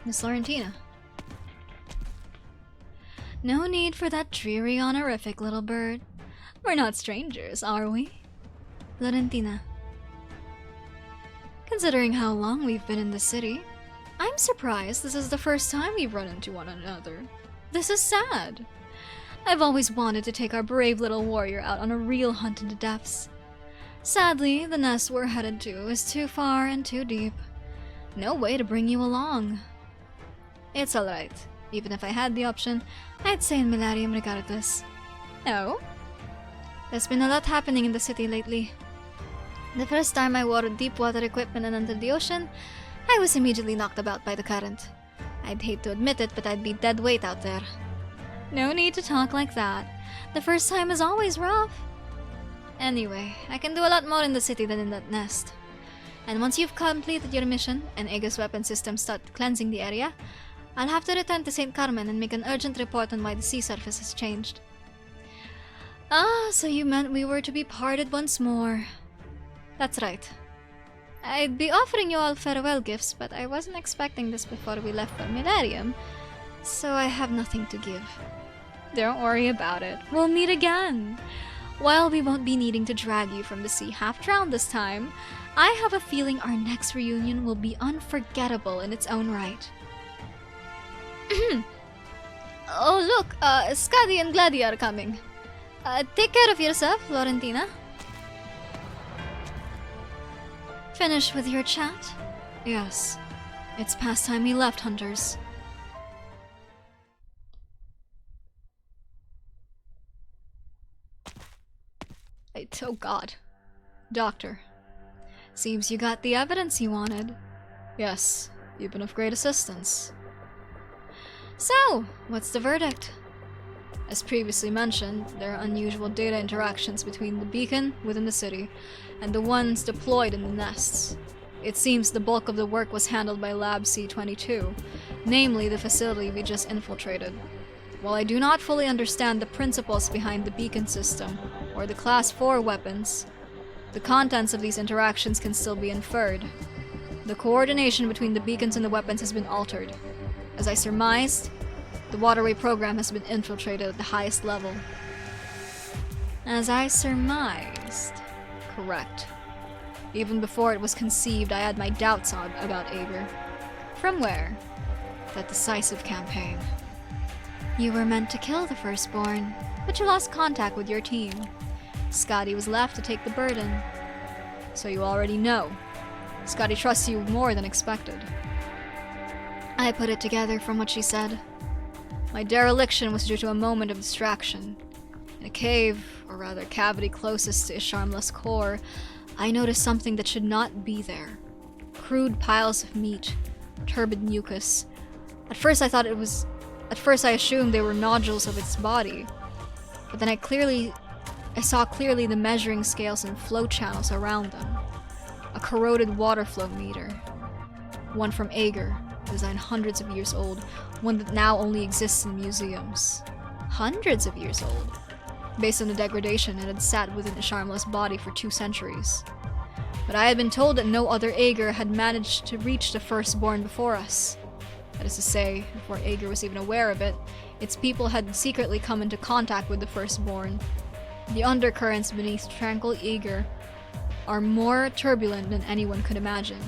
Speaker 2: Miss Laurentina. No need for that dreary honorific, little bird. We're not strangers, are we? Laurentina. Considering how long we've been in the city, I'm surprised this is the first time we've run into one another. This is sad. I've always wanted to take our brave little warrior out on a real hunt in the depths. Sadly, the nest we're headed to is too far and too deep. No way to bring you along. It's alright. Even if I had the option, I'd stay in Milarium regardless. No? There's been a lot happening in the city lately. The first time I wore deep water equipment and entered the ocean, I was immediately knocked about by the current. I'd hate to admit it, but I'd be dead weight out there. No need to talk like that. The first time is always rough. Anyway, I can do a lot more in the city than in that nest. And once you've completed your mission, and Aegis weapon systems start cleansing the area, I'll have to return to St. Carmen and make an urgent report on why the sea surface has changed. Ah, so you meant we were to be parted once more. That's right. I'd be offering you all farewell gifts, but I wasn't expecting this before we left for Milarium, so I have nothing to give. Don't worry about it. We'll meet again. While we won't be needing to drag you from the sea half-drowned this time, I have a feeling our next reunion will be unforgettable in its own right. Oh look, Scotty and Gladdy are coming. Take care of yourself, Laurentina. Finished with your chat? Yes. It's past time we left, hunters. Oh god. Doctor. Seems you got the evidence you wanted. Yes, you've been of great assistance. So, what's the verdict? As previously mentioned, there are unusual data interactions between the beacon within the city and the ones deployed in the nests. It seems the bulk of the work was handled by Lab C-22, namely the facility we just infiltrated. While I do not fully understand the principles behind the beacon system or the Class 4 weapons, the contents of these interactions can still be inferred. The coordination between the beacons and the weapons has been altered. As I surmised, The waterway program has been infiltrated at the highest level. As I surmised. Correct. Even before it was conceived, I had my doubts about Aaugur. From where? That decisive campaign. You were meant to kill the Firstborn, but you lost contact with your team. Scotty was left to take the burden. So you already know. Scotty trusts you more than expected. I put it together from what she said. My dereliction was due to a moment of distraction. In a cave, or rather cavity closest to Isharmla's core, I noticed something that should not be there. Crude piles of meat, turbid mucus. At first I assumed they were nodules of its body. But then I saw clearly the measuring scales and flow channels around them. A corroded water flow meter. One from Aaugur, designed hundreds of years old, one that now only exists in museums. Hundreds of years old. Based on the degradation, it had sat within Isharmla's body for 2 centuries. But I had been told that no other Aaugur had managed to reach the Firstborn before us. That is to say, before Aaugur was even aware of it, its people had secretly come into contact with the Firstborn. The undercurrents beneath tranquil Aaugur are more turbulent than anyone could imagine.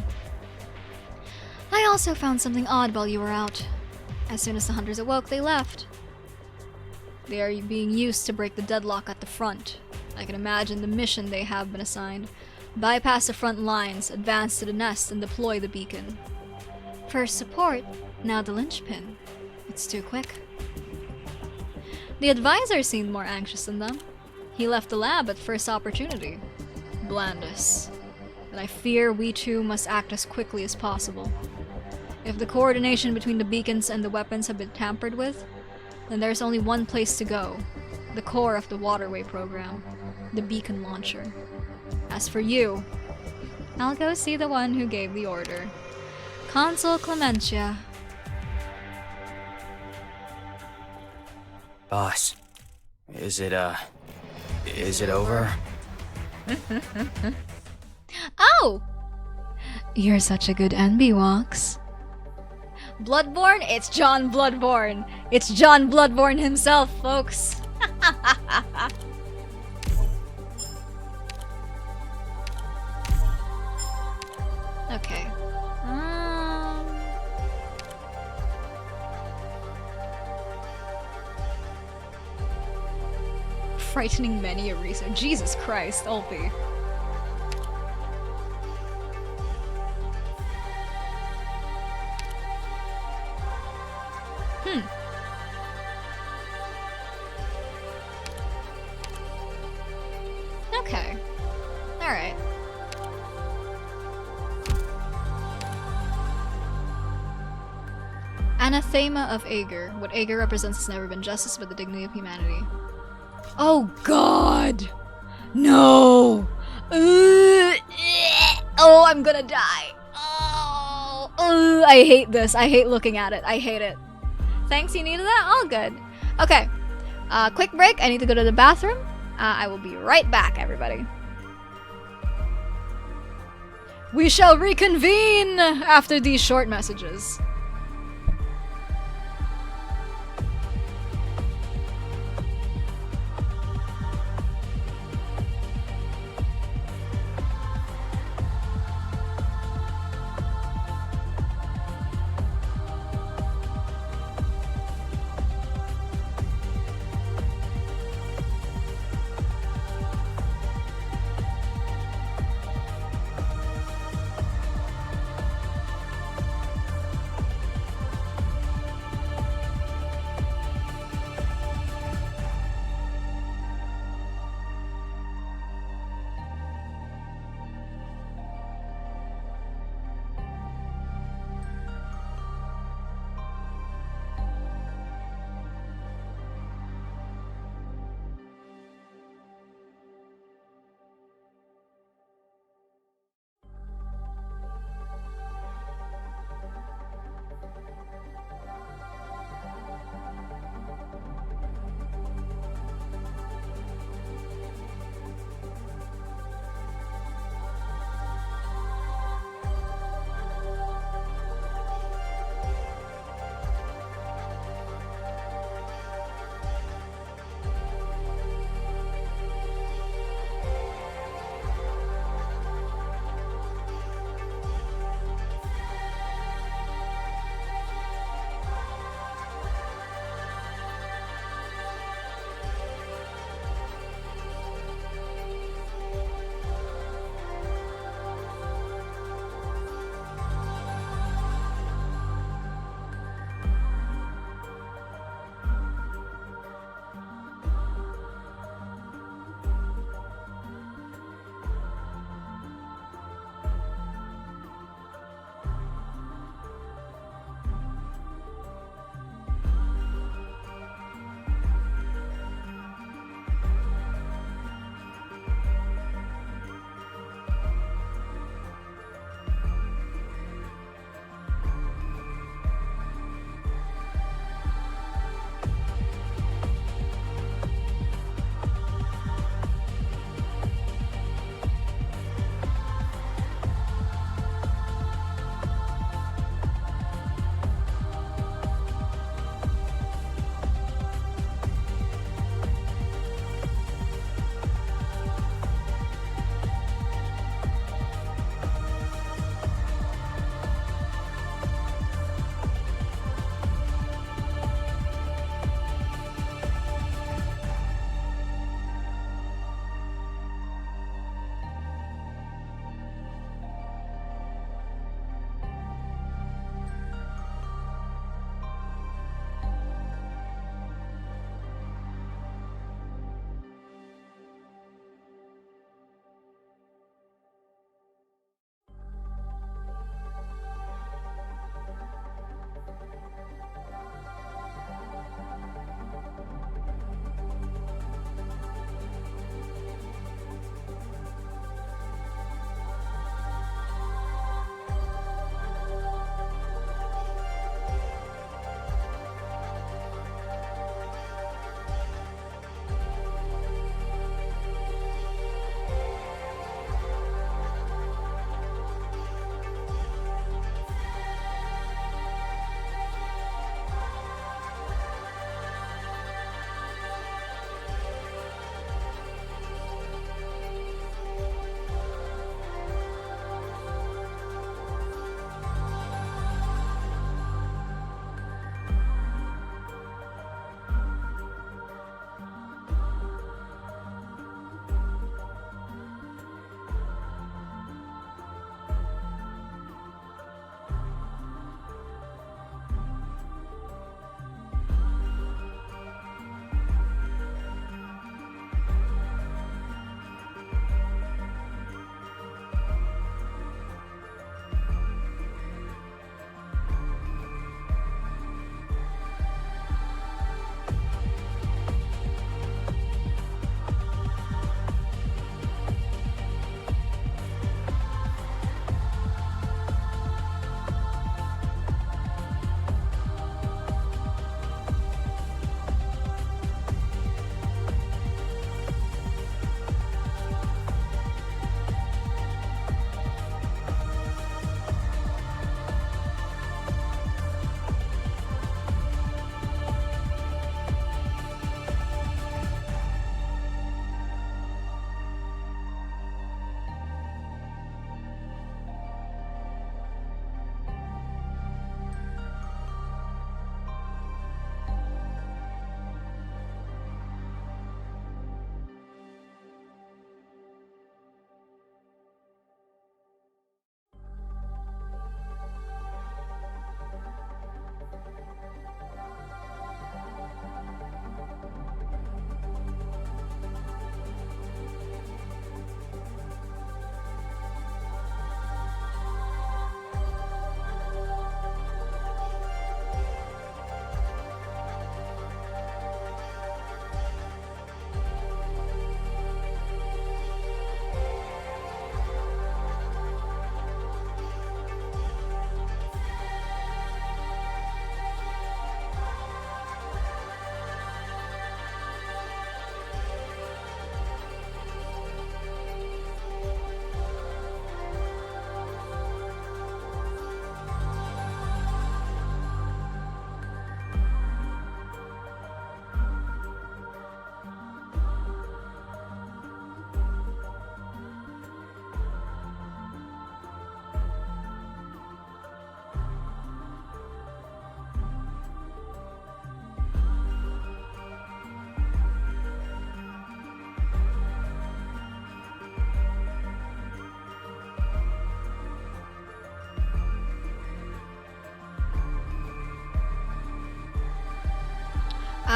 Speaker 2: I also found something odd while you were out. As soon as the hunters awoke, they left. They are being used to break the deadlock at the front. I can imagine the mission they have been assigned. Bypass the front lines, advance to the nest, and deploy the beacon. First support, now the linchpin. It's too quick. The advisor seemed more anxious than them. He left the lab at first opportunity. Blandus. And I fear we too must act as quickly as possible. If the coordination between the beacons and the weapons have been tampered with, then there's only one place to go. The core of the waterway program. The beacon launcher. As for you, I'll go see the one who gave the order. Consul Clementia.
Speaker 12: Boss, is it over?
Speaker 2: Oh! You're such a good NB-Walks. Bloodborne? It's John Bloodborne! It's John Bloodborne himself, folks! Okay. Frightening many a reason. Jesus Christ, Ulpi. Okay. Alright. Anathema of Aaugur. What Aaugur represents has never been justice but the dignity of humanity. Oh god! No! Oh, I'm gonna die. Oh, I hate this. I hate looking at it. I hate it. Thanks, you needed that? All good. Okay. Quick break. I need to go to the bathroom. I will be right back, everybody. We shall reconvene after these short messages.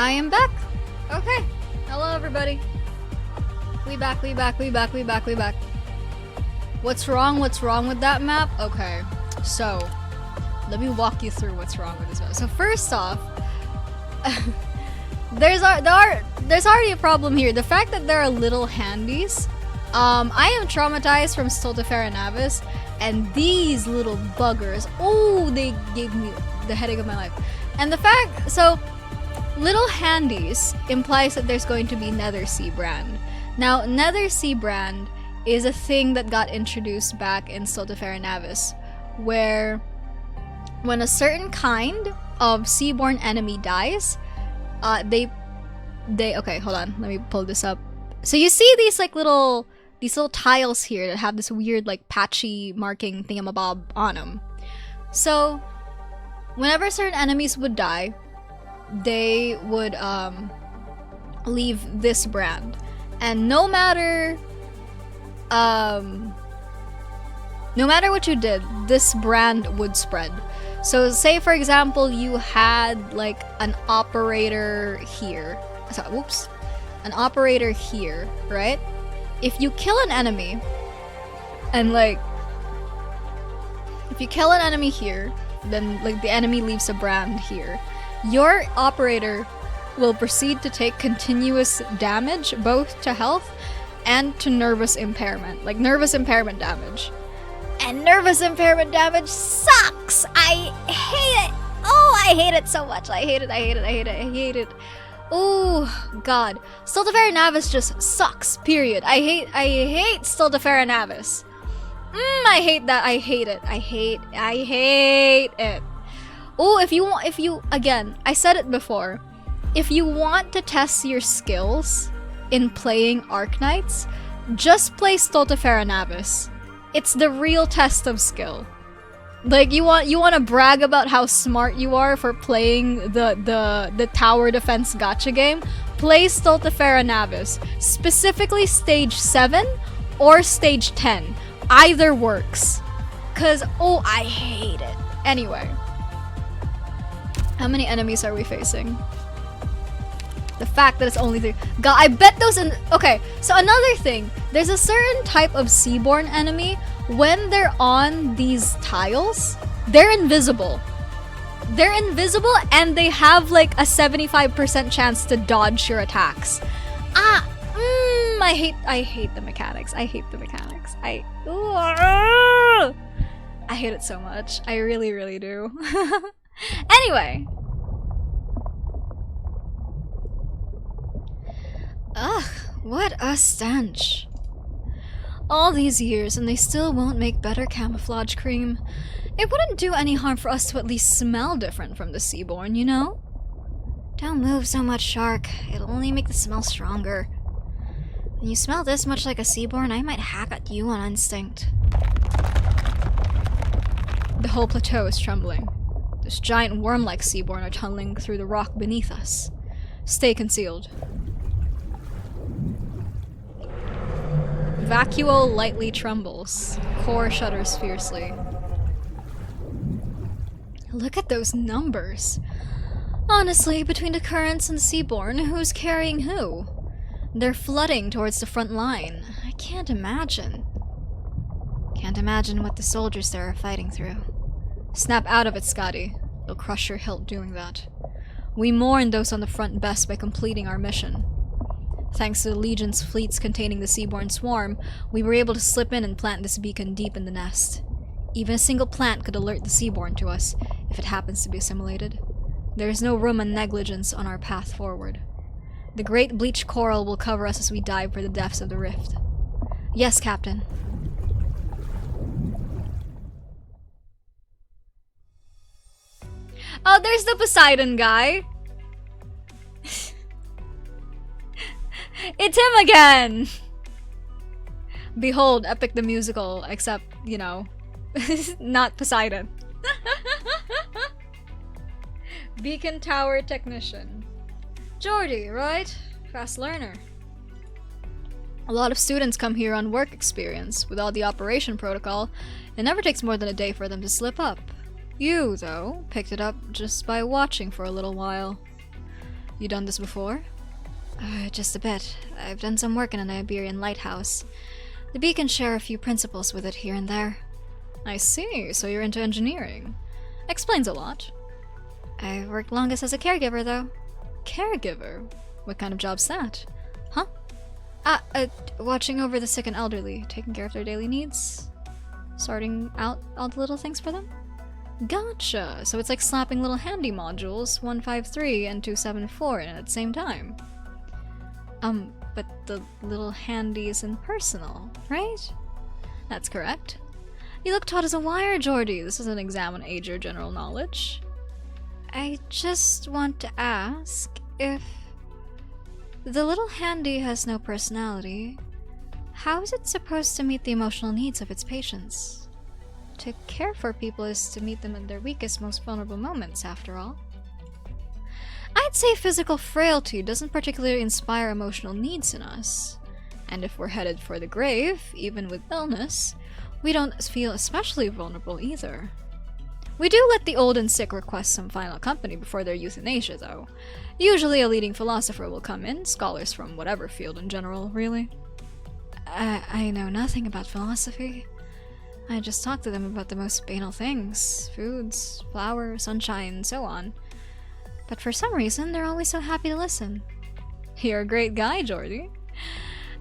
Speaker 2: I am back. Okay. Hello, everybody. We back. What's wrong with that map? Okay. So, let me walk you through what's wrong with this map. So first off, there's already a problem here. The fact that there are little handies. I am traumatized from Stultifera Navis, and these little buggers, oh, they gave me the headache of my life. And the fact, so, little handies implies that there's going to be Nether Sea Brand. Now, Nether Sea Brand is a thing that got introduced back in Stultifera Navis, where when a certain kind of seaborne enemy dies, okay, hold on, let me pull this up. So you see these little tiles here that have this weird patchy marking thingamabob on them. So whenever certain enemies would die, they would leave this brand, and no matter what you did, this brand would spread. So say for example you had an operator here. An operator here, right? If you kill an enemy, and if you kill an enemy here, then the enemy leaves a brand here. Your operator will proceed to take continuous damage, both to health and to nervous impairment. Nervous impairment damage. And nervous impairment damage sucks! I hate it! Oh, I hate it so much. I hate it. Oh, God. Stultifera Navis just sucks, period. I hate Stultifera Navis. I hate that. I hate it. I hate it. Oh, again, I said it before. If you want to test your skills in playing Arknights, just play Stultifera Navis. It's the real test of skill. You want to brag about how smart you are for playing the tower defense gacha game? Play Stultifera Navis, specifically stage 7 or stage 10. Either works. Cause oh, I hate it. Anyway, how many enemies are we facing? The fact that it's only 3. God, I bet those okay, so another thing. There's a certain type of seaborne enemy, when they're on these tiles, they're invisible. They're invisible and they have a 75% chance to dodge your attacks. I hate the mechanics. I hate it so much. I really, really do. Anyway. Ugh, what a stench. All these years and they still won't make better camouflage cream. It wouldn't do any harm for us to at least smell different from the seaborne, you know? Don't move so much, Shark. It'll only make the smell stronger. When you smell this much like a seaborne, I might hack at you on instinct. The whole plateau is trembling. This giant worm-like seaborne are tunneling through the rock beneath us. Stay concealed. Vacuole lightly trembles. Core shudders fiercely. Look at those numbers. Honestly, between the currents and the seaborne, who's carrying who? They're flooding towards the front line. I can't imagine. Can't imagine what the soldiers there are fighting through. Snap out of it, Scotty. You'll crush your hilt doing that. We mourn those on the front best by completing our mission. Thanks to the Legion's fleets containing the seaborne swarm, we were able to slip in and plant this beacon deep in the nest. Even a single plant could alert the seaborne to us, if it happens to be assimilated. There is no room and negligence on our path forward. The great bleached coral will cover us as we dive for the depths of the rift. Yes, Captain. Oh, there's the Poseidon guy! It's him again! Behold, Epic the Musical, except, you know, not Poseidon. Beacon Tower Technician. Jordy, right? Fast learner. A lot of students come here on work experience. With all the operation protocol, it never takes more than a day for them to slip up. You, though, picked it up just by watching for a little while. You done this before? Just a bit. I've done some work in an Iberian lighthouse. The beacons share a few principles with it here and there. I see, so you're into engineering. Explains a lot. I've worked longest as a caregiver, though. Caregiver? What kind of job's that? Huh? Watching over the sick and elderly, taking care of their daily needs, sorting out all the little things for them? Gotcha! So it's like slapping little handy modules 153 and 274 in at the same time. But the little handy is impersonal, right? That's correct. You look taut as a wire, Geordie. This isn't an exam on age or general knowledge. I just want to ask if the little handy has no personality, how is it supposed to meet the emotional needs of its patients? To care for people is to meet them in their weakest, most vulnerable moments, after all. I'd say physical frailty doesn't particularly inspire emotional needs in us. And if we're headed for the grave, even with illness, we don't feel especially vulnerable either. We do let the old and sick request some final company before their euthanasia, though. Usually a leading philosopher will come in, scholars from whatever field in general, really. I know nothing about philosophy. I just talk to them about the most banal things. Foods, flour, sunshine, and so on. But for some reason, they're always so happy to listen. You're a great guy, Geordie.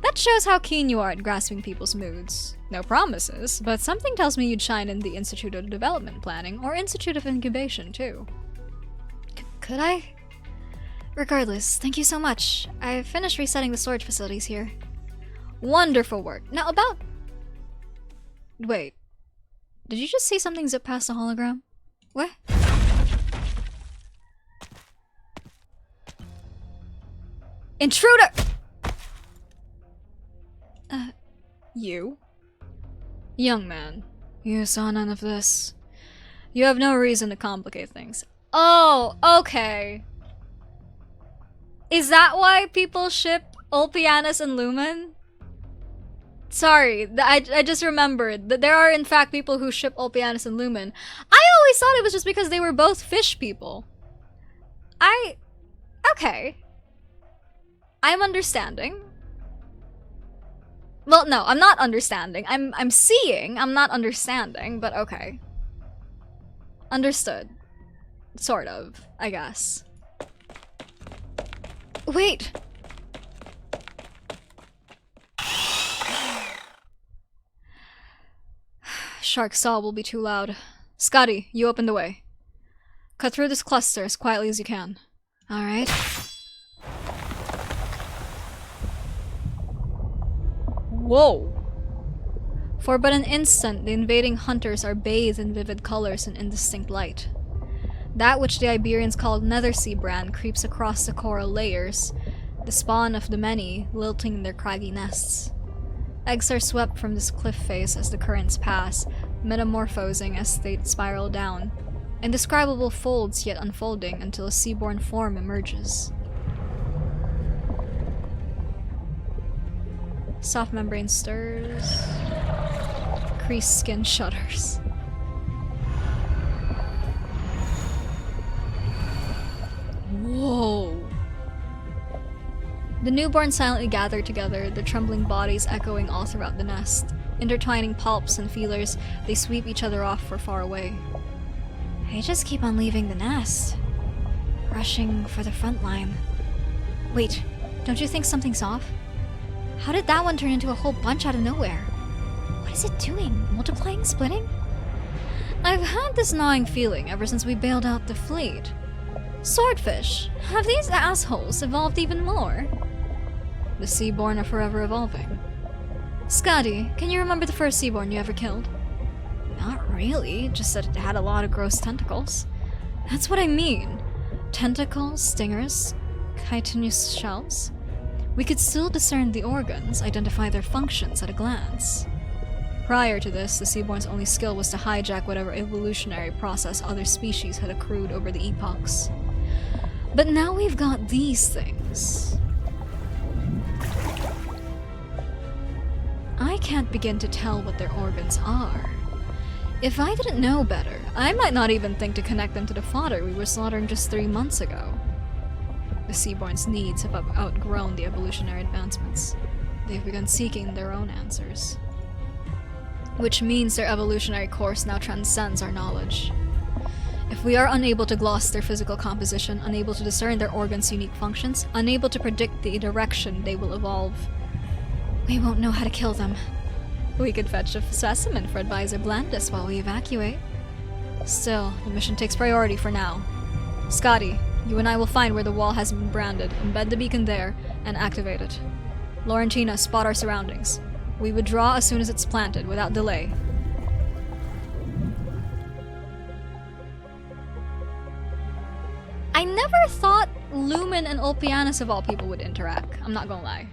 Speaker 2: That shows how keen you are at grasping people's moods. No promises, but something tells me you'd shine in the Institute of Development Planning, or Institute of Incubation, too. Could I? Regardless, thank you so much. I've finished resetting the storage facilities here. Wonderful work. Now about... Wait. Did you just see something zip past the hologram? What? Intruder! You? Young man, you saw none of this. You have no reason to complicate things. Oh, okay. Is that why people ship Ulpianusssss and Lumen? Sorry, I just remembered that there are in fact people who ship Ulpianusssss and Lumen. I always thought it was just because they were both fish people. Okay. I'm understanding. Well, no, I'm not understanding. I'm seeing, I'm not understanding, but okay. Understood. Sort of, I guess. Wait! Shark's saw will be too loud. Scotty, you open the way. Cut through this cluster as quietly as you can. Alright. Whoa! For but an instant, the invading hunters are bathed in vivid colors and indistinct light. That which the Iberians called Nethersea brand creeps across the coral layers, the spawn of the many lilting in their craggy nests. Eggs are swept from this cliff face as the currents pass, metamorphosing as they spiral down, indescribable folds yet unfolding until a seaborn form emerges. Soft membrane stirs. Creased skin shudders. Whoa! The newborn silently gather together, their trembling bodies echoing all throughout the nest. Intertwining palps and feelers, they sweep each other off for far away. They just keep on leaving the nest. Rushing for the front line. Wait, don't you think something's off? How did that one turn into a whole bunch out of nowhere? What is it doing? Multiplying? Splitting? I've had this gnawing feeling ever since we bailed out the fleet. Swordfish, have these assholes evolved even more? The Seaborn are forever evolving. Scotty, can you remember the first Seaborn you ever killed? Not really, just that it had a lot of gross tentacles. That's what I mean. Tentacles, stingers, chitinous shells. We could still discern the organs, identify their functions at a glance. Prior to this, the Seaborn's only skill was to hijack whatever evolutionary process other species had accrued over the epochs. But now we've got these things. I can't begin to tell what their organs are. If I didn't know better, I might not even think to connect them to the fodder we were slaughtering just 3 months ago. The Seaborn's needs have outgrown the evolutionary advancements. They've begun seeking their own answers. Which means their evolutionary course now transcends our knowledge. If we are unable to gloss their physical composition, unable to discern their organs' unique functions, unable to predict the direction they will evolve, we won't know how to kill them. We could fetch a specimen for Advisor Blandis while we evacuate. Still, the mission takes priority for now. Scotty, you and I will find where the wall has been branded, embed the beacon there, and activate it. Laurentina, spot our surroundings. We withdraw as soon as it's planted, without delay. I never thought Lumen and Ulpianus of all people would interact. I'm not gonna lie.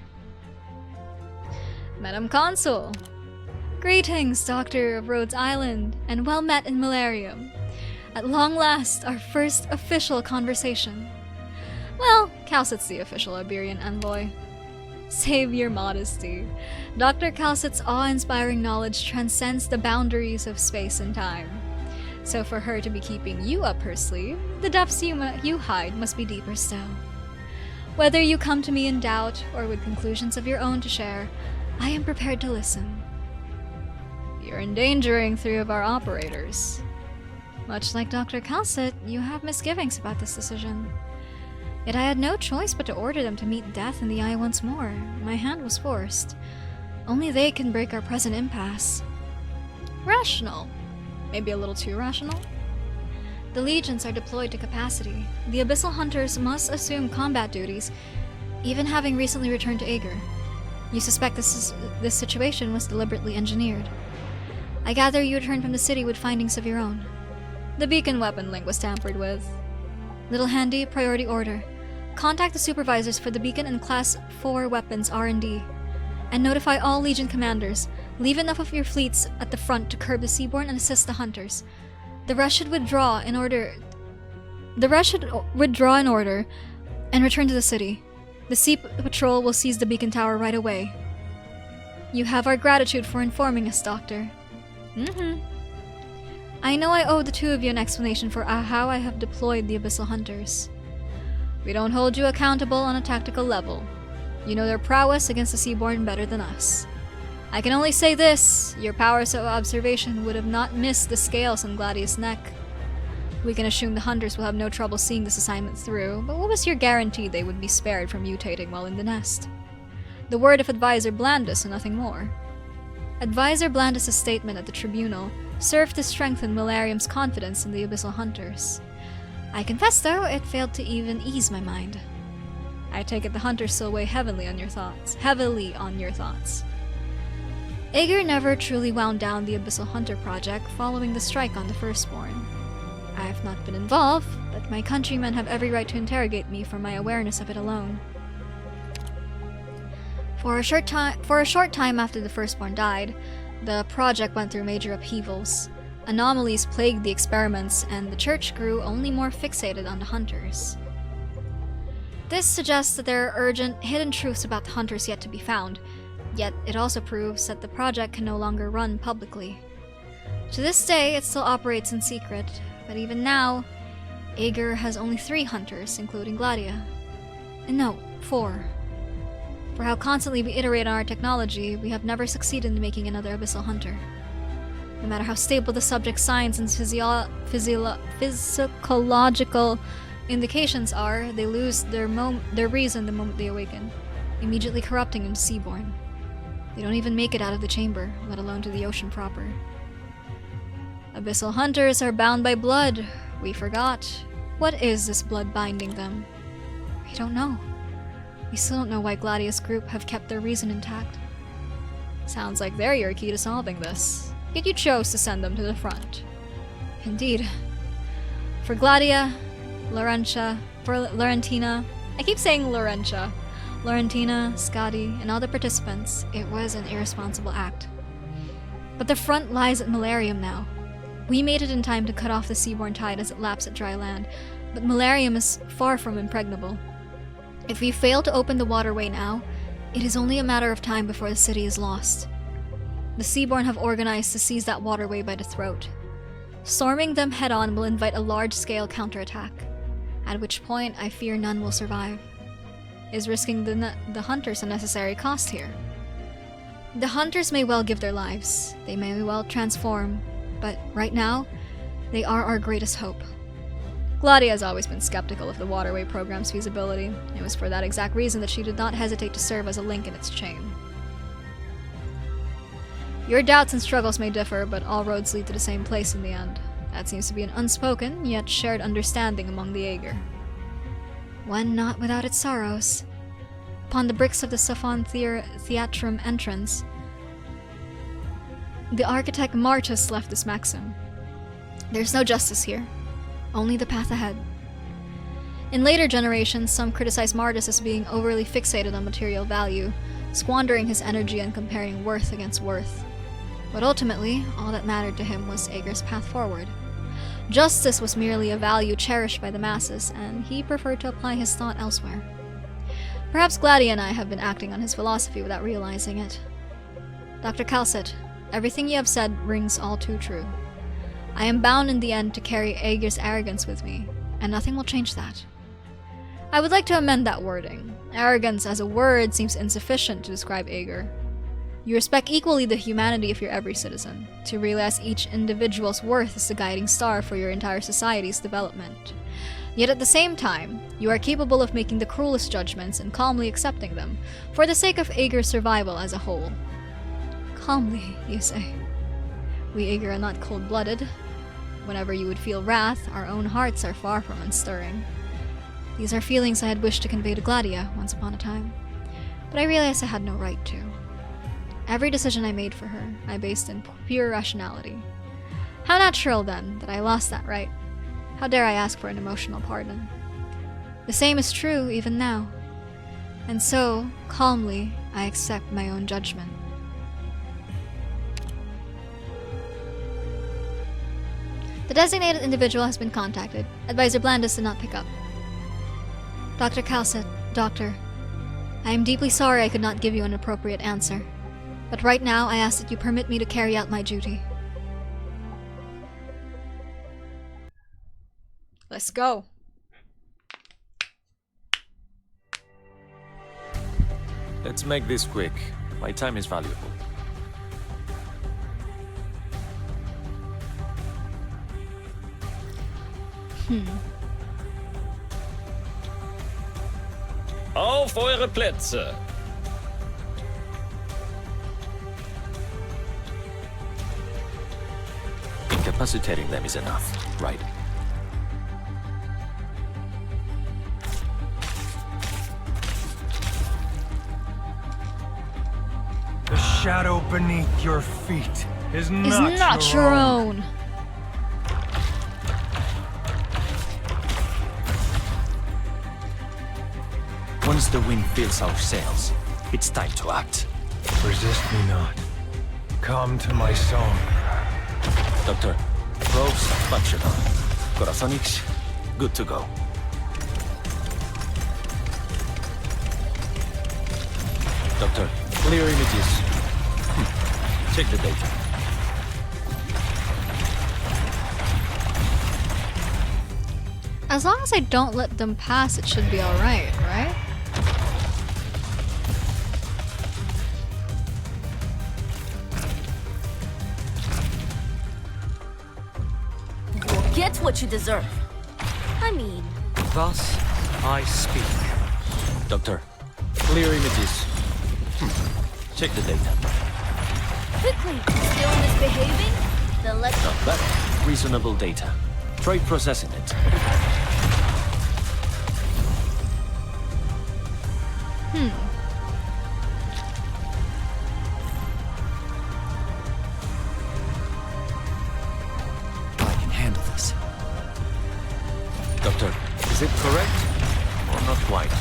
Speaker 2: Madam Consul. Greetings, Doctor of Rhodes Island, and well met in Malarium. At long last, our first official conversation. Well, Calcit's the official Iberian envoy. Save your modesty. Dr. Calcit's awe-inspiring knowledge transcends the boundaries of space and time. So for her to be keeping you up her sleeve, the depths you hide must be deeper still. Whether you come to me in doubt or with conclusions of your own to share, I am prepared to listen. You're endangering 3 of our operators. Much like Dr. Calcit, you have misgivings about this decision. Yet I had no choice but to order them to meet death in the eye once more. My hand was forced. Only they can break our present impasse. Rational. Maybe a little too rational? The legions are deployed to capacity. The Abyssal Hunters must assume combat duties, even having recently returned to Ager. You suspect this situation was deliberately engineered. I gather you returned from the city with findings of your own. The beacon weapon link was tampered with. Little handy, priority order. Contact the supervisors for the beacon and Class 4 weapons R&D. And notify all Legion commanders. Leave enough of your fleets at the front to curb the Seaborn and assist the Hunters. The rest should withdraw in order and return to the city. The Sea Patrol will seize the beacon tower right away. You have our gratitude for informing us, Doctor. I know I owe the 2 of you an explanation for how I have deployed the Abyssal Hunters. We don't hold you accountable on a tactical level. You know their prowess against the Seaborn better than us. I can only say this, your powers of observation would have not missed the scales on Gladius' neck. We can assume the Hunters will have no trouble seeing this assignment through, but what was your guarantee they would be spared from mutating while in the nest? The word of Advisor Blandis and nothing more. Advisor Blandis' statement at the tribunal served to strengthen Malarium's confidence in the Abyssal Hunters. I confess, though, it failed to even ease my mind. I take it the Hunters still weigh heavily on your thoughts. Ager never truly wound down the Abyssal Hunter project following the strike on the Firstborn. I have not been involved, but my countrymen have every right to interrogate me for my awareness of it alone. For a short time after the Firstborn died, the project went through major upheavals. Anomalies plagued the experiments, and the Church grew only more fixated on the Hunters. This suggests that there are urgent, hidden truths about the Hunters yet to be found, yet it also proves that the project can no longer run publicly. To this day, it still operates in secret, but even now, Ager has only 3 Hunters, including Gladia. No, 4. For how constantly we iterate on our technology, we have never succeeded in making another Abyssal Hunter. No matter how stable the subject's science and physiological indications are, they lose their reason the moment they awaken, immediately corrupting them to Seaborn. They don't even make it out of the chamber, let alone to the ocean proper. Abyssal Hunters are bound by blood. We forgot. What is this blood binding them? We don't know. We still don't know why Gladius' group have kept their reason intact. Sounds like they're your key to solving this. Yet you chose to send them to the front. Indeed. For Gladia, Laurentina, I keep saying Laurentia, Laurentina, Scotty, and all the participants, it was an irresponsible act. But the front lies at Malarium now. We made it in time to cut off the Seaborn tide as it laps at dry land, but Malarium is far from impregnable. If we fail to open the waterway now, it is only a matter of time before the city is lost. The Seaborn have organized to seize that waterway by the throat. Storming them head-on will invite a large-scale counterattack. at which point I fear none will survive. Is risking the hunters a necessary cost here? The hunters may well give their lives, they may well transform, but right now, they are our greatest hope. Gladia has always been skeptical of the Waterway program's feasibility. It was for that exact reason that she did not hesitate to serve as a link in its chain. Your doubts and struggles may differ, but all roads lead to the same place in the end. That seems to be an unspoken, yet shared understanding among the Aaugur. One not without its sorrows. Upon the bricks of the Sophon Theatrum entrance, the architect Martus left this maxim. There's no justice here, only the path ahead. In later generations, some criticize Martus as being overly fixated on material value, squandering his energy and comparing worth against worth. But ultimately, all that mattered to him was Aegir's path forward. Justice was merely a value cherished by the masses, and he preferred to apply his thought elsewhere. Perhaps Gladia and I have been acting on his philosophy without realizing it. Dr. Calcet, everything you have said rings all too true. I am bound in the end to carry Aegir's arrogance with me, and nothing will change that. I would like to amend that wording. Arrogance as a word seems insufficient to describe Aaugur. You respect equally the humanity of your every citizen, to realize each individual's worth is the guiding star for your entire society's development. Yet at the same time, you are capable of making the cruelest judgments and calmly accepting them, for the sake of Aegir's survival as a whole. Calmly, you say. We Aaugur are not cold-blooded. Whenever you would feel wrath, our own hearts are far from unstirring. These are feelings I had wished to convey to Gladia once upon a time, but I realized I had no right to. Every decision I made for her, I based in pure rationality. How natural, then, that I lost that right. How dare I ask for an emotional pardon? The same is true even now. And so, calmly, I accept my own judgment. The designated individual has been contacted. Advisor Blandis did not pick up. Dr. Calcet, Doctor, I am deeply sorry I could not give you an appropriate answer. But right now, I ask that you permit me to carry out my duty. Let's go.
Speaker 10: Let's make this quick. My time is valuable.
Speaker 14: Auf eure Plätze!
Speaker 10: Incapacitating them is enough, right?
Speaker 1: The shadow beneath your feet is
Speaker 2: not your own.
Speaker 10: Once the wind fills our sails, it's time to act.
Speaker 1: Resist me not. Come to my song.
Speaker 10: Doctor, probes functional. Corazonix, good to go. Doctor, clear images. Check the data.
Speaker 2: As long as I don't let them pass, it should be alright, right?
Speaker 9: You'll get what you deserve. I mean...
Speaker 10: Thus, I speak. Doctor, clear images. Check the data.
Speaker 9: Quickly! Still misbehaving? Then let's...
Speaker 10: Not bad. Reasonable data. Try processing it.
Speaker 12: I can handle this.
Speaker 10: Doctor, is it correct? Or not quite?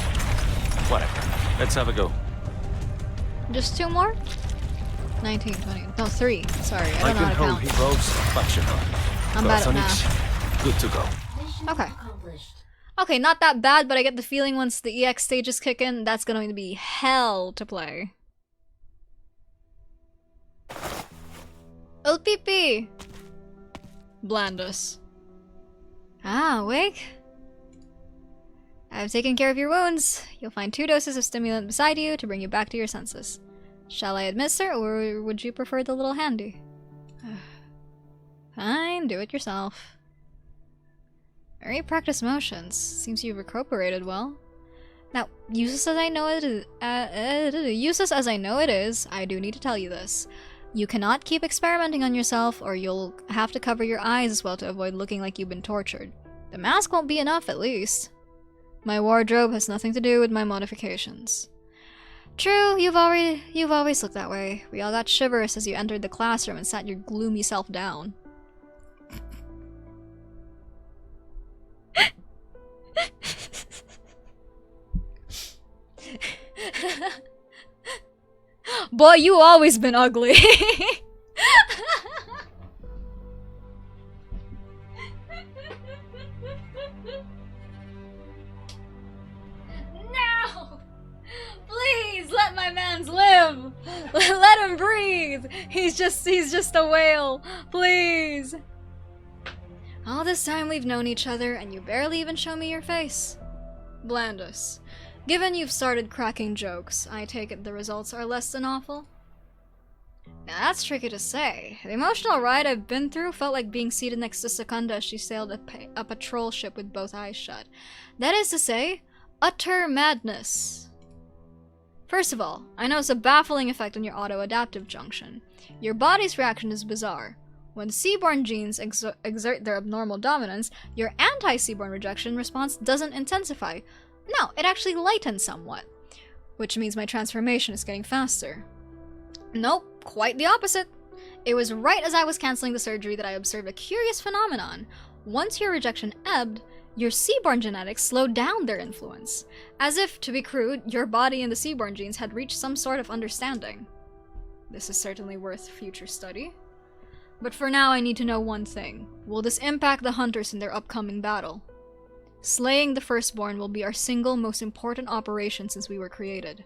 Speaker 10: Whatever. Let's have a go.
Speaker 2: Just 2 more? 19, 20. No, 3. Sorry, I don't know how to count.
Speaker 10: Probes functional.
Speaker 2: I'm bad at math.
Speaker 10: Good to go.
Speaker 2: Okay. Okay, not that bad, but I get the feeling once the EX stages kick in, that's going to be hell to play. Ulpipiiiii! Blandus. Ah, awake? I've taken care of your wounds. You'll find 2 doses of stimulant beside you to bring you back to your senses. Shall I administer, or would you prefer the little handy? Fine, do it yourself. Very practiced motions. Seems you've recuperated well. Now, useless as I know it is, I do need to tell you this. You cannot keep experimenting on yourself, or you'll have to cover your eyes as well to avoid looking like you've been tortured. The mask won't be enough, at least. My wardrobe has nothing to do with my modifications. True, you've always looked that way. We all got shivers as you entered the classroom and sat your gloomy self down. Boy, you always been ugly. No! Please let my mans live. Let him breathe. He's just a whale. Please. All this time we've known each other and you barely even show me your face. Blandus. Given you've started cracking jokes, I take it the results are less than awful? Now that's tricky to say. The emotional ride I've been through felt like being seated next to Secunda as she sailed a patrol ship with both eyes shut. That is to say, utter madness. First of all, I notice a baffling effect on your auto-adaptive junction. Your body's reaction is bizarre. When seaborn genes exert their abnormal dominance, your anti-seaborn rejection response doesn't intensify. No, it actually lightens somewhat. Which means my transformation is getting faster. Nope, quite the opposite. It was right as I was canceling the surgery that I observed a curious phenomenon. Once your rejection ebbed, your seaborn genetics slowed down their influence. As if, to be crude, your body and the seaborn genes had reached some sort of understanding. This is certainly worth future study. But for now I need to know one thing. Will this impact the hunters in their upcoming battle? Slaying the Firstborn will be our single most important operation since we were created.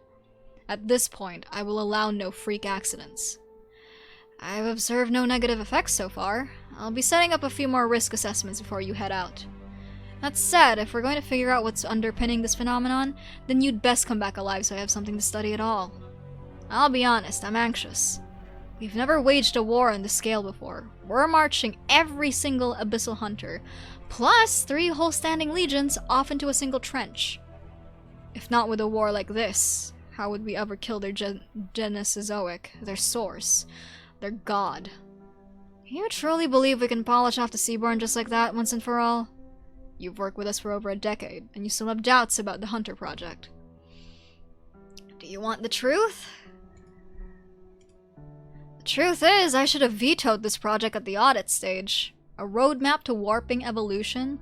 Speaker 2: At this point, I will allow no freak accidents. I've observed no negative effects so far. I'll be setting up a few more risk assessments before you head out. That said, if we're going to figure out what's underpinning this phenomenon, then you'd best come back alive so I have something to study at all. I'll be honest, I'm anxious. We've never waged a war on this scale before. We're marching every single Abyssal Hunter, plus 3 whole standing legions off into a single trench. If not with a war like this, how would we ever kill their Genozoic, their source, their god? You truly believe we can polish off the Seaborn just like that once and for all? You've worked with us for over a decade, and you still have doubts about the Hunter Project. Do you want the truth? The truth is, I should have vetoed this project at the audit stage. A roadmap to warping evolution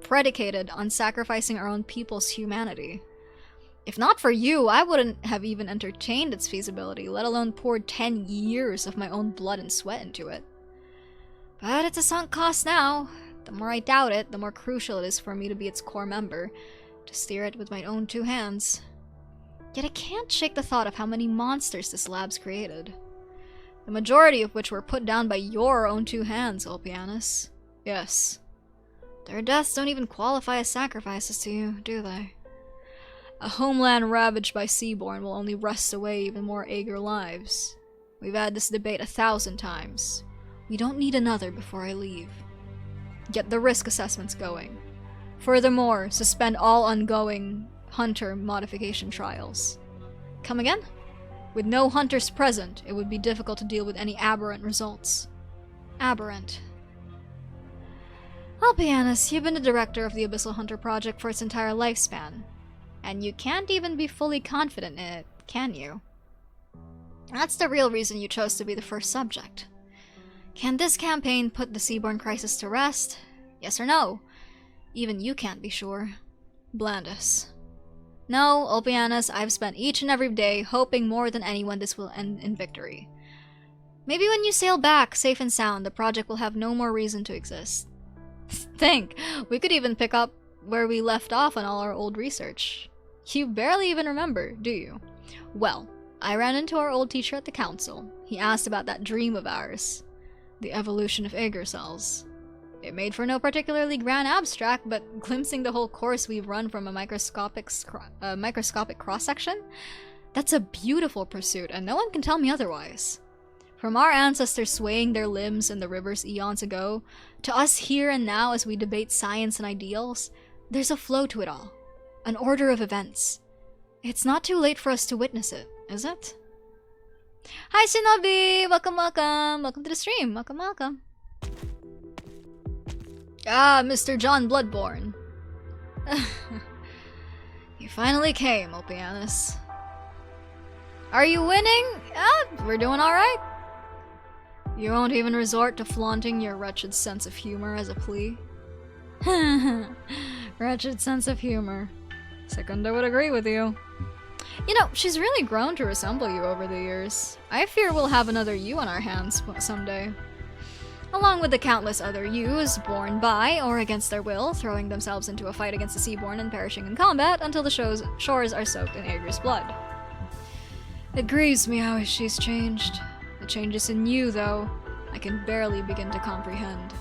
Speaker 2: predicated on sacrificing our own people's humanity. If not for you, I wouldn't have even entertained its feasibility, let alone poured 10 years of my own blood and sweat into it. But it's a sunk cost now. The more I doubt it, the more crucial it is for me to be its core member, to steer it with my own 2 hands. Yet I can't shake the thought of how many monsters this lab's created. The majority of which were put down by your own 2 hands, Ulpianus. Yes. Their deaths don't even qualify as sacrifices to you, do they? A homeland ravaged by Seaborn will only wrest away even more eager lives. We've had this debate 1,000 times. We don't need another before I leave. Get the risk assessments going. Furthermore, suspend all ongoing Hunter modification trials. Come again? With no hunters present, it would be difficult to deal with any aberrant results. Aberrant. Ulpianus, you've been the director of the Abyssal Hunter Project for its entire lifespan. And you can't even be fully confident in it, can you? That's the real reason you chose to be the first subject. Can this campaign put the Seaborn crisis to rest? Yes or no? Even you can't be sure. Blandus. No, Ulpianus, I've spent each and every day hoping more than anyone this will end in victory. Maybe when you sail back, safe and sound, the project will have no more reason to exist. Think, we could even pick up where we left off on all our old research. You barely even remember, do you? Well, I ran into our old teacher at the council. He asked about that dream of ours. The evolution of Aaugughghgh cells. It made for no particularly grand abstract, but glimpsing the whole course we've run from a microscopic cross-section, that's a beautiful pursuit, and no one can tell me otherwise. From our ancestors swaying their limbs in the rivers eons ago, to us here and now as we debate science and ideals, there's a flow to it all. An order of events. It's not too late for us to witness it, is it? Hi Shinobi! Welcome, welcome! Welcome to the stream! Welcome, welcome! Ah, Mr. John Bloodborne. You finally came, Ulpianus. Are you winning? Ah, we're doing alright. You won't even resort to flaunting your wretched sense of humor as a plea? Wretched sense of humor. Secunda would agree with you. You know, she's really grown to resemble you over the years. I fear we'll have another you on our hands someday. Along with the countless other yous born by, or against their will, throwing themselves into a fight against the Seaborn and perishing in combat until the shores are soaked in Aeger's blood. It grieves me how she's changed. The changes in you, though, I can barely begin to comprehend.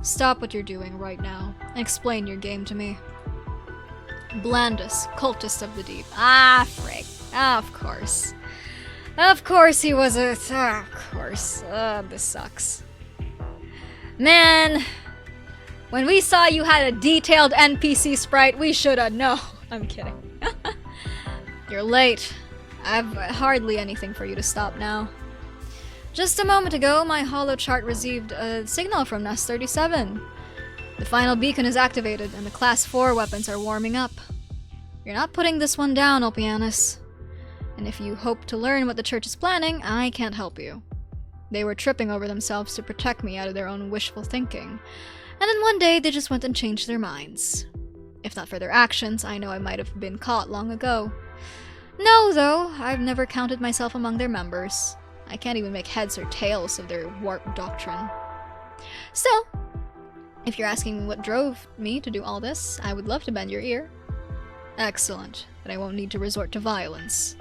Speaker 2: Stop what you're doing right now, and explain your game to me. Blandus, cultist of the deep. Ah, frick. Of course. Of course he was a... of course. This sucks. Man, when we saw you had a detailed NPC sprite, we shoulda known. I'm kidding. You're late. I've hardly anything for you to stop now. Just a moment ago, my holo chart received a signal from Nest 37. The final beacon is activated, and the Class 4 weapons are warming up. You're not putting this one down, Ulpianus. And if you hope to learn what the church is planning, I can't help you. They were tripping over themselves to protect me out of their own wishful thinking. And then one day, they just went and changed their minds. If not for their actions, I know I might have been caught long ago. No, though, I've never counted myself among their members. I can't even make heads or tails of their warped doctrine. Still, if you're asking me what drove me to do all this, I would love to bend your ear. Excellent, but I won't need to resort to violence.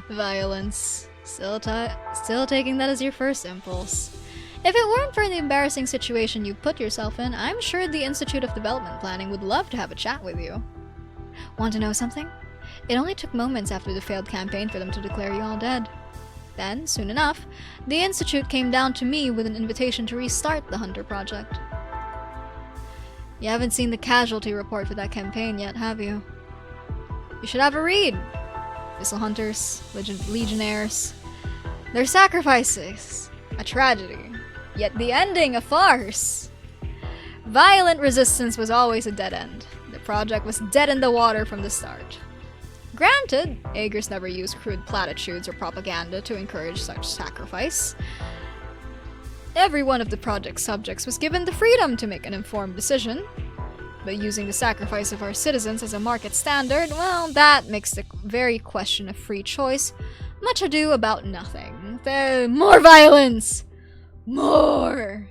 Speaker 2: Violence. Still taking that as your first impulse. If it weren't for the embarrassing situation you put yourself in, I'm sure the Institute of Development Planning would love to have a chat with you. Want to know something? It only took moments after the failed campaign for them to declare you all dead. Then, soon enough, the Institute came down to me with an invitation to restart the Hunter Project. You haven't seen the casualty report for that campaign yet, have you? You should have a read. Missile Hunters, Legionnaires. Their sacrifices, a tragedy, yet the ending a farce. Violent resistance was always a dead end. The project was dead in the water from the start. Granted, Aegir's never used crude platitudes or propaganda to encourage such sacrifice. Every one of the project's subjects was given the freedom to make an informed decision. But using the sacrifice of our citizens as a market standard, well, that makes the very question of free choice much ado about nothing. More violence! More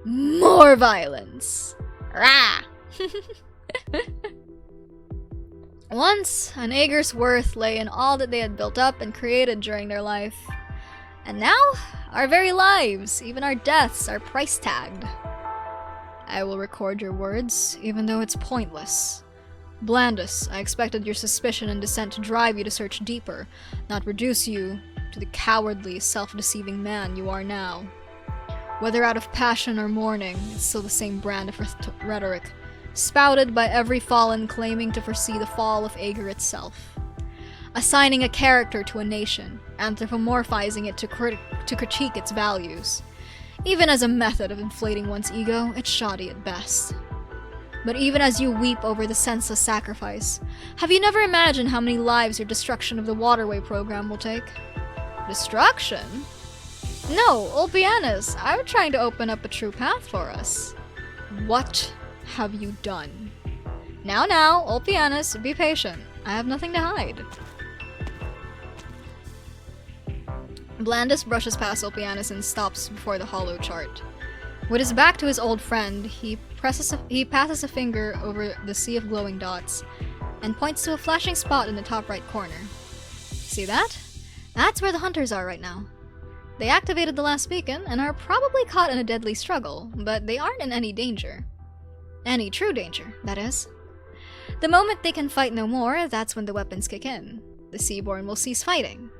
Speaker 2: violence! Rah! Once, an Aegir's worth lay in all that they had built up and created during their life. And now, our very lives, even our deaths, are price-tagged. I will record your words, even though it's pointless. Blandus, I expected your suspicion and dissent to drive you to search deeper, not reduce you to the cowardly, self-deceiving man you are now. Whether out of passion or mourning, it's still the same brand of rhetoric, spouted by every fallen claiming to foresee the fall of Aegir itself. Assigning a character to a nation, anthropomorphizing it to critique its values. Even as a method of inflating one's ego, it's shoddy at best. But even as you weep over the senseless sacrifice, have you never imagined how many lives your destruction of the waterway program will take? Destruction? No, Ulpianus, I'm trying to open up a true path for us. What have you done? Now, Ulpianus, be patient. I have nothing to hide. Blandus brushes past Ulpianus and stops before the hollow chart. With his back to his old friend, he passes a finger over the sea of glowing dots and points to a flashing spot in the top right corner. See that? That's where the hunters are right now. They activated the last beacon and are probably caught in a deadly struggle, but they aren't in any danger. Any true danger, that is. The moment they can fight no more, that's when the weapons kick in. The Seaborn will cease fighting.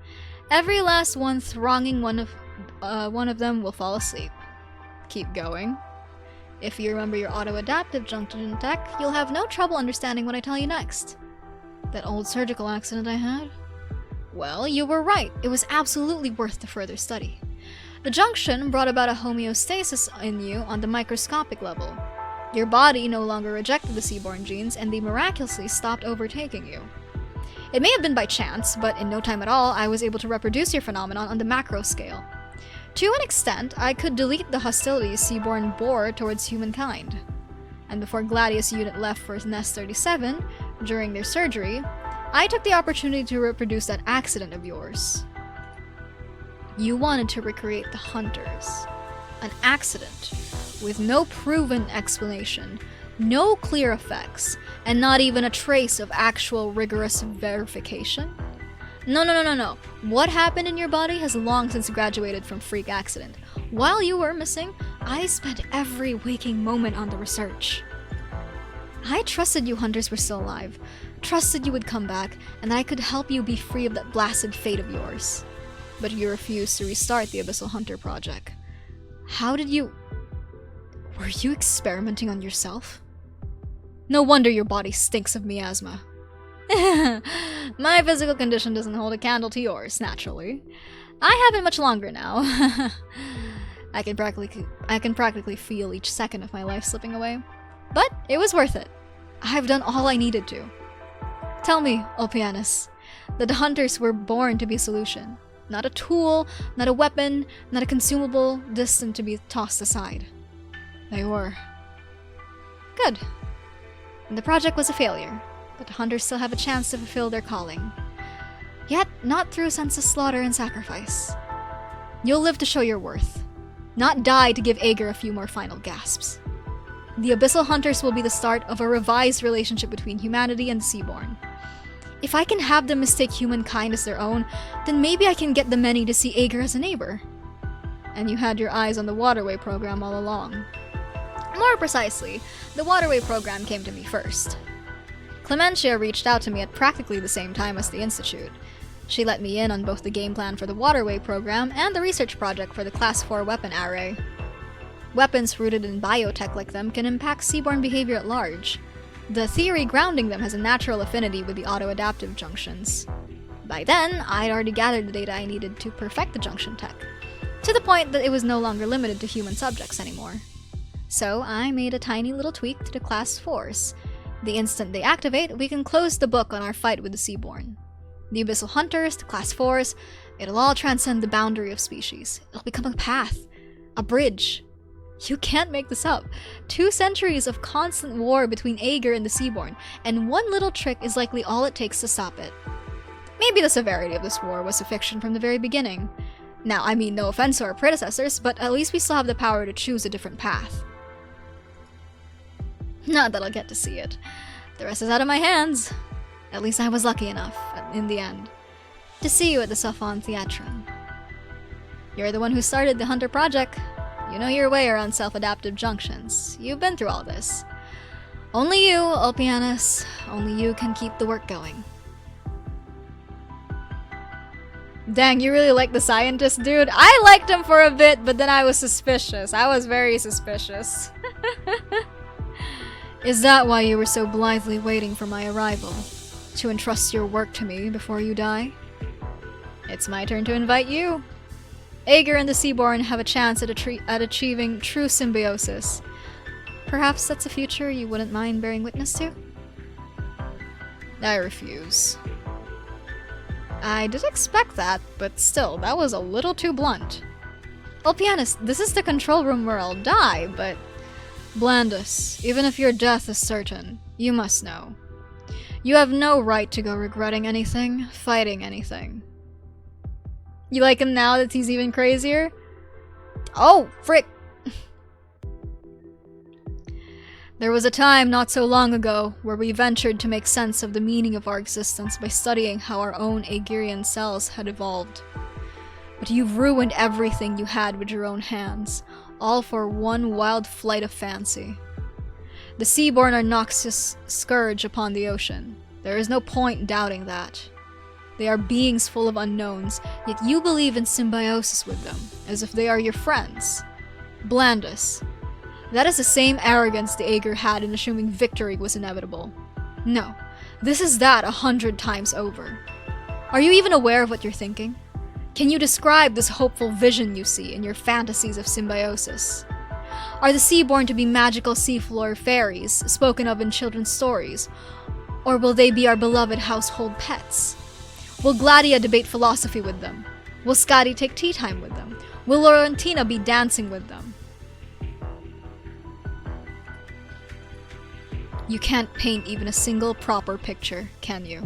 Speaker 2: Every last one thronging one of them will fall asleep. Keep going. If you remember your auto-adaptive junction tech, you'll have no trouble understanding what I tell you next. That old surgical accident I had? Well, you were right. It was absolutely worth the further study. The junction brought about a homeostasis in you on the microscopic level. Your body no longer rejected the Seaborn genes, and they miraculously stopped overtaking you. It may have been by chance, but in no time at all, I was able to reproduce your phenomenon on the macro scale. To an extent, I could delete the hostilities Seaborn bore towards humankind. And before Gladius' unit left for Nest 37, during their surgery, I took the opportunity to reproduce that accident of yours. You wanted to recreate the Hunters. An accident, with no proven explanation, no clear effects, and not even a trace of actual rigorous verification? No. What happened in your body has long since graduated from freak accident. While you were missing, I spent every waking moment on the research. I trusted you Hunters were still alive, trusted you would come back, and I could help you be free of that blasted fate of yours. But you refused to restart the Abyssal Hunter project. How did you... Were you experimenting on yourself? No wonder your body stinks of miasma. My physical condition doesn't hold a candle to yours, naturally. I have it much longer now. I can practically feel each second of my life slipping away. But it was worth it. I've done all I needed to. Tell me, Ulpianus, that the Hunters were born to be a solution. Not a tool, not a weapon, not a consumable destined to be tossed aside. They were. Good. And the project was a failure, but the Hunters still have a chance to fulfill their calling. Yet, not through senseless slaughter and sacrifice. You'll live to show your worth, not die to give Aaugur a few more final gasps. The Abyssal Hunters will be the start of a revised relationship between humanity and the Seaborn. If I can have them mistake humankind as their own, then maybe I can get the many to see Aaugur as a neighbor. And you had your eyes on the Waterway program all along. More precisely, the Waterway program came to me first. Clementia reached out to me at practically the same time as the Institute. She let me in on both the game plan for the Waterway program and the research project for the Class 4 weapon array. Weapons rooted in biotech like them can impact Seaborn behavior at large. The theory grounding them has a natural affinity with the auto-adaptive junctions. By then, I'd already gathered the data I needed to perfect the junction tech, to the point that it was no longer limited to human subjects anymore. So I made a tiny little tweak to the Class 4s. The instant they activate, we can close the book on our fight with the Seaborn. The Abyssal Hunters, the Class 4s, it'll all transcend the boundary of species. It'll become a path, a bridge. You can't make this up. 2 centuries of constant war between Aaugur and the Seaborn, and one little trick is likely all it takes to stop it. Maybe the severity of this war was a fiction from the very beginning. Now, I mean no offense to our predecessors, but at least we still have the power to choose a different path. Not that I'll get to see it. The rest is out of my hands. At least I was lucky enough, in the end, to see you at the Sophon Theatron. You're the one who started the Hunter Project. You know your way around self-adaptive junctions. You've been through all this. Only you, Ulpianus, only you can keep the work going. Dang, you really like the scientist, dude? I liked him for a bit, but then I was suspicious. I was very suspicious. Is that why you were so blithely waiting for my arrival? To entrust your work to me before you die? It's my turn to invite you. Aaugur and the Seaborn have a chance at achieving true symbiosis. Perhaps that's a future you wouldn't mind bearing witness to? I refuse. I did expect that, but still, that was a little too blunt. Ulpianus, this is the control room where I'll die, but... Blandus, even if your death is certain, you must know. You have no right to go regretting anything, fighting anything. You like him now that he's even crazier? Oh, frick! There was a time not so long ago where we ventured to make sense of the meaning of our existence by studying how our own Augurian cells had evolved. But you've ruined everything you had with your own hands, all for one wild flight of fancy. The Seaborn are noxious scourge upon the ocean. There is no point doubting that. They are beings full of unknowns, yet you believe in symbiosis with them, as if they are your friends. Blandus. That is the same arrogance the Aaugur had in assuming victory was inevitable. No, this is that 100 times over. Are you even aware of what you're thinking? Can you describe this hopeful vision you see in your fantasies of symbiosis? Are the Seaborn to be magical seafloor fairies spoken of in children's stories? Or will they be our beloved household pets? Will Gladia debate philosophy with them? Will Skadi take tea time with them? Will Laurentina be dancing with them? You can't paint even a single proper picture, can you?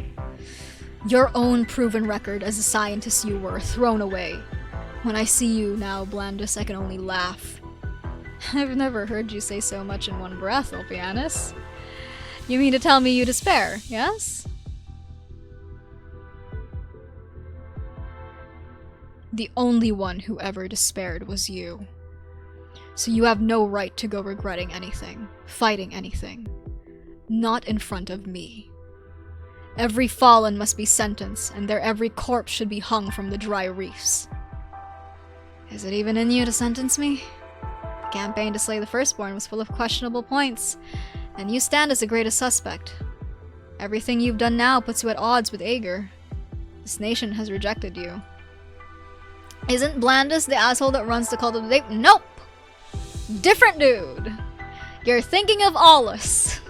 Speaker 2: Your own proven record as a scientist you were thrown away. When I see you now, Blandus, I can only laugh. I've never heard you say so much in one breath, Ulpianus. You mean to tell me you despair, yes? The only one who ever despaired was you. So you have no right to go regretting anything, fighting anything. Not in front of me. Every fallen must be sentenced, and their every corpse should be hung from the dry reefs. Is it even in you to sentence me? The campaign to slay the Firstborn was full of questionable points, and you stand as the greatest suspect. Everything you've done now puts you at odds with Aaugur. This nation has rejected you. Isn't Blandus the asshole that runs the cult of the Deep? Nope! Different dude! You're thinking of Aulus.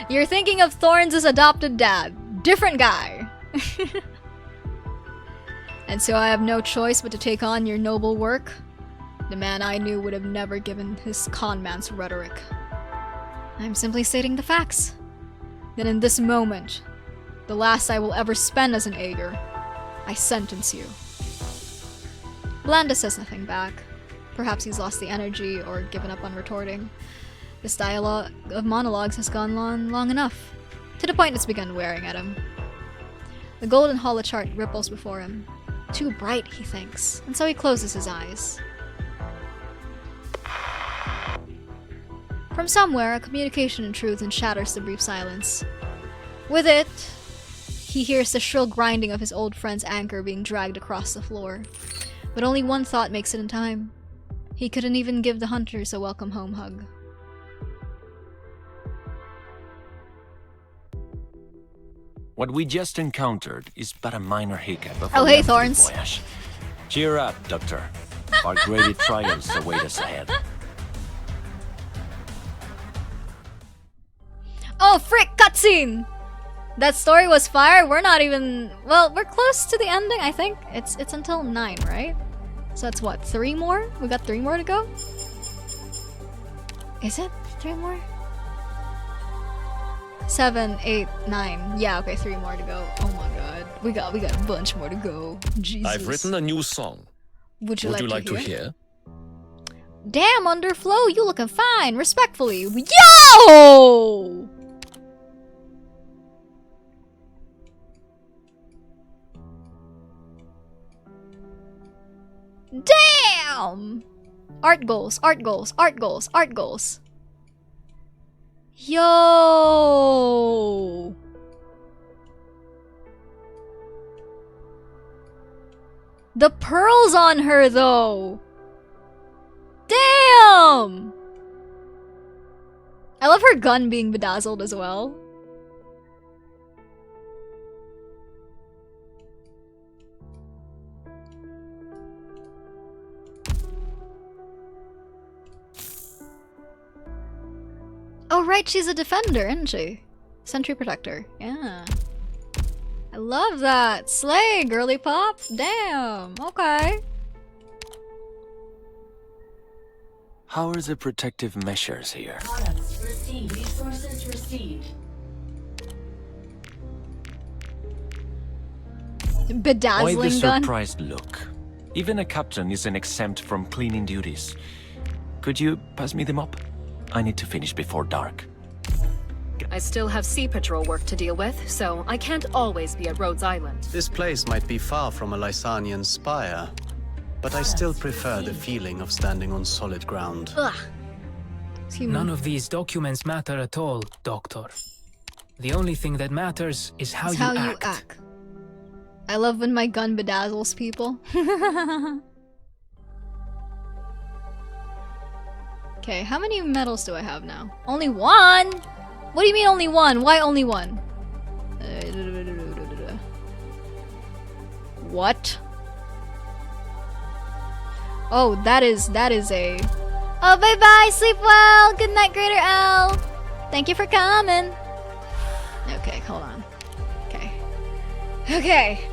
Speaker 2: You're thinking of Thorns' adopted dad. Different guy. And so I have no choice but to take on your noble work. The man I knew would have never given his conman's rhetoric. I'm simply stating the facts. Then in this moment, the last I will ever spend as an Aaugur, I sentence you. Blandus says nothing back. Perhaps he's lost the energy or given up on retorting. This dialogue of monologues has gone on long enough, to the point it's begun wearing at him. The golden hollow chart ripples before him. Too bright, he thinks, and so he closes his eyes. From somewhere, a communication intrudes and shatters the brief silence. With it, he hears the shrill grinding of his old friend's anchor being dragged across the floor. But only one thought makes it in time. He couldn't even give the hunters a welcome home hug.
Speaker 10: What we just encountered is but a minor hiccup of
Speaker 2: Oh, hey, Thorns.
Speaker 10: voyage. Cheer up, Doctor. Our great triumphs await us ahead.
Speaker 2: Oh, frick! Cutscene! That story was fire. We're not even... Well, we're close to the ending, I think. It's until 9, right? So that's what, 3 more? We got 3 more to go? Is it 3 more? 7, 8, 9. Yeah, okay, 3 more to go. Oh my god. We got a bunch more to go. Jesus.
Speaker 14: I've written a new song.
Speaker 2: Would you like to hear?
Speaker 14: hear?
Speaker 2: Damn, Underflow, you looking fine. Respectfully. Yo! Damn! Art goals, art goals, art goals, art goals. Yo! The pearls on her, though! Damn! I love her gun being bedazzled as well. Oh right, she's a defender, isn't she? Sentry protector, yeah. I love that. Slay, girly pop. Damn, okay.
Speaker 10: How are the protective measures here?
Speaker 4: Products received. Resources received.
Speaker 2: Bedazzling
Speaker 10: Why the
Speaker 2: gun.
Speaker 10: surprised look? Even a captain isn't exempt from cleaning duties. Could you pass me them up? I need to finish before dark.
Speaker 13: I still have sea patrol work to deal with, so I can't always be at Rhodes Island.
Speaker 15: This place might be far from a Lysanian spire, but I still prefer the feeling of standing on solid ground.
Speaker 13: Ugh.
Speaker 16: None of these documents matter at all, Doctor. The only thing that matters is how you act.
Speaker 2: I love when my gun bedazzles people. Okay, how many medals do I have now? Only one? What do you mean only one? Why only one? What? Oh, that is a... Oh, bye-bye! Sleep well! Good night, Greater L! Thank you for coming! Okay, hold on. Okay. Okay!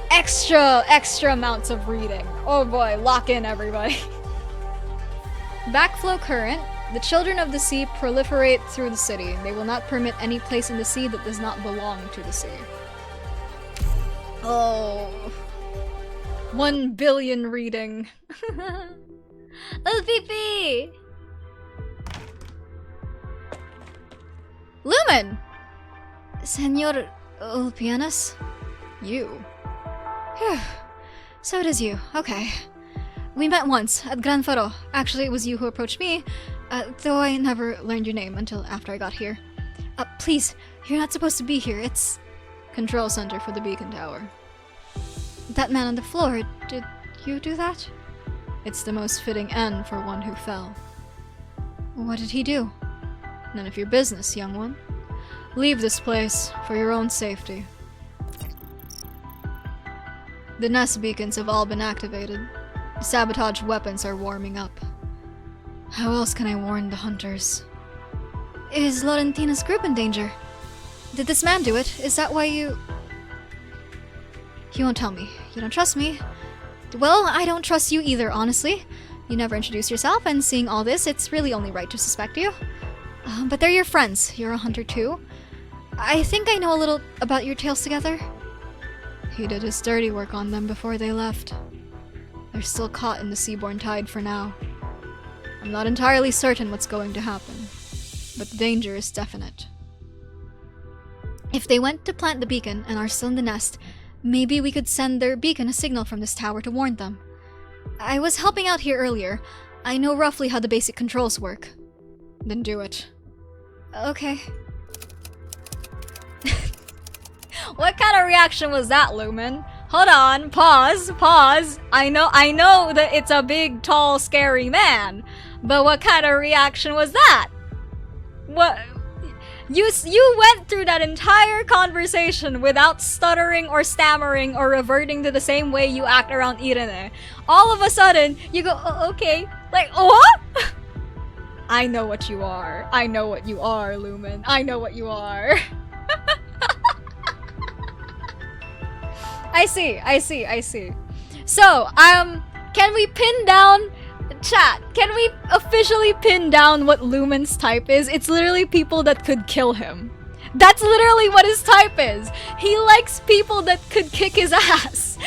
Speaker 2: Extra amounts of reading. Oh boy, lock in, everybody. Backflow current. The children of the sea proliferate through the city. They will not permit any place in the sea that does not belong to the sea. Oh. 1 billion reading. Ulpipiiiii! Lumen! Senor Ulpianus? You. So it is you. Okay. We met once, at Gran Faro. Actually, it was you who approached me, though I never learned your name until after I got here. Please, you're not supposed to be here. It's... Control center for the beacon tower. That man on the floor, did you do that? It's the most fitting end for one who fell. What did he do? None of your business, young one. Leave this place, for your own safety. The nest beacons have all been activated. Sabotage weapons are warming up. How else can I warn the hunters? Is Laurentina's group in danger? Did this man do it? Is that why you... You won't tell me. You don't trust me. Well, I don't trust you either, honestly. You never introduce yourself, and seeing all this, it's really only right to suspect you. But they're your friends. You're a hunter too. I think I know a little about your tales together. He did his dirty work on them before they left. They're still caught in the seaborne tide for now. I'm not entirely certain what's going to happen, but the danger is definite. If they went to plant the beacon and are still in the nest, maybe we could send their beacon a signal from this tower to warn them. I was helping out here earlier. I know roughly how the basic controls work. Then do it. Okay. What kind of reaction was that, Lumen? Hold on, pause. I know that it's a big, tall, scary man, but what kind of reaction was that? What? You went through that entire conversation without stuttering or stammering or reverting to the same way you act around Irene. All of a sudden, you go, oh, okay. Like, what? I know what you are. I know what you are, Lumen. I know what you are. I see. So, can we pin down... Chat, can we officially pin down what Lumen's type is? It's literally people that could kill him. That's literally what his type is. He likes people that could kick his ass.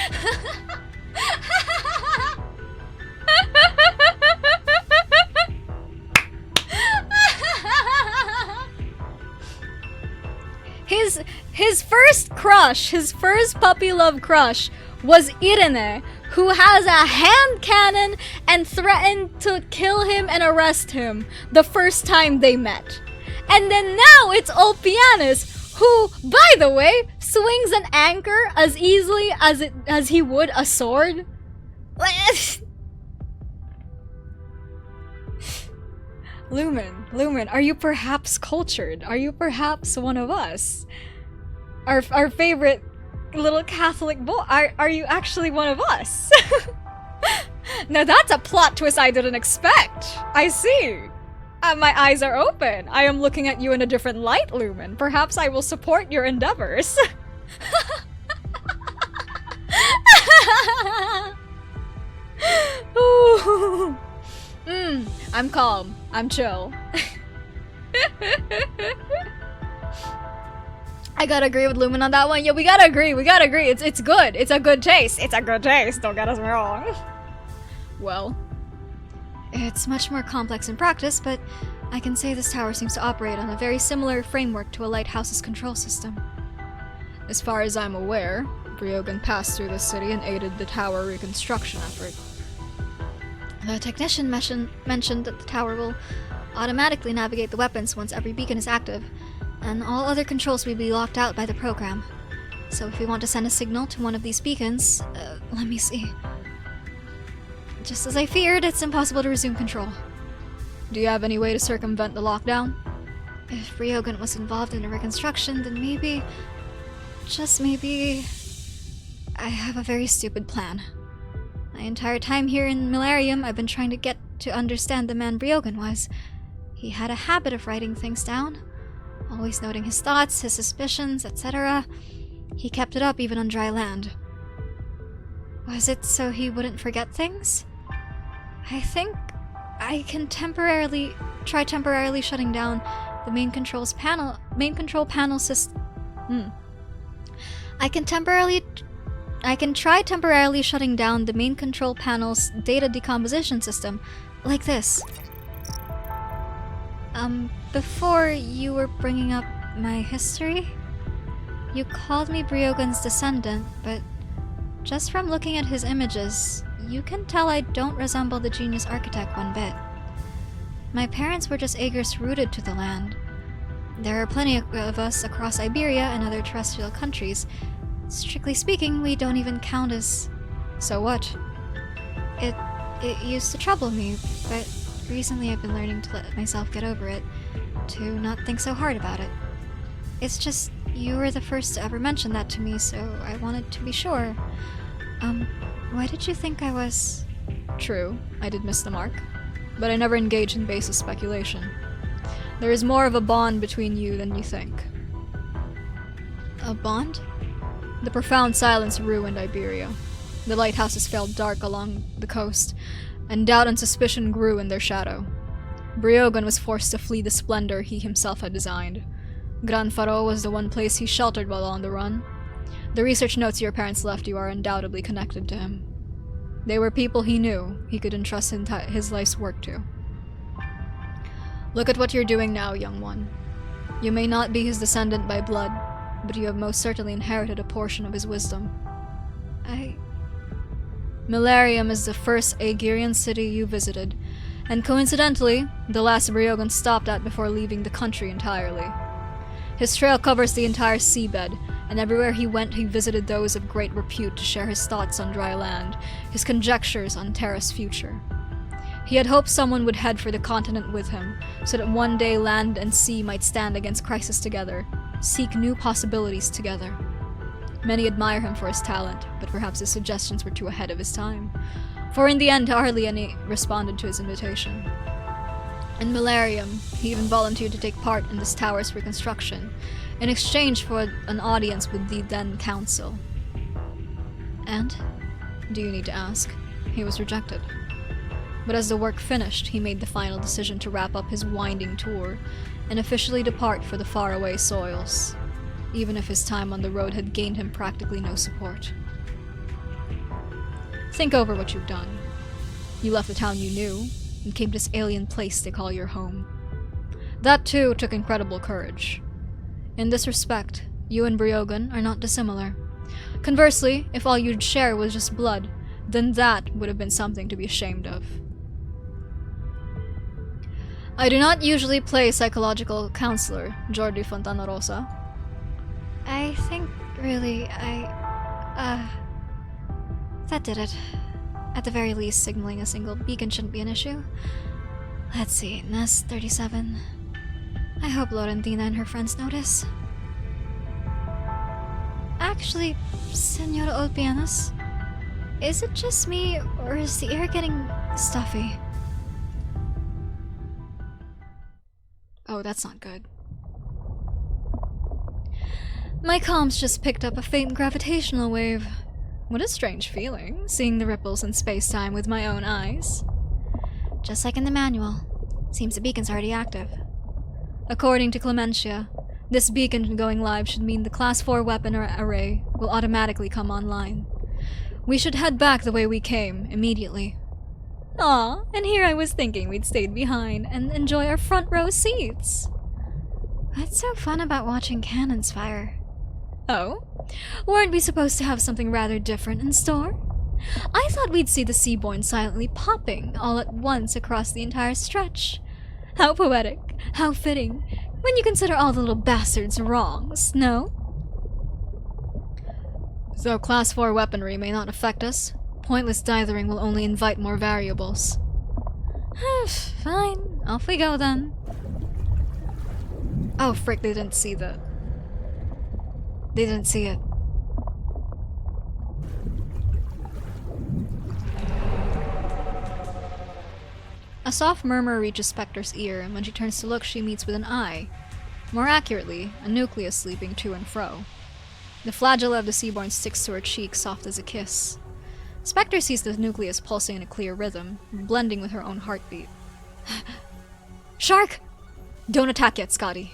Speaker 2: His first crush, his first puppy love crush was Irene, who has a hand cannon and threatened to kill him and arrest him the first time they met. And then now it's Ulpianus, who, by the way, swings an anchor as easily as he would a sword. Lumen, are you perhaps cultured? Are you perhaps one of us? Our favorite little Catholic boy. Are you actually one of us? Now that's a plot twist I didn't expect. I see. My eyes are open. I am looking at you in a different light, Lumen. Perhaps I will support your endeavors. Ooh. I'm calm. I'm chill. I gotta agree with Lumen on that one. Yeah, we gotta agree. It's good. It's a good taste. Don't get us wrong. Well, it's much more complex in practice, but I can say this tower seems to operate on a very similar framework to a lighthouse's control system. As far as I'm aware, Briogan passed through the city and aided the tower reconstruction effort. The technician mentioned that the tower will automatically navigate the weapons once every beacon is active, and all other controls will be locked out by the program. So if we want to send a signal to one of these beacons, let me see. Just as I feared, it's impossible to resume control. Do you have any way to circumvent the lockdown? If Briogan was involved in the reconstruction, then maybe, just maybe, I have a very stupid plan. My entire time here in Milarium, I've been trying to get to understand the man Briogan was. He had a habit of writing things down, always noting his thoughts, his suspicions, etc. He kept it up even on dry land. Was it so he wouldn't forget things? I think I can temporarily shutting down the main control panel system. I can try temporarily shutting down the main control panel's data decomposition system, like this. Before you were bringing up my history, you called me Briogan's descendant, but just from looking at his images, you can tell I don't resemble the genius architect one bit. My parents were just Aegers rooted to the land. There are plenty of us across Iberia and other terrestrial countries. Strictly speaking, we don't even count as... So what? It used to trouble me, but recently I've been learning to let myself get over it, to not think so hard about it. It's just, you were the first to ever mention that to me, so I wanted to be sure. Why did you think I was... True, I did miss the mark, but I never engaged in baseless speculation. There is more of a bond between you than you think.
Speaker 6: A bond?
Speaker 2: The profound silence ruined Iberia. The lighthouses fell dark along the coast, and doubt and suspicion grew in their shadow. Briogan was forced to flee the splendor he himself had designed. Gran Faro was the one place he sheltered while on the run. The research notes your parents left you are undoubtedly connected to him. They were people he knew he could entrust his life's work to. Look at what you're doing now, young one. You may not be his descendant by blood, but you have most certainly inherited a portion of his wisdom. Milarium is the first Aegirian city you visited, and coincidentally, the last Briogan stopped at before leaving the country entirely. His trail covers the entire seabed, and everywhere he went he visited those of great repute to share his thoughts on dry land, his conjectures on Terra's future. He had hoped someone would head for the continent with him, so that one day land and sea might stand against crisis together, seek new possibilities together. Many admire him for his talent, but perhaps his suggestions were too ahead of his time, for in the end hardly any responded to his invitation. In Milarium, he even volunteered to take part in this tower's reconstruction, in exchange for an audience with the then council. And, do you need to ask, he was rejected. But as the work finished, he made the final decision to wrap up his winding tour and officially depart for the faraway soils, even if his time on the road had gained him practically no support. Think over what you've done. You left the town you knew, and came to this alien place they call your home. That too took incredible courage. In this respect, you and Briogan are not dissimilar. Conversely, if all you'd share was just blood, then that would have been something to be ashamed of. I do not usually play psychological counselor, Jordi Fontana Rosa.
Speaker 6: I think, really, that did it. At the very least, signaling a single beacon shouldn't be an issue. Let's see, Nest 37. I hope Laurentina and her friends notice. Actually, Senora Ulpianusssss, is it just me, or is the air getting stuffy?
Speaker 2: Oh, that's not good. My comms just picked up a faint gravitational wave. What a strange feeling, seeing the ripples in space-time with my own eyes.
Speaker 6: Just like in the manual. Seems the beacon's already active.
Speaker 2: According to Clementia, this beacon going live should mean the Class 4 weapon array will automatically come online. We should head back the way we came, immediately.
Speaker 6: Aw, and here I was thinking we'd stayed behind and enjoy our front row seats. What's so fun about watching cannons fire? Oh? Weren't we supposed to have something rather different in store? I thought we'd see the Seaborn silently popping all at once across the entire stretch. How poetic, how fitting, when you consider all the little bastards' wrongs, no? So Class 4 weaponry may not affect us. Pointless dithering will only invite more variables. Fine, off we go then. Oh frick, they didn't see the... They didn't see it. A soft murmur reaches Spectre's ear, and when she turns to look, she meets with an eye. More accurately, a nucleus leaping to and fro. The flagella of the Seaborn sticks to her cheek, soft as a kiss. Spectre sees the nucleus pulsing in a clear rhythm, blending with her own heartbeat. Shark! Don't attack yet, Scotty.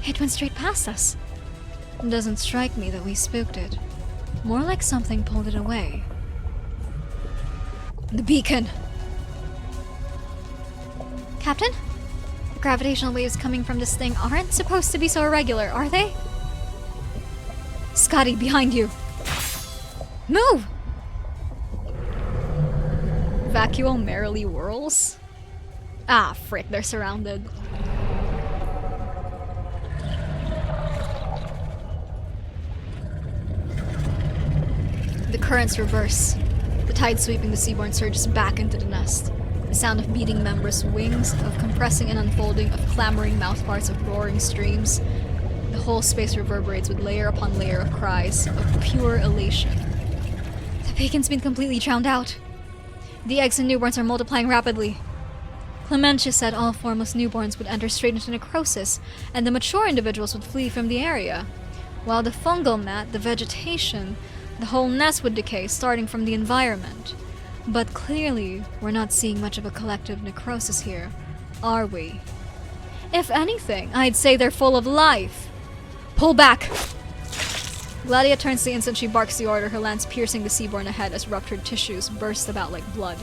Speaker 6: It went straight past us. It doesn't strike me that we spooked it. More like something pulled it away. The beacon! Captain? The gravitational waves coming from this thing aren't supposed to be so irregular, are they? Scotty, behind you! Move! Vacuole merrily whirls? Ah, frick, they're surrounded. The currents reverse. The tide sweeping the Seaborn surges back into the nest. The sound of beating membranous wings, of compressing and unfolding, of clamoring mouthparts, of roaring streams. The whole space reverberates with layer upon layer of cries, of pure elation. The beacon's been completely drowned out. The eggs and newborns are multiplying rapidly. Clementia said all formless newborns would enter straight into necrosis, and the mature individuals would flee from the area. While the fungal mat, the vegetation, the whole nest would decay, starting from the environment. But clearly, we're not seeing much of a collective necrosis here, are we? If anything, I'd say they're full of life. Pull back! Gladia turns the instant she barks the order, her lance piercing the Seaborn ahead as ruptured tissues burst about like blood.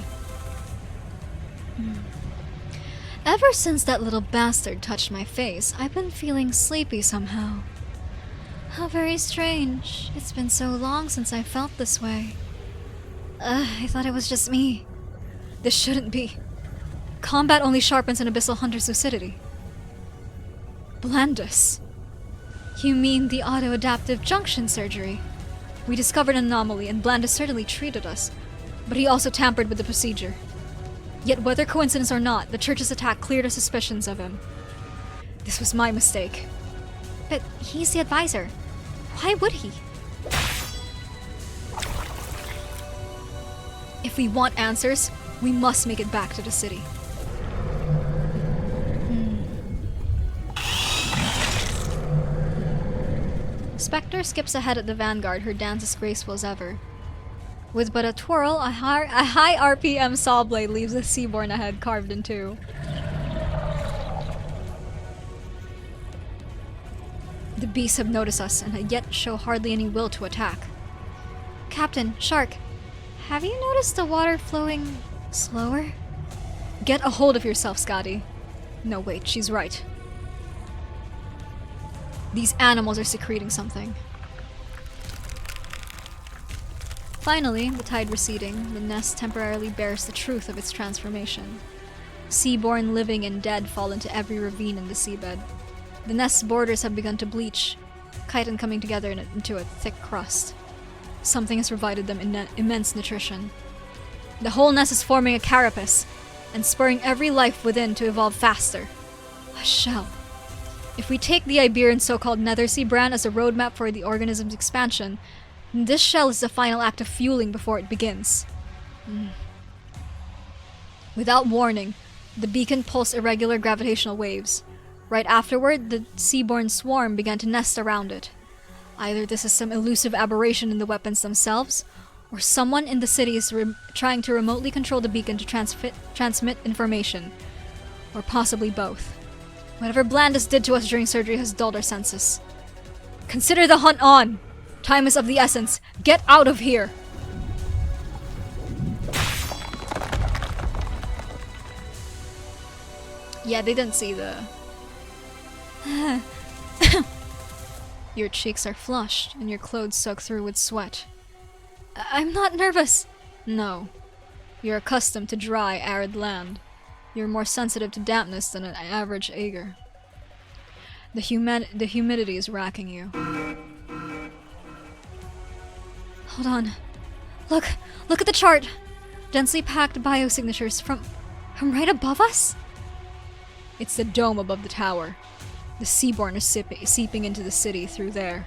Speaker 6: Ever since that little bastard touched my face, I've been feeling sleepy somehow. How very strange. It's been so long since I felt this way. I thought it was just me. This shouldn't be. Combat only sharpens an abyssal hunter's lucidity. Blandus. You mean the auto-adaptive junction surgery? We discovered an anomaly and Blandus certainly treated us, but he also tampered with the procedure. Yet whether coincidence or not, the church's attack cleared our suspicions of him. This was my mistake. But he's the advisor. Why would he? If we want answers, we must make it back to the city. Spectre skips ahead at the vanguard, her dance as graceful as ever. With but a twirl, a high RPM saw blade leaves the Seaborn ahead carved in two. The beasts have noticed us and yet show hardly any will to attack. Captain, Shark, have you noticed the water flowing slower? Get a hold of yourself, Scotty. No, wait, she's right. These animals are secreting something. Finally, the tide receding, the nest temporarily bears the truth of its transformation. Seaborn living and dead fall into every ravine in the seabed. The nest's borders have begun to bleach, chitin coming together into a thick crust. Something has provided them immense nutrition. The whole nest is forming a carapace, and spurring every life within to evolve faster. A shell. If we take the Iberian so-called Nethersea brand as a roadmap for the organism's expansion, this shell is the final act of fueling before it begins. Without warning, the beacon pulsed irregular gravitational waves. Right afterward, the Seaborn swarm began to nest around it. Either this is some elusive aberration in the weapons themselves, or someone in the city is trying to remotely control the beacon to transmit information. Or possibly both. Whatever Blandus did to us during surgery has dulled our senses. Consider the hunt on! Time is of the essence. Get out of here! Yeah, they didn't see the... Your cheeks are flushed, and your clothes soaked through with sweat. I'm not nervous! No. You're accustomed to dry, arid land. You're more sensitive to dampness than an average aaugur. The humidity is racking you. Hold on. Look at the chart! Densely packed biosignatures from right above us? It's the dome above the tower. The Seaborn is seeping into the city through there.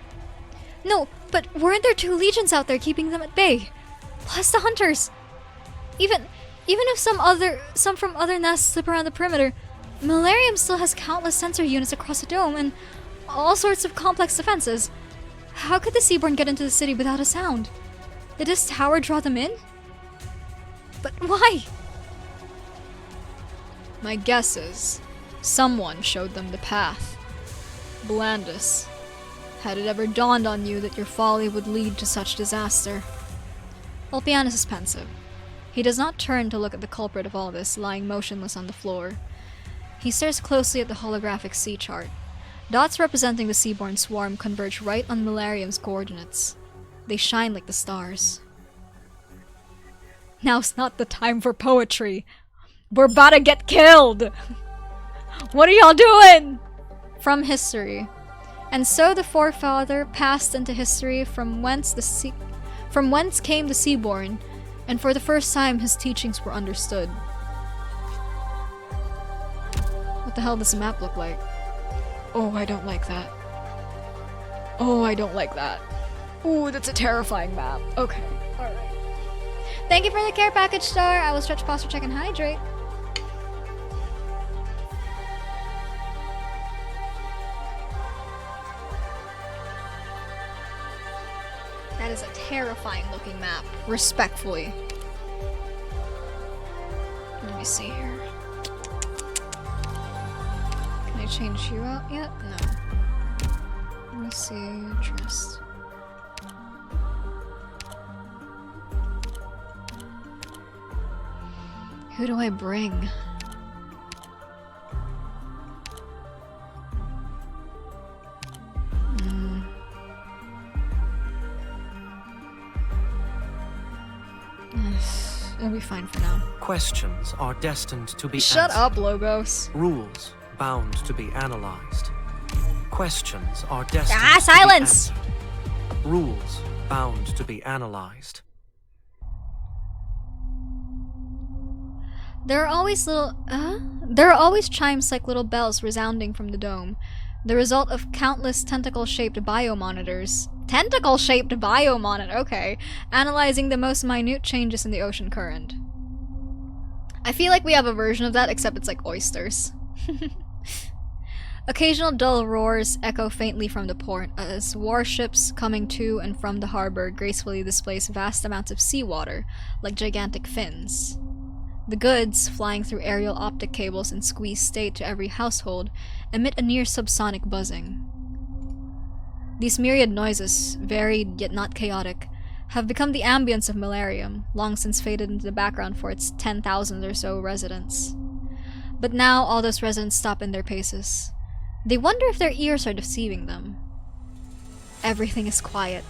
Speaker 6: No, but weren't there 2 legions out there keeping them at bay? Plus the hunters! Even if some from other nests slip around the perimeter, Malarium still has countless sensor units across the dome and all sorts of complex defenses. How could the Seaborn get into the city without a sound? Did this tower draw them in? But why? My guess is someone showed them the path. Blandis. Had it ever dawned on you that your folly would lead to such disaster? Ulpianus is pensive. He does not turn to look at the culprit of all this, lying motionless on the floor. He stares closely at the holographic sea chart. Dots representing the Seaborn swarm converge right on Malarium's coordinates. They shine like the stars. Now's not the time for poetry. We're about to get killed! What are y'all doing? From history. And so the forefather passed into history from whence came the Seaborn, and for the first time his teachings were understood. What the hell does the map look like? Oh, I don't like that. Oh, I don't like that. Ooh, that's a terrifying map. Okay, alright. Thank you for the care package, Star. I will stretch posture, check, and hydrate. That is a terrifying looking map, respectfully. Let me see here. Can I change you out yet? No. Let me see, trust. Who do I bring? It'll be fine for now.
Speaker 5: Questions are destined to be
Speaker 6: Shut
Speaker 5: answered.
Speaker 6: up, Logos.
Speaker 5: Rules bound to be analyzed. Questions are destined
Speaker 6: silence!
Speaker 5: to be answered. Rules bound to be analyzed.
Speaker 6: There are always chimes like little bells resounding from the dome, the result of countless tentacle-shaped biomonitors. Tentacle-shaped biomonitor, okay. Analyzing the most minute changes in the ocean current. I feel like we have a version of that, except it's like oysters. Occasional dull roars echo faintly from the port as warships coming to and from the harbor gracefully displace vast amounts of seawater, like gigantic fins. The goods, flying through aerial optic cables in squeezed state to every household, emit a near subsonic buzzing. These myriad noises, varied yet not chaotic, have become the ambience of Malarium, long since faded into the background for its 10,000 or so residents. But now all those residents stop in their paces. They wonder if their ears are deceiving them. Everything is quiet.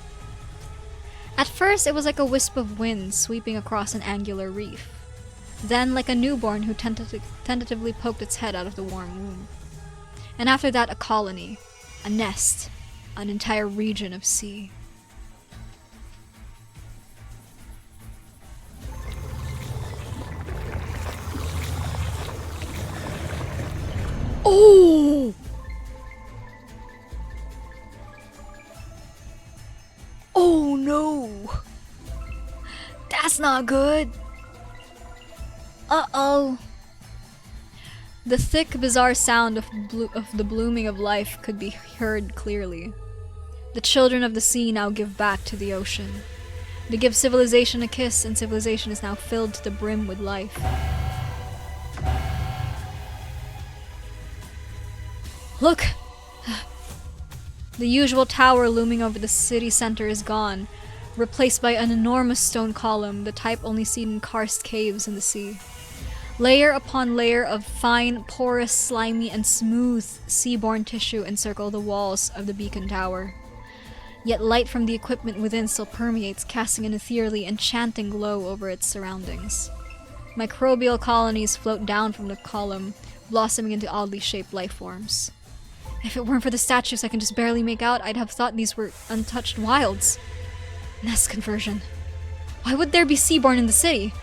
Speaker 6: At first it was like a wisp of wind sweeping across an angular reef. Then like a newborn who tentatively poked its head out of the warm womb. And after that a colony, a nest, an entire region of sea. Oh! Oh no! That's not good! Uh-oh! The thick, bizarre sound of the blooming of life could be heard clearly. The children of the sea now give back to the ocean. They give civilization a kiss, and civilization is now filled to the brim with life. Look! The usual tower looming over the city center is gone, replaced by an enormous stone column, the type only seen in karst caves in the sea. Layer upon layer of fine, porous, slimy, and smooth seaborne tissue encircle the walls of the beacon tower. Yet light from the equipment within still permeates, casting an ethereally enchanting glow over its surroundings. Microbial colonies float down from the column, blossoming into oddly shaped life forms. If it weren't for the statues I can just barely make out, I'd have thought these were untouched wilds. Nest conversion. Why would there be seaborn in the city?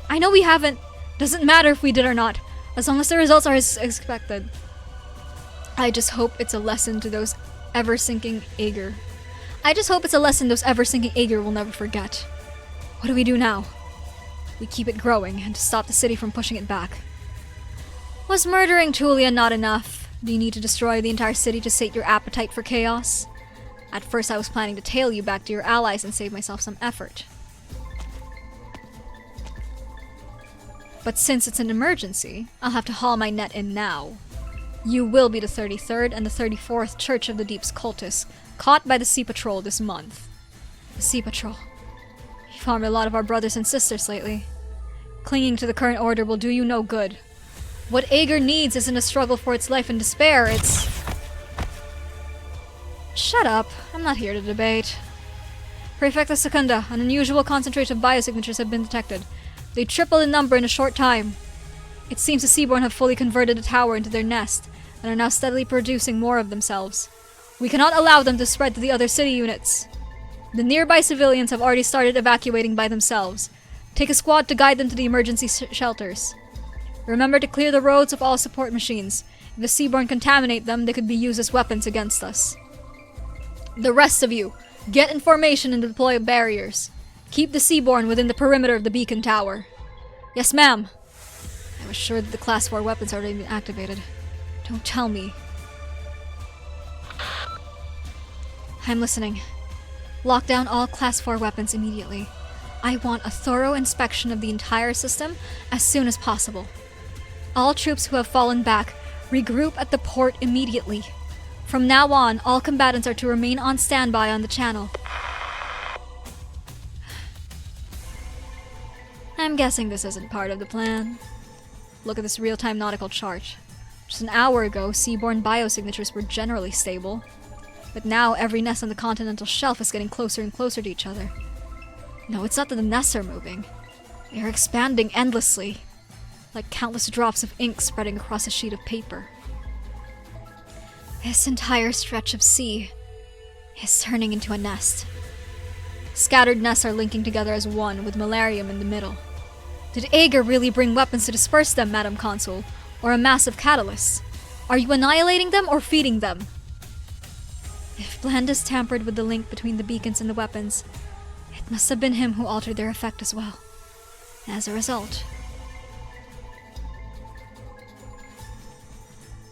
Speaker 6: I know we haven't. Doesn't matter if we did or not, as long as the results are as expected. I just hope it's a lesson to those ever-sinking aaugughghgh. I just hope it's a lesson those ever-sinking aaugughgh will never forget. What do we do now? We keep it growing, and to stop the city from pushing it back. Was murdering Tulia not enough? Do you need to destroy the entire city to sate your appetite for chaos? At first I was planning to tail you back to your allies and save myself some effort. But since it's an emergency, I'll have to haul my net in now. You will be the 33rd and the 34th Church of the Deep's cultists, caught by the Sea Patrol this month. The Sea Patrol. You've harmed a lot of our brothers and sisters lately. Clinging to the current order will do you no good. What aaugughgh needs isn't a struggle for its life and despair, it's... Shut up. I'm not here to debate. Prefecta Secunda, an unusual concentration of biosignatures have been detected. They tripled in number in a short time. It seems the Seaborn have fully converted the tower into their nest, and are now steadily producing more of themselves. We cannot allow them to spread to the other city units. The nearby civilians have already started evacuating by themselves. Take a squad to guide them to the emergency shelters. Remember to clear the roads of all support machines. If the Seaborn contaminate them, they could be used as weapons against us. The rest of you, get in formation and deploy barriers. Keep the Seaborn within the perimeter of the beacon tower. Yes, ma'am. I was sure that the Class 4 weapons had already been activated. Don't tell me. I'm listening. Lock down all Class 4 weapons immediately. I want a thorough inspection of the entire system as soon as possible. All troops who have fallen back, regroup at the port immediately. From now on, all combatants are to remain on standby on the channel. I'm guessing this isn't part of the plan. Look at this real-time nautical chart. Just an hour ago, seaborne biosignatures were generally stable. But now every nest on the continental shelf is getting closer and closer to each other. No, it's not that the nests are moving. They are expanding endlessly, like countless drops of ink spreading across a sheet of paper. This entire stretch of sea is turning into a nest. Scattered nests are linking together as one, with malarium in the middle. Did aaugughgh really bring weapons to disperse them, Madam Consul, or a massive catalyst? Are you annihilating them or feeding them? If Blandus tampered with the link between the beacons and the weapons, it must have been him who altered their effect as well. As a result,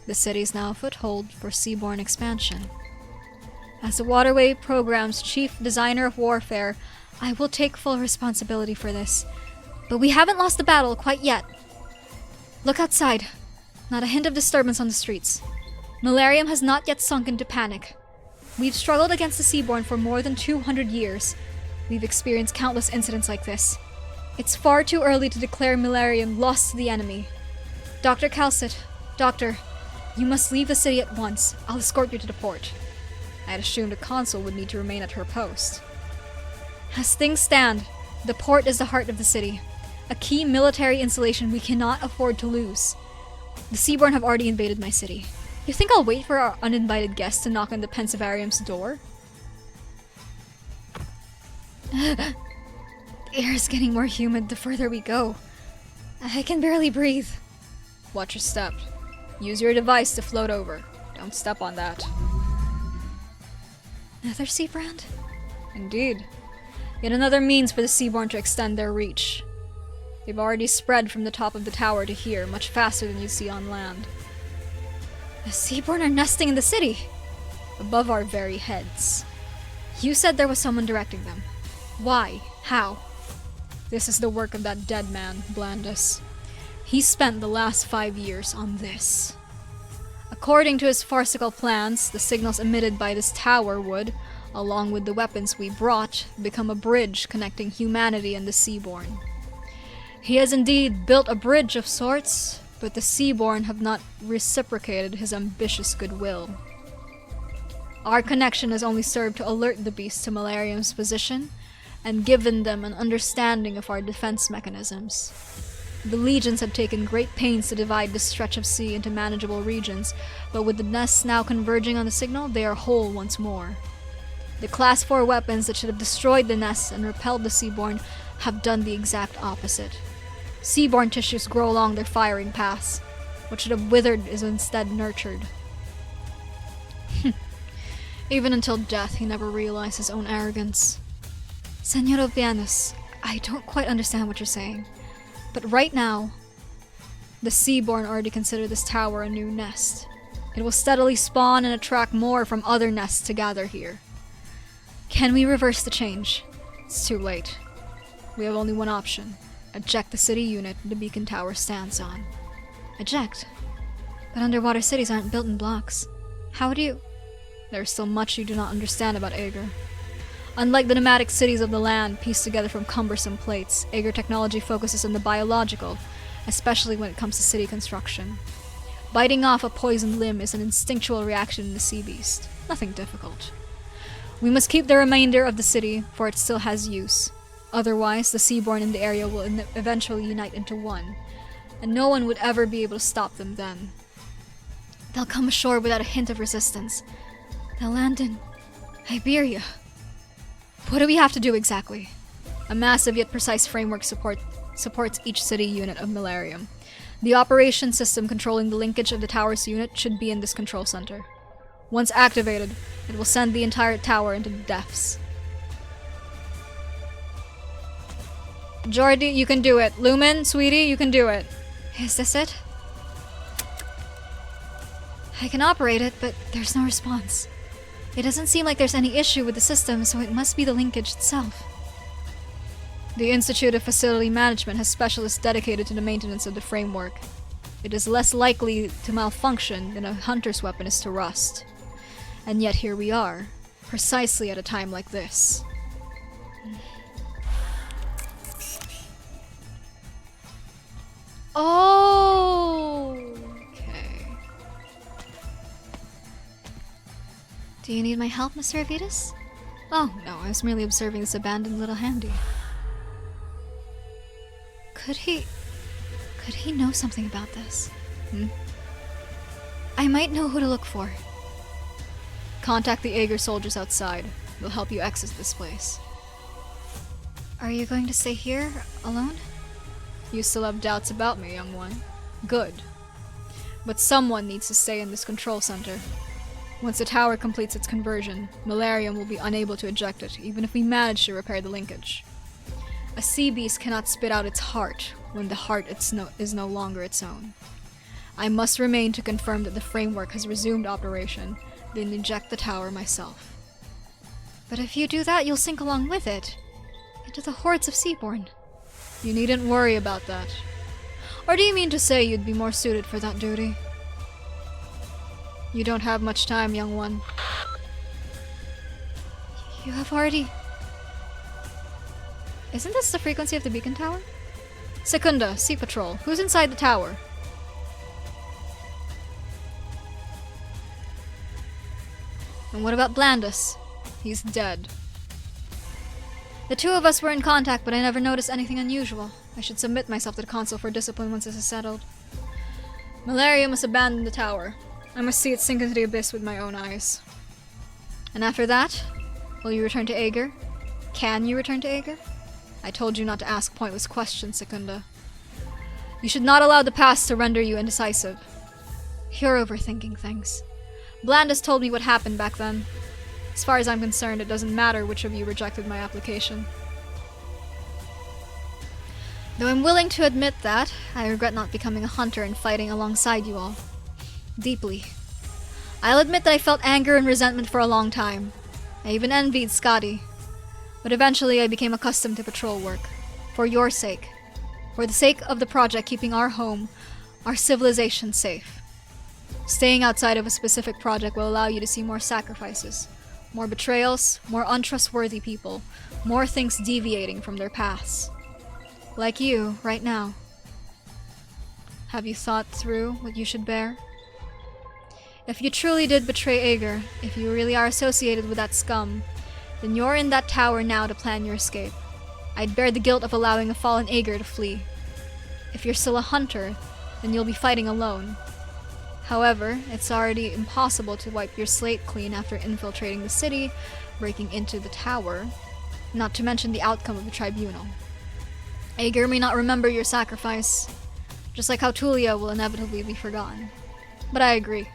Speaker 6: the city is now a foothold for seaborne expansion. As the Waterway Program's chief designer of warfare, I will take full responsibility for this. But we haven't lost the battle quite yet. Look outside. Not a hint of disturbance on the streets. Malarium has not yet sunk into panic. We've struggled against the Seaborn for more than 200 years. We've experienced countless incidents like this. It's far too early to declare Malarium lost to the enemy. Dr. Calcit, Doctor, you must leave the city at once. I'll escort you to the port. I had assumed a consul would need to remain at her post. As things stand, the port is the heart of the city, a key military installation we cannot afford to lose. The Seaborn have already invaded my city. You think I'll wait for our uninvited guests to knock on the Pensivarium's door? The air is getting more humid the further we go. I can barely breathe. Watch your step. Use your device to float over. Don't step on that. Another sea brand? Indeed. Yet another means for the Seaborn to extend their reach. They've already spread from the top of the tower to here, much faster than you see on land. The Seaborn are nesting in the city! Above our very heads. You said there was someone directing them. Why? How? This is the work of that dead man, Blandus. He spent the last 5 years on this. According to his farcical plans, the signals emitted by this tower would, along with the weapons we brought, become a bridge connecting humanity and the Seaborn. He has indeed built a bridge of sorts, but the Seaborn have not reciprocated his ambitious goodwill. Our connection has only served to alert the beasts to Malarium's position, and given them an understanding of our defense mechanisms. The legions have taken great pains to divide this stretch of sea into manageable regions, but with the nests now converging on the signal, they are whole once more. The Class 4 weapons that should have destroyed the nests and repelled the Seaborn have done the exact opposite. Seaborn tissues grow along their firing paths. What should have withered is instead nurtured. Even until death, he never realized his own arrogance. Senor Ulpianusssss, I don't quite understand what you're saying. But right now, the Seaborn already consider this tower a new nest. It will steadily spawn and attract more from other nests to gather here. Can we reverse the change? It's too late. We have only one option. Eject the city unit the beacon tower stands on. Eject? But underwater cities aren't built in blocks. How do you... There is still much you do not understand about Aaugur. Unlike the nomadic cities of the land pieced together from cumbersome plates, Aaugur technology focuses on the biological, especially when it comes to city construction. Biting off a poisoned limb is an instinctual reaction in the sea beast. Nothing difficult. We must keep the remainder of the city, for it still has use. Otherwise, the Seaborn in the area will eventually unite into one, and no one would ever be able to stop them then. They'll come ashore without a hint of resistance. They'll land in Iberia. What do we have to do exactly? A massive yet precise framework supports each city unit of Malarium. The operation system controlling the linkage of the tower's unit should be in this control center. Once activated, it will send the entire tower into the depths. Jordi, you can do it. Lumen, sweetie, you can do it. Is this it? I can operate it, but there's no response. It doesn't seem like there's any issue with the system, so it must be the linkage itself. The Institute of Facility Management has specialists dedicated to the maintenance of the framework. It is less likely to malfunction than a hunter's weapon is to rust. And yet here we are, precisely at a time like this. Oh! Do you need my help, Mr. Avitas? Oh, no, I was merely observing this abandoned little handy. Could he know something about this? I might know who to look for. Contact the Aaugur soldiers outside. They'll help you exit this place. Are you going to stay here, alone? You still have doubts about me, young one. Good. But someone needs to stay in this control center. Once the tower completes its conversion, Malarium will be unable to eject it, even if we manage to repair the linkage. A sea beast cannot spit out its heart when the heart is no longer its own. I must remain to confirm that the framework has resumed operation, then eject the tower myself. But if you do that, you'll sink along with it, into the hordes of Seaborn. You needn't worry about that. Or do you mean to say you'd be more suited for that duty? You don't have much time, young one. You have already... Isn't this the frequency of the beacon tower? Secunda, Sea Patrol. Who's inside the tower? And what about Blandus? He's dead. The two of us were in contact, but I never noticed anything unusual. I should submit myself to the Council for discipline once this is settled. Malaria must abandon the tower. I must see it sink into the abyss with my own eyes. And after that, will you return to Aaugur? Can you return to Aaugur? I told you not to ask pointless questions, Secunda. You should not allow the past to render you indecisive. You're overthinking things. Blandus told me what happened back then. As far as I'm concerned, it doesn't matter which of you rejected my application. Though I'm willing to admit that, I regret not becoming a hunter and fighting alongside you all. Deeply. I'll admit that I felt anger and resentment for a long time. I even envied Scotty. But eventually I became accustomed to patrol work. For your sake. For the sake of the project keeping our home, our civilization safe. Staying outside of a specific project will allow you to see more sacrifices, more betrayals, more untrustworthy people, more things deviating from their paths. Like you, right now. Have you thought through what you should bear? If you truly did betray Aaugur, if you really are associated with that scum, then you're in that tower now to plan your escape. I'd bear the guilt of allowing a fallen Aaugur to flee. If you're still a hunter, then you'll be fighting alone. However, it's already impossible to wipe your slate clean after infiltrating the city, breaking into the tower, not to mention the outcome of the tribunal. Aaugur may not remember your sacrifice, just like how Tulia will inevitably be forgotten. But I agree.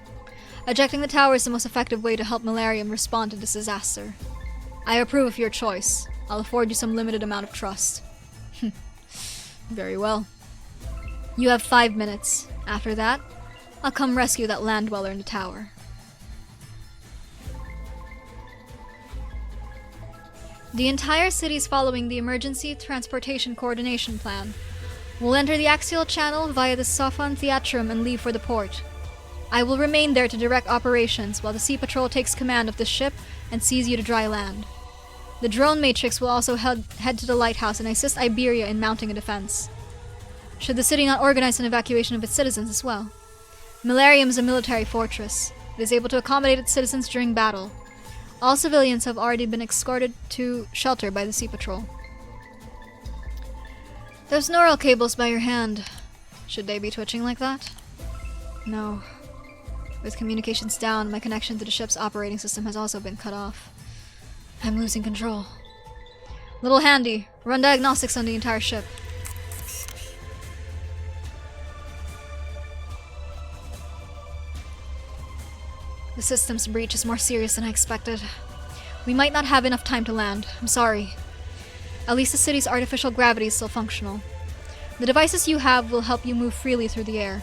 Speaker 6: Ejecting the tower is the most effective way to help Millennium respond to this disaster. I approve of your choice. I'll afford you some limited amount of trust. Very well. You have 5 minutes. After that, I'll come rescue that land dweller in the tower. The entire city is following the Emergency Transportation Coordination Plan. We'll enter the axial channel via the Sofan Theatrum and leave for the port. I will remain there to direct operations while the Sea Patrol takes command of the ship and sees you to dry land. The drone matrix will also head to the lighthouse and assist Iberia in mounting a defense. Should the city not organize an evacuation of its citizens as well? Millennium is a military fortress. It is able to accommodate its citizens during battle. All civilians have already been escorted to shelter by the Sea Patrol. Those neural cables by your hand. Should they be twitching like that? No. With communications down, my connection to the ship's operating system has also been cut off. I'm losing control. Little Handy, run diagnostics on the entire ship. The system's breach is more serious than I expected. We might not have enough time to land. I'm sorry. At least the city's artificial gravity is still functional. The devices you have will help you move freely through the air.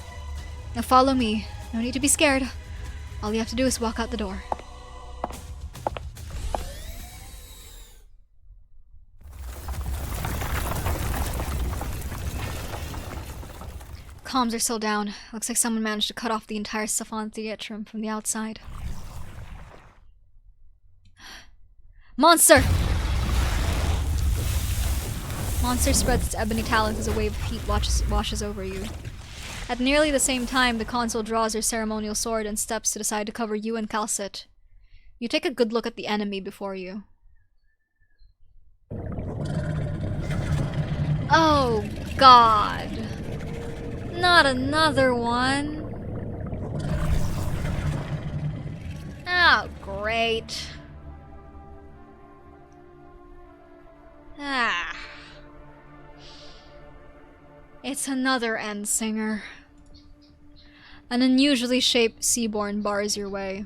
Speaker 6: Now follow me. No need to be scared. All you have to do is walk out the door. Comms are still down. Looks like someone managed to cut off the entire Sofan Theatrum from the outside. Monster! Monster spreads its ebony talons as a wave of heat washes over you. At nearly the same time, the consul draws her ceremonial sword and steps to the side to cover you and Calcit. You take a good look at the enemy before you. Oh, God. Not another one. Oh, great. Ah. It's another Endsinger. An unusually shaped seaborn bars your way.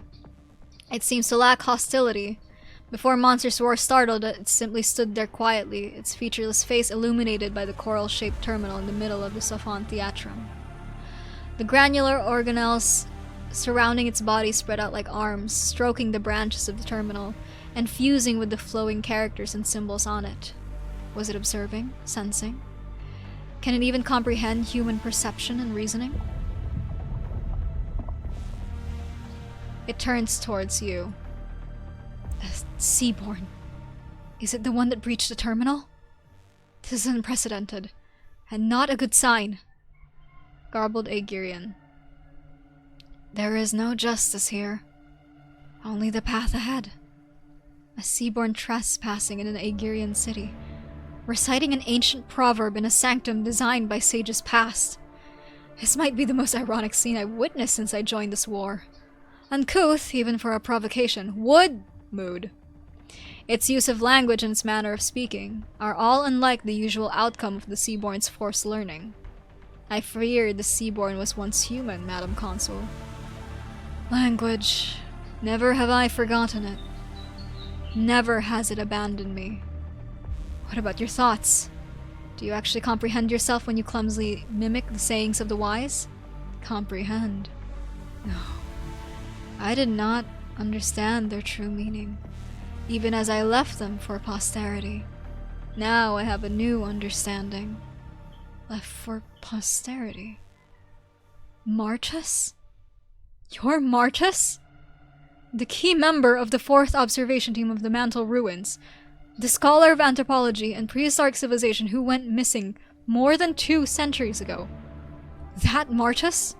Speaker 6: It seems to lack hostility. Before monsters were startled, it simply stood there quietly, its featureless face illuminated by the coral-shaped terminal in the middle of the Sofan Theatrum. The granular organelles surrounding its body spread out like arms, stroking the branches of the terminal, and fusing with the flowing characters and symbols on it. Was it observing? Sensing? Can it even comprehend human perception and reasoning? It turns towards you. Seaborn. Is it the one that breached the terminal? This is unprecedented, and not a good sign. Garbled Augurian. There is no justice here. Only the path ahead. A seaborn trespassing in an Augurian city, reciting an ancient proverb in a sanctum designed by sages past. This might be the most ironic scene I've witnessed since I joined this war. Uncouth, even for a provocation. Wood mood. Its use of language and its manner of speaking are all unlike the usual outcome of the Seaborn's forced learning. I fear the Seaborn was once human, Madam Consul. Language. Never have I forgotten it. Never has it abandoned me. What about your thoughts? Do you actually comprehend yourself when you clumsily mimic the sayings of the wise? Comprehend. No. I did not understand their true meaning, even as I left them for posterity. Now I have a new understanding. Left for posterity. Martus? You're Martus? The key member of the 4th observation team of the Mantle Ruins. The scholar of anthropology and prehistoric civilization who went missing more than 2 centuries ago. That Martus?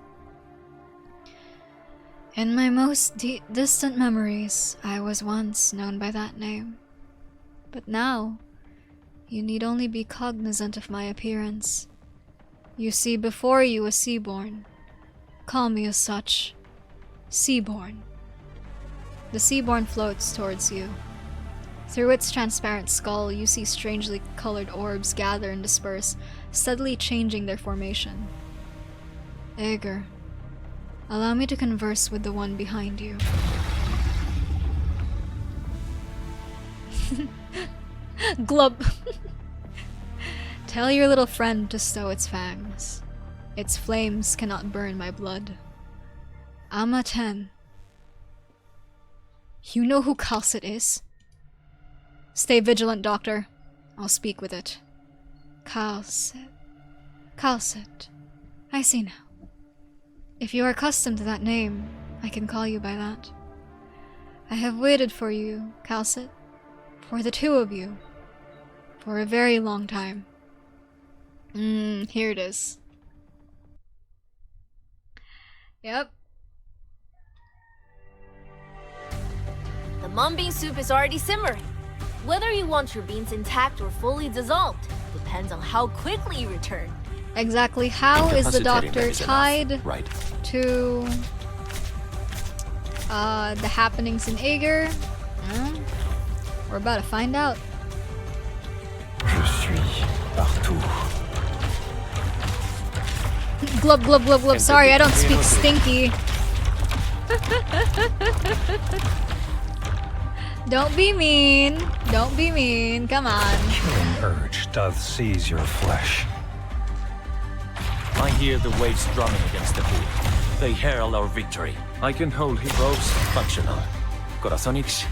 Speaker 6: In my most distant memories, I was once known by that name. But now, you need only be cognizant of my appearance. You see before you a Seaborn. Call me as such. Seaborn. The Seaborn floats towards you. Through its transparent skull, you see strangely colored orbs gather and disperse, steadily changing their formation. Aaugughghgh, allow me to converse with the one behind you. Glub. Tell your little friend to stow its fangs. Its flames cannot burn my blood. Amma 10. You know who Calcit is? Stay vigilant, Doctor. I'll speak with it. Calcit. Calcit. I see now. If you are accustomed to that name, I can call you by that. I have waited for you, Calcit. For the 2 of you. For a very long time. Here it is. Yep.
Speaker 9: The mung bean soup is already simmering. Whether you want your beans intact or fully dissolved depends on how quickly you return.
Speaker 6: Exactly how is the Doctor tied to the happenings in Aaugughghgh? We're about to find out.
Speaker 1: Je suis partout.
Speaker 6: Glub glub glub glub. Sorry, I don't speak stinky. Don't be mean. Don't be mean. Come on.
Speaker 1: Killing urge doth seize your flesh.
Speaker 10: I hear the waves drumming against the pool. They herald our victory. I can hold his ropes functional. Corazonix,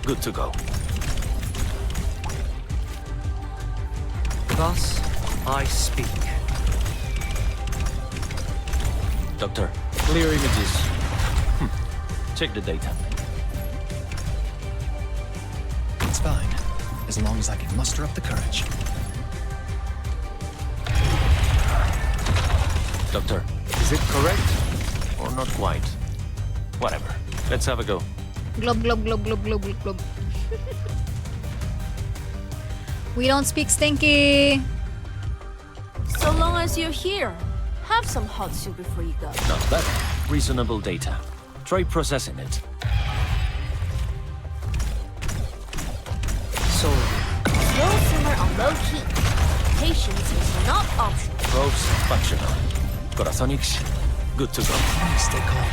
Speaker 10: good to go.
Speaker 5: Thus, I speak.
Speaker 10: Doctor, clear images. Check the data.
Speaker 11: It's fine, as long as I can muster up the courage.
Speaker 10: Doctor, is it correct? Or not quite? Whatever. Let's have a go.
Speaker 6: Glub glub glub glub glub glub glub. We don't speak stinky.
Speaker 9: So long as you're here, have some hot soup before you go.
Speaker 10: Not bad. Reasonable data. Try processing it.
Speaker 9: Slow simmer on low heat. Patience is not optional.
Speaker 10: Probes functional. Corazonix, good to go.
Speaker 11: Please stay calm.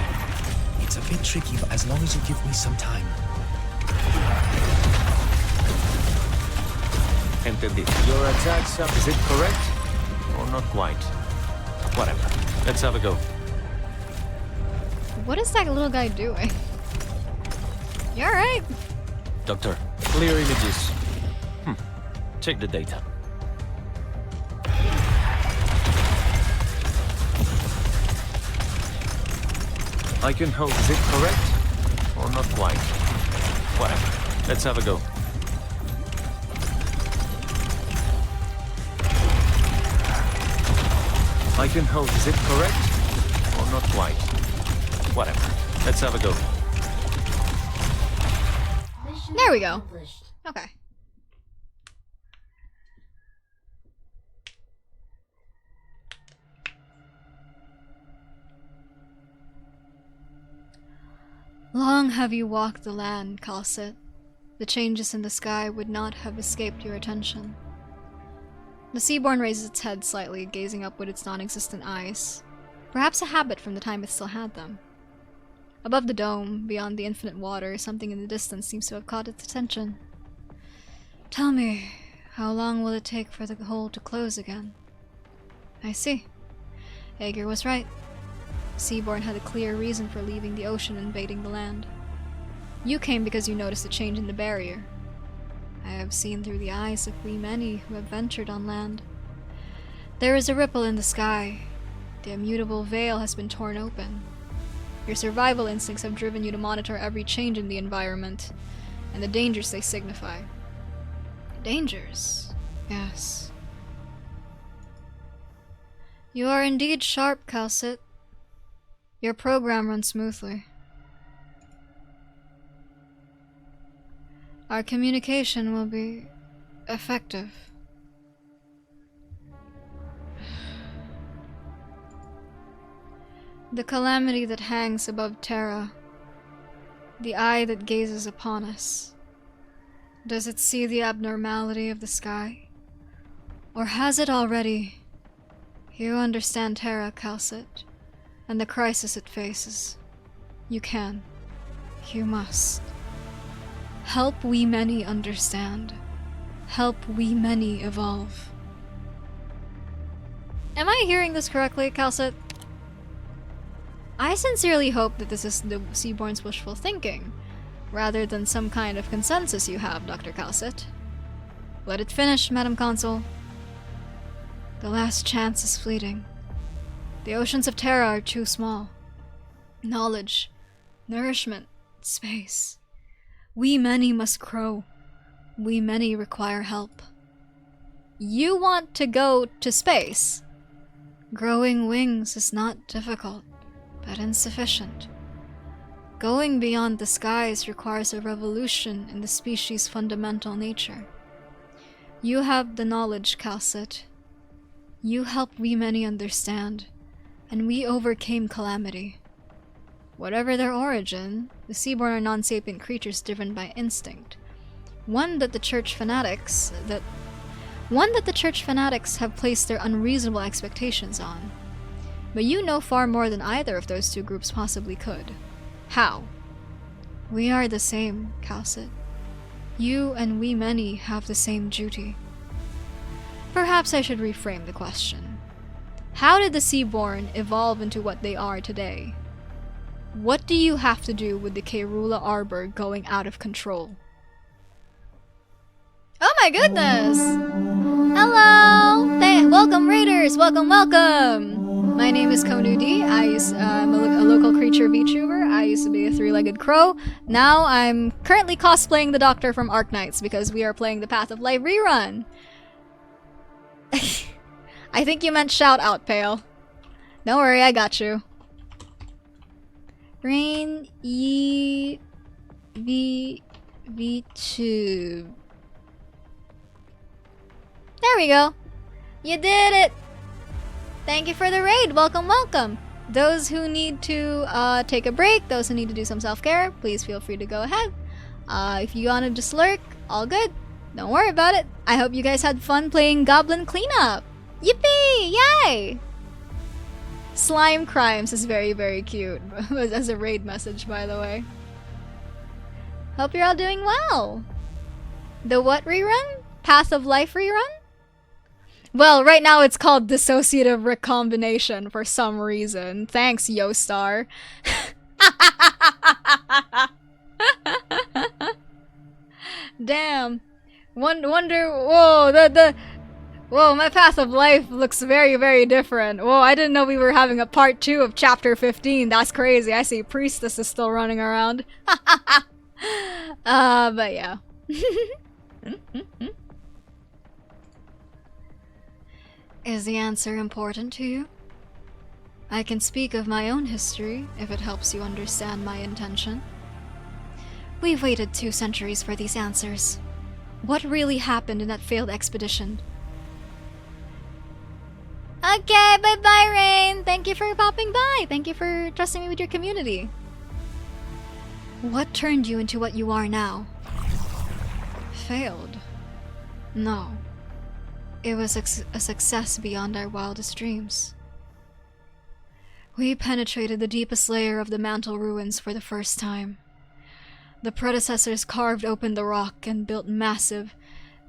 Speaker 11: It's a bit tricky, but as long as you give me some time.
Speaker 10: Entendido. Your attack sound, is it correct? Or not quite? Whatever. Let's have a go.
Speaker 6: What is that little guy doing? You alright?
Speaker 10: Doctor, clear images. Check the data. I can hold. Is it correct? Or not quite? Whatever. Let's have a go. I can hold. Is it correct? Or not quite? Whatever. Let's have a go.
Speaker 6: There we go. Okay. Long have you walked the land, Calcit. The changes in the sky would not have escaped your attention. The Seaborn raises its head slightly, gazing up with its non-existent eyes. Perhaps a habit from the time it still had them. Above the dome, beyond the infinite water, something in the distance seems to have caught its attention. Tell me, how long will it take for the hole to close again? I see. Aaugughghgh was right. Seaborn had a clear reason for leaving the ocean and invading the land. You came because you noticed a change in the barrier. I have seen through the eyes of we many who have ventured on land. There is a ripple in the sky. The immutable veil has been torn open. Your survival instincts have driven you to monitor every change in the environment and the dangers they signify. Dangers? Yes. You are indeed sharp, Calcit. Your program runs smoothly. Our communication will be effective. The calamity that hangs above Terra, the eye that gazes upon us, does it see the abnormality of the sky? Or has it already? You understand Terra, Calcit, and the crisis it faces. You can. You must. Help we many understand. Help we many evolve. Am I hearing this correctly, Calcit? I sincerely hope that this is the Seaborn's wishful thinking, rather than some kind of consensus you have, Dr. Calcit. Let it finish, Madam Consul. The last chance is fleeting. The oceans of Terra are too small. Knowledge, nourishment, space. We many must grow. We many require help. You want to go to space? Growing wings is not difficult, but insufficient. Going beyond the skies requires a revolution in the species' fundamental nature. You have the knowledge, Calcit. You helped we many understand, and we overcame calamity. Whatever their origin, the Seaborn are non-sapient creatures driven by instinct. One that the church fanatics have placed their unreasonable expectations on. But you know far more than either of those two groups possibly could. How? We are the same, Calcit. You and we many have the same duty. Perhaps I should reframe the question. How did the Seaborn evolve into what they are today? What do you have to do with the Kaerula Arbor going out of control? Oh my goodness! Hello! Welcome Raiders! Welcome, welcome! My name is Konudi. I'm a local creature VTuber. I used to be a three-legged crow. Now I'm currently cosplaying the Doctor from Arknights because we are playing the Path of Life rerun. I think you meant shout out, Pale. Don't worry, I got you. Rain Ye VTube. There we go. You did it! Thank you for the raid. Welcome, welcome. Those who need to take a break, those who need to do some self-care, please feel free to go ahead. If you want to just lurk, all good. Don't worry about it. I hope you guys had fun playing Goblin Cleanup. Yippee! Yay! Slime Crimes is very, very cute. As a raid message, by the way. Hope you're all doing well. The what rerun? Path of Life rerun? Well, right now it's called Dissociative Recombination for some reason. Thanks, Yostar. Damn. Wonder. Whoa, whoa, my Path of Life looks very, very different. Whoa, I didn't know we were having a part 2 of chapter 15. That's crazy. I see Priestess is still running around. But yeah. Is the answer important to you? I can speak of my own history if it helps you understand my intention. We've waited 2 centuries for these answers. What really happened in that failed expedition? Okay, bye-bye, Rain! Thank you for popping by! Thank you for trusting me with your community. What turned you into what you are now? Failed? No. It was a success beyond our wildest dreams. We penetrated the deepest layer of the mantle ruins for the first time. The predecessors carved open the rock and built massive,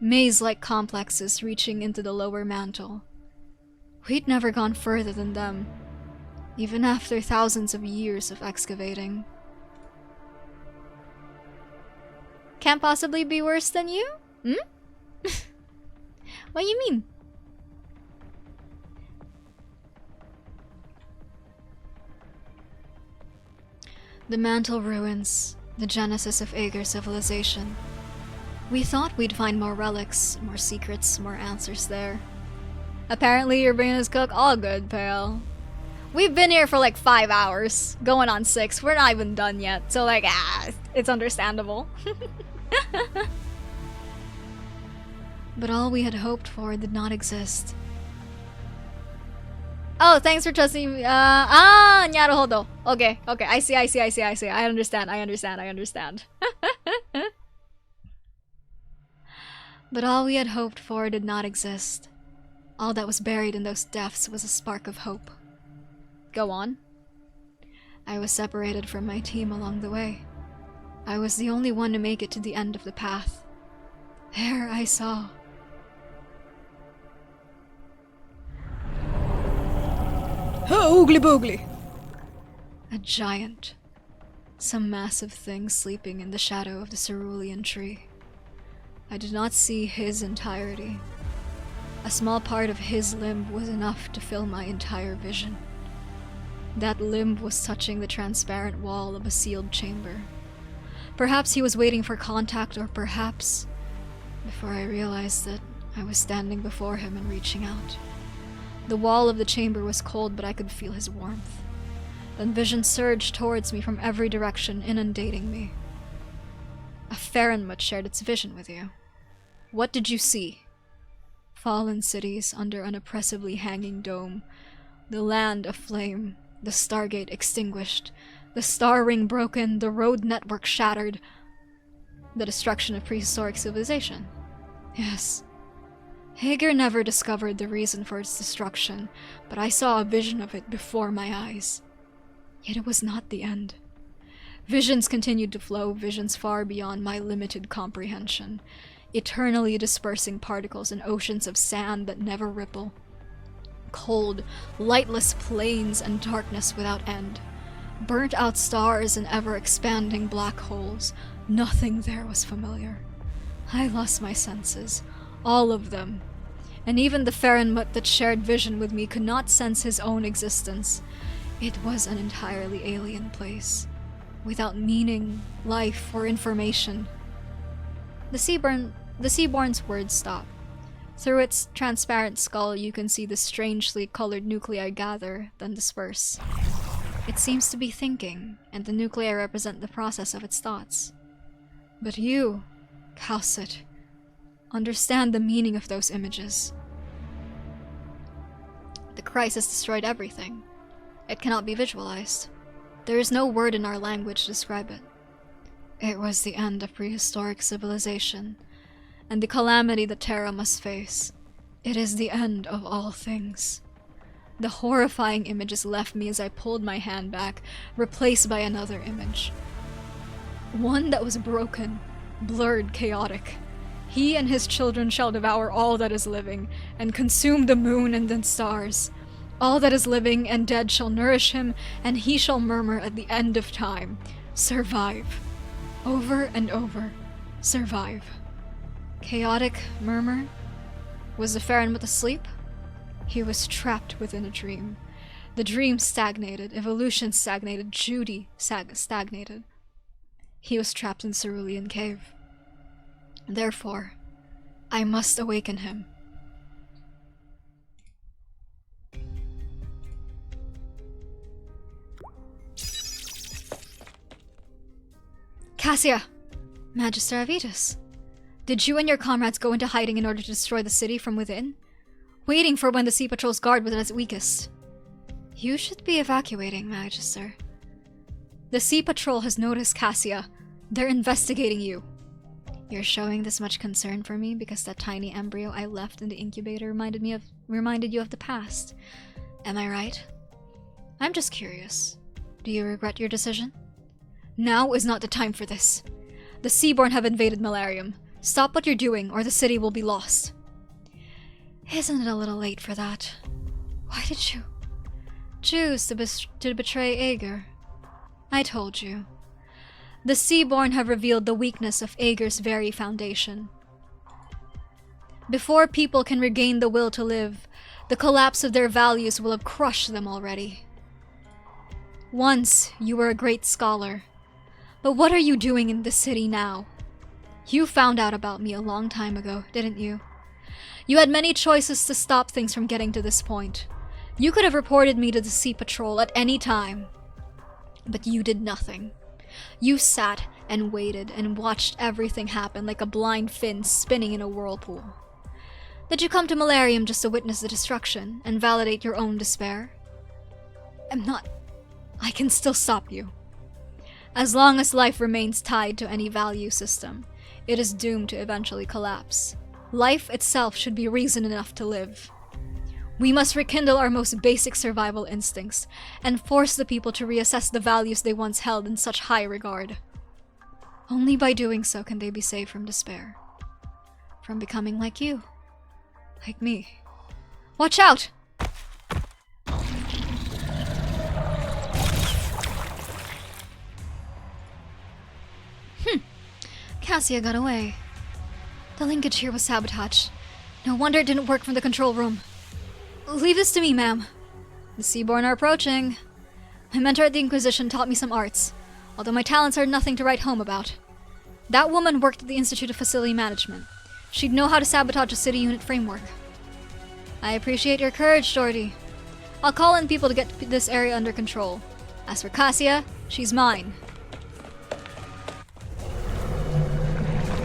Speaker 6: maze-like complexes reaching into the lower mantle. We'd never gone further than them, even after thousands of years of excavating. Can't possibly be worse than you? Hmm? What do you mean? The mantle ruins, the genesis of Aaugughghg civilization. We thought we'd find more relics, more secrets, more answers there.
Speaker 2: Apparently your brain is cooked. All good, pal. We've been here for like 5 hours, going on 6. We're not even done yet, so like, it's understandable.
Speaker 6: But all we had hoped for did not exist.
Speaker 2: Oh, thanks for trusting me. Naruhodo. Okay, I see. I understand.
Speaker 6: But all we had hoped for did not exist. All that was buried in those depths was a spark of hope.
Speaker 2: Go on.
Speaker 6: I was separated from my team along the way. I was the only one to make it to the end of the path. There I saw.
Speaker 2: Oogly boogly!
Speaker 6: A giant. Some massive thing sleeping in the shadow of the cerulean tree. I did not see his entirety. A small part of his limb was enough to fill my entire vision. That limb was touching the transparent wall of a sealed chamber. Perhaps he was waiting for contact, or perhaps, before I realized that I was standing before him and reaching out. The wall of the chamber was cold, but I could feel his warmth. Then vision surged towards me from every direction, inundating me. A Farenmut shared its vision with you. What did you see? Fallen cities under an oppressively hanging dome, the land aflame, the stargate extinguished, the star ring broken, the road network shattered, the destruction of prehistoric civilization. Yes. Aaugughghg never discovered the reason for its destruction, but I saw a vision of it before my eyes. Yet it was not the end. Visions continued to flow, visions far beyond my limited comprehension, eternally dispersing particles in oceans of sand that never ripple. Cold, lightless plains and darkness without end. Burnt-out stars and ever-expanding black holes. Nothing there was familiar. I lost my senses. All of them. And even the Farenmut that shared vision with me could not sense his own existence. It was an entirely alien place, without meaning, life, or information. The Seaborn's words stop. Through its transparent skull, you can see the strangely colored nuclei gather, then disperse. It seems to be thinking, and the nuclei represent the process of its thoughts. But you, Calcit, understand the meaning of those images. The crisis destroyed everything. It cannot be visualized. There is no word in our language to describe it. It was the end of prehistoric civilization, and the calamity that Terra must face. It is the end of all things. The horrifying images left me as I pulled my hand back, replaced by another image. One that was broken, blurred, chaotic. He and his children shall devour all that is living, and consume the moon and the stars. All that is living and dead shall nourish him, and he shall murmur at the end of time, survive. Over and over, survive. Chaotic murmur? Was the Farenmut asleep? He was trapped within a dream. The dream stagnated, evolution stagnated, Judy stagnated. He was trapped in Cerulean Cave. Therefore, I must awaken him. Cassia! Magister Avitus. Did you and your comrades go into hiding in order to destroy the city from within? Waiting for when the Sea Patrol's guard was at its weakest. You should be evacuating, Magister. The Sea Patrol has noticed Cassia. They're investigating you. You're showing this much concern for me because that tiny embryo I left in the incubator reminded you of the past. Am I right? I'm just curious. Do you regret your decision? Now is not the time for this. The Seaborn have invaded Malarium. Stop what you're doing, or the city will be lost. Isn't it a little late for that? Why did you choose to betray Aaugughghg? I told you. The Seaborn have revealed the weakness of Aaugughgh's very foundation. Before people can regain the will to live, the collapse of their values will have crushed them already. Once, you were a great scholar. But what are you doing in this city now? You found out about me a long time ago, didn't you? You had many choices to stop things from getting to this point. You could have reported me to the Sea Patrol at any time. But you did nothing. You sat and waited and watched everything happen like a blind fin spinning in a whirlpool. Did you come to Malarium just to witness the destruction and validate your own despair? I can still stop you. As long as life remains tied to any value system, it is doomed to eventually collapse. Life itself should be reason enough to live. We must rekindle our most basic survival instincts and force the people to reassess the values they once held in such high regard. Only by doing so can they be saved from despair. From becoming like you. Like me. Watch out! Cassia got away. The linkage here was sabotaged. No wonder it didn't work from the control room. Leave this to me, ma'am. The Seaborn are approaching. My mentor at the Inquisition taught me some arts, although my talents are nothing to write home about. That woman worked at the Institute of Facility Management. She'd know how to sabotage a city unit framework. I appreciate your courage, Jordy. I'll call in people to get this area under control. As for Cassia, she's mine.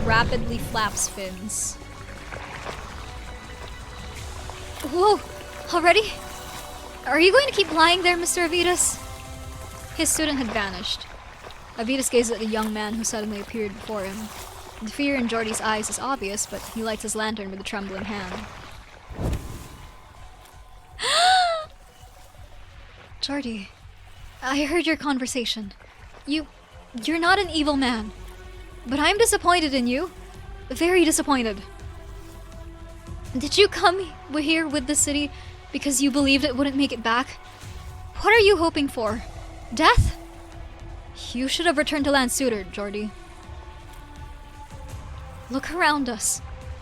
Speaker 6: Rapidly flaps fins. Whoa! Already? Are you going to keep lying there, Mr. Avitas? His student had vanished. Avitas gazed at the young man who suddenly appeared before him. The fear in Jordy's eyes is obvious, but he lights his lantern with a trembling hand. Jordy, I heard your conversation. You're not an evil man. But I'm disappointed in you. Very disappointed. Did you come here with the city because you believed it wouldn't make it back? What are you hoping for? Death? You should have returned to land sooner, Jordy. Look around us.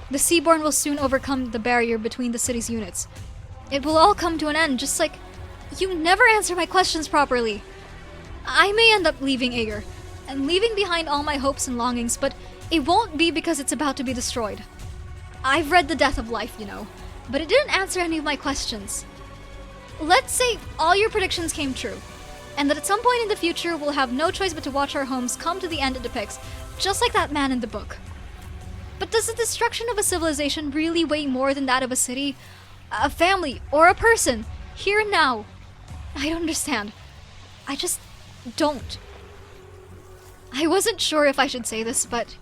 Speaker 6: The Seaborn will soon overcome the barrier between the city's units. It will all come to an end, just like... You never answer my questions properly. I may end up leaving Ager, and leaving behind all my hopes and longings, but it won't be because it's about to be destroyed. I've read The Death of Life, you know, but it didn't answer any of my questions. Let's say all your predictions came true, and that at some point in the future we'll have no choice but to watch our homes come to the end it depicts, just like that man in the book. But does the destruction of a civilization really weigh more than that of a city, a family, or a person, here and now? I don't understand. I just don't. I wasn't sure if I should say this, but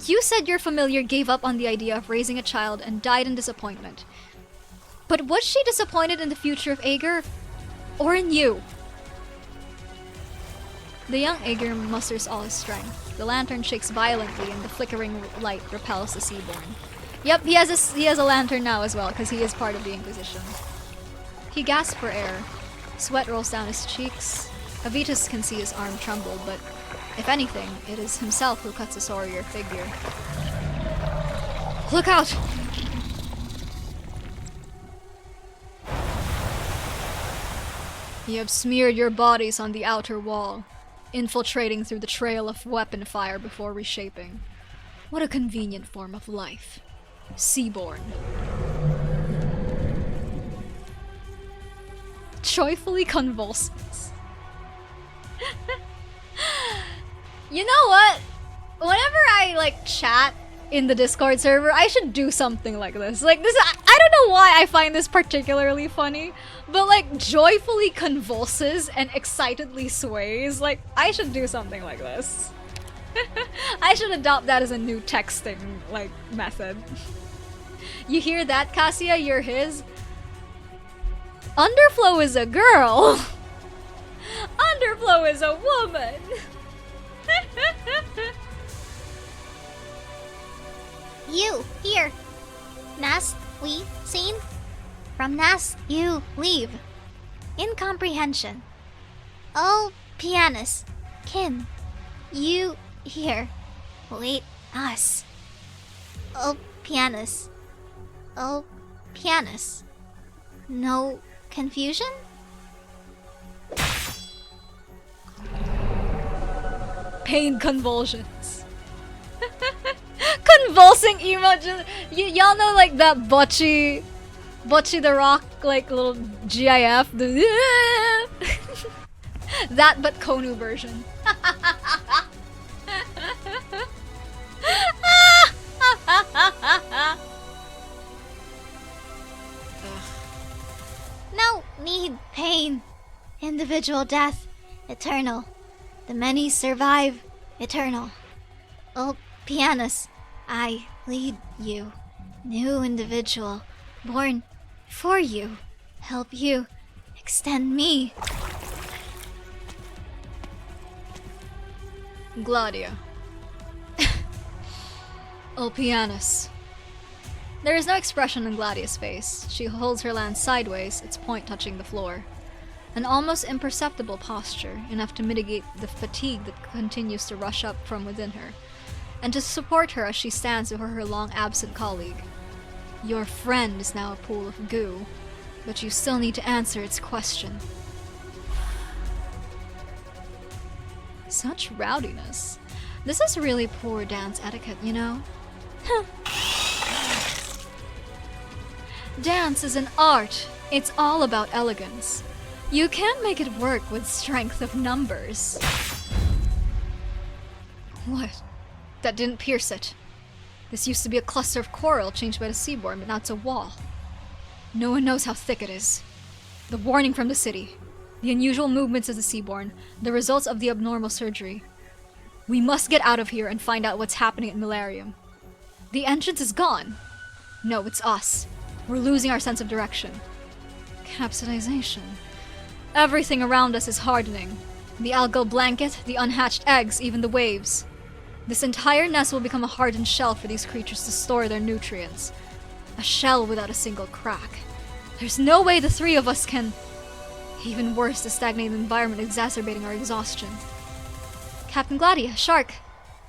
Speaker 6: you said your familiar gave up on the idea of raising a child and died in disappointment. But was she disappointed in the future of Ager, or in you? The young Ager musters all his strength. The lantern shakes violently and the flickering light repels the Seaborn. Yep, he has a lantern now as well, because he is part of the Inquisition. He gasps for air. Sweat rolls down his cheeks. Avitas can see his arm tremble, but if anything, it is himself who cuts the sorrier figure. Look out! You have smeared your bodies on the outer wall, infiltrating through the trail of weapon fire before reshaping. What a convenient form of life. Seaborn. Joyfully convulses. You know what? Whenever I chat in the Discord server, I should do something like this. Like this, I don't know why I find this particularly funny, but joyfully convulses and excitedly sways. I should do something like this. I should adopt that as a new texting method. You hear that, Cassia? You're his. Underflow is a girl. Underflow is a woman.
Speaker 17: You, here. Nest, we, seen? From Nest, you, leave. Incomprehension. Oh, pianist. Kim. You, here. Wait, us. Oh, pianist. Oh, pianist. No confusion?
Speaker 2: pain convulsions. Convulsing emoji. Y'all know like that Bocce the Rock, like little GIF. That but Konu version.
Speaker 17: No need pain. Individual death, eternal. The many survive, eternal. Ulpianusssss, I lead you. New individual, born for you. Help you, extend me.
Speaker 2: Gladia. Ulpianusssss. There is no expression in Gladia's face. She holds her lance sideways, its point touching the floor. An almost imperceptible posture, enough to mitigate the fatigue that continues to rush up from within her, and to support her as she stands before her long-absent colleague. Your friend is now a pool of goo, but you still need to answer its question. Such rowdiness. This is really poor dance etiquette, you know? Dance is an art. It's all about elegance. You can't make it work with strength of numbers. What? That didn't pierce it. This used to be a cluster of coral changed by the seaborn, but now it's a wall. No one knows how thick it is. The warning from the city. The unusual movements of the seaborn. The results of the abnormal surgery. We must get out of here and find out what's happening at Milarium. The entrance is gone. No, it's us. We're losing our sense of direction. Capsization. Everything around us is hardening. The algal blanket, the unhatched eggs, even the waves. This entire nest will become a hardened shell for these creatures to store their nutrients. A shell without a single crack. There's no way the three of us can... Even worse, the stagnated environment exacerbating our exhaustion. Captain Gladia, Shark!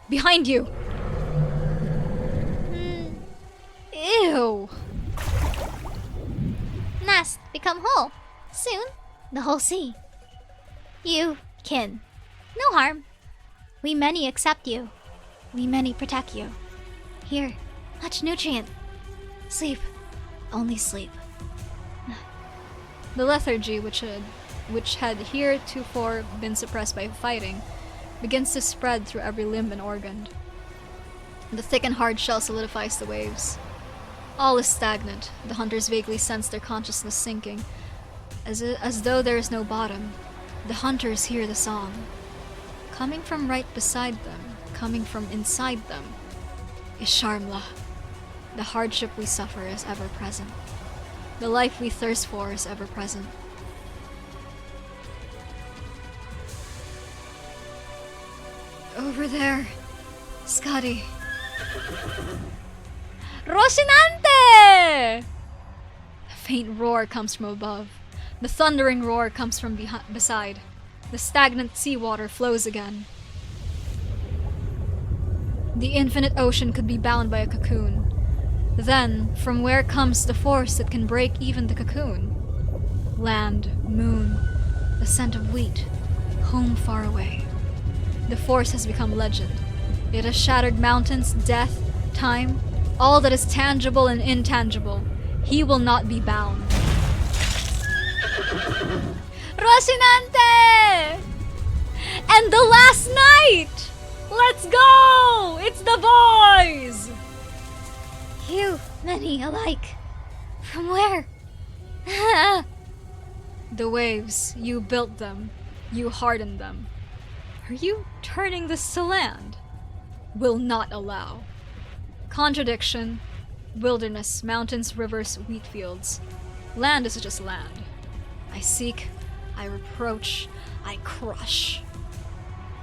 Speaker 2: Behind you! Ew!
Speaker 17: Nest, become whole. Soon, the whole sea. You, kin. No harm. We many accept you. We many protect you. Here, much nutrient. Sleep. Only sleep.
Speaker 2: The lethargy, which had heretofore been suppressed by fighting, begins to spread through every limb and organ. The thick and hard shell solidifies the waves. All is stagnant. The hunters vaguely sense their consciousness sinking. As though there is no bottom, the hunters hear the song. Coming from right beside them, coming from inside them, is Sharmla. The hardship we suffer is ever present. The life we thirst for is ever present. Over there, Scotty. Rocinante! A faint roar comes from above. The thundering roar comes from beside. The stagnant seawater flows again. The infinite ocean could be bound by a cocoon. Then, from where comes the force that can break even the cocoon? Land, moon, the scent of wheat, home far away. The force has become legend. It has shattered mountains, death, time, all that is tangible and intangible. He will not be bound. Rocinante! And the last night! Let's go! It's the boys!
Speaker 17: You, many alike. From where?
Speaker 2: The waves, you built them. You hardened them. Are you turning this to land? Will not allow. Contradiction. Wilderness, mountains, rivers, wheat fields. Land is just land. I seek, I reproach, I crush.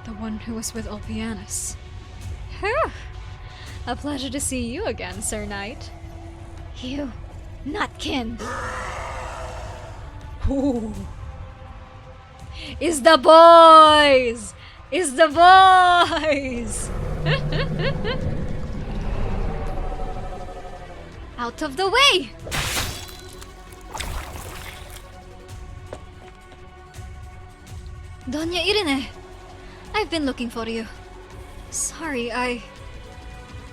Speaker 2: The one who was with Ulpianusssss. Whew! A pleasure to see you again, Sir Knight.
Speaker 17: You, not kin.
Speaker 2: Ooh. Is the boys! Is the boys! Out of the way! Doña Irene, I've been looking for you.
Speaker 6: Sorry, I...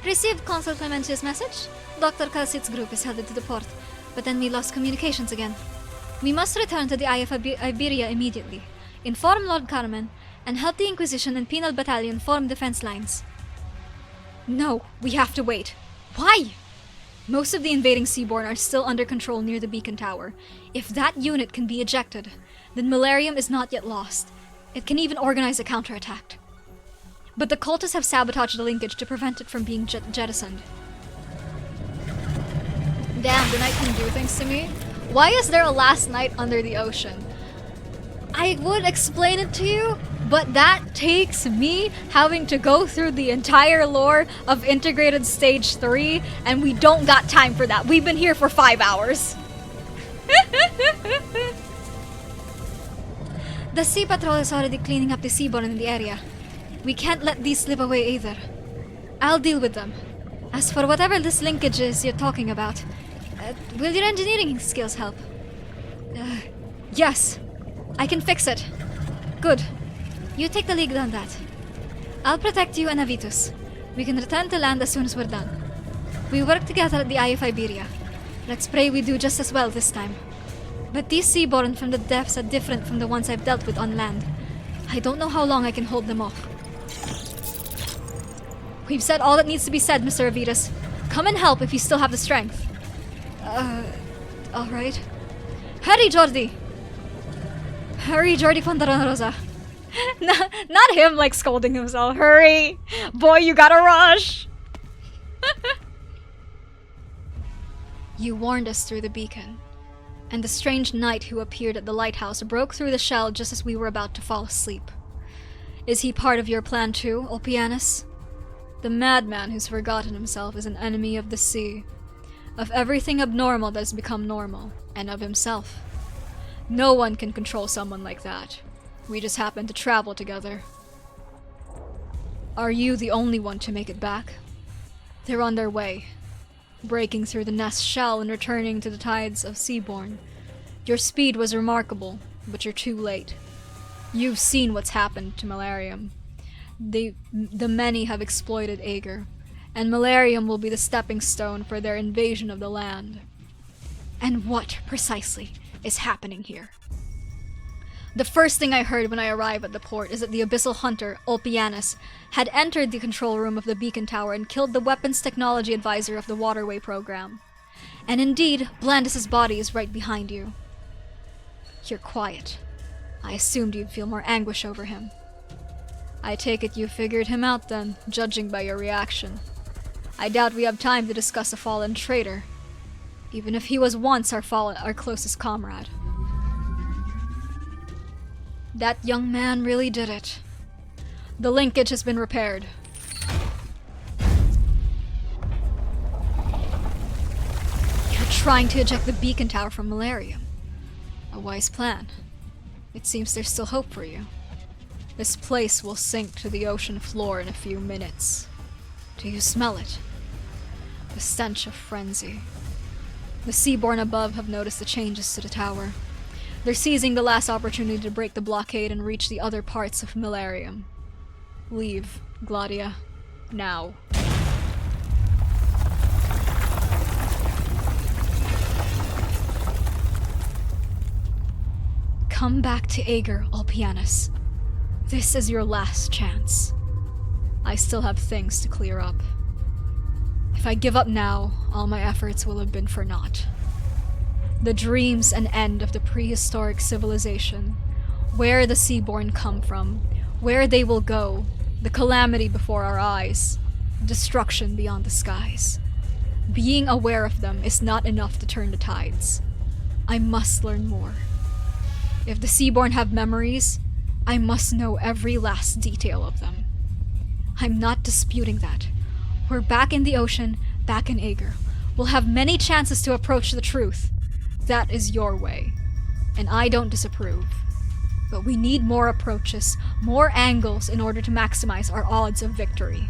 Speaker 6: Received Consul Clementia's message. Dr. Kalsit's group is headed to the port, but then we lost communications again. We must return to the Eye of Iberia immediately, inform Lord Carmen, and help the Inquisition and Penal Battalion form defense lines. No, we have to wait. Why? Most of the invading Seaborn are still under control near the beacon tower. If that unit can be ejected, then Millennium is not yet lost. It can even organize a counterattack. But the cultists have sabotaged the linkage to prevent it from being jettisoned. Damn, the night can do things to me. Why is there a last night under the ocean? I would explain it to you, but that takes me having to go through the entire lore of Integrated Stage 3, and we don't got time for that. We've been here for 5 hours. The Sea Patrol is already cleaning up the seaborne in the area. We can't let these slip away either. I'll deal with them. As for whatever this linkage is you're talking about, will your engineering skills help? Yes. I can fix it. Good. You take the lead on that. I'll protect you and Avitus. We can return to land as soon as we're done. We work together at the Eye of Iberia. Let's pray we do just as well this time. But these Seaborn from the depths are different from the ones I've dealt with on land. I don't know how long I can hold them off. We've said all that needs to be said, Mr. Avitus. Come and help if you still have the strength. Alright. Hurry, Jordi! Hurry, Jordi Fontarosa. Not him, like, scolding himself. Hurry! Boy, you gotta rush! You warned us through the beacon, and the strange knight who appeared at the lighthouse broke through the shell just as we were about to fall asleep. Is he part of your plan too, Ulpianus? The madman who's forgotten himself is an enemy of the sea, of everything abnormal that has become normal, and of himself. No one can control someone like that. We just happen to travel together. Are you the only one to make it back? They're on their way, breaking through the nest shell and returning to the tides of Seaborn. Your speed was remarkable, but you're too late. You've seen what's happened to Millennium. The many have exploited Aaugughghgh, and Millennium will be the stepping stone for their invasion of the land. And what, precisely, is happening here? The first thing I heard when I arrived at the port is that the abyssal hunter, Ulpianus, had entered the control room of the beacon tower and killed the weapons technology advisor of the waterway program. And indeed, Blandis' body is right behind you. You're quiet. I assumed you'd feel more anguish over him. I take it you figured him out then, judging by your reaction. I doubt we have time to discuss a fallen traitor, even if he was once our closest comrade. That young man really did it. The linkage has been repaired. You're trying to eject the beacon tower from Millennium. A wise plan. It seems there's still hope for you. This place will sink to the ocean floor in a few minutes. Do you smell it? The stench of frenzy. The Seaborn above have noticed the changes to the tower. They're seizing the last opportunity to break the blockade and reach the other parts of Millennium. Leave, Gladia. Now. Come back to Aaugughghgh, Ulpianus. This is your last chance. I still have things to clear up. If I give up now, all my efforts will have been for naught. The dreams and end of the prehistoric civilization, where the Seaborn come from, where they will go, the calamity before our eyes, destruction beyond the skies. Being aware of them is not enough to turn the tides. I must learn more. If the Seaborn have memories, I must know every last detail of them. I'm not disputing that. We're back in the ocean, back in Aaugughghgh. We'll have many chances to approach the truth. That is your way, and I don't disapprove. But we need more approaches, more angles in order to maximize our odds of victory.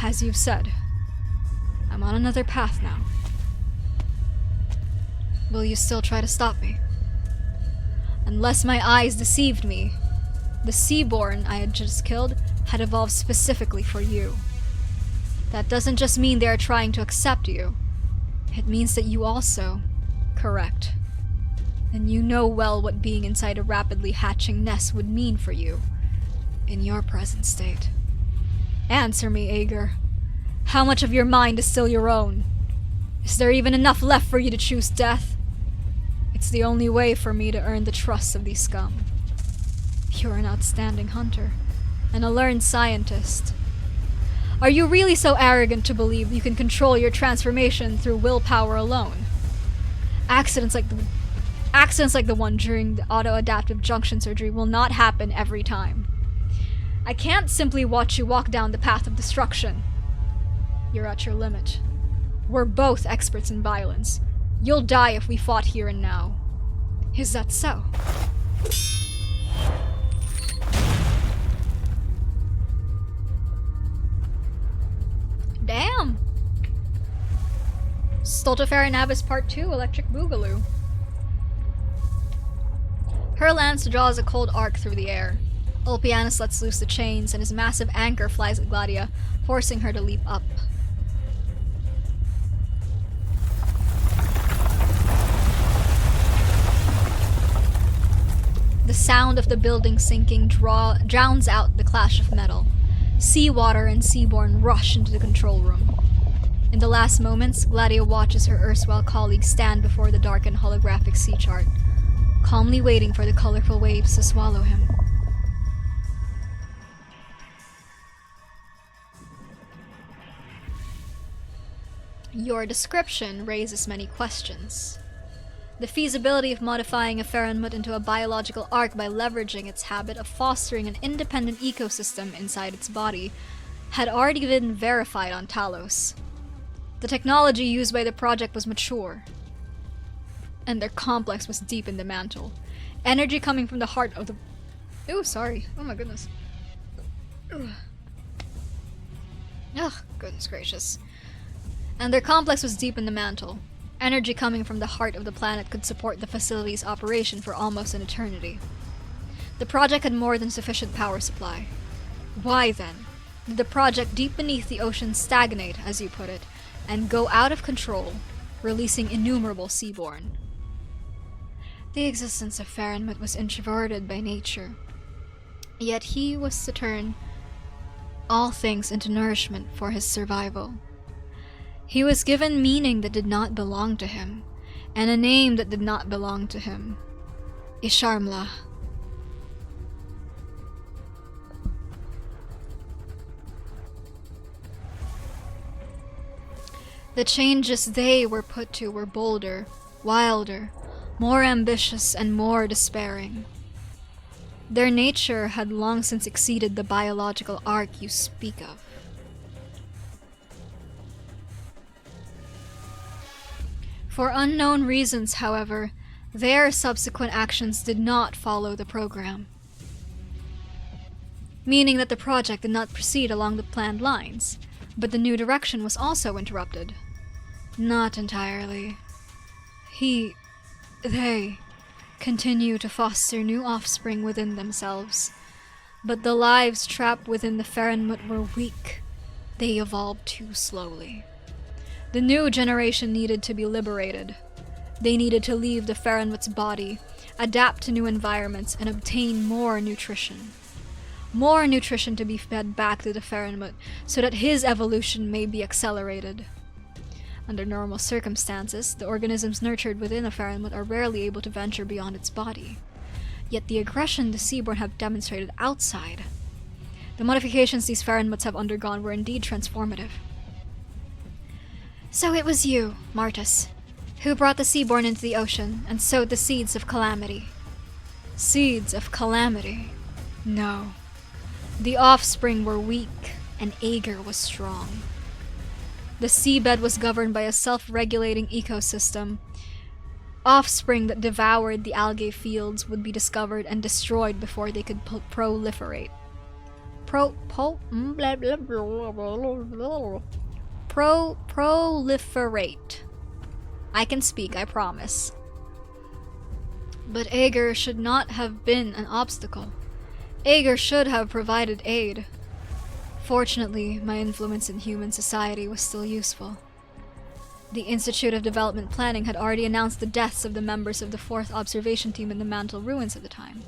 Speaker 6: As you've said, I'm on another path now. Will you still try to stop me? Unless my eyes deceived me, the Seaborn I had just killed had evolved specifically for you. That doesn't just mean they are trying to accept you. It means that you also, correct. And you know well what being inside a rapidly hatching nest would mean for you, in your present state. Answer me, Aaugur. How much of your mind is still your own? Is there even enough left for you to choose death? It's the only way for me to earn the trust of these scum. You're an outstanding hunter, and a learned scientist. Are you really so arrogant to believe you can control your transformation through willpower alone? Accidents like the one during the auto-adaptive junction surgery will not happen every time. I can't simply watch you walk down the path of destruction. You're at your limit. We're both experts in violence. You'll die if we fought here and now. Is that so? Damn! Stultiferan Abyss Part 2, Electric Boogaloo. Her lance draws a cold arc through the air. Ulpianus lets loose the chains, and his massive anchor flies at Gladia, forcing her to leap up. The sound of the building sinking drowns out the clash of metal. Seawater and Seaborn rush into the control room. In the last moments, Gladia watches her erstwhile colleague stand before the darkened holographic sea chart, calmly waiting for the colorful waves to swallow him. Your description raises many questions. The feasibility of modifying a Farenmut into a biological ark by leveraging its habit of fostering an independent ecosystem inside its body had already been verified on Talos. The technology used by the project was mature, and their complex was deep in the mantle. Energy coming from the heart of the... Ooh, sorry. Oh my goodness. Ugh, goodness gracious. And their complex was deep in the mantle. Energy coming from the heart of the planet could support the facility's operation for almost an eternity. The project had more than sufficient power supply. Why, then, did the project deep beneath the ocean stagnate, as you put it, and go out of control, releasing innumerable seaborn? The existence of Farenmut was introverted by nature, yet he was to turn all things into nourishment for his survival. He was given meaning that did not belong to him, and a name that did not belong to him. Isharmla. The changes they were put to were bolder, wilder, more ambitious, and more despairing. Their nature had long since exceeded the biological arc you speak of. For unknown reasons, however, their subsequent actions did not follow the program. Meaning that the project did not proceed along the planned lines, but the new direction was also interrupted. Not entirely. They continue to foster new offspring within themselves, but the lives trapped within the Farenmut were weak. They evolved too slowly. The new generation needed to be liberated. They needed to leave the Farenmut's body, adapt to new environments, and obtain more nutrition. More nutrition to be fed back to the Farenmut, so that his evolution may be accelerated. Under normal circumstances, the organisms nurtured within a Farenmut are rarely able to venture beyond its body. Yet the aggression the Seaborn have demonstrated outside. The modifications these Farenmuts have undergone were indeed transformative. So it was you, Martus, who brought the Seaborn into the ocean and sowed the seeds of calamity. Seeds of calamity? No. The offspring were weak, and Aaugur was strong. The seabed was governed by a self-regulating ecosystem. Offspring that devoured the algae fields would be discovered and destroyed before they could proliferate. Proliferate. I can speak, I promise. But Aaugur should not have been an obstacle. Aaugur should have provided aid. Fortunately, my influence in human society was still useful. The Institute of Development Planning had already announced the deaths of the members of the 4th Observation Team in the Mantle Ruins at the time.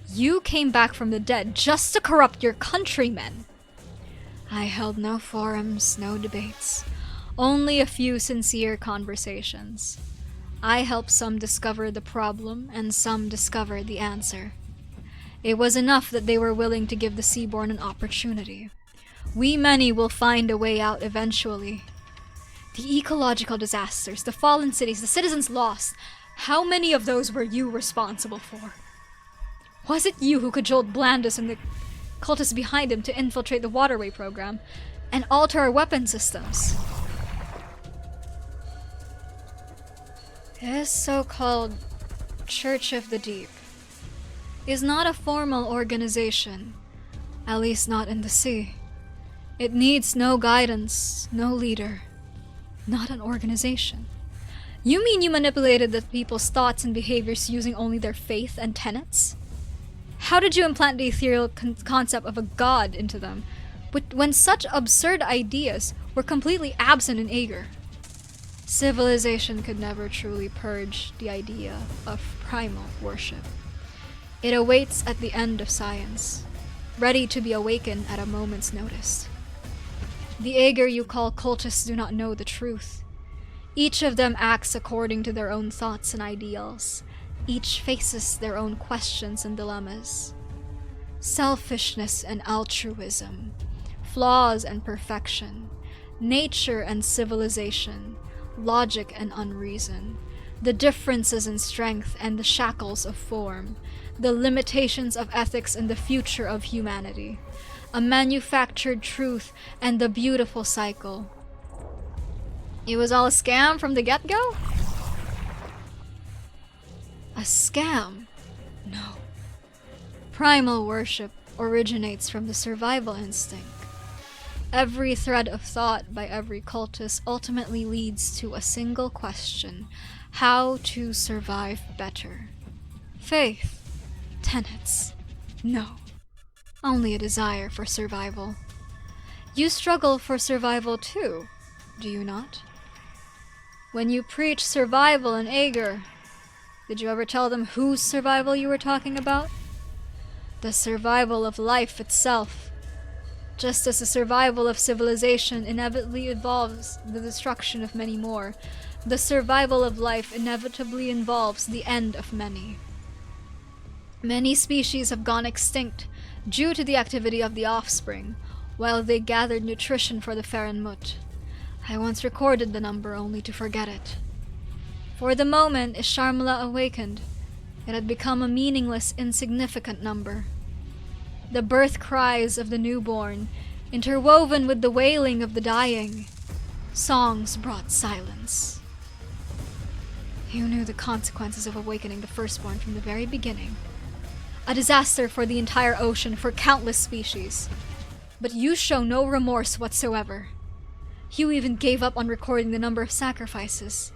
Speaker 6: You came back from the dead just to corrupt your countrymen! I held no forums, no debates. Only a few sincere conversations. I helped some discover the problem, and some discover the answer. It was enough that they were willing to give the Seaborn an opportunity. We many will find a way out eventually. The ecological disasters, the fallen cities, the citizens lost. How many of those were you responsible for? Was it you who cajoled Blandus and the cultists behind him to infiltrate the waterway program and alter our weapon systems? This so-called Church of the Deep is not a formal organization, at least not in the sea. It needs no guidance, no leader, not an organization. You mean you manipulated the people's thoughts and behaviors using only their faith and tenets? How did you implant the ethereal concept of a god into them, when such absurd ideas were completely absent in Aaugur? Civilization could never truly purge the idea of primal worship. It awaits at the end of science, ready to be awakened at a moment's notice. The Aaugur you call cultists do not know the truth. Each of them acts according to their own thoughts and ideals. Each faces their own questions and dilemmas. Selfishness and altruism, flaws and perfection, nature and civilization, logic and unreason, the differences in strength and the shackles of form, the limitations of ethics and the future of humanity, a manufactured truth and the beautiful cycle. It was all a scam from the get-go? A scam? No. Primal worship originates from the survival instinct. Every thread of thought by every cultist ultimately leads to a single question: how to survive better. Faith, tenets, no. Only a desire for survival. You struggle for survival too, do you not? When you preach survival in Aaugur, did you ever tell them whose survival you were talking about? The survival of life itself. Just as the survival of civilization inevitably involves the destruction of many more, the survival of life inevitably involves the end of many. Many species have gone extinct due to the activity of the offspring, while they gathered nutrition for the Farren Mut. I once recorded the number only to forget it. For the moment Isharmla awakened, it had become a meaningless, insignificant number. The birth cries of the newborn, interwoven with the wailing of the dying, songs brought silence. You knew the consequences of awakening the firstborn from the very beginning. A disaster for the entire ocean, for countless species. But you show no remorse whatsoever. You even gave up on recording the number of sacrifices.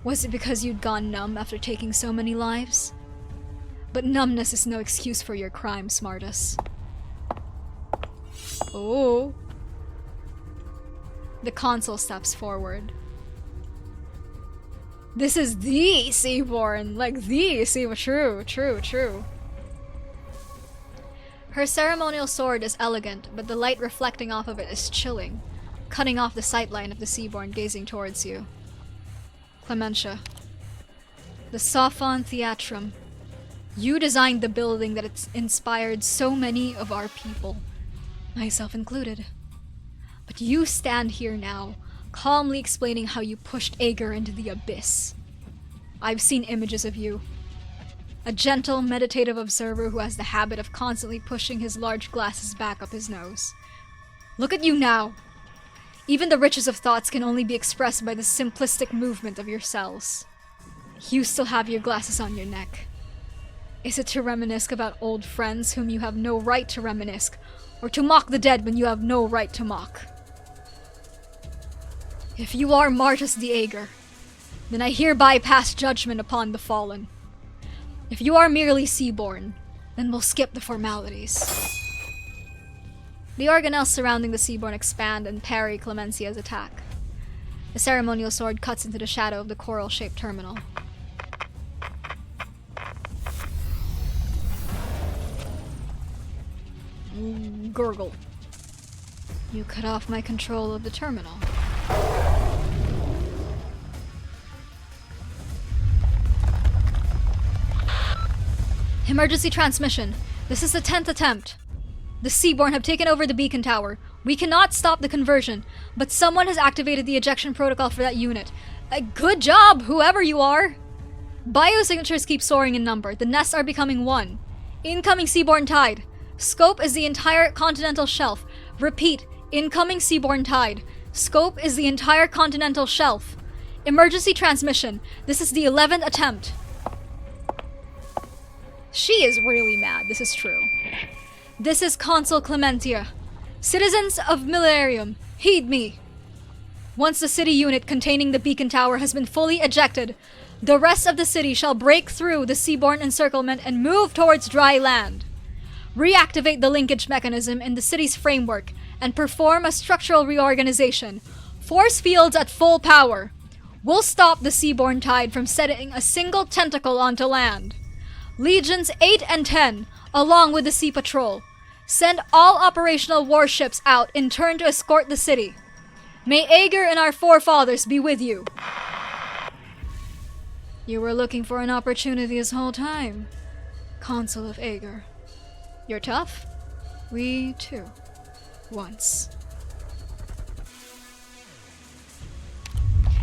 Speaker 6: Was it because you'd gone numb after taking so many lives? But numbness is no excuse for your crime, Smartus. Oh. The consul steps forward. This is the Seaborn, like the Seaborn. True. Her ceremonial sword is elegant, but the light reflecting off of it is chilling, cutting off the sightline of the Seaborn gazing towards you. Clementia. The Sophon Theatrum. You designed the building that it's inspired so many of our people, myself included. But you stand here now, calmly explaining how you pushed Aaugur into the abyss. I've seen images of you. A gentle, meditative observer who has the habit of constantly pushing his large glasses back up his nose. Look at you now. Even the richest of thoughts can only be expressed by the simplistic movement of your cells. You still have your glasses on your neck. Is it to reminisce about old friends whom you have no right to reminisce, or to mock the dead when you have no right to mock? If you are Martus the Aaugur, then I hereby pass judgment upon the fallen. If you are merely Seaborn, then we'll skip the formalities. The organelles surrounding the Seaborn expand and parry Clemencia's attack. The ceremonial sword cuts into the shadow of the coral-shaped terminal. Gurgle. You cut off my control of the terminal. Emergency transmission. This is the 10th attempt. The Seaborn have taken over the beacon tower. We cannot stop the conversion, but someone has activated the ejection protocol for that unit. Good job, whoever you are! Biosignatures keep soaring in number. The nests are becoming one. Incoming Seaborn tide. Scope is the entire continental shelf. Repeat, incoming Seaborn tide. Scope is the entire continental shelf. Emergency transmission. This is the 11th attempt. She is really mad, this is true. This is Consul Clementia. Citizens of Millennium, heed me. Once the city unit containing the beacon tower has been fully ejected, the rest of the city shall break through the Seaborn encirclement and move towards dry land. Reactivate the linkage mechanism in the city's framework and perform a structural reorganization. Force fields at full power. We'll stop the Seaborn tide from setting a single tentacle onto land. Legions 8 and 10, along with the Sea Patrol, send all operational warships out in turn to escort the city. May Aaugur and our forefathers be with you. You were looking for an opportunity this whole time, Consul of Aaugur. You're tough? We too. Once.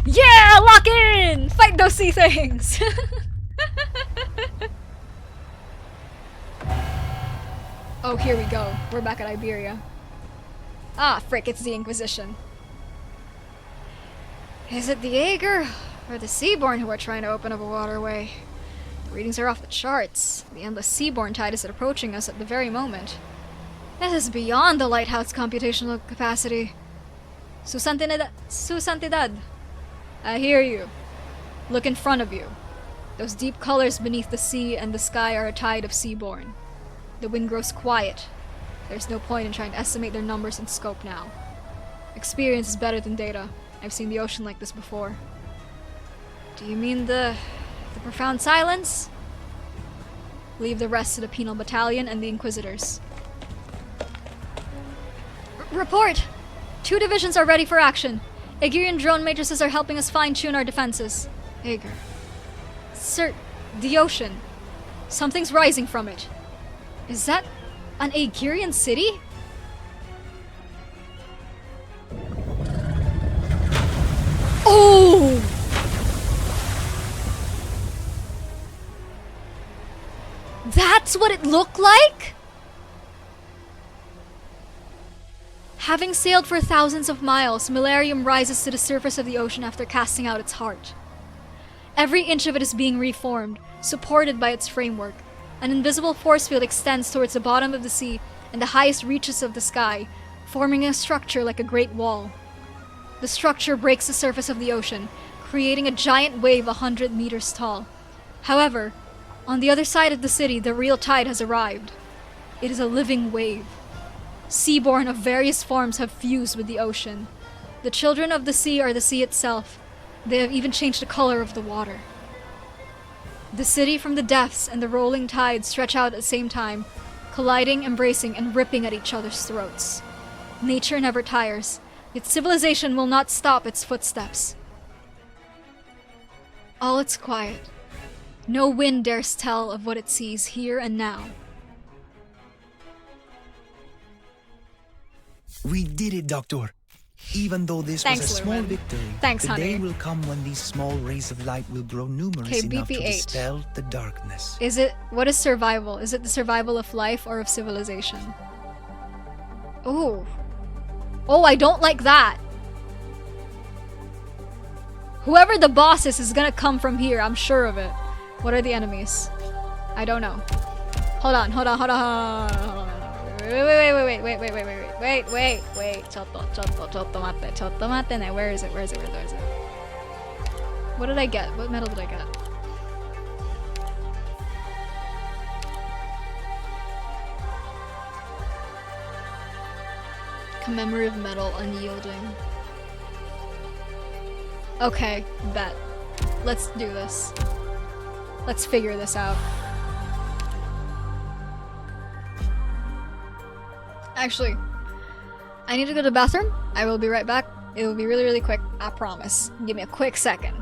Speaker 6: Yeah! Lock in! Fight those sea things! Oh, here we go. We're back at Iberia. Ah, frick, it's the Inquisition. Is it the Aaugur or the Seaborn who are trying to open up a waterway? The readings are off the charts. The endless Seaborn tide is approaching us at the very moment. This is beyond the lighthouse computational capacity. Su Santidad. I hear you. Look in front of you. Those deep colors beneath the sea and the sky are a tide of Seaborn. The wind grows quiet. There's no point in trying to estimate their numbers and scope now. Experience is better than data. I've seen the ocean like this before. Do you mean the profound silence? Leave the rest to the Penal Battalion and the Inquisitors. Report! 2 divisions are ready for action. Augurian drone matrices are helping us fine-tune our defenses. Aaugur. Sir, the ocean. Something's rising from it. Is that an Augurian city? Oh! That's what it looked like? Having sailed for thousands of miles, Millennium rises to the surface of the ocean after casting out its heart. Every inch of it is being reformed, supported by its framework. An invisible force field extends towards the bottom of the sea and the highest reaches of the sky, forming a structure like a great wall. The structure breaks the surface of the ocean, creating a giant wave 100 meters tall. However, on the other side of the city, the real tide has arrived. It is a living wave. Seaborn of various forms have fused with the ocean. The children of the sea are the sea itself. They have even changed the color of the water. The city from the depths and the rolling tides stretch out at the same time, colliding, embracing, and ripping at each other's throats. Nature never tires, yet civilization will not stop its footsteps. All is quiet. No wind dares tell of what it sees here and now.
Speaker 11: We did it, Doctor. Even though this was a small victory, the day will come when these small rays of light will grow numerous enough to dispel the darkness.
Speaker 6: What is survival? Is it the survival of life or of civilization? Oh. Oh, I don't like that. Whoever the boss is gonna come from here, I'm sure of it. What are the enemies? I don't know. Hold on. Wait. Chotto mate. Where is it? What did I get? What medal did I get? Commemorative medal unyielding. Okay, bet. Let's do this. Let's figure this out. Actually, I need to go to the bathroom. I will be right back. It will be really, really quick. I promise. Give me a quick second.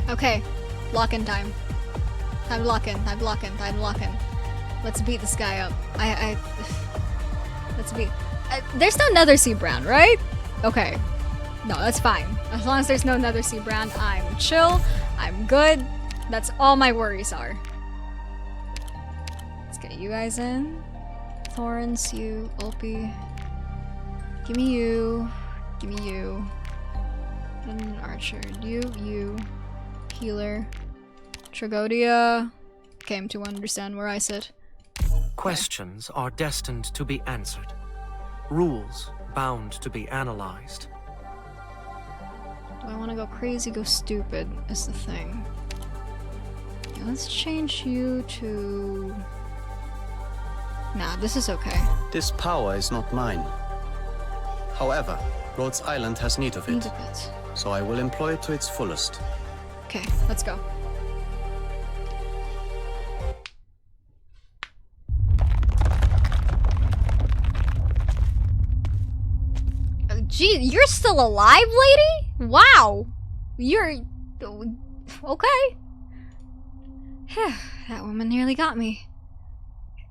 Speaker 6: Okay, lock-in time. Time to lock in, time to lock in, time to lock in. Let's beat this guy up. Let's beat... there's no Nether Sea Brand, right? Okay. No, that's fine. As long as there's no Nether Sea Brand, I'm chill, I'm good. That's all my worries are. Let's get you guys in. Thorns, you, Ulpi. Give me you. Give me you. And Archer. You. Healer. Tragodia came to understand where I sit.
Speaker 18: Questions are destined to be answered. Rules bound to be analyzed.
Speaker 6: Do I want to go crazy, go stupid is the thing. Yeah, let's change you to... Nah, this is okay.
Speaker 15: This power is not mine. However, Rhodes Island has need of it. So I will employ it to its fullest.
Speaker 6: Okay, let's go. Gee, you're still alive, lady? Wow. You're... okay. That woman nearly got me.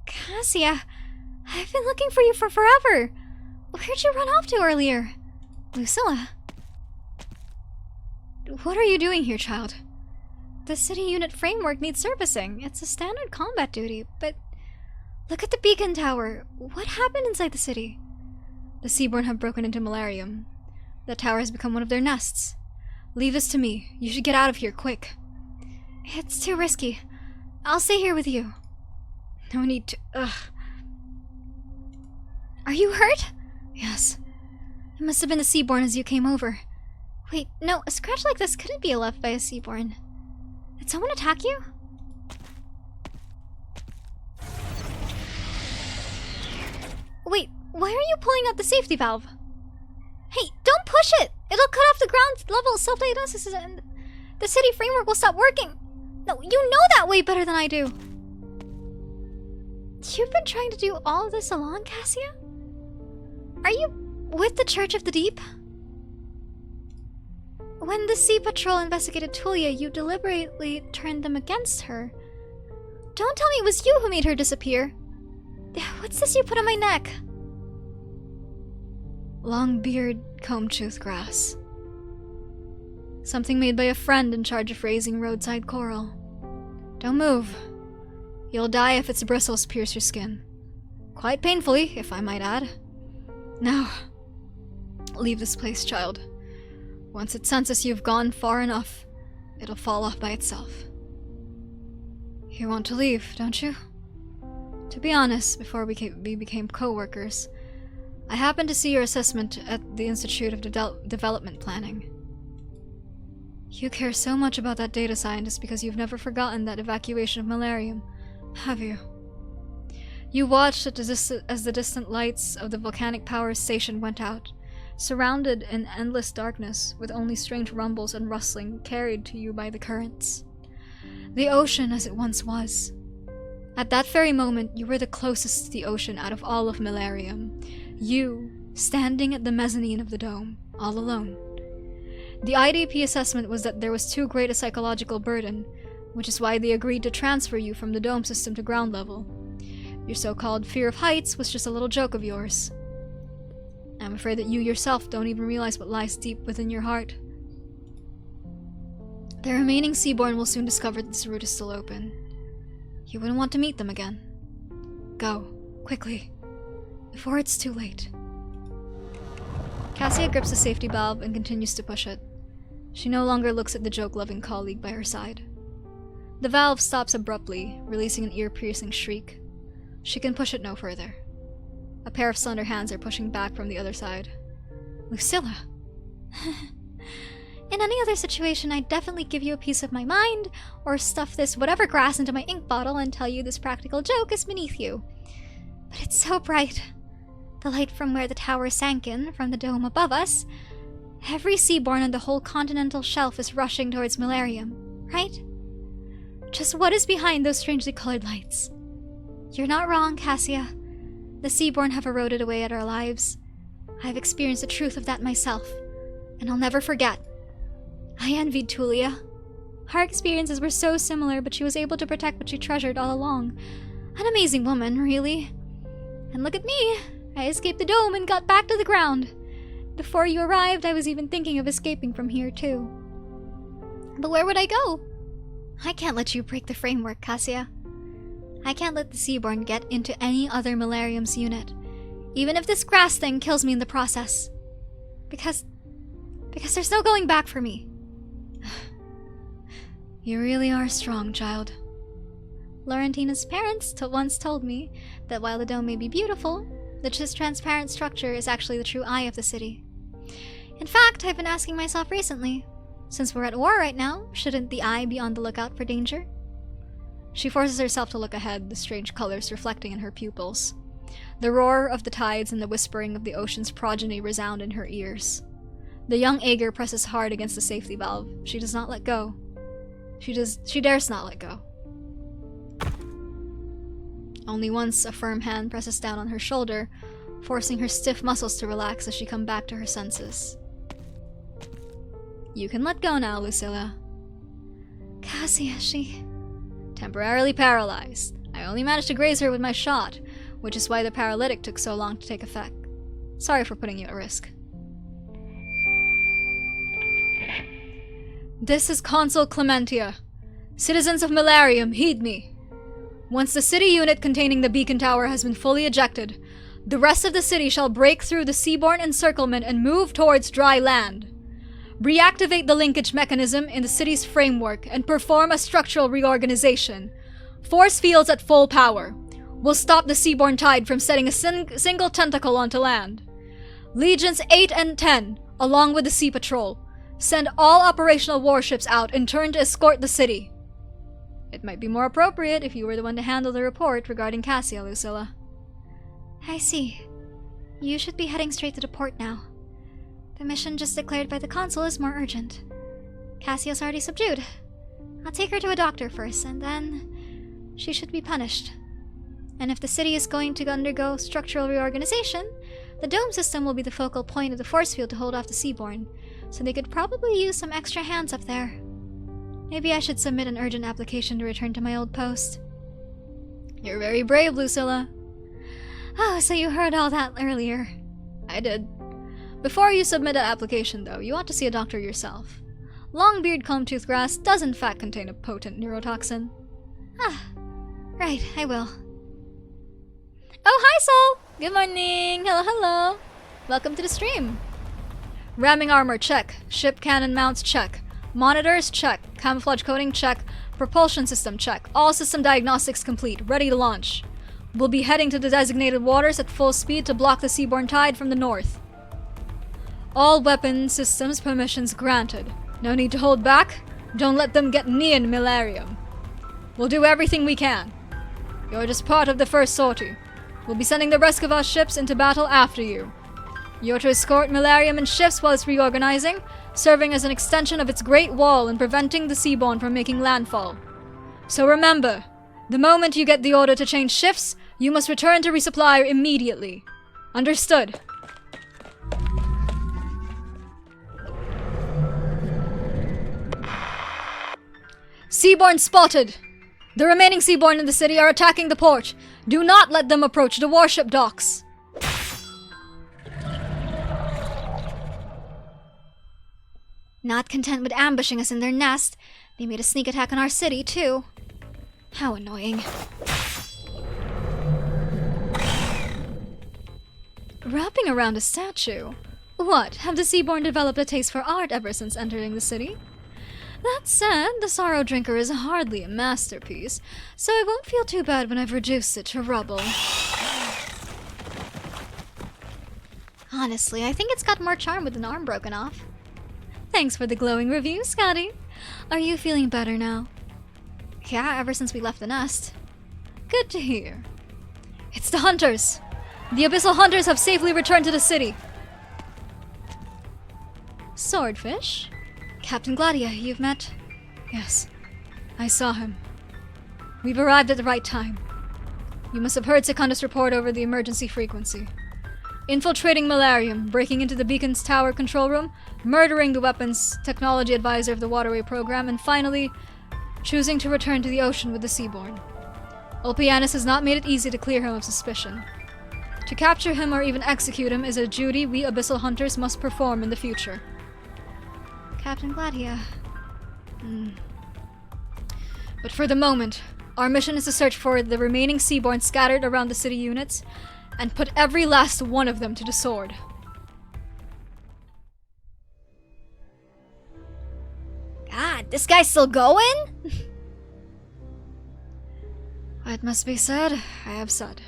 Speaker 6: Cassia, I've been looking for you for forever. Where'd you run off to earlier? Lucilla. What are you doing here, child? The city unit framework needs servicing. It's a standard combat duty, but... Look at the beacon tower. What happened inside the city? The Seaborn have broken into Malarium. The tower has become one of their nests. Leave this to me. You should get out of here, quick.
Speaker 17: It's too risky. I'll stay here with you.
Speaker 6: No need to. Ugh.
Speaker 17: Are you hurt?
Speaker 6: Yes.
Speaker 17: It must have been the Seaborn as you came over. Wait, no, a scratch like this couldn't be left by a Seaborn. Did someone attack you? Wait, why are you pulling out the safety valve? Hey, don't push it! It'll cut off the ground level self-diagnosis and the city framework will stop working. No, you know that way better than I do. You've been trying to do all of this along, Cassia? Are you with the Church of the Deep? When the Sea Patrol investigated Tulia, you deliberately turned them against her. Don't tell me it was you who made her disappear. What's this you put on my neck?
Speaker 6: Long beard, comb tooth grass. Something made by a friend in charge of raising roadside coral. Don't move. You'll die if its bristles pierce your skin. Quite painfully, if I might add. Now, leave this place, child. Once it senses you've gone far enough, it'll fall off by itself. You want to leave, don't you? To be honest, before we became co-workers, I happened to see your assessment at the Institute of Development Planning. You care so much about that data scientist because you've never forgotten that evacuation of Malarium, have you? You watched as the distant lights of the volcanic power station went out, surrounded in endless darkness with only strange rumbles and rustling carried to you by the currents. The ocean as it once was. At that very moment, you were the closest to the ocean out of all of Malarium. You, standing at the mezzanine of the dome, all alone. The IDP assessment was that there was too great a psychological burden, which is why they agreed to transfer you from the dome system to ground level. Your so-called fear of heights was just a little joke of yours. I'm afraid that you yourself don't even realize what lies deep within your heart. The remaining Seaborn will soon discover that this route is still open. You wouldn't want to meet them again. Go, quickly, before it's too late. Cassia grips the safety valve and continues to push it. She no longer looks at the joke-loving colleague by her side. The valve stops abruptly, releasing an ear-piercing shriek. She can push it no further. A pair of slender hands are pushing back from the other side. Lucilla!
Speaker 17: In any other situation, I'd definitely give you a piece of my mind, or stuff this whatever grass into my ink bottle and tell you this practical joke is beneath you. But it's so bright. The light from where the tower sank in, from the dome above us. Every Seaborn on the whole continental shelf is rushing towards Malarium, right? Just what is behind those strangely colored lights? You're not wrong, Cassia. The Seaborn have eroded away at our lives. I've experienced the truth of that myself, and I'll never forget. I envied Tulia. Our experiences were so similar, but she was able to protect what she treasured all along. An amazing woman, really. And look at me. I escaped the dome and got back to the ground. Before you arrived, I was even thinking of escaping from here, too. But where would I go? I can't let you break the framework, Cassia. I can't let the Seaborn get into any other Malarium's unit, even if this grass thing kills me in the process. Because there's no going back for me.
Speaker 6: You really are strong, child.
Speaker 17: Laurentina's parents once told me that while the dome may be beautiful, the transparent structure is actually the true eye of the city. In fact, I've been asking myself recently, since we're at war right now, shouldn't the eye be on the lookout for danger?
Speaker 6: She forces herself to look ahead, the strange colors reflecting in her pupils. The roar of the tides and the whispering of the ocean's progeny resound in her ears. The young Aegir presses hard against the safety valve. She does not let go. She dares not let go. Only once a firm hand presses down on her shoulder, forcing her stiff muscles to relax as she comes back to her senses. You can let go now, Lucilla.
Speaker 17: Cassia, she...
Speaker 6: Temporarily paralyzed. I only managed to graze her with my shot, which is why the paralytic took so long to take effect. Sorry for putting you at risk. This is Consul Clementia. Citizens of Malarium, heed me. Once the city unit containing the beacon tower has been fully ejected, the rest of the city shall break through the Seaborn encirclement and move towards dry land. reactivate the linkage mechanism in the city's framework, and perform a structural reorganization. Force fields at full power. We'll stop the seaborne tide from setting a single tentacle onto land. Legions 8 and 10, along with the Sea Patrol, send all operational warships out in turn to escort the city. It might be more appropriate if you were the one to handle the report regarding Cassia, Lucilla.
Speaker 17: I see. You should be heading straight to the port now. The mission just declared by the consul is more urgent. Cassia's already subdued. I'll take her to a doctor first, and then she should be punished. And if the city is going to undergo structural reorganization, the dome system will be the focal point of the force field to hold off the Seaborn, so they could probably use some extra hands up there. Maybe I should submit an urgent application to return to my old post.
Speaker 6: You're very brave, Lucilla.
Speaker 17: Oh, so you heard all that earlier.
Speaker 6: I did. Before you submit an application, though, you ought to see a doctor yourself. Longbeard combtooth grass does in fact contain a potent neurotoxin.
Speaker 17: Ah, right, I will.
Speaker 6: Oh, hi, Sol! Good morning! Hello, hello! Welcome to the stream. Ramming armor, check. Ship cannon mounts, check. Monitors, check. Camouflage coating, check. Propulsion system, check. All system diagnostics complete. Ready to launch. We'll be heading to the designated waters at full speed to block the seaborne tide from the north. All weapon systems permissions granted. No need to hold back. Don't let them get near Milarium. We'll do everything we can. You're just part of the first sortie. We'll be sending the rest of our ships into battle after you. You're to escort Milarium in ships while it's reorganizing, serving as an extension of its Great Wall and preventing the Seaborn from making landfall. So remember, the moment you get the order to change shifts, you must return to resupply immediately. Understood? Seaborn spotted! The remaining Seaborn in the city are attacking the port. Do not let them approach the warship docks.
Speaker 17: Not content with ambushing us in their nest, they made a sneak attack on our city, too. How annoying.
Speaker 6: Wrapping around a statue? What, have the Seaborn developed a taste for art ever since entering the city? That said, the Sorrow Drinker is hardly a masterpiece, so I won't feel too bad when I've reduced it to rubble.
Speaker 17: Honestly, I think it's got more charm with an arm broken off.
Speaker 6: Thanks for the glowing review, Scotty. Are you feeling better now?
Speaker 17: Yeah, ever since we left the nest.
Speaker 6: Good to hear. It's the hunters! The Abyssal Hunters have safely returned to the city. Swordfish? Captain Gladia, you've met? Yes, I saw him. We've arrived at the right time. You must have heard Secunda's report over the emergency frequency. Infiltrating Milarium, breaking into the beacon's tower control room, murdering the weapons technology advisor of the waterway program, and finally, choosing to return to the ocean with the Seaborn. Ulpianusssss has not made it easy to clear him of suspicion. To capture him or even execute him is a duty we Abyssal Hunters must perform in the future.
Speaker 17: Captain Gladia.
Speaker 6: But for the moment, our mission is to search for the remaining Seaborn scattered around the city units and put every last one of them to the sword.
Speaker 17: God, this guy's still going?
Speaker 6: It must be said, I have said.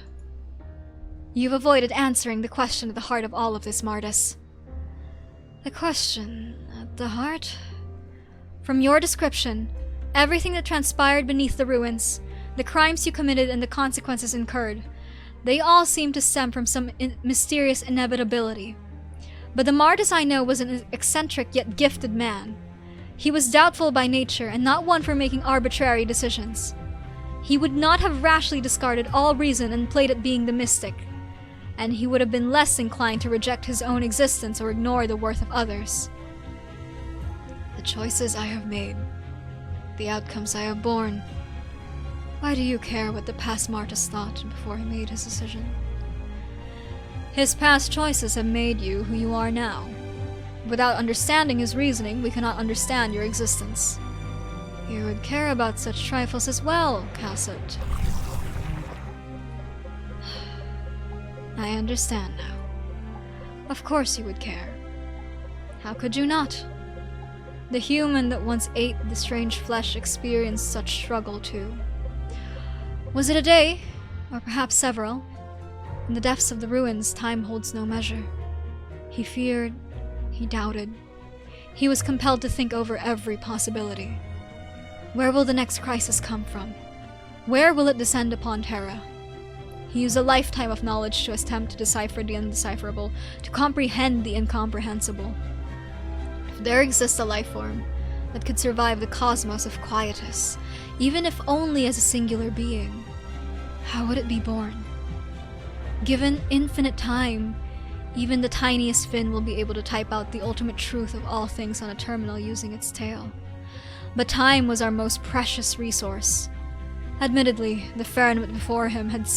Speaker 6: You've avoided answering the question at the heart of all of this, Martis. The question at the heart? From your description, everything that transpired beneath the ruins, the crimes you committed and the consequences incurred, they all seem to stem from some mysterious inevitability. But the Martis I know was an eccentric yet gifted man. He was doubtful by nature and not one for making arbitrary decisions. He would not have rashly discarded all reason and played at being the mystic, and he would have been less inclined to reject his own existence or ignore the worth of others. The choices I have made, the outcomes I have borne. Why do you care what the past Martis thought before he made his decision? His past choices have made you who you are now. Without understanding his reasoning, we cannot understand your existence. You would care about such trifles as well, Cassett. I understand now. Of course you would care. How could you not? The human that once ate the strange flesh experienced such struggle too. Was it a day, or perhaps several? In the depths of the ruins, time holds no measure. He feared, he doubted. He was compelled to think over every possibility. Where will the next crisis come from? Where will it descend upon Terra? He used a lifetime of knowledge to attempt to decipher the undecipherable, to comprehend the incomprehensible. If there exists a life form that could survive the cosmos of Quietus, even if only as a singular being, how would it be born? Given infinite time, even the tiniest fin will be able to type out the ultimate truth of all things on a terminal using its tail. But time was our most precious resource. Admittedly, the Faranwit before him had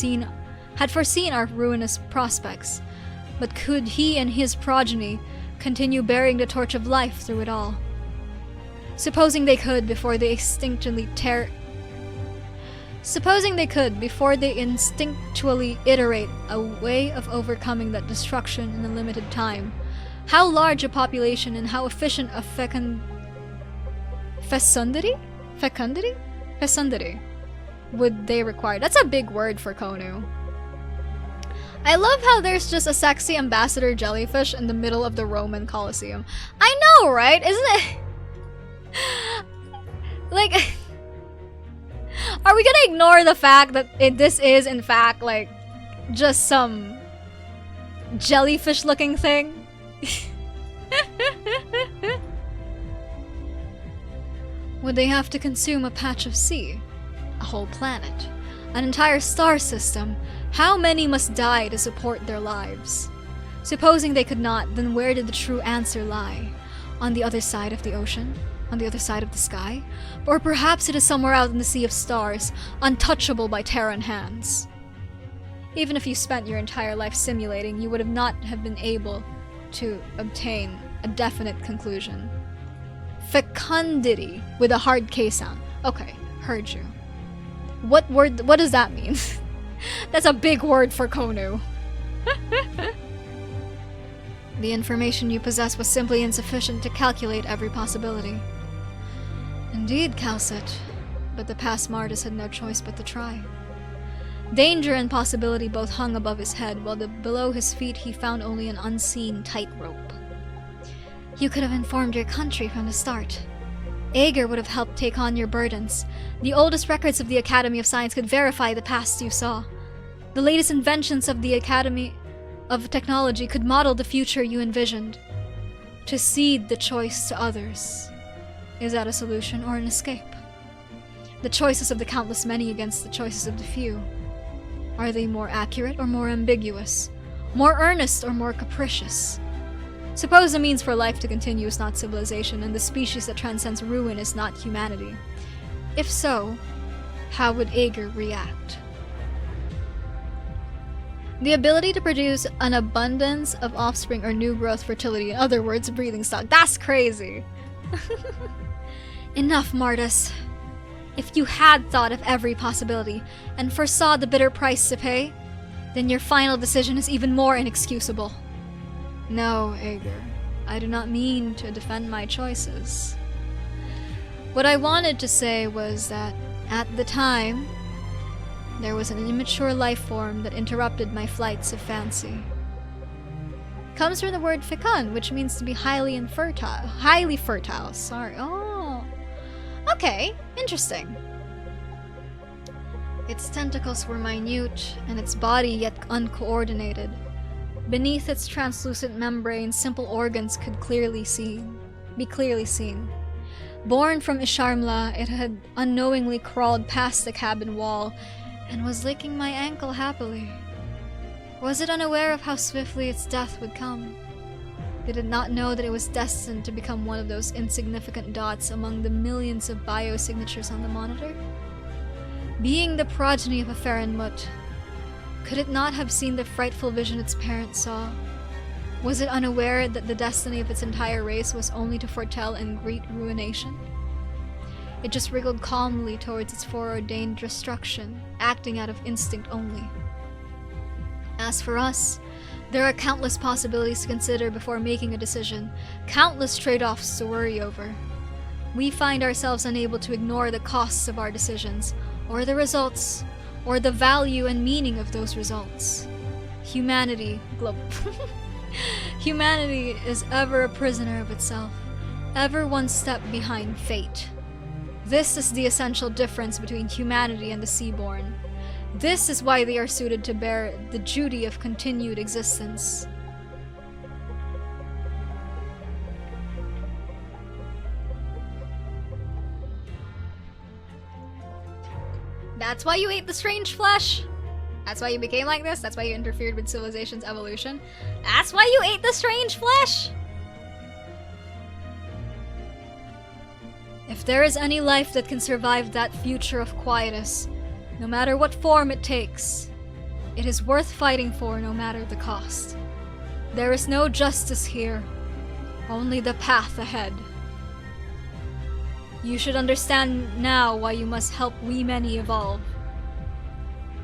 Speaker 6: foreseen our ruinous prospects, but could he and his progeny continue bearing the torch of life through it all? Supposing they could before they instinctually iterate a way of overcoming that destruction in a limited time, how large a population and how efficient a fecundity would they require? That's a big word for Konu. I love how there's just a sexy ambassador jellyfish in the middle of the Roman Colosseum. I know, right? Isn't it? Like, are we gonna ignore the fact that this is, in fact, like, just some jellyfish-looking thing? Would they have to consume a patch of sea? A whole planet? An entire star system? How many must die to support their lives? Supposing they could not, then where did the true answer lie? On the other side of the ocean? On the other side of the sky? Or perhaps it is somewhere out in the sea of stars, untouchable by Terran hands. Even if you spent your entire life simulating, you would not have been able to obtain a definite conclusion. Fecundity, with a hard K sound. Okay, heard you. What does that mean? That's a big word for Konu. The information you possess was simply insufficient to calculate every possibility. Indeed, Calcet, but the past Martis had no choice but to try. Danger and possibility both hung above his head, while below his feet he found only an unseen tightrope. You could have informed your country from the start. Aaugughghgh would have helped take on your burdens. The oldest records of the Academy of Science could verify the past you saw. The latest inventions of the Academy of Technology could model the future you envisioned. To cede the choice to others. Is that a solution or an escape? The choices of the countless many against the choices of the few. Are they more accurate or more ambiguous? More earnest or more capricious? Suppose the means for life to continue is not civilization, and the species that transcends ruin is not humanity. If so, how would Aaugughgh react? The ability to produce an abundance of offspring or new growth fertility, in other words, breathing stock. That's crazy! Enough, Martis. If you had thought of every possibility, and foresaw the bitter price to pay, then your final decision is even more inexcusable. No, Aaugughgh. I do not mean to defend my choices. What I wanted to say was that, at the time, there was an immature life form that interrupted my flights of fancy. Comes from the word fecund, which means to be highly fertile. Sorry. Oh. Okay, interesting. Its tentacles were minute, and its body yet uncoordinated. Beneath its translucent membrane, simple organs could be clearly seen. Born from Isharmla, it had unknowingly crawled past the cabin wall and was licking my ankle happily. Was it unaware of how swiftly its death would come? Did it not know that it was destined to become one of those insignificant dots among the millions of biosignatures on the monitor? Being the progeny of a Faranwit, could it not have seen the frightful vision its parents saw? Was it unaware that the destiny of its entire race was only to foretell and greet ruination? It just wriggled calmly towards its foreordained destruction, acting out of instinct only. As for us, there are countless possibilities to consider before making a decision, countless trade-offs to worry over. we find ourselves unable to ignore the costs of our decisions, or the results, or the value and meaning of those results. Humanity is ever a prisoner of itself, ever one step behind fate. This is the essential difference between humanity and the Seaborn. This is why they are suited to bear the duty of continued existence. That's why you ate the strange flesh? That's why you became like this? That's why you interfered with civilization's evolution? That's why you ate the strange flesh? If there is any life that can survive that future of quietus, no matter what form it takes, it is worth fighting for no matter the cost. There is no justice here, only the path ahead. You should understand now why you must help we many evolve.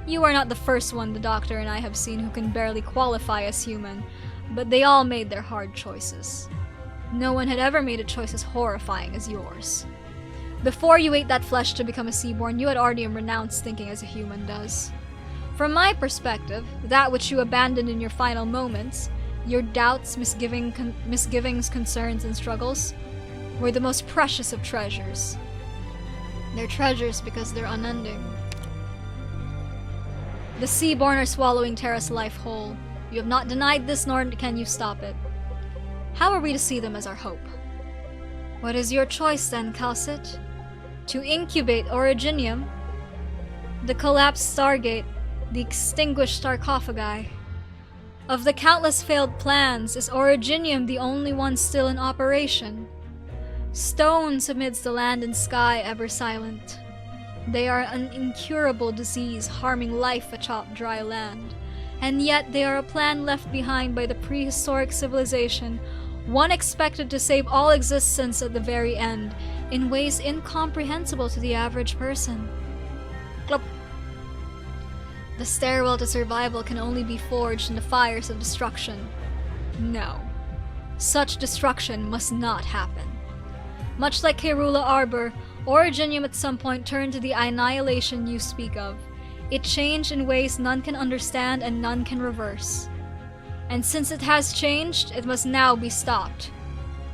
Speaker 6: You are not the first one the Doctor and I have seen who can barely qualify as human, but they all made their hard choices. No one had ever made a choice as horrifying as yours. Before you ate that flesh to become a Seaborn, you had already renounced thinking as a human does. From my perspective, that which you abandoned in your final moments, your doubts, misgivings, concerns, and struggles, were the most precious of treasures. They're treasures because they're unending. The Seaborn are swallowing Terra's life whole. You have not denied this, nor can you stop it. How are we to see them as our hope? What is your choice then, Calcit? To incubate Originium, the collapsed Stargate, the extinguished sarcophagi. Of the countless failed plans, is Originium the only one still in operation? Stones amidst the land and sky ever silent. They are an incurable disease harming life atop dry land, and yet they are a plan left behind by the prehistoric civilization, one expected to save all existence at the very end, in ways incomprehensible to the average person. Glop. The stairwell to survival can only be forged in the fires of destruction. No. Such destruction must not happen. Much like Hyrule Arbor, Originium at some point turned to the annihilation you speak of. It changed in ways none can understand and none can reverse. And since it has changed, it must now be stopped.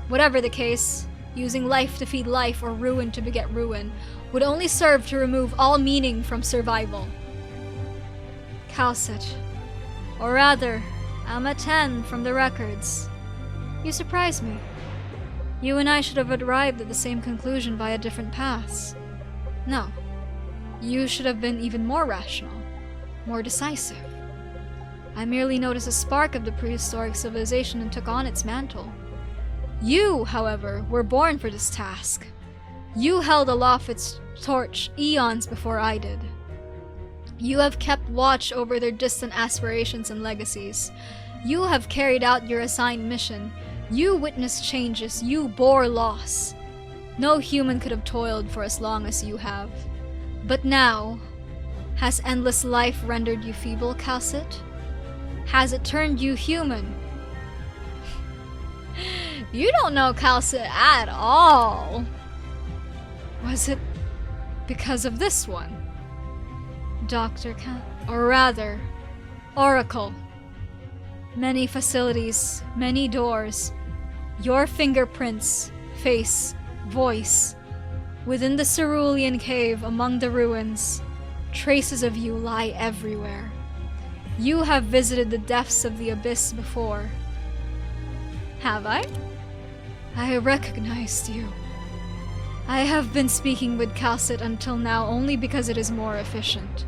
Speaker 6: Whatever the case, using life to feed life or ruin to beget ruin would only serve to remove all meaning from survival. Calcit. Or rather, Amaten from the records. You surprise me. You and I should have arrived at the same conclusion via different paths. No. You should have been even more rational, more decisive. I merely noticed a spark of the prehistoric civilization and took on its mantle. You, however, were born for this task. You held aloft its torch eons before I did. You have kept watch over their distant aspirations and legacies. You have carried out your assigned mission. You witnessed changes. You bore loss. No human could have toiled for as long as you have. But now, has endless life rendered you feeble, Calcit? Has it turned you human? You don't know Calcit at all. Was it because of this one? Dr. or rather, Oracle. Many facilities, many doors. Your fingerprints, face, voice. Within the Cerulean cave among the ruins, traces of you lie everywhere. You have visited the depths of the abyss before. Have I? I recognized you. I have been speaking with Calcit until now only because it is more efficient.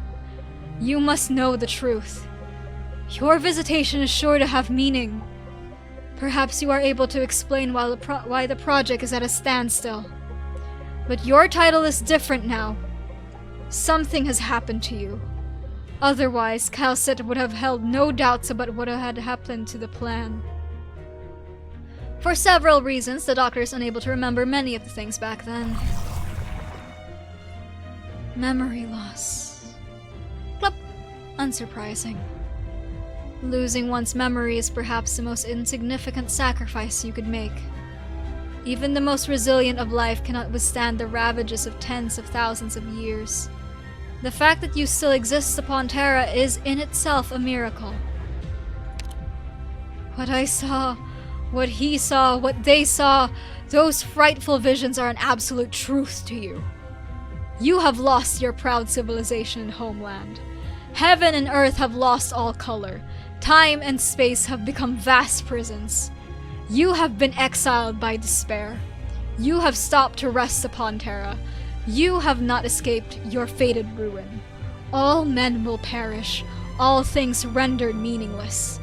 Speaker 6: You must know the truth. Your visitation is sure to have meaning. Perhaps you are able to explain why the project is at a standstill. But your title is different now. Something has happened to you. Otherwise, Calcit would have held no doubts about what had happened to the plan. For several reasons, the Doctor is unable to remember many of the things back then. Memory loss. Plop. Unsurprising. Losing one's memory is perhaps the most insignificant sacrifice you could make. Even the most resilient of life cannot withstand the ravages of tens of thousands of years. The fact that you still exist upon Terra is in itself a miracle. What I saw, what he saw, what they saw, those frightful visions are an absolute truth to you. You have lost your proud civilization and homeland. Heaven and earth have lost all color. Time and space have become vast prisons. You have been exiled by despair. You have stopped to rest upon Terra. You have not escaped your fated ruin. All men will perish, all things rendered meaningless.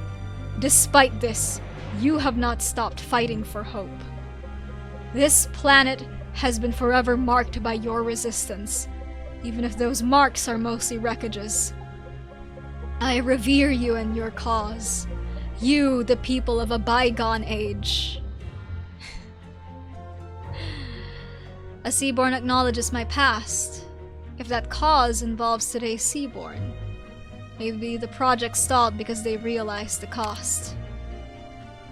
Speaker 6: Despite this, you have not stopped fighting for hope. This planet has been forever marked by your resistance, even if those marks are mostly wreckages. I revere you and your cause. You, the people of a bygone age. A Seaborn acknowledges my past. If that cause involves today's Seaborn, maybe the project stalled because they realized the cost.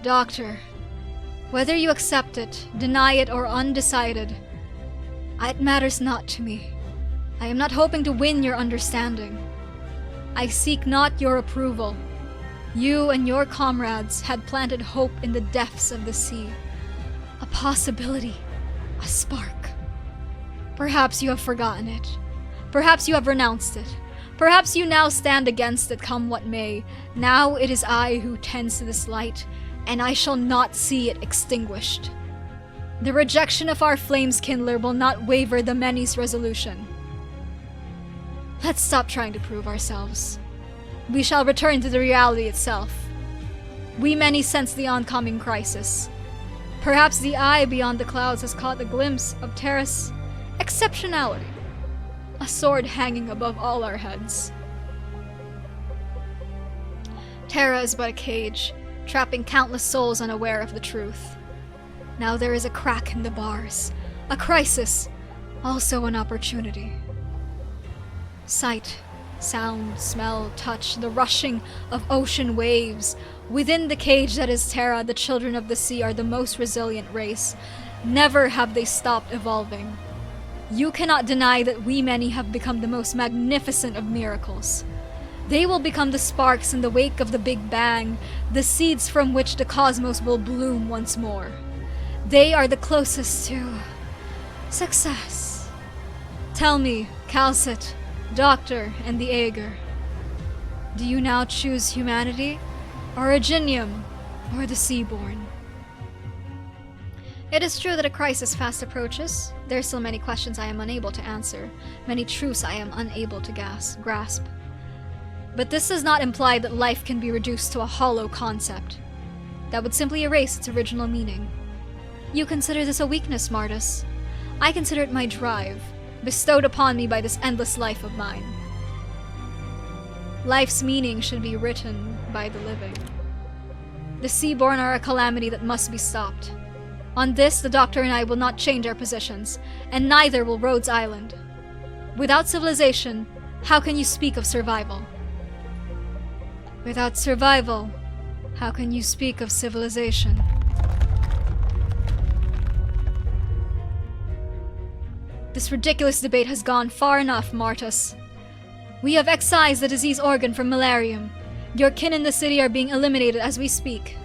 Speaker 6: Doctor, whether you accept it, deny it, or undecided, it matters not to me. I am not hoping to win your understanding. I seek not your approval. You and your comrades had planted hope in the depths of the sea. A possibility, a spark. Perhaps you have forgotten it. Perhaps you have renounced it. Perhaps you now stand against it, come what may. Now it is I who tends to this light, and I shall not see it extinguished. The rejection of our flames kindler will not waver the many's resolution. Let's stop trying to prove ourselves. We shall return to the reality itself. We many sense the oncoming crisis. Perhaps the eye beyond the clouds has caught a glimpse of Terra's exceptionality. A sword hanging above all our heads. Terra is but a cage, trapping countless souls unaware of the truth. Now there is a crack in the bars, a crisis, also an opportunity. Sight, sound, smell, touch, the rushing of ocean waves. Within the cage that is Terra, the children of the sea are the most resilient race. Never have they stopped evolving. You cannot deny that we many have become the most magnificent of miracles. They will become the sparks in the wake of the Big Bang, the seeds from which the cosmos will bloom once more. They are the closest to success. Tell me, Calcit, Doctor, and the Aaugur, do you now choose humanity, Originium, or the Seaborn? It is true that a crisis fast approaches. There are still many questions I am unable to answer, many truths I am unable to grasp. But this does not imply that life can be reduced to a hollow concept. That would simply erase its original meaning. You consider this a weakness, Martis. I consider it my drive, bestowed upon me by this endless life of mine. Life's meaning should be written by the living. The Seaborn are a calamity that must be stopped. On this, the Doctor and I will not change our positions, and neither will Rhodes Island. Without civilization, how can you speak of survival? Without survival, how can you speak of civilization? This ridiculous debate has gone far enough, Martis. We have excised the disease organ from Malarium. Your kin in the city are being eliminated as we speak.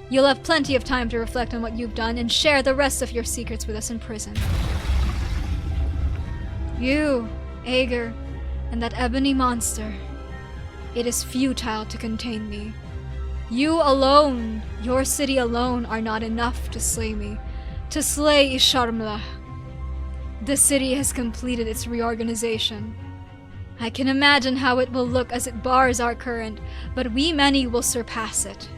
Speaker 6: You'll have plenty of time to reflect on what you've done and share the rest of your secrets with us in prison. You, Aaugur, and that ebony monster. It is futile to contain me. You alone, your city alone, are not enough to slay me. To slay Isharmla. The city has completed its reorganization. I can imagine how it will look as it bars our current, but we many will surpass it.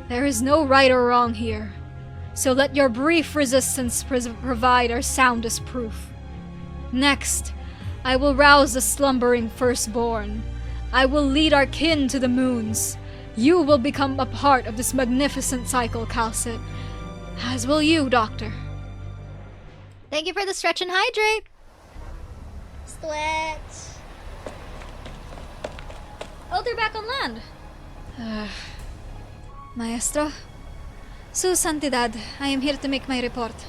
Speaker 6: There is no right or wrong here, so let your brief resistance provide our soundest proof. Next, I will rouse the slumbering firstborn. I will lead our kin to the moons. You will become a part of this magnificent cycle, Calcit, as will you, Doctor.
Speaker 17: Thank you for the stretch and hydrate. Stretch.
Speaker 6: Oh, they're back on land. Maestro, Su Santidad, I am here to make my report.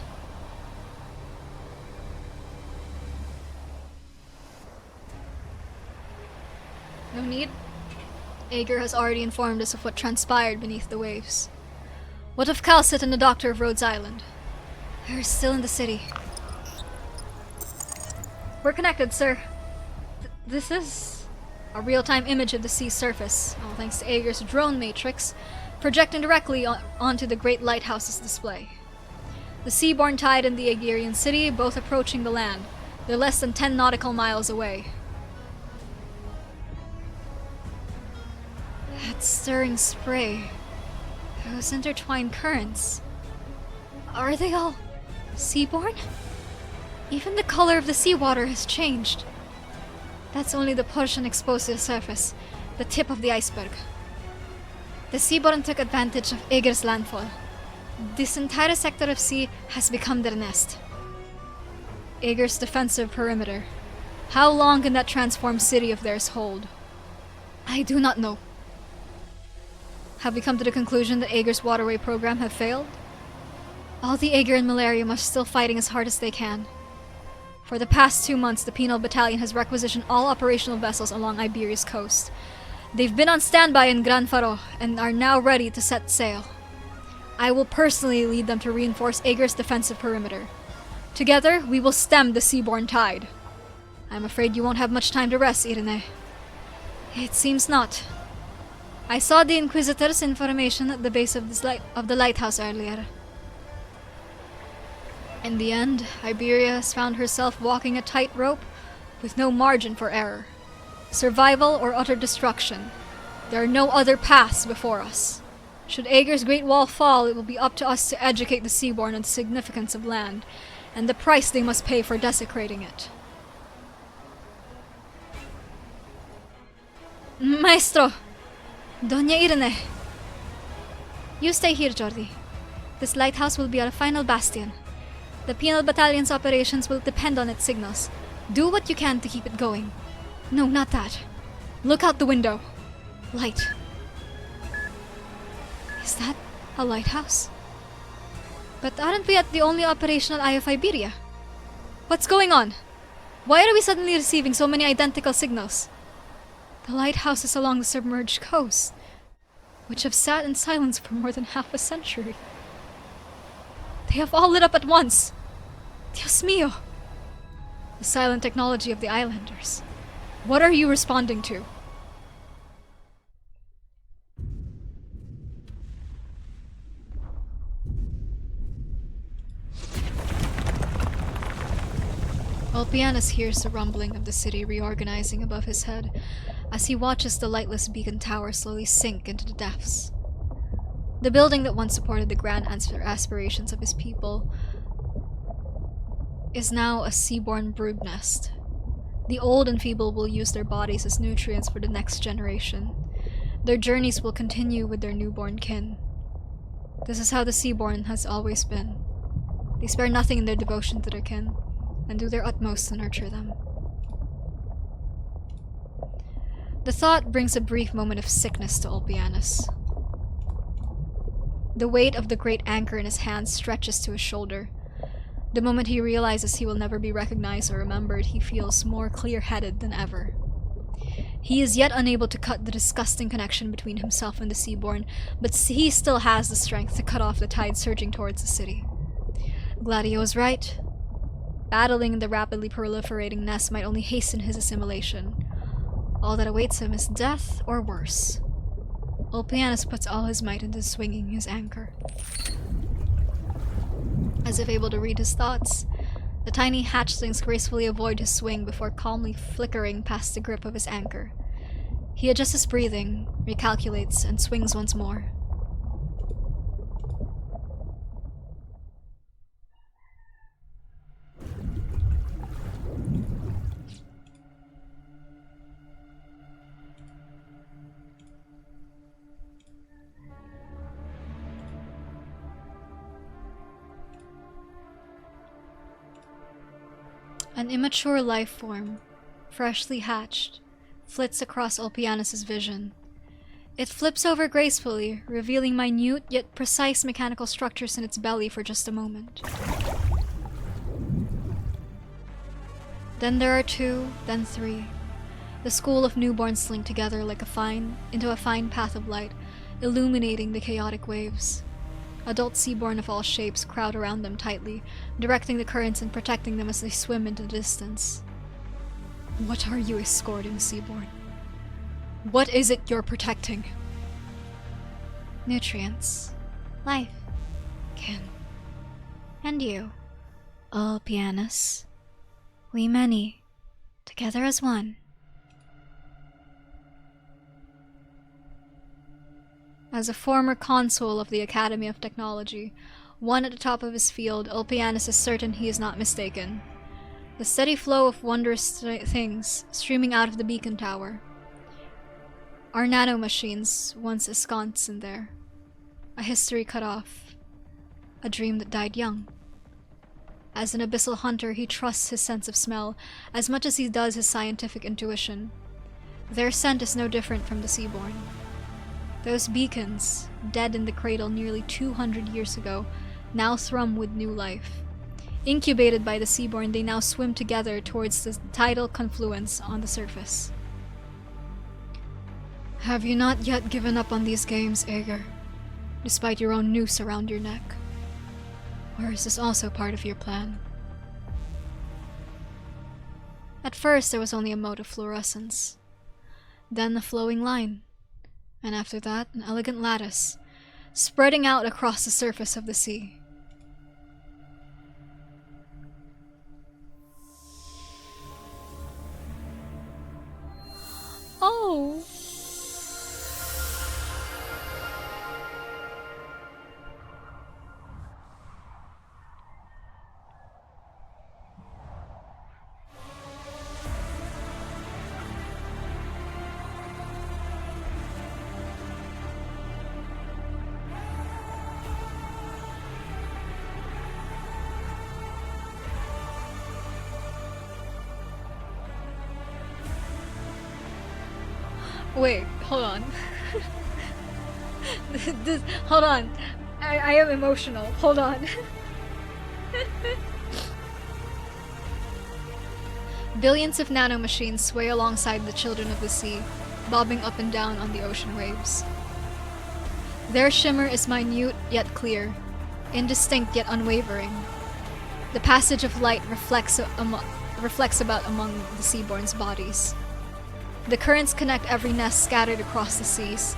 Speaker 6: No need. Aaugughghgh has already informed us of what transpired beneath the waves. What of Calcit and the Doctor of Rhodes Island? They're still in the city. We're connected, sir. This is a real-time image of the sea's surface, all thanks to Aaugughgh's drone matrix, projecting directly onto the Great Lighthouse's display. The seaborne tide and the Aegean city both approaching the land. They're less than 10 nautical miles away. That stirring spray. Those intertwined currents. Are they all seaborne? Even the color of the seawater has changed. That's only the portion exposed to the surface, the tip of the iceberg. The seaborne took advantage of Aaugughgh's landfall. This entire sector of sea has become their nest. Aaugughgh's defensive perimeter. How long can that transformed city of theirs hold? I do not know. Have we come to the conclusion that Aaugughgh's waterway program have failed? All the Aaugughgh and Malaria are still fighting as hard as they can. For the past 2 months, the Penal Battalion has requisitioned all operational vessels along Iberia's coast. They've been on standby in Gran Faro and are now ready to set sail. I will personally lead them to reinforce Aaugughgh's defensive perimeter. Together, we will stem the seaborne tide. I'm afraid you won't have much time to rest, Irene. It seems not. I saw the Inquisitor's information at the base of the lighthouse earlier. In the end, Iberia has found herself walking a tightrope with no margin for error. Survival or utter destruction. There are no other paths before us. Should Aaugughgh's Great Wall fall, it will be up to us to educate the seaborne on the significance of land, and the price they must pay for desecrating it. Maestro! Doña Irene! You stay here, Jordi. This lighthouse will be our final bastion. The Penal Battalion's operations will depend on its signals. Do what you can to keep it going. No, not that. Look out the window. Light. Is that a lighthouse? But aren't we at the only operational eye of Iberia? What's going on? Why are we suddenly receiving so many identical signals? The lighthouses along the submerged coast, which have sat in silence for more than half a century. They have all lit up at once. Dios mío! The silent technology of the islanders. What are you responding to? Ulpianus hears the rumbling of the city reorganizing above his head as he watches the lightless beacon tower slowly sink into the depths. The building that once supported the grand aspirations of his people is now a seaborne brood nest. The old and feeble will use their bodies as nutrients for the next generation. Their journeys will continue with their newborn kin. This is how the seaborne has always been. They spare nothing in their devotion to their kin, and do their utmost to nurture them. The thought brings a brief moment of sickness to Ulpianus. The weight of the great anchor in his hand stretches to his shoulder. The moment he realizes he will never be recognized or remembered, he feels more clear-headed than ever. He is yet unable to cut the disgusting connection between himself and the seaborne, but he still has the strength to cut off the tide surging towards the city. Gladio is right. Battling in the rapidly proliferating nest might only hasten his assimilation. All that awaits him is death or worse. Ulpianus puts all his might into swinging his anchor. As if able to read his thoughts, the tiny hatchlings gracefully avoid his swing before calmly flickering past the grip of his anchor. He adjusts his breathing, recalculates, and swings once more. An immature life form, freshly hatched, flits across Ulpianus's vision. It flips over gracefully, revealing minute yet precise mechanical structures in its belly for just a moment. Then there are 2, then 3. The school of newborns slink together like into a fine path of light, illuminating the chaotic waves. Adult seaborn of all shapes crowd around them tightly, directing the currents and protecting them as they swim into the distance. What are you escorting, seaborn? What is it you're protecting? Nutrients.
Speaker 17: Life.
Speaker 6: Kin.
Speaker 17: And you.
Speaker 6: Ulpianusssss. We many. Together as one. As a former consul of the Academy of Technology, one at the top of his field, Ulpianusssss is certain he is not mistaken. The steady flow of wondrous things streaming out of the beacon tower are nanomachines once ensconced in there. A history cut off. A dream that died young. As an abyssal hunter, he trusts his sense of smell as much as he does his scientific intuition. Their scent is no different from the seaborn. Those beacons, dead in the cradle nearly 200 years ago, now thrum with new life. Incubated by the seaborn, they now swim together towards the tidal confluence on the surface. Have you not yet given up on these games, aaugughghgh, despite your own noose around your neck? Or is this also part of your plan? At first, there was only a mote of fluorescence. Then a flowing line. And after that, an elegant lattice, spreading out across the surface of the sea. Oh! Wait, hold on. Hold on. I am emotional. Hold on. Billions of nanomachines sway alongside the children of the sea, bobbing up and down on the ocean waves. Their shimmer is minute yet clear, indistinct yet unwavering. The passage of light reflects about among the seaborn's bodies. The currents connect every nest scattered across the seas.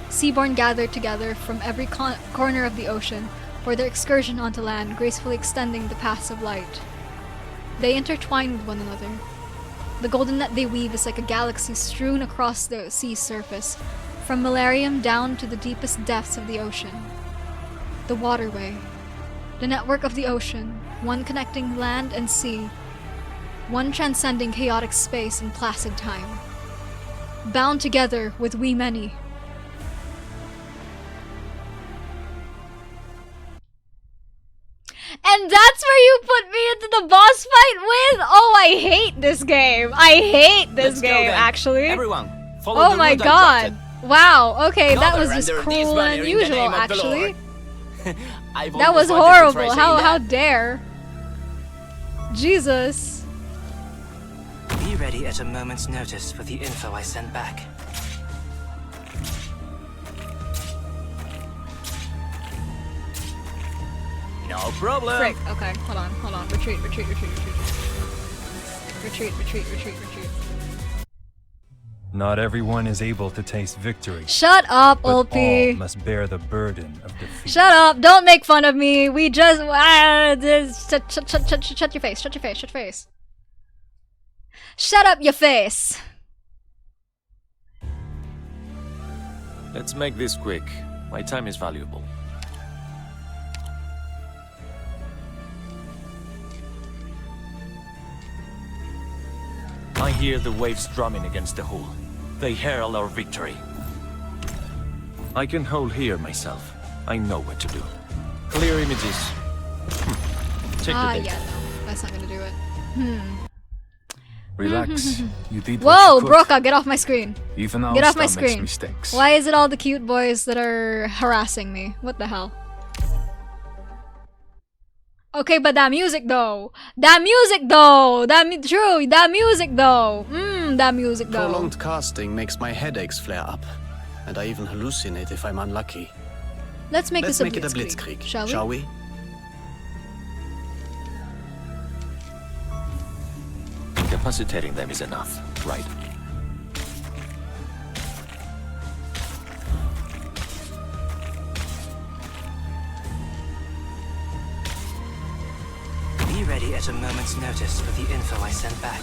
Speaker 6: Seaborn gathered together from every corner of the ocean for their excursion onto land, gracefully extending the paths of light. They intertwine with one another. The golden net they weave is like a galaxy strewn across the sea's surface, from Malarium down to the deepest depths of the ocean. The waterway. The network of the ocean, one connecting land and sea, one transcending chaotic space and placid time. Bound together with we many. And that's where you put me into the boss fight with? Oh, I hate this game. I hate this game, actually.
Speaker 10: Everyone, follow
Speaker 6: oh
Speaker 10: the
Speaker 6: my
Speaker 10: route I
Speaker 6: god.
Speaker 10: drafted.
Speaker 6: Wow, okay, that was just
Speaker 10: Another
Speaker 6: cruel
Speaker 10: under
Speaker 6: and
Speaker 10: this banner in the
Speaker 6: unusual,
Speaker 10: name of the
Speaker 6: actually.
Speaker 10: Lord. I've
Speaker 6: That was
Speaker 10: always wanted to try
Speaker 6: horrible.
Speaker 10: saying
Speaker 6: How
Speaker 10: that.
Speaker 6: dare. Jesus.
Speaker 12: Be ready at a moment's notice for the info I send back.
Speaker 10: No problem.
Speaker 6: Frick. Okay, hold on. Retreat. Retreat.
Speaker 1: Not everyone is able to taste victory.
Speaker 6: Shut up,
Speaker 1: but
Speaker 6: Ulpi.
Speaker 1: all must bear the burden of defeat.
Speaker 6: Shut up! Don't make fun of me. We just shut your face. Shut up your face.
Speaker 10: Let's make this quick. My time is valuable. I hear the waves drumming against the hull. They herald our victory. I can hold here myself. I know what to do. Clear images. Check the data.
Speaker 6: Yeah, no. That's not gonna do it.
Speaker 1: Relax. You did
Speaker 6: Whoa,
Speaker 1: what you could.
Speaker 6: Broca, get off my screen.
Speaker 1: Even
Speaker 6: Get off my
Speaker 1: Ulster makes
Speaker 6: screen.
Speaker 1: mistakes.
Speaker 6: Why is it all the cute boys that are harassing me? What the hell? Okay, but that music though. That music though. That music though. That music though.
Speaker 15: Prolonged casting makes my headaches flare up, and I even hallucinate if I'm unlucky.
Speaker 6: Let's make this
Speaker 15: it a
Speaker 6: blitzkrieg,
Speaker 15: blitzkrieg,
Speaker 6: shall we?
Speaker 10: Incapacitating them is enough, right?
Speaker 12: Be ready at a moment's notice for the info I sent back.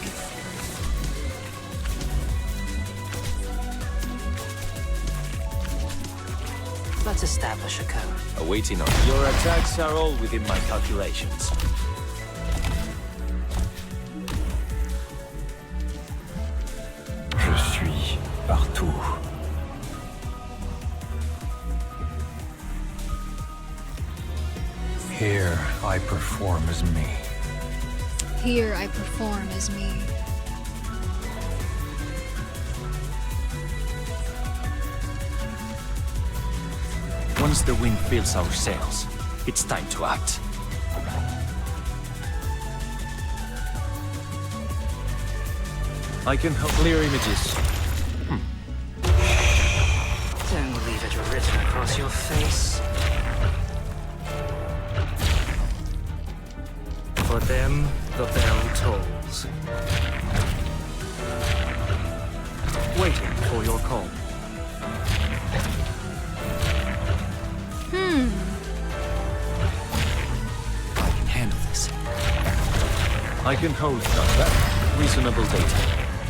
Speaker 12: Let's establish a code.
Speaker 10: Awaiting on. Your attacks are all within my calculations.
Speaker 1: Je suis partout. Here I perform as me.
Speaker 6: Here I perform as me.
Speaker 10: Once the wind fills our sails, it's time to act. I can help clear images.
Speaker 12: Don't leave it written across your face.
Speaker 18: For them, the bell tolls. Waiting for your call.
Speaker 10: I can handle this. I can hold that reasonable data.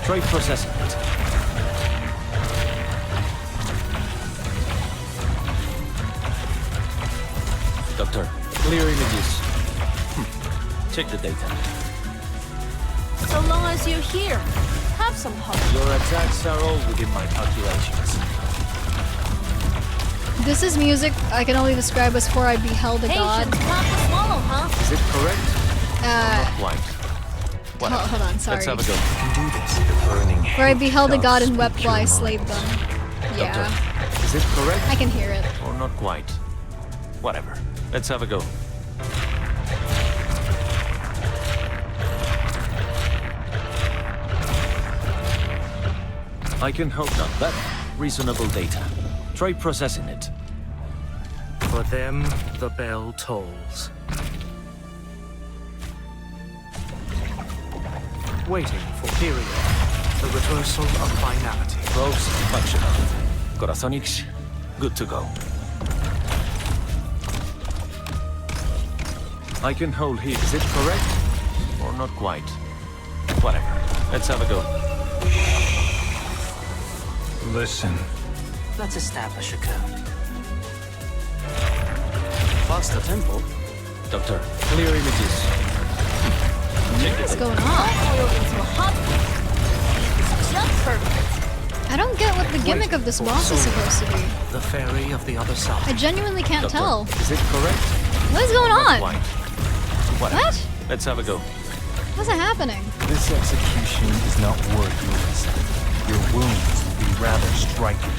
Speaker 10: Try processing it. Doctor, clear images. Check the data.
Speaker 9: So long as you're here, have some hope.
Speaker 10: Your attacks are all within my calculations.
Speaker 6: This is music I can only describe as For I Beheld a God.
Speaker 9: Swallow, huh?
Speaker 10: Is it correct? Not quite.
Speaker 6: Hold on, sorry.
Speaker 10: Let's have a go.
Speaker 1: Do this. Burning
Speaker 6: For I beheld a God and
Speaker 1: speak
Speaker 6: wept while I
Speaker 1: your
Speaker 6: slayed
Speaker 1: mind.
Speaker 6: them. Yeah,
Speaker 10: Doctor, is it correct?
Speaker 6: I can hear it.
Speaker 10: Or not quite? Whatever. Let's have a go. I can hold on that reasonable data. Try processing it.
Speaker 18: For them, the bell tolls. Waiting for period. The reversal of finality.
Speaker 10: Probes functional. Corazonix, good to go. I can hold here. Is it correct? Or not quite? Whatever. Let's have a go.
Speaker 1: Listen.
Speaker 12: Let's establish a code.
Speaker 15: Faster tempo.
Speaker 10: Doctor, clear images.
Speaker 6: What's going on?
Speaker 9: Just perfect.
Speaker 6: I don't get what the gimmick of this boss is supposed to be.
Speaker 18: The fairy of the other side.
Speaker 6: I genuinely can't
Speaker 10: Doctor,
Speaker 6: tell.
Speaker 10: Is it correct?
Speaker 6: What is going
Speaker 10: Not
Speaker 6: on?
Speaker 10: quite. Whatever.
Speaker 6: What?
Speaker 10: Let's have a go.
Speaker 6: What's happening?
Speaker 1: This execution is not worth losing. Your wounds will be rather striking.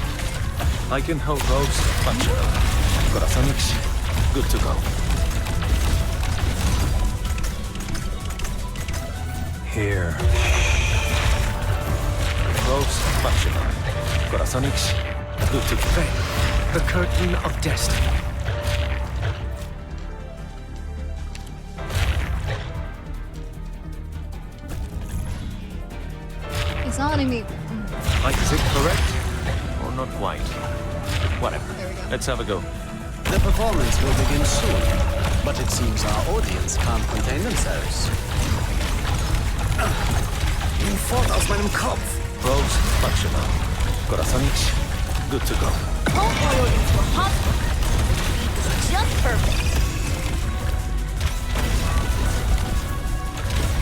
Speaker 10: I can hold ropes functional. Corazonix, good to go.
Speaker 1: Here.
Speaker 10: Ropes functional. Corazonix, good to go.
Speaker 18: The curtain of destiny.
Speaker 6: It's not letting me.
Speaker 10: Is it correct? Or not quite? Whatever.
Speaker 6: There we go.
Speaker 10: Let's have a go.
Speaker 15: The performance will begin soon, but it seems our audience can't contain themselves. Fort aus meinem Kopf.
Speaker 10: Probes functional. Corazonix, good to go.
Speaker 9: All oil into a hot pot. Just perfect.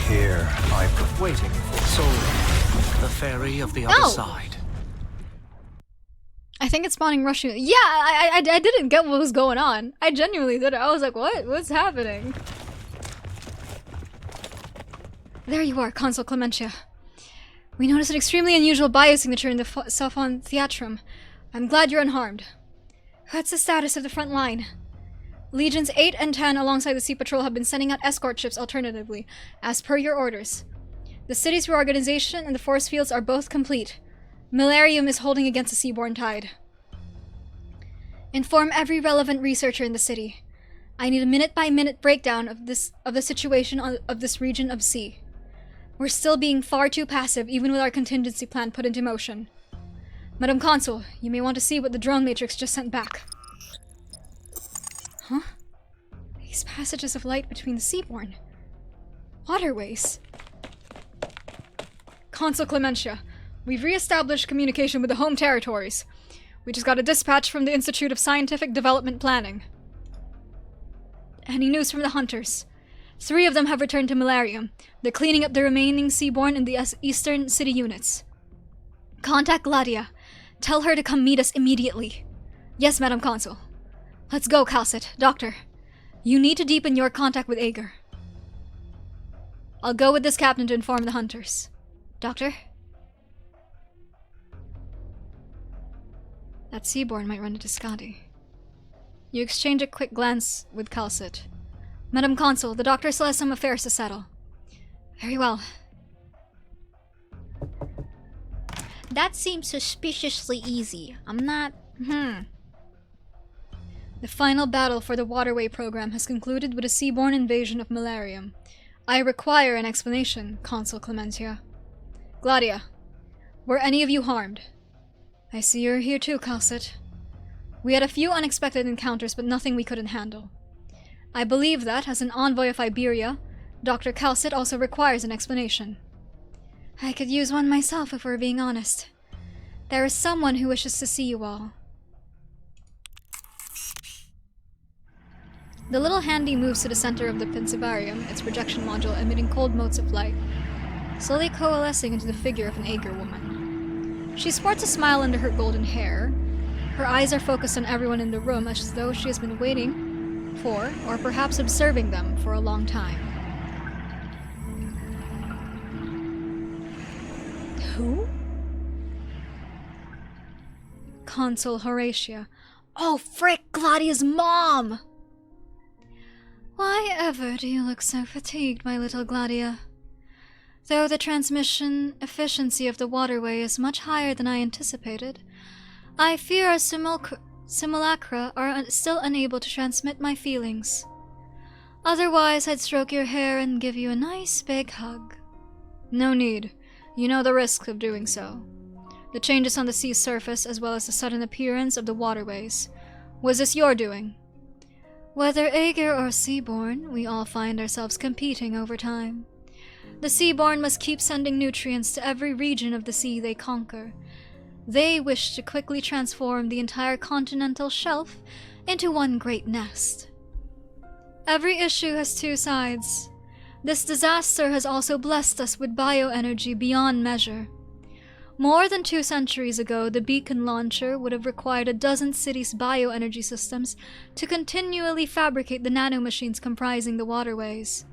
Speaker 1: Here I
Speaker 18: Waiting for soul. The fairy of the other side.
Speaker 6: I think it's spawning Russian. Yeah, I didn't get what was going on. I genuinely didn't. I was like, what? What's happening? There you are, Consul Clementia. We noticed an extremely unusual biosignature in the Sophon Theatrum. I'm glad you're unharmed. What's the status of the front line? Legions 8 and 10 alongside the Sea Patrol have been sending out escort ships alternatively, as per your orders. The city's reorganization and the force fields are both complete. Millennium is holding against the seaborne tide. Inform every relevant researcher in the city. I need a minute-by-minute breakdown of the situation of this region of sea. We're still being far too passive, even with our contingency plan put into motion. Madam Consul, you may want to see what the drone matrix just sent back. Huh? These passages of light between the seaborne waterways. Consul Clementia, we've re-established communication with the home territories. We just got a dispatch from the Institute of Scientific Development Planning. Any news from the hunters? 3 of them have returned to Millennium. They're cleaning up the remaining seaborne in the eastern city units. Contact Gladia. Tell her to come meet us immediately. Yes, Madam Consul. Let's go, Calcit. Doctor, you need to deepen your contact with Aaugur. I'll go with this captain to inform the hunters. Doctor? That seaborne might run into Skadi. You exchange a quick glance with Calcit. Madam Consul, the doctor still has some affairs to settle. Very well.
Speaker 17: That seems suspiciously easy. I'm not...
Speaker 6: The final battle for the waterway program has concluded with a seaborne invasion of Millennium. I require an explanation, Consul Clementia. Gladia, were any of you harmed? I see you're here too, Calcit. We had a few unexpected encounters, but nothing we couldn't handle. I believe that, as an envoy of Iberia, Dr. Calcit also requires an explanation. I could use one myself if we're being honest. There is someone who wishes to see you all. The little handy moves to the center of the Pensivarium, its projection module emitting cold motes of light, slowly coalescing into the figure of an Aaugur woman. She sports a smile under her golden hair. Her eyes are focused on everyone in the room as though she has been waiting for, or perhaps observing them for a long time. Who? Consul Horatia. Oh, frick! Gladia's mom! Why ever do you look so fatigued, my little Gladia? Though the transmission efficiency of the waterway is much higher than I anticipated, I fear our simulacra are still unable to transmit my feelings. Otherwise, I'd stroke your hair and give you a nice big hug. No need. You know the risks of doing so. The changes on the sea's surface, as well as the sudden appearance of the waterways. Was this your doing? Whether Aaugur or Seaborn, we all find ourselves competing over time. The Seaborn must keep sending nutrients to every region of the sea they conquer. They wish to quickly transform the entire continental shelf into one great nest. Every issue has 2 sides. This disaster has also blessed us with bioenergy beyond measure. More than 2 centuries ago, the beacon launcher would have required a dozen cities' bioenergy systems to continually fabricate the nanomachines comprising the waterways.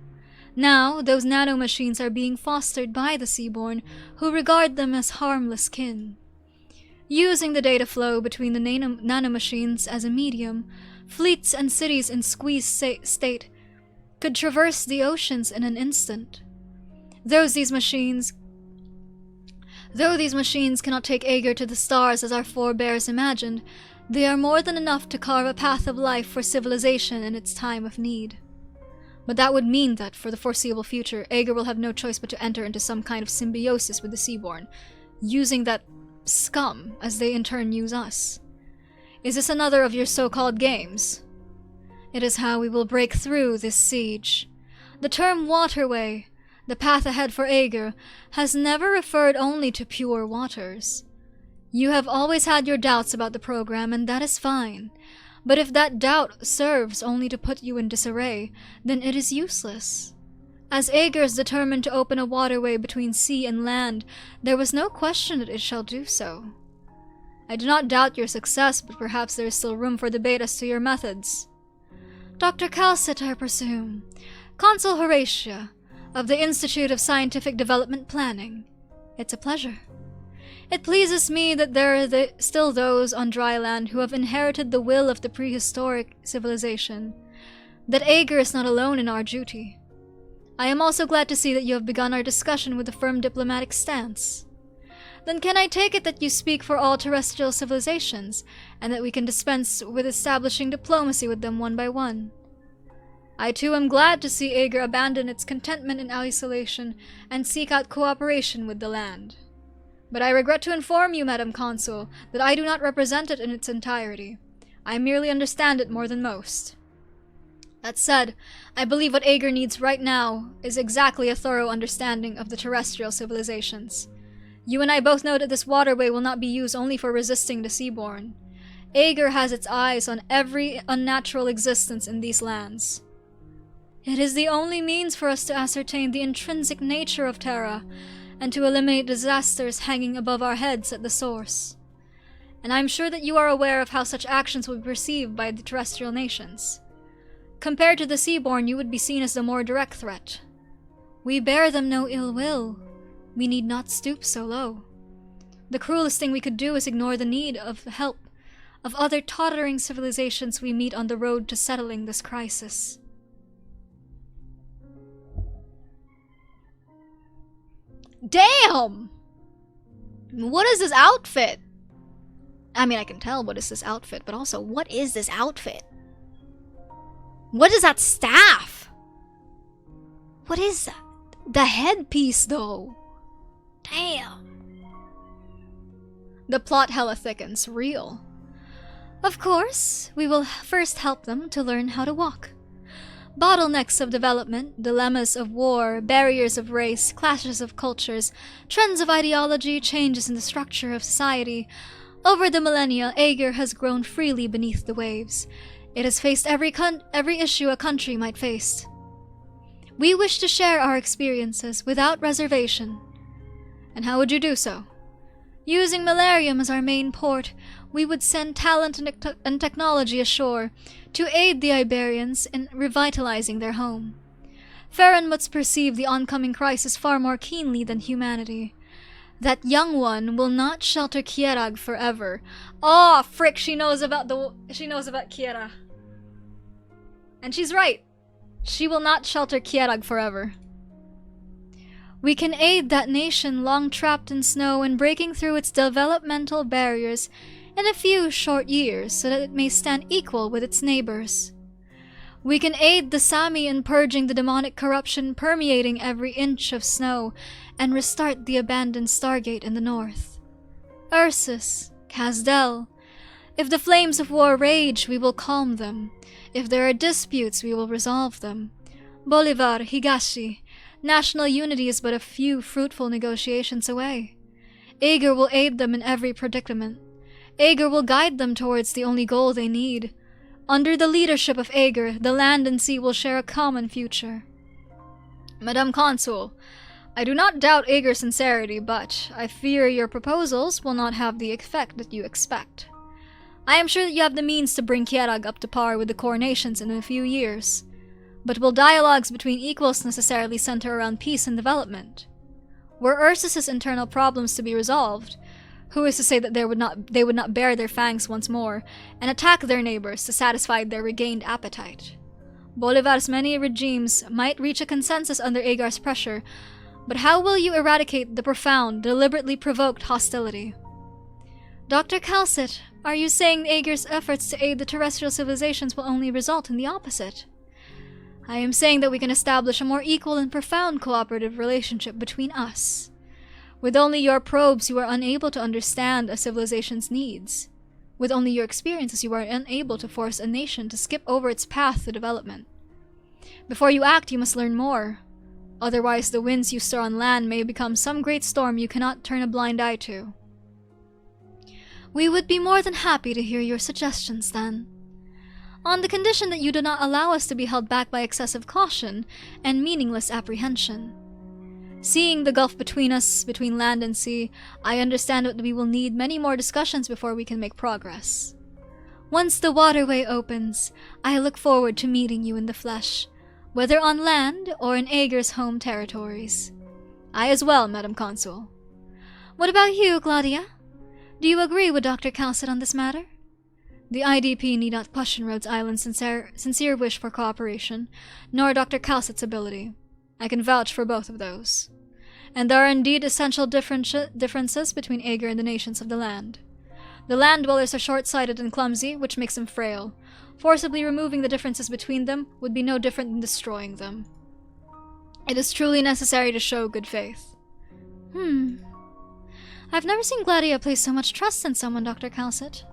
Speaker 6: Now, those nanomachines are being fostered by the Seaborn, who regard them as harmless kin. Using the data flow between the nanomachines as a medium, fleets and cities in squeezed state could traverse the oceans in an instant. Though these machines cannot take Aaugur to the stars as our forebears imagined, they are more than enough to carve a path of life for civilization in its time of need. But that would mean that, for the foreseeable future, Aaugur will have no choice but to enter into some kind of symbiosis with the Seaborn, using that scum as they in turn use us. Is this another of your so-called games? It is how we will break through this siege. The term waterway, the path ahead for Aaugur, has never referred only to pure waters. You have always had your doubts about the program, and that is fine. But if that doubt serves only to put you in disarray, then it is useless. As Aaugur is determined to open a waterway between sea and land, there was no question that it shall do so. I do not doubt your success, but perhaps there is still room for debate as to your methods. Dr. Calcit, I presume. Consul Horatia, of the Institute of Scientific Development Planning. It's a pleasure. It pleases me that there are still those on dry land who have inherited the will of the prehistoric civilization, that Aaugur is not alone in our duty. I am also glad to see that you have begun our discussion with a firm diplomatic stance. Then can I take it that you speak for all terrestrial civilizations, and that we can dispense with establishing diplomacy with them one by one? I too am glad to see Aaugur abandon its contentment in isolation and seek out cooperation with the land. But I regret to inform you, Madam Consul, that I do not represent it in its entirety. I merely understand it more than most. That said, I believe what Aaugur needs right now is exactly a thorough understanding of the terrestrial civilizations. You and I both know that this waterway will not be used only for resisting the Seaborn. Aaugur has its eyes on every unnatural existence in these lands. It is the only means for us to ascertain the intrinsic nature of Terra, and to eliminate disasters hanging above our heads at the source. And I am sure that you are aware of how such actions will be perceived by the terrestrial nations. Compared to the Seaborn, you would be seen as the more direct threat. We bear them no ill will. We need not stoop so low. The cruelest thing we could do is ignore the need of the help of other tottering civilizations we meet on the road to settling this crisis.
Speaker 2: Damn! What is this outfit? I mean, I can tell what is this outfit, but also, what is this outfit? What is that staff? What is that? The headpiece, though. Damn. The plot hella thickens. Real. Of course, we will first help them to learn how to walk. Bottlenecks of development, dilemmas of war, barriers of race, clashes of cultures, trends of ideology, changes in the structure of society. Over the millennia, Aaugur has grown freely beneath the waves. It has faced every issue a country might face. We wish to share our experiences without reservation. And how would you do so? Using Malarium as our main port, we would send talent and technology ashore to aid the Iberians in revitalizing their home. Farron must perceive the oncoming crisis far more keenly than humanity. That young one will not shelter Kierag forever. Oh, frick, she knows about Kiera. And she's right. She will not shelter Kierag forever. We can aid that nation long trapped in snow in breaking through its developmental barriers in a few short years so that it may stand equal with its neighbors. We can aid the Sami in purging the demonic corruption permeating every inch of snow and restart the abandoned Stargate in the north. Ursus, Kazdel. If the flames of war rage, we will calm them. If there are disputes, we will resolve them. Bolivar, Higashi. National unity is but a few fruitful negotiations away. Aaugur will aid them in every predicament. Aaugur will guide them towards the only goal they need. Under the leadership of Aaugur, the land and sea will share a common future. Madame Consul, I do not doubt Augur's sincerity, but I fear your proposals will not have the effect that you expect. I am sure that you have the means to bring Kierag up to par with the core nations in a few years. But will dialogues between equals necessarily center around peace and development? Were Ursus's internal problems to be resolved, who is to say that they would not bare their fangs once more and attack their neighbors to satisfy their regained appetite? Bolivar's many regimes might reach a consensus under Agar's pressure, but how will you eradicate the profound, deliberately provoked hostility? Dr. Calcit, are you saying Agar's efforts to aid the terrestrial civilizations will only result in the opposite? I am saying that we can establish a more equal and profound cooperative relationship between us. With only your probes, you are unable to understand a civilization's needs. With only your experiences, you are unable to force a nation to skip over its path to development. Before you act, you must learn more. Otherwise, the winds you stir on land may become some great storm you cannot turn a blind eye to. We would be more than happy to hear your suggestions, then. On the condition that you do not allow us to be held back by excessive caution and meaningless apprehension. Seeing the gulf between us, between land and sea, I understand that we will need many more discussions before we can make progress. Once the waterway opens, I look forward to meeting you in the flesh, whether on land or in Agar's home territories. I as well, Madam Consul.
Speaker 6: What about you, Gladia? Do you agree with Dr. Calcet on this matter? The IDP need not question Rhodes Island's sincere wish for cooperation, nor Dr. Calcet's ability. I can vouch for both of those. And there are indeed essential differences between Aegir and the nations of the land. The land dwellers are short-sighted and clumsy, which makes them frail. Forcibly removing the differences between them would be no different than destroying them. It is truly necessary to show good faith. I've never seen Gladia place so much trust in someone, Dr. Calcet.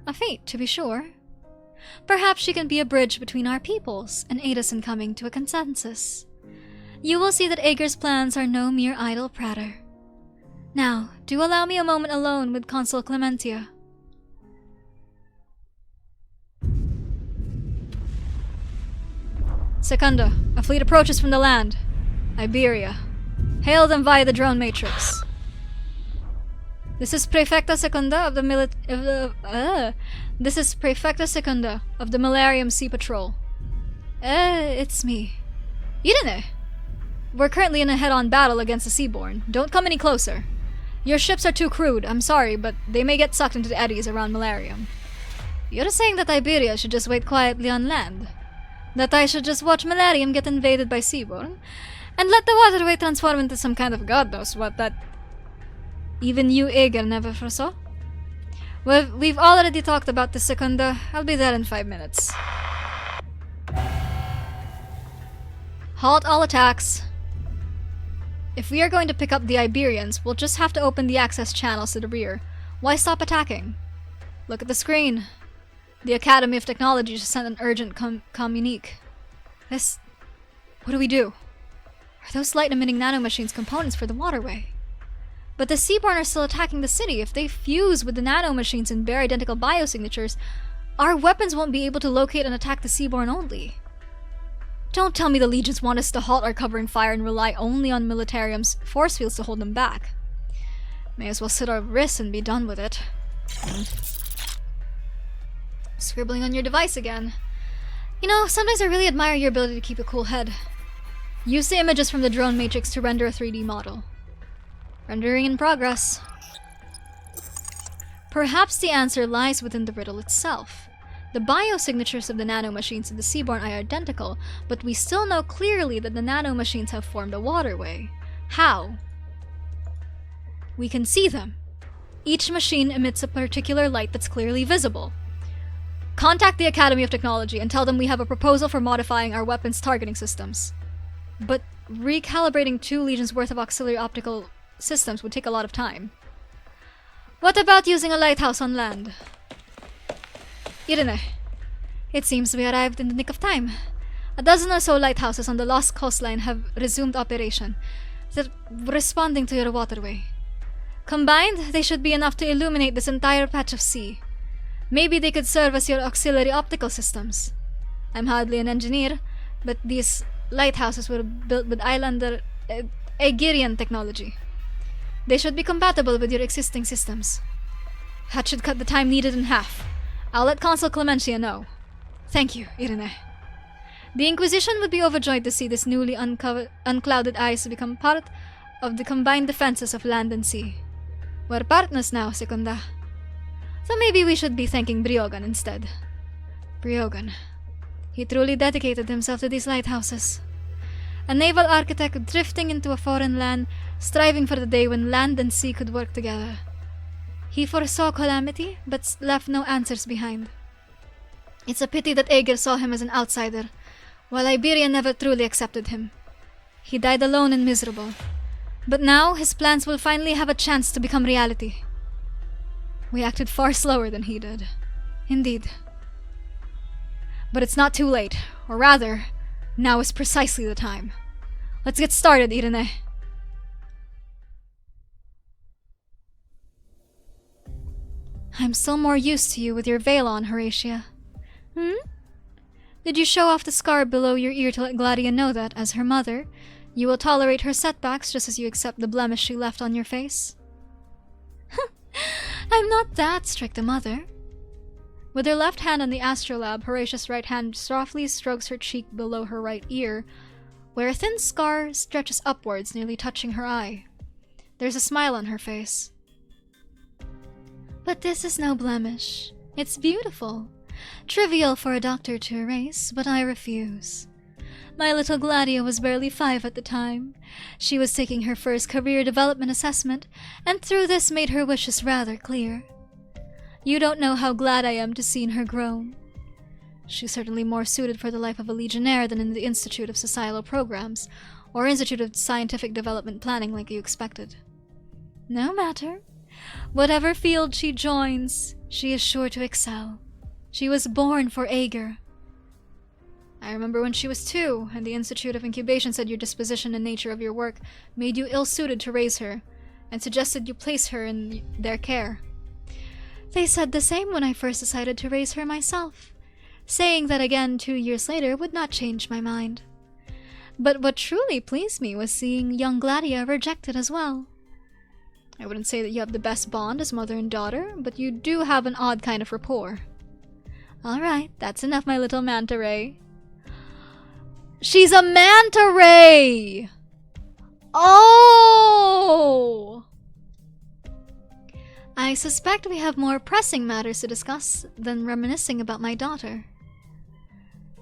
Speaker 6: A feat, to be sure. Perhaps she can be a bridge between our peoples and aid us in coming to a consensus. You will see that Aegir's plans are no mere idle prater. Now, do allow me a moment alone with Consul Clementia. Secunda, a fleet approaches from the land. Iberia. Hail them via the drone matrix. This is Prefecta Secunda of the This is Prefecta Secunda of the Malarium Sea Patrol. It's me. Irene! We're currently in a head-on battle against the Seaborn. Don't come any closer. Your ships are too crude, I'm sorry, but they may get sucked into the eddies around Malarium. You're saying that Iberia should just wait quietly on land? That I should just watch Malarium get invaded by Seaborn, and let the waterway transform into some kind of god knows what that even you, Aegir, never foresaw? Well, we've already talked about the Secunda. I'll be there in 5 minutes. Halt all attacks. If we are going to pick up the Iberians, we'll just have to open the access channels to the rear. Why stop attacking? Look at the screen. The Academy of Technology just sent an urgent communique. This... What do we do? Are those light-emitting nanomachines components for the waterway? But the Seaborn are still attacking the city. If they fuse with the nanomachines and bear identical biosignatures, our weapons won't be able to locate and attack the Seaborn only. Don't tell me the Legions want us to halt our covering fire and rely only on Militarium's force fields to hold them back. May as well sit our wrists and be done with it. Scribbling on your device again. You know, sometimes I really admire your ability to keep a cool head. Use the images from the drone matrix to render a 3D model. Rendering in progress. Perhaps the answer lies within the riddle itself. The biosignatures of the nanomachines and the Seaborn are identical, but we still know clearly that the nanomachines have formed a waterway. How? We can see them. Each machine emits a particular light that's clearly visible. Contact the Academy of Technology and tell them we have a proposal for modifying our weapons targeting systems. But recalibrating 2 legions worth of auxiliary optical systems would take a lot of time. What about using a lighthouse on land? Irene, it seems we arrived in the nick of time. A dozen or so lighthouses on the lost coastline have resumed operation. They're responding to your waterway. Combined, they should be enough to illuminate this entire patch of sea. Maybe they could serve as your auxiliary optical systems. I'm hardly an engineer, but these lighthouses were built with Aegirian technology. They should be compatible with your existing systems. That should cut the time needed in half. I'll let Consul Clementia know. Thank you, Irene. The Inquisition would be overjoyed to see this newly unclouded ice become part of the combined defenses of land and sea. We're partners now, Secunda. So maybe we should be thanking Briogan instead. Briogan. He truly dedicated himself to these lighthouses. A naval architect drifting into a foreign land, striving for the day when land and sea could work together. He foresaw calamity, but left no answers behind. It's a pity that Aegir saw him as an outsider, while Iberia never truly accepted him. He died alone and miserable. But now, his plans will finally have a chance to become reality. We acted far slower than he did. Indeed. But it's not too late, or rather, now is precisely the time. Let's get started, Irene. I'm still more used to you with your veil on, Horatia. Did you show off the scar below your ear to let Gladia know that, as her mother, you will tolerate her setbacks just as you accept the blemish she left on your face? I'm not that strict a mother. With her left hand on the astrolabe, Horatia's right hand softly strokes her cheek below her right ear, where a thin scar stretches upwards, nearly touching her eye. There's a smile on her face. But this is no blemish. It's beautiful. Trivial for a doctor to erase, but I refuse. My little Gladia was barely 5 at the time. She was taking her first career development assessment, and through this made her wishes rather clear. You don't know how glad I am to see her grown. She's certainly more suited for the life of a legionnaire than in the Institute of Societal Programs, or Institute of Scientific Development Planning like you expected. No matter. Whatever field she joins, she is sure to excel. She was born for Aaugughghgh. I remember when she was 2, and the Institute of Incubation said your disposition and nature of your work made you ill-suited to raise her, and suggested you place her in their care. They said the same when I first decided to raise her myself, saying that again 2 years later would not change my mind. But what truly pleased me was seeing young Gladia rejected as well. I wouldn't say that you have the best bond as mother and daughter, but you do have an odd kind of rapport. Alright, that's enough, my little manta ray. She's a manta ray! Oh! I suspect we have more pressing matters to discuss than reminiscing about my daughter.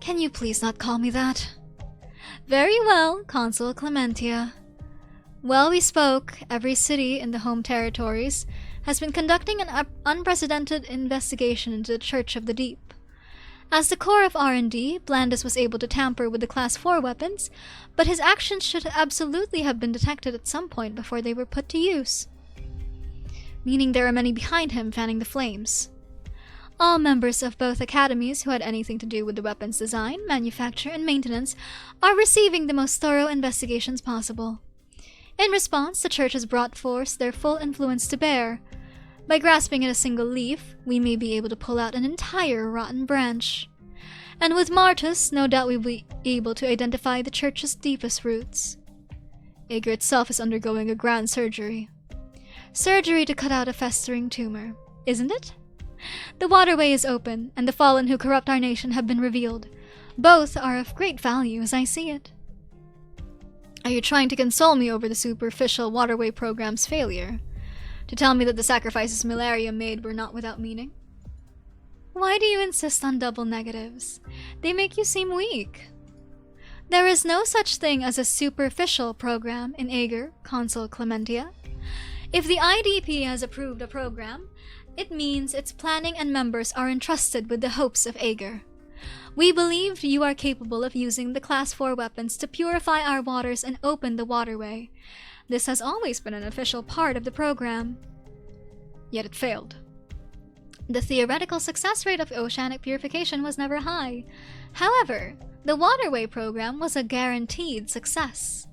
Speaker 6: Can you please not call me that? Very well, Consul Clementia. While we spoke, every city in the home territories has been conducting an unprecedented investigation into the Church of the Deep. As the core of R&D, Blandis was able to tamper with the Class 4 weapons, but his actions should absolutely have been detected at some point before they were put to use. Meaning there are many behind him fanning the flames. All members of both academies who had anything to do with the weapons design, manufacture, and maintenance are receiving the most thorough investigations possible. In response, the Church has brought forth their full influence to bear. By grasping at a single leaf, we may be able to pull out an entire rotten branch. And with Martus, no doubt we'll be able to identify the Church's deepest roots. Aaugughgh itself is undergoing a grand surgery. Surgery to cut out a festering tumor, isn't it? The waterway is open, and the fallen who corrupt our nation have been revealed. Both are of great value as I see it. Are you trying to console me over the superficial waterway program's failure? To tell me that the sacrifices Millennia made were not without meaning? Why do you insist on double negatives? They make you seem weak. There is no such thing as a superficial program in Aaugughgh, Consul Clementia. If the IDP has approved a program, it means its planning and members are entrusted with the hopes of Aaugughgh. We believe you are capable of using the Class 4 weapons to purify our waters and open the waterway. This has always been an official part of the program. Yet it failed. The theoretical success rate of oceanic purification was never high. However, the waterway program was a guaranteed success.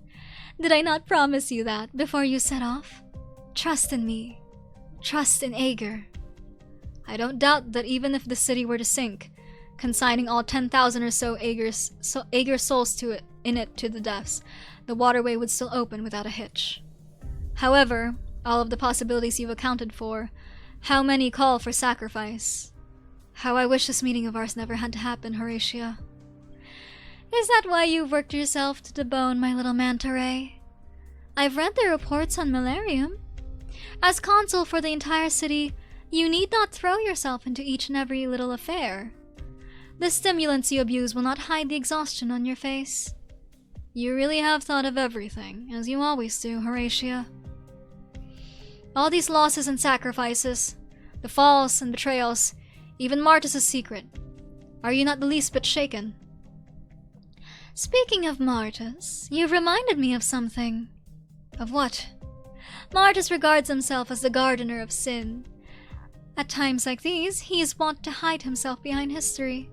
Speaker 6: Did I not promise you that before you set off? Trust in me. Trust in Aaugughgh. I don't doubt that even if the city were to sink, consigning all 10,000 or so Aaugughgh souls in it to the depths, the waterway would still open without a hitch. However, all of the possibilities you've accounted for, how many call for sacrifice? How I wish this meeting of ours never had to happen, Horatia. Is that why you've worked yourself to the bone, my little manta ray? I've read the reports on Millennium. As consul for the entire city, you need not throw yourself into each and every little affair. The stimulants you abuse will not hide the exhaustion on your face. You really have thought of everything, as you always do, Horatia. All these losses and sacrifices, the falls and betrayals, even Martus's secret. Are you not the least bit shaken? Speaking of Martus, you've reminded me of something. Of what? Martus regards himself as the gardener of sin. At times like these, he is wont to hide himself behind history.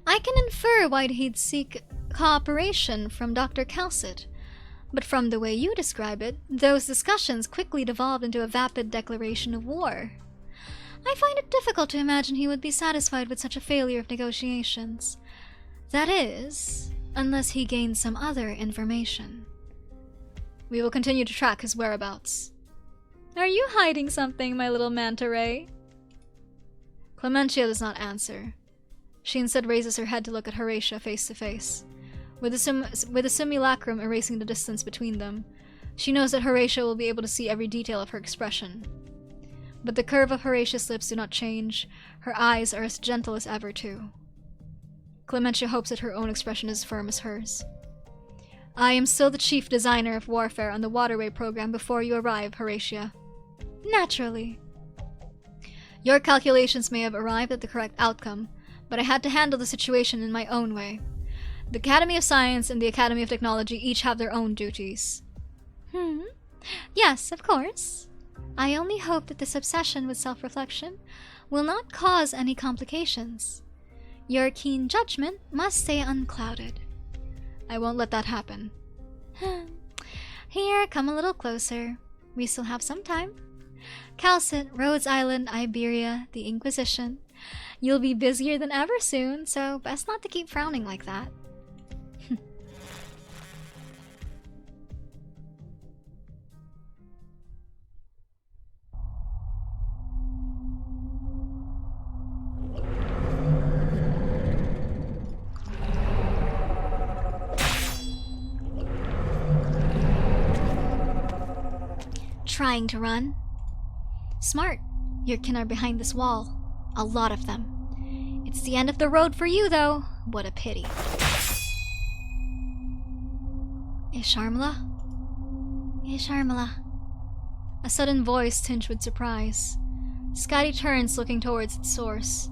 Speaker 6: I can infer why he'd seek cooperation from Dr. Calcit, but from the way you describe it, those discussions quickly devolved into a vapid declaration of war. I find it difficult to imagine he would be satisfied with such a failure of negotiations. That is, unless he gains some other information. We will continue to track his whereabouts. Are you hiding something, my little manta ray? Clementia does not answer. She instead raises her head to look at Horatia face to face. with a simulacrum erasing the distance between them. She knows that Horatia will be able to see every detail of her expression. But the curve of Horatia's lips do not change. Her eyes are as gentle as ever, too. Clementia hopes that her own expression is firm as hers. I am still the chief designer of warfare on the Waterway program before you arrive, Horatia. Naturally. Your calculations may have arrived at the correct outcome, but I had to handle the situation in my own way. The Academy of Science and the Academy of Technology each have their own duties.
Speaker 17: Yes, of course. I only hope that this obsession with self-reflection will not cause any complications. Your keen judgment must stay unclouded.
Speaker 6: I won't let that happen.
Speaker 17: Here, come a little closer. We still have some time. Calcit, Rhodes Island, Iberia, the Inquisition. You'll be busier than ever soon, so best not to keep frowning like that. Trying to run? Smart. Your kin are behind this wall. A lot of them. It's the end of the road for you, though. What a pity. Isharmla? Isharmla. A sudden voice tinged with surprise. Scotty turns, looking towards its source.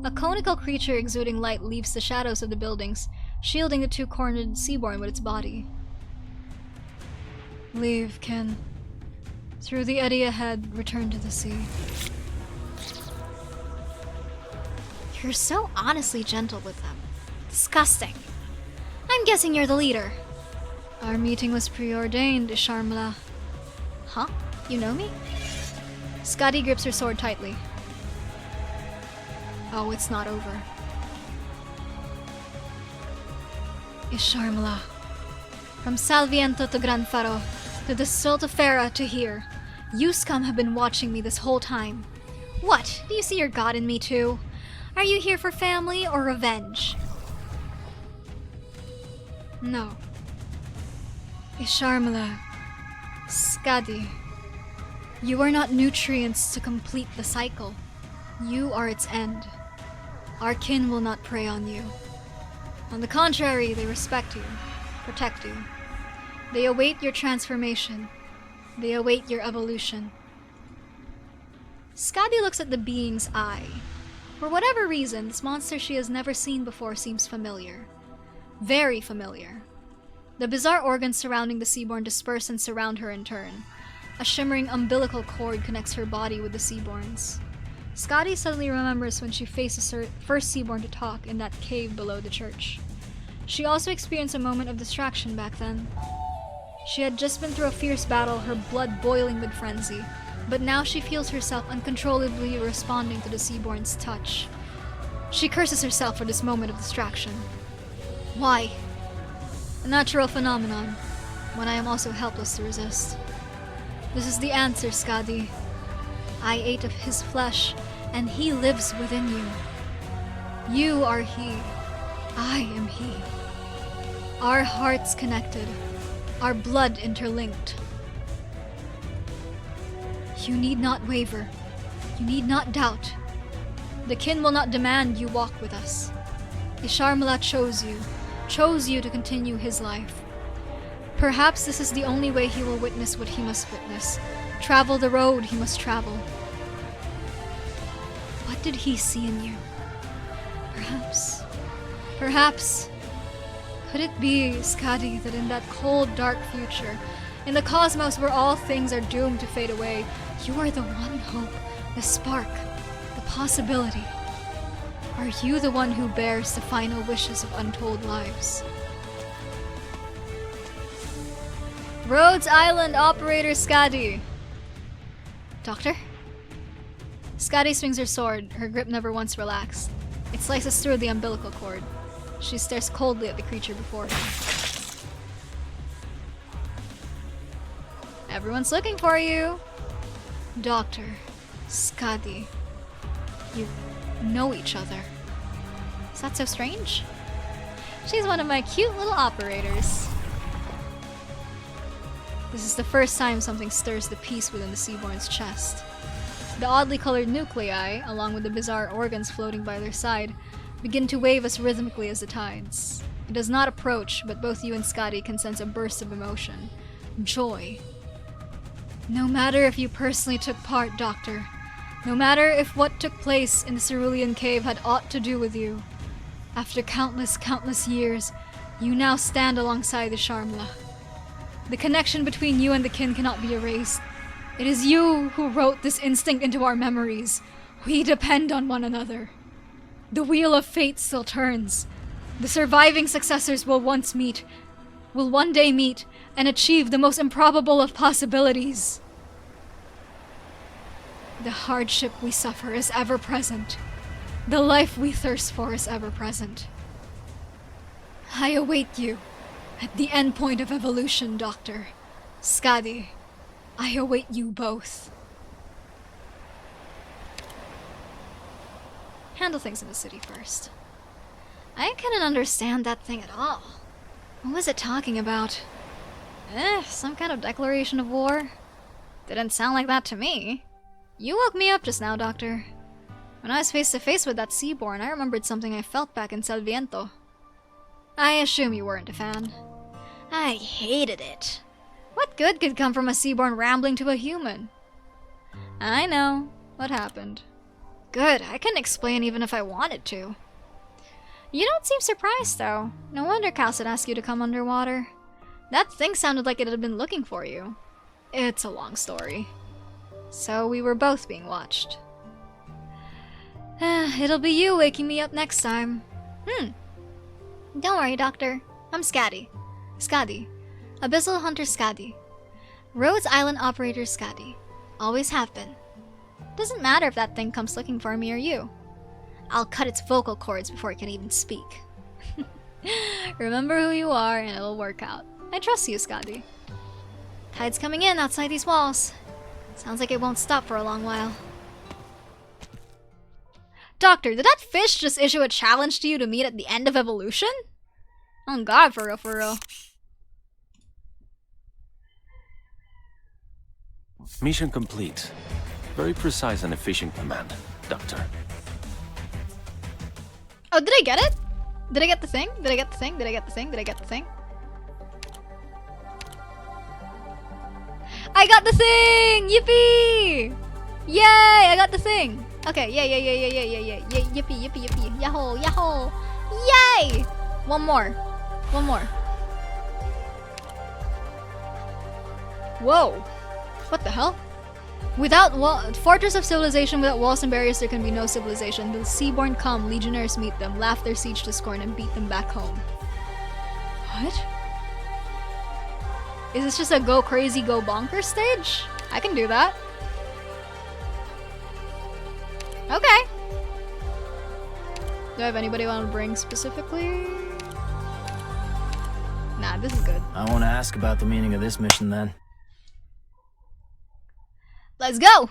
Speaker 17: A conical creature exuding light leaves the shadows of the buildings, shielding the two-cornered seaborn with its body. Leave, kin. Through the eddy ahead, return to the sea. You're so honestly gentle with them. Disgusting. I'm guessing you're the leader. Our meeting was preordained, Isharmla. Huh? You know me? Scotty grips her sword tightly. Oh, it's not over. Isharmla. From Salviento to Gran Faro, to the Soltefera to here, you scum have been watching me this whole time. What? Do you see your god in me too? Are you here for family or revenge? No. Isharmla. Skadi. You are not nutrients to complete the cycle. You are its end. Our kin will not prey on you. On the contrary, they respect you, protect you. They await your transformation. They await your evolution. Skadi looks at the being's eye. For whatever reason, this monster she has never seen before seems familiar. Very familiar. The bizarre organs surrounding the Seaborn disperse and surround her in turn. A shimmering umbilical cord connects her body with the Seaborn's. Scotty suddenly remembers when she faced the first Seaborn to talk in that cave below the church. She also experienced a moment of distraction back then. She had just been through a fierce battle, her blood boiling with frenzy, but now she feels herself uncontrollably responding to the Seaborn's touch. She curses herself for this moment of distraction. Why? A natural phenomenon, when I am also helpless to resist. This is the answer, Skadi. I ate of his flesh, and he lives within you. You are he. I am he. Our hearts connected. Our blood interlinked. You need not waver. You need not doubt. The kin will not demand you walk with us. Isharmla chose you to continue his life. Perhaps this is the only way he will witness what he must witness, travel the road he must travel. What did he see in you? Perhaps, could it be, Skadi, that in that cold, dark future, in the cosmos where all things are doomed to fade away, you are the one hope, the spark, the possibility? Are you the one who bears the final wishes of untold lives? Rhodes Island Operator Skadi. Doctor? Skadi swings her sword, her grip never once relaxed. It slices through the umbilical cord. She stares coldly at the creature before her. Everyone's looking for you. Doctor, Skadi. You know each other. Is that so strange?
Speaker 6: She's one of my cute little operators. This is the first time something stirs the peace within the Seaborn's chest. The oddly colored nuclei, along with the bizarre organs floating by their side, begin to wave as rhythmically as the tides. It does not approach, but both you and Scotty can sense a burst of emotion. Joy. No matter if you personally took part, Doctor. No matter if what took place in the Cerulean Cave had aught to do with you. After countless years, you now stand alongside the Sharmla. The connection between you and the kin cannot be erased. It is you who wrote this instinct into our memories. We depend on one another. The wheel of fate still turns. The surviving successors will one day meet and achieve the most improbable of possibilities. The hardship we suffer is ever present. The life we thirst for is ever present. I await you at the end point of evolution, Doctor. Skadi, I await you both. Handle things in the city first. I couldn't understand that thing at all. What was it talking about? Some kind of declaration of war? Didn't sound like that to me. You woke me up just now, Doctor. When I was face to face with that Seaborn, I remembered something I felt back in Salviento. I assume you weren't a fan. I hated it. What good could come from a Seaborn rambling to a human? I know. What happened? Good, I couldn't explain even if I wanted to. You don't seem surprised, though. No wonder Cass had asked you to come underwater. That thing sounded like it had been looking for you. It's a long story. So we were both being watched. It'll be you waking me up next time. Don't worry, Doctor. I'm Skadi. Abyssal Hunter Skadi. Rhodes Island Operator Skadi. Always have been. Doesn't matter if that thing comes looking for me or you. I'll cut its vocal cords before it can even speak. Remember who you are and it'll work out. I trust you, Skadi. Tide's coming in outside these walls. Sounds like it won't stop for a long while. Doctor, did that fish just issue a challenge to you to meet at the end of evolution? Oh god, for real, for real.
Speaker 10: Mission complete. Very precise and efficient command, Doctor.
Speaker 6: Oh, did I get it? Did I get the thing? Did I get the thing? Did I get the thing? Did I get the thing? I got the thing! Yippee! Yay! I got the thing! Okay, yay, yippee, yahoo! Yay! One more. Whoa! What the hell? Fortress of civilization without walls and barriers, there can be no civilization. The Seaborn come, legionnaires meet them, laugh their siege to scorn, and beat them back home. What? Is this just a go crazy, go bonkers stage? I can do that. Okay. Do I have anybody I want to bring specifically? Nah, this is good.
Speaker 19: I want to ask about the meaning of this mission then.
Speaker 6: Let's go!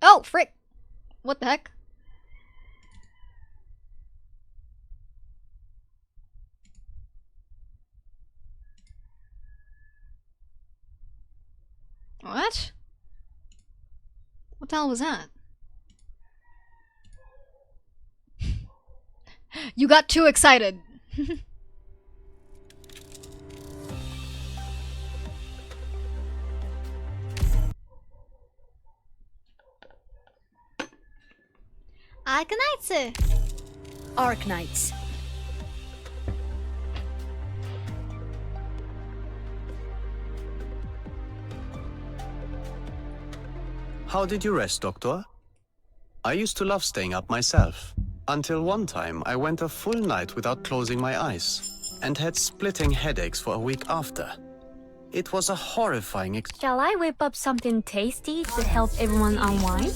Speaker 6: Oh, frick. What the heck? What? What the hell was that? You got too excited.
Speaker 8: Arknights.
Speaker 15: How did you rest, Doctor? I used to love staying up myself. Until one time, I went a full night without closing my eyes, and had splitting headaches for a week after. It was a horrifying
Speaker 9: Shall I whip up something tasty to help everyone unwind?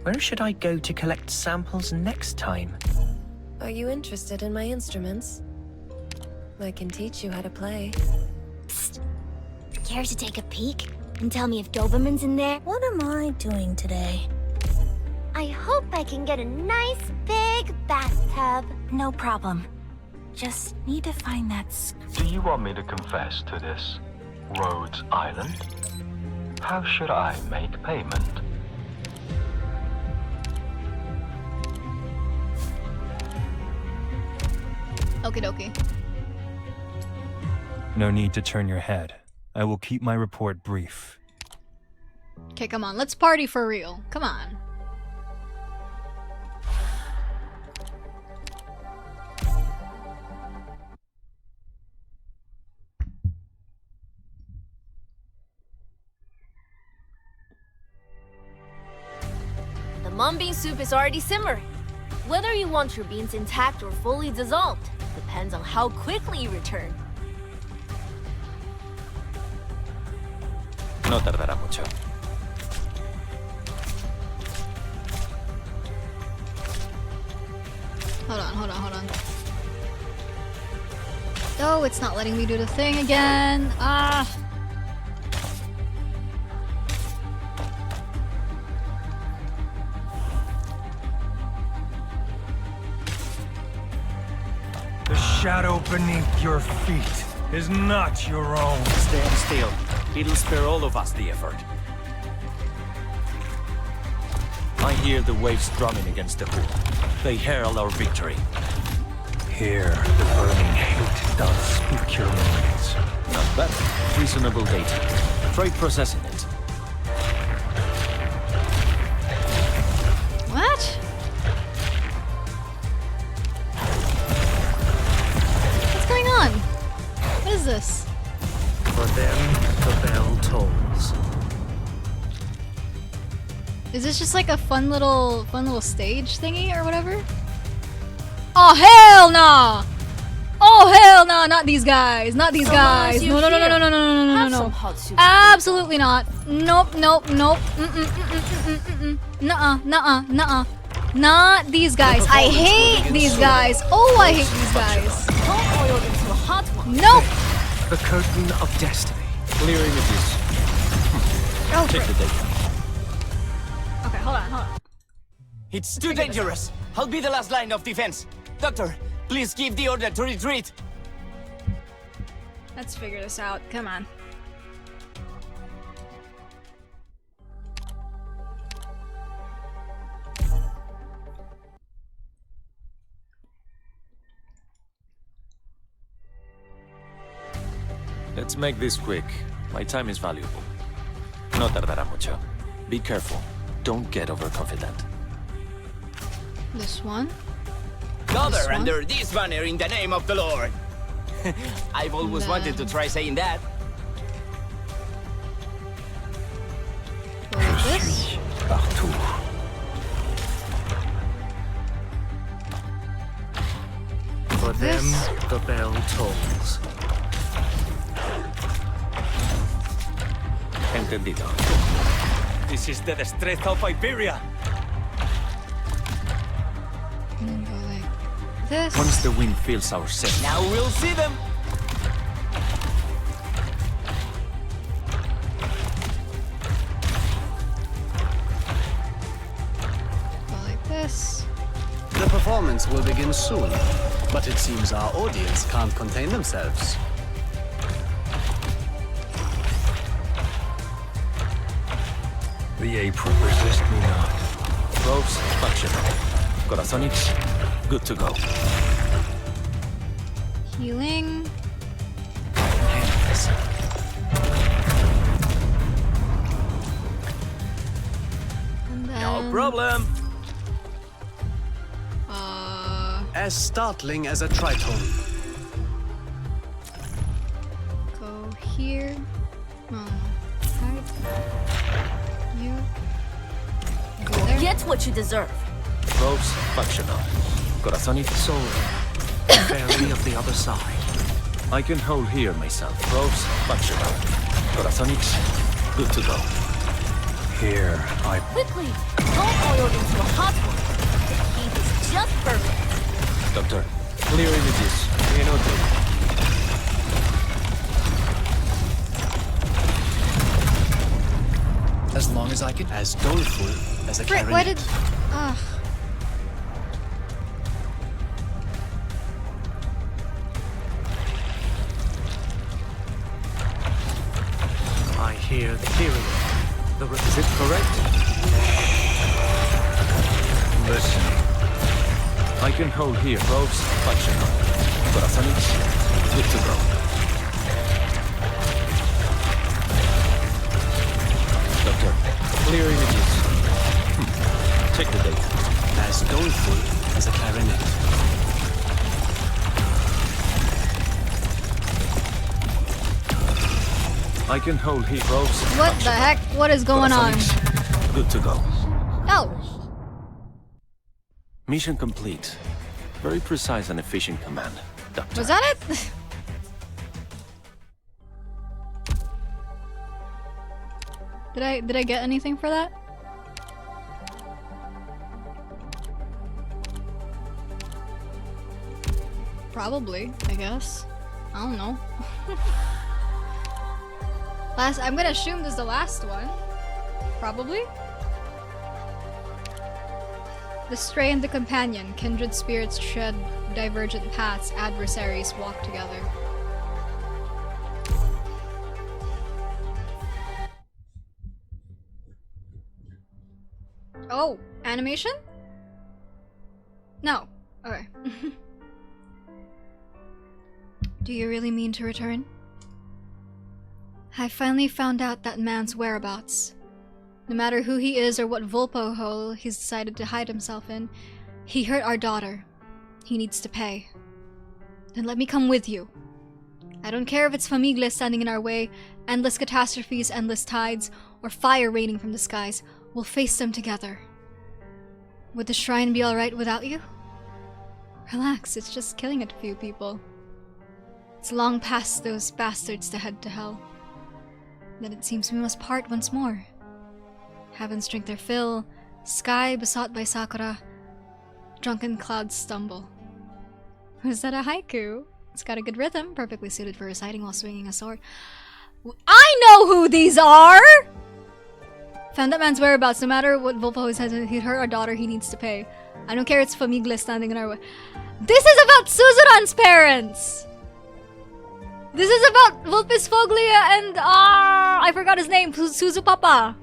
Speaker 5: Where should I go to collect samples next time?
Speaker 20: Are you interested in my instruments? I can teach you how to play.
Speaker 17: Psst. Care to take a peek and tell me if Doberman's in there?
Speaker 20: What am I doing today?
Speaker 21: I hope I can get a nice big bathtub.
Speaker 22: No problem. Just need to find that
Speaker 1: Do you want me to confess to this Rhodes Island? How should I make payment?
Speaker 6: Okie dokie.
Speaker 1: No need to turn your head. I will keep my report brief.
Speaker 6: Okay, come on. Let's party for real. Come on.
Speaker 9: The mung bean soup is already simmering. Whether you want your beans intact or fully dissolved depends on how quickly you return.
Speaker 10: No tardará mucho.
Speaker 6: Hold on. Oh, it's not letting me do the thing again. Ah.
Speaker 1: The shadow beneath your feet is not your own.
Speaker 10: Stand still. It'll spare all of us the effort. I hear the waves drumming against the hull. They herald our victory.
Speaker 1: Here, the burning hate doth speak your minds.
Speaker 10: Not bad. Reasonable data. Try processing it.
Speaker 6: What? What's going on? What is this?
Speaker 18: For them, the bell tolls.
Speaker 6: Is this just like a fun little stage thingy or whatever? Oh hell no! Oh hell no! Not these guys! Not these guys! No! Absolutely not! Nope! Nuh-uh! Not these guys! I hate these guys! Oh, I hate these guys! Nope!
Speaker 18: The curtain of destiny.
Speaker 10: Clear images.
Speaker 6: Oh,
Speaker 10: Check the data.
Speaker 6: Okay, hold on.
Speaker 7: It's too dangerous. I'll be the last line of defense. Doctor, please give the order to retreat.
Speaker 2: Let's figure this out. Come on.
Speaker 10: Let's make this quick. My time is valuable. No tardará mucho. Be careful. Don't get overconfident.
Speaker 6: This one?
Speaker 7: Gather under this banner in the name of the Lord. I've always wanted to try saying that.
Speaker 6: This?
Speaker 1: Partout.
Speaker 18: For them, the bell tolls.
Speaker 10: Entendido. This is the destreza of Iberia.
Speaker 6: And then go like this.
Speaker 10: Once the wind fills our sail.
Speaker 7: Now we'll see them.
Speaker 6: Go like this.
Speaker 15: The performance will begin soon, but it seems our audience can't contain themselves.
Speaker 1: The ape will resist me not.
Speaker 10: Probes functional. Corazonix, good to go.
Speaker 6: Healing. And then,
Speaker 7: No problem.
Speaker 15: As startling as a tritone.
Speaker 6: Go here. No. Right. You. Go there.
Speaker 9: Get what you deserve.
Speaker 10: Probes functional. Corazonix.
Speaker 18: Soul. Fairy of the other side.
Speaker 10: I can hold here myself. Probes functional. Corazonix, good to go.
Speaker 1: Here, I...
Speaker 9: Quickly! Don't boil into a hot one. The heat is just perfect.
Speaker 10: Doctor, clear images.
Speaker 11: As long as I can.
Speaker 15: As doleful as a clarinet.
Speaker 6: Why did... Ugh.
Speaker 18: I hear the period. Is it correct?
Speaker 10: Listen. I can hold here. Probes, functional. Corazones, good to go. Doctor, clear images. Take the data.
Speaker 15: As doleful as a clarinet.
Speaker 10: I can hold here. Probes.
Speaker 6: What the heck? What is going on?
Speaker 10: Good to go.
Speaker 6: No.
Speaker 10: Mission complete. Very precise and efficient command, Doctor.
Speaker 6: Was that it? Did I get anything for that? Probably, I guess. I don't know. I'm gonna assume this is the last one. Probably. The stray and the companion, kindred spirits tread divergent paths, adversaries walk together. Oh, animation? No. Okay. Do you really mean to return? I finally found out that man's whereabouts. No matter who he is or what Vulpo hole he's decided to hide himself in, he hurt our daughter. He needs to pay. Then let me come with you. I don't care if it's Fumble standing in our way, endless catastrophes, endless tides, or fire raining from the skies. We'll face them together. Would the shrine be alright without you? Relax, it's just killing a few people. It's long past those bastards to head to hell. Then it seems we must part once more. Heavens drink their fill, sky besought by Sakura, drunken clouds stumble. Was that a haiku? It's got a good rhythm, perfectly suited for reciting while swinging a sword. I know who these are! Found that man's whereabouts, no matter what Vulpo says, he hurt our daughter, he needs to pay. I don't care, it's Fumble standing in our way. This is about Suzuran's parents! This is about Vulpes Foglia and, I forgot his name, Suzu Papa.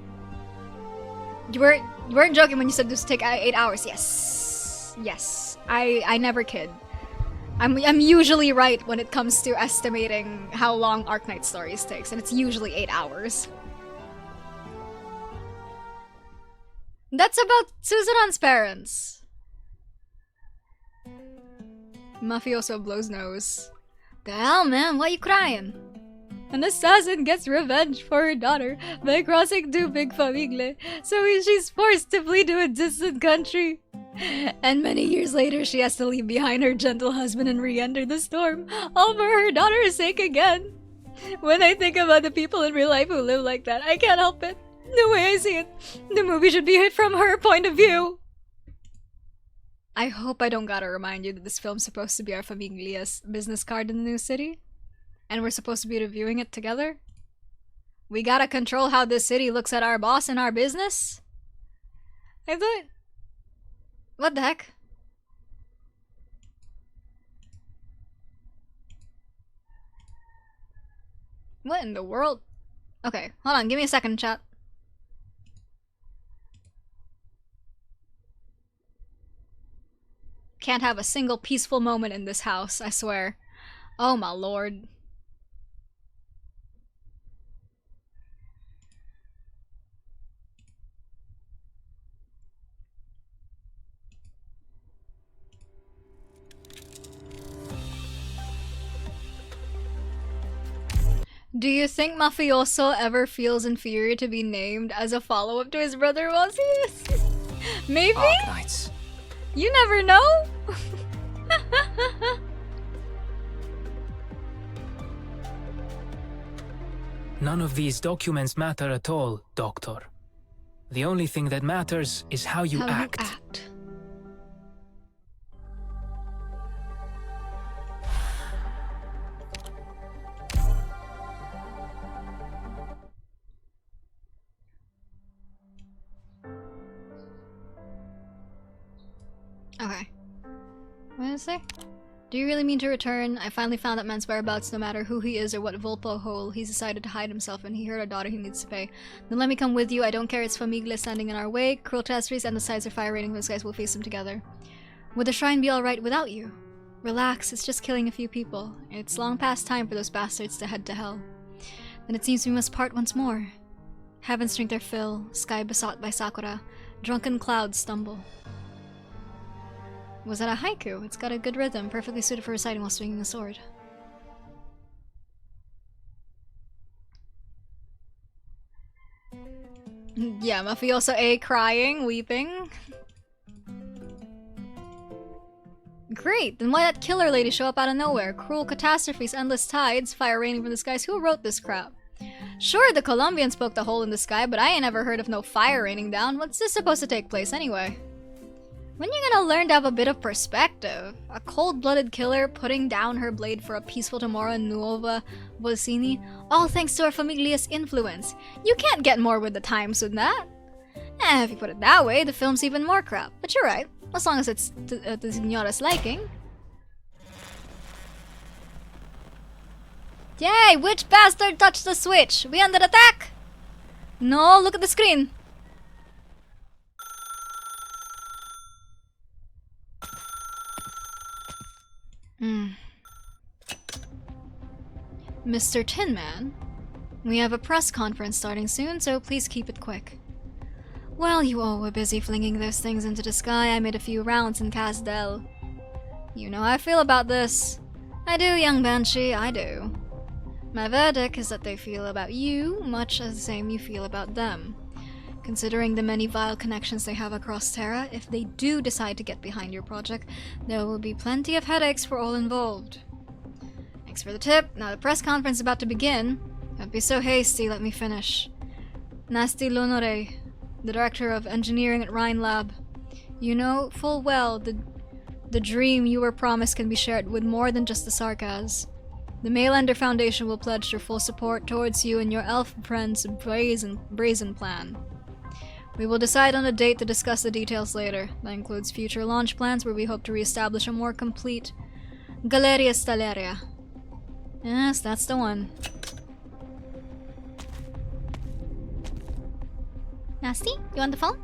Speaker 6: You weren't joking when you said this would take 8 hours. Yes. Yes. I never kid. I'm usually right when it comes to estimating how long Arknight stories takes, and it's usually 8 hours. That's about Suzuran's parents. Mafioso blows nose. The hell, man? Why you crying? An assassin gets revenge for her daughter by crossing two big Fumble, so she's forced to flee to a distant country. And many years later, she has to leave behind her gentle husband and re-enter the storm, all for her daughter's sake again. When I think about the people in real life who live like that, I can't help it. The way I see it, the movie should be hit from her point of view. I hope I don't gotta remind you that this film's supposed to be our Famiglia's business card in the new city. And we're supposed to be reviewing it together? We gotta control how this city looks at our boss and our business? I thought... What the heck? What in the world? Okay, hold on, give me a second, chat. Can't have a single peaceful moment in this house, I swear. Oh my lord. Do you think Mafioso ever feels inferior to be named as a follow-up to his brother while he is? Maybe?
Speaker 18: Arknights.
Speaker 6: You never know?
Speaker 16: None of these documents matter at all, Doctor. The only thing that matters is how you act.
Speaker 6: say? Do you really mean to return? I finally found that man's whereabouts no matter who he is or what Vulpo hole he's decided to hide himself in. He hurt our daughter, he needs to pay. Then let me come with you. I don't care, it's Famiglia standing in our way. Cruel catastrophes and the sides are fire rating. Those guys will face them together. Would the shrine be alright without you? Relax, it's just killing a few people. It's long past time for those bastards to head to hell. Then it seems we must part once more. Heavens drink their fill, sky besought by Sakura. Drunken clouds stumble. Was that a haiku? It's got a good rhythm, perfectly suited for reciting while swinging a sword. Yeah, Mafioso A crying, weeping. Great, then why that killer lady show up out of nowhere? Cruel catastrophes, endless tides, fire raining from the skies. Who wrote this crap? Sure, the Colombians spoke the hole in the sky, but I ain't ever heard of no fire raining down. What's this supposed to take place anyway? When you gonna learn to have a bit of perspective? A cold-blooded killer putting down her blade for a peaceful tomorrow in Nuova Vocini, all thanks to our Famiglia's influence. You can't get more with the times than that. If you put it that way, the film's even more crap. But you're right, as long as it's to the Signora's liking. Yay! Which bastard touched the switch? We under attack? No, look at the screen. Mr. Tin Man, we have a press conference starting soon, so please keep it quick. While you all were busy flinging those things into the sky, I made a few rounds in Casdell. You know how I feel about this. I do, young Banshee, I do. My verdict is that they feel about you much as the same you feel about them. Considering the many vile connections they have across Terra, if they do decide to get behind your project, there will be plenty of headaches for all involved. Thanks for the tip. Now the press conference is about to begin. Don't be so hasty, let me finish. Nasty Lonore, the director of engineering at Rhine Lab. You know full well the dream you were promised can be shared with more than just the Sarkaz. The Maylander Foundation will pledge their full support towards you and your elf friends' brazen plan. We will decide on a date to discuss the details later. That includes future launch plans where we hope to re-establish a more complete Galeria Stellaria. Yes, that's the one.
Speaker 17: Nasty, you on the phone?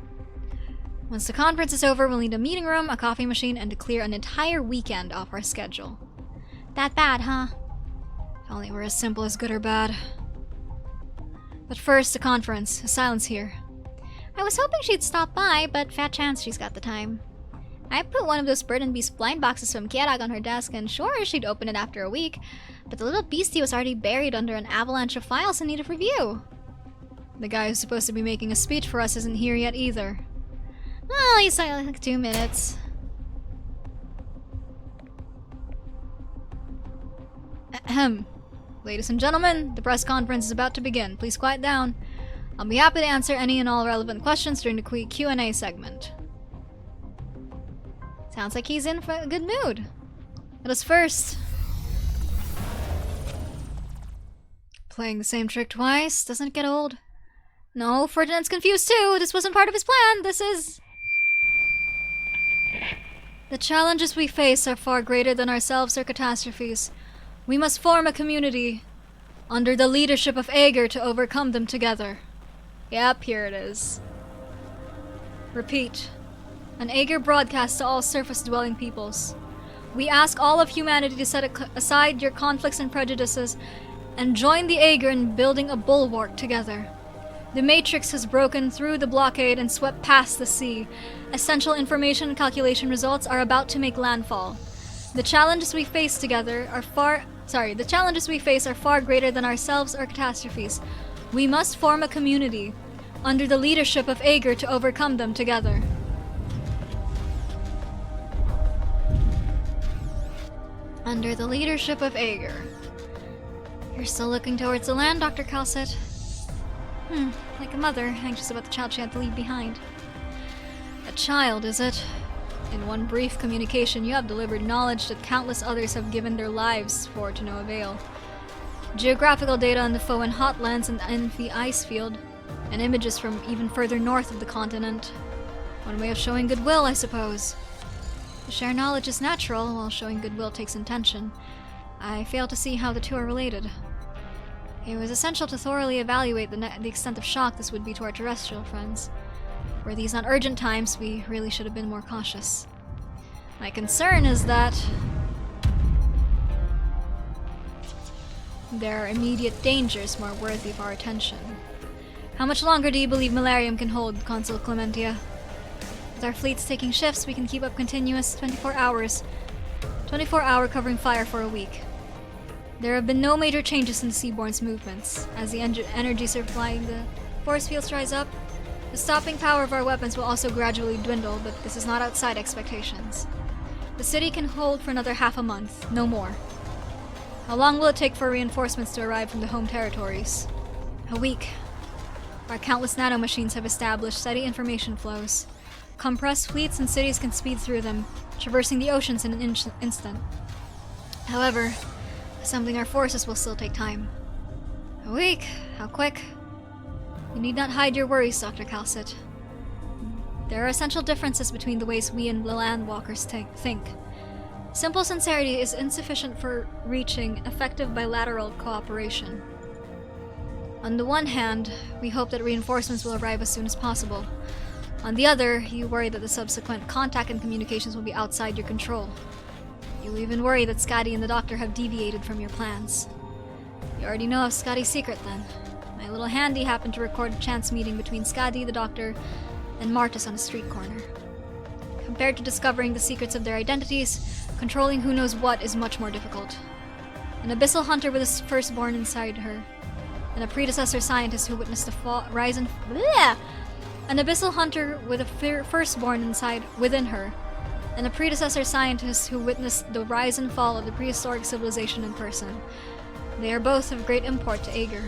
Speaker 6: Once the conference is over, we'll need a meeting room, a coffee machine, and to clear an entire weekend off our schedule.
Speaker 17: That bad, huh?
Speaker 6: If only we're as simple as good or bad. But first, the conference. Silence here.
Speaker 17: I was hoping she'd stop by, but fat chance she's got the time. I put one of those Bird and Beast blind boxes from Kierag on her desk, and sure, she'd open it after a week, but the little beastie was already buried under an avalanche of files in need of review.
Speaker 6: The guy who's supposed to be making a speech for us isn't here yet either.
Speaker 17: Well, he's like 2 minutes.
Speaker 6: Ahem. Ladies and gentlemen, the press conference is about to begin. Please quiet down. I'll be happy to answer any and all relevant questions during the Q&A segment. Sounds like he's in for a good mood. Let us first. Playing the same trick twice, doesn't it get old? No, Ferdinand's confused too. This wasn't part of his plan. This is... The challenges we face are far greater than ourselves or catastrophes. We must form a community under the leadership of Aaugughghgh to overcome them together. Yep, here it is. Repeat. An Aaugughgghgh broadcast to all surface-dwelling peoples. We ask all of humanity to set aside your conflicts and prejudices and join the Aaugughgghgh in building a bulwark together. The Matrix has broken through the blockade and swept past the sea. Essential information and calculation results are about to make landfall. The challenges we face are far greater than ourselves or catastrophes. We must form a community under the leadership of Aaugughgghgh to overcome them together. Under the leadership of Aaugughgghgh. You're still looking towards the land, Dr. Calcet? Like a mother, anxious about the child she had to leave behind. A child, is it? In one brief communication, you have delivered knowledge that countless others have given their lives for to no avail. Geographical data on the Foen Hotlands and Enfi ice field, and images from even further north of the continent. One way of showing goodwill, I suppose. To share knowledge is natural, while showing goodwill takes intention. I fail to see how the two are related. It was essential to thoroughly evaluate the extent of shock this would be to our terrestrial friends. Were these not urgent times, we really should have been more cautious. My concern is that there are immediate dangers more worthy of our attention. How much longer do you believe Malarium can hold, Consul Clementia? With our fleets taking shifts, we can keep up continuous 24-hour covering fire for a week. There have been no major changes in the Seaborne's movements. As the energy supplying the force fields dries up, the stopping power of our weapons will also gradually dwindle, but this is not outside expectations. The city can hold for another half a month, no more. How long will it take for reinforcements to arrive from the home territories? A week. Our countless nanomachines have established steady information flows. Compressed fleets and cities can speed through them, traversing the oceans in an instant. However, assembling our forces will still take time. A week? How quick? You need not hide your worries, Dr. Calcit. There are essential differences between the ways we and the Landwalkers think. Simple sincerity is insufficient for reaching effective bilateral cooperation. On the one hand, we hope that reinforcements will arrive as soon as possible. On the other, you worry that the subsequent contact and communications will be outside your control. You even worry that Scotty and the Doctor have deviated from your plans. You already know of Scotty's secret, then. My little handy happened to record a chance meeting between Scotty, the Doctor, and Martis on a street corner. Compared to discovering the secrets of their identities, controlling who knows what is much more difficult. An abyssal hunter with a firstborn inside her, and a predecessor scientist who witnessed the rise and an abyssal hunter with a firstborn within her, and a predecessor scientist who witnessed the rise and fall of the prehistoric civilization in person. They are both of great import to Aaugur.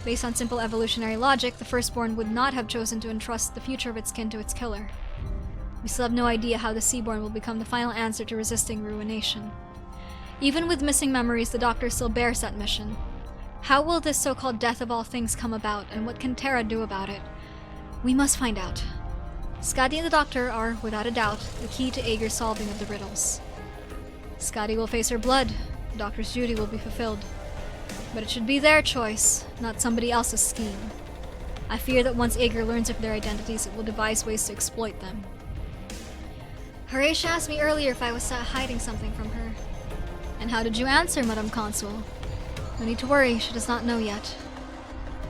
Speaker 6: Based on simple evolutionary logic, the firstborn would not have chosen to entrust the future of its kin to its killer. We still have no idea how the Seaborn will become the final answer to resisting ruination. Even with missing memories, the Doctor still bears that mission. How will this so-called death of all things come about, and what can Terra do about it? We must find out. Scotty and the Doctor are, without a doubt, the key to Aaugur solving of the riddles. Scotty will face her blood. The Doctor's duty will be fulfilled. But it should be their choice, not somebody else's scheme. I fear that once Aaugur learns of their identities, it will devise ways to exploit them. Horatia asked me earlier if I was hiding something from her. And how did you answer, Madame Consul? No need to worry, she does not know yet.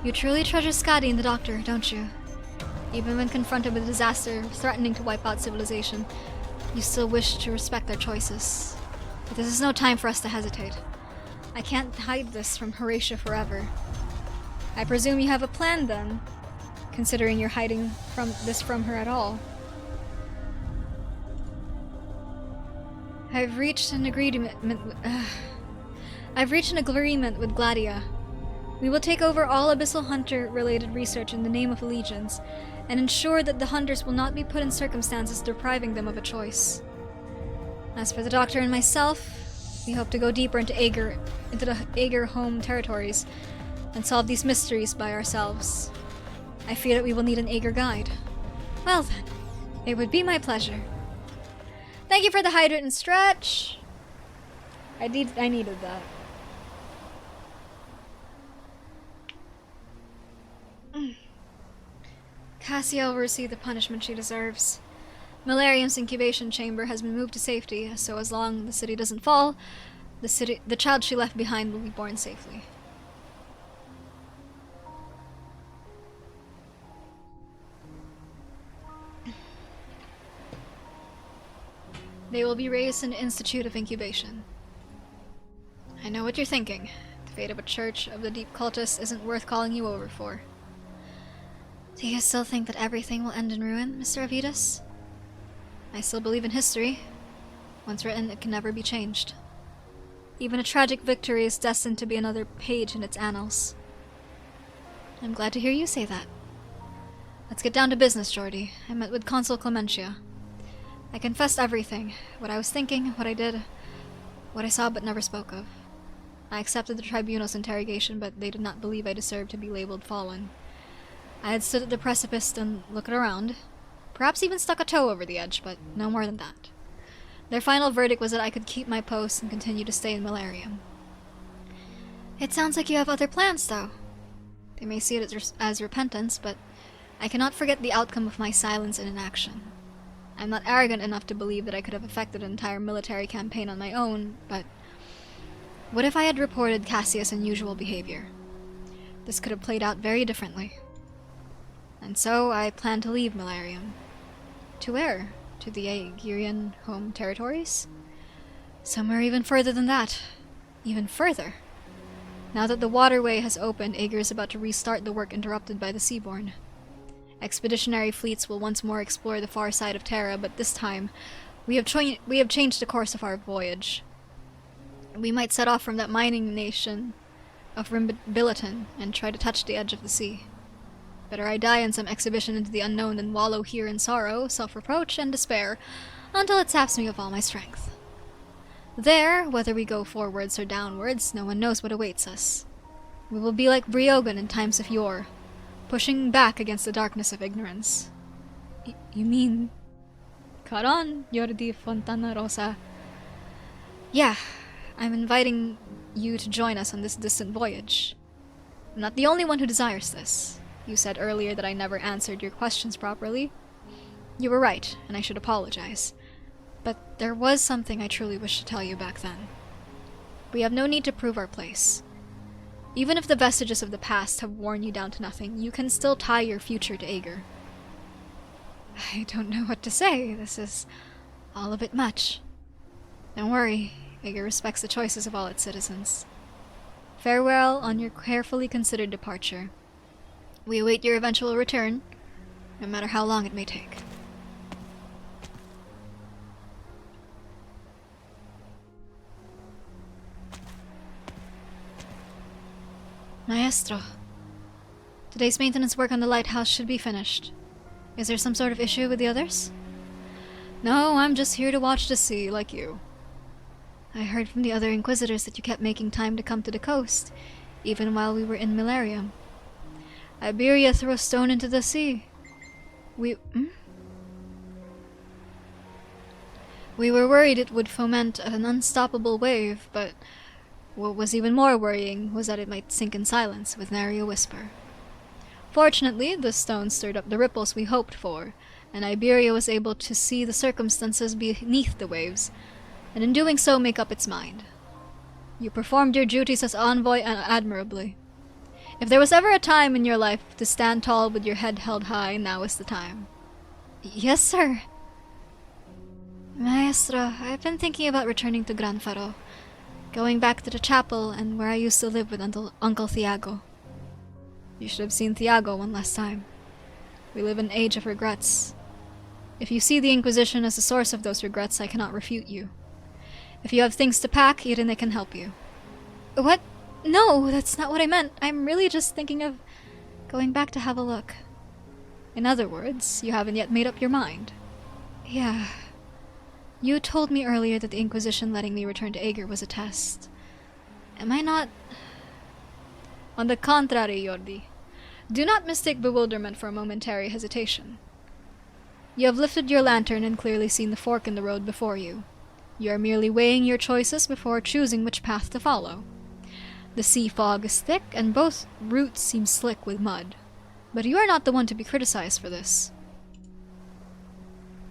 Speaker 6: You truly treasure Scotty and the Doctor, don't you? Even when confronted with a disaster threatening to wipe out civilization, you still wish to respect their choices. But this is no time for us to hesitate. I can't hide this from Horatia forever. I presume you have a plan then, considering you're hiding from her at all. I've reached an agreement with Gladia. We will take over all Abyssal Hunter-related research in the name of Allegiance, and ensure that the Hunters will not be put in circumstances depriving them of a choice. As for the Doctor and myself, we hope to go deeper into the Aaugur home territories, and solve these mysteries by ourselves. I fear that we will need an Aaugur guide. Well then, it would be my pleasure. Thank you for the hydrate and stretch. I needed that. Cassia will receive the punishment she deserves. Malarium's incubation chamber has been moved to safety, so as long as the city doesn't fall, the child she left behind will be born safely. They will be raised in an institute of incubation. I know what you're thinking. The fate of a church of the deep cultists isn't worth calling you over for. Do you still think that everything will end in ruin, Mr. Avidas? I still believe in history. Once written, it can never be changed. Even a tragic victory is destined to be another page in its annals. I'm glad to hear you say that. Let's get down to business, Jordy. I met with Consul Clementia. I confessed everything. What I was thinking, what I did, what I saw but never spoke of. I accepted the tribunal's interrogation, but they did not believe I deserved to be labeled fallen. I had stood at the precipice and looked around. Perhaps even stuck a toe over the edge, but no more than that. Their final verdict was that I could keep my post and continue to stay in Millennium. It sounds like you have other plans, though. They may see it as repentance, but I cannot forget the outcome of my silence and inaction. I'm not arrogant enough to believe that I could have effected an entire military campaign on my own, but what if I had reported Cassius' unusual behavior? This could have played out very differently. And so I plan to leave Millennium. To where? To the Aaugughghgh home territories? Somewhere even further than that. Even further. Now that the waterway has opened, Aaugur is about to restart the work interrupted by the Seaborn. Expeditionary fleets will once more explore the far side of Terra, but this time, we have changed the course of our voyage. We might set off from that mining nation of Rimbiliton and try to touch the edge of the sea. Better I die in some exhibition into the unknown than wallow here in sorrow, self-reproach, and despair, until it saps me of all my strength. There, whether we go forwards or downwards, no one knows what awaits us. We will be like Briogan in times of yore, pushing back against the darkness of ignorance. You mean... Caught on, Jordi Fontana Rosa. Yeah, I'm inviting you to join us on this distant voyage. I'm not the only one who desires this. You said earlier that I never answered your questions properly. You were right, and I should apologize. But there was something I truly wished to tell you back then. We have no need to prove our place. Even if the vestiges of the past have worn you down to nothing, you can still tie your future to Aaugur. I don't know what to say. This is all a bit much. Don't worry, Aaugur respects the choices of all its citizens. Farewell on your carefully considered departure. We await your eventual return, no matter how long it may take. Maestro, today's maintenance work on the lighthouse should be finished. Is there some sort of issue with the others? No, I'm just here to watch the sea, like you. I heard from the other Inquisitors that you kept making time to come to the coast, even while we were in Millennium. Iberia threw a stone into the sea. We were worried it would foment an unstoppable wave, but what was even more worrying was that it might sink in silence with nary a whisper. Fortunately, the stone stirred up the ripples we hoped for, and Iberia was able to see the circumstances beneath the waves, and in doing so make up its mind. You performed your duties as envoy admirably. If there was ever a time in your life to stand tall with your head held high, now is the time. Yes, sir. Maestro, I've been thinking about returning to Gran Faro, going back to the chapel and where I used to live with Uncle Thiago. You should have seen Thiago one last time. We live in an age of regrets. If you see the Inquisition as the source of those regrets, I cannot refute you. If you have things to pack, Irene can help you. What? No, that's not what I meant. I'm really just thinking of going back to have a look. In other words, you haven't yet made up your mind. Yeah. You told me earlier that the Inquisition letting me return to Aaugur was a test. Am I not... On the contrary, Jordi. Do not mistake bewilderment for a momentary hesitation. You have lifted your lantern and clearly seen the fork in the road before you. You are merely weighing your choices before choosing which path to follow. The sea fog is thick, and both routes seem slick with mud. But you are not the one to be criticized for this.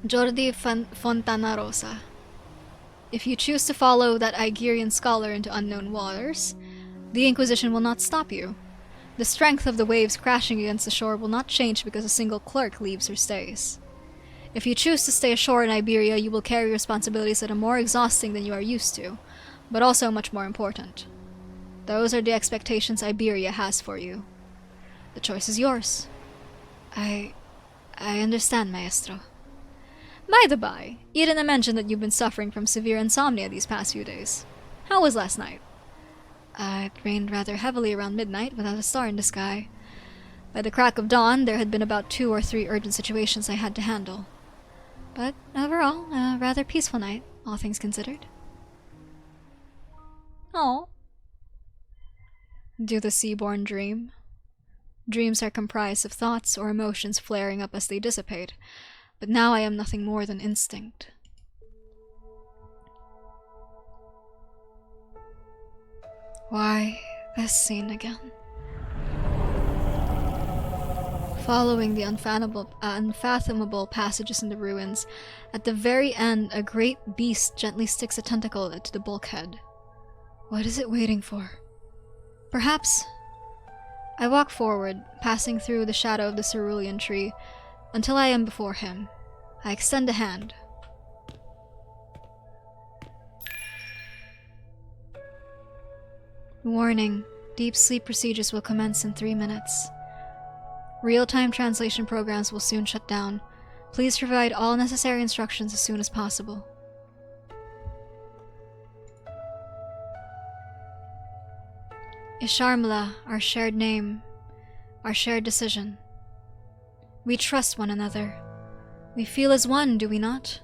Speaker 6: Jordi Fontana Rosa. If you choose to follow that Aaugughghg scholar into unknown waters, the Inquisition will not stop you. The strength of the waves crashing against the shore will not change because a single clerk leaves or stays. If you choose to stay ashore in Iberia, you will carry responsibilities that are more exhausting than you are used to, but also much more important. Those are the expectations Iberia has for you. The choice is yours. I understand, Maestro. By the by, Irene mentioned that you've been suffering from severe insomnia these past few days. How was last night? It rained rather heavily around midnight without a star in the sky. By the crack of dawn, there had been about 2 or 3 urgent situations I had to handle. But overall, a rather peaceful night, all things considered. Oh. Do the Seaborn dream? Dreams are comprised of thoughts or emotions flaring up as they dissipate, but now I am nothing more than instinct. Why this scene again? Following the unfathomable passages in the ruins, at the very end, a great beast gently sticks a tentacle into the bulkhead. What is it waiting for? Perhaps. I walk forward, passing through the shadow of the cerulean tree, until I am before him. I extend a hand. Warning. Deep sleep procedures will commence in 3 minutes. Real-time translation programs will soon shut down. Please provide all necessary instructions as soon as possible. Isharmla, our shared name, our shared decision. We trust one another. We feel as one, do we not?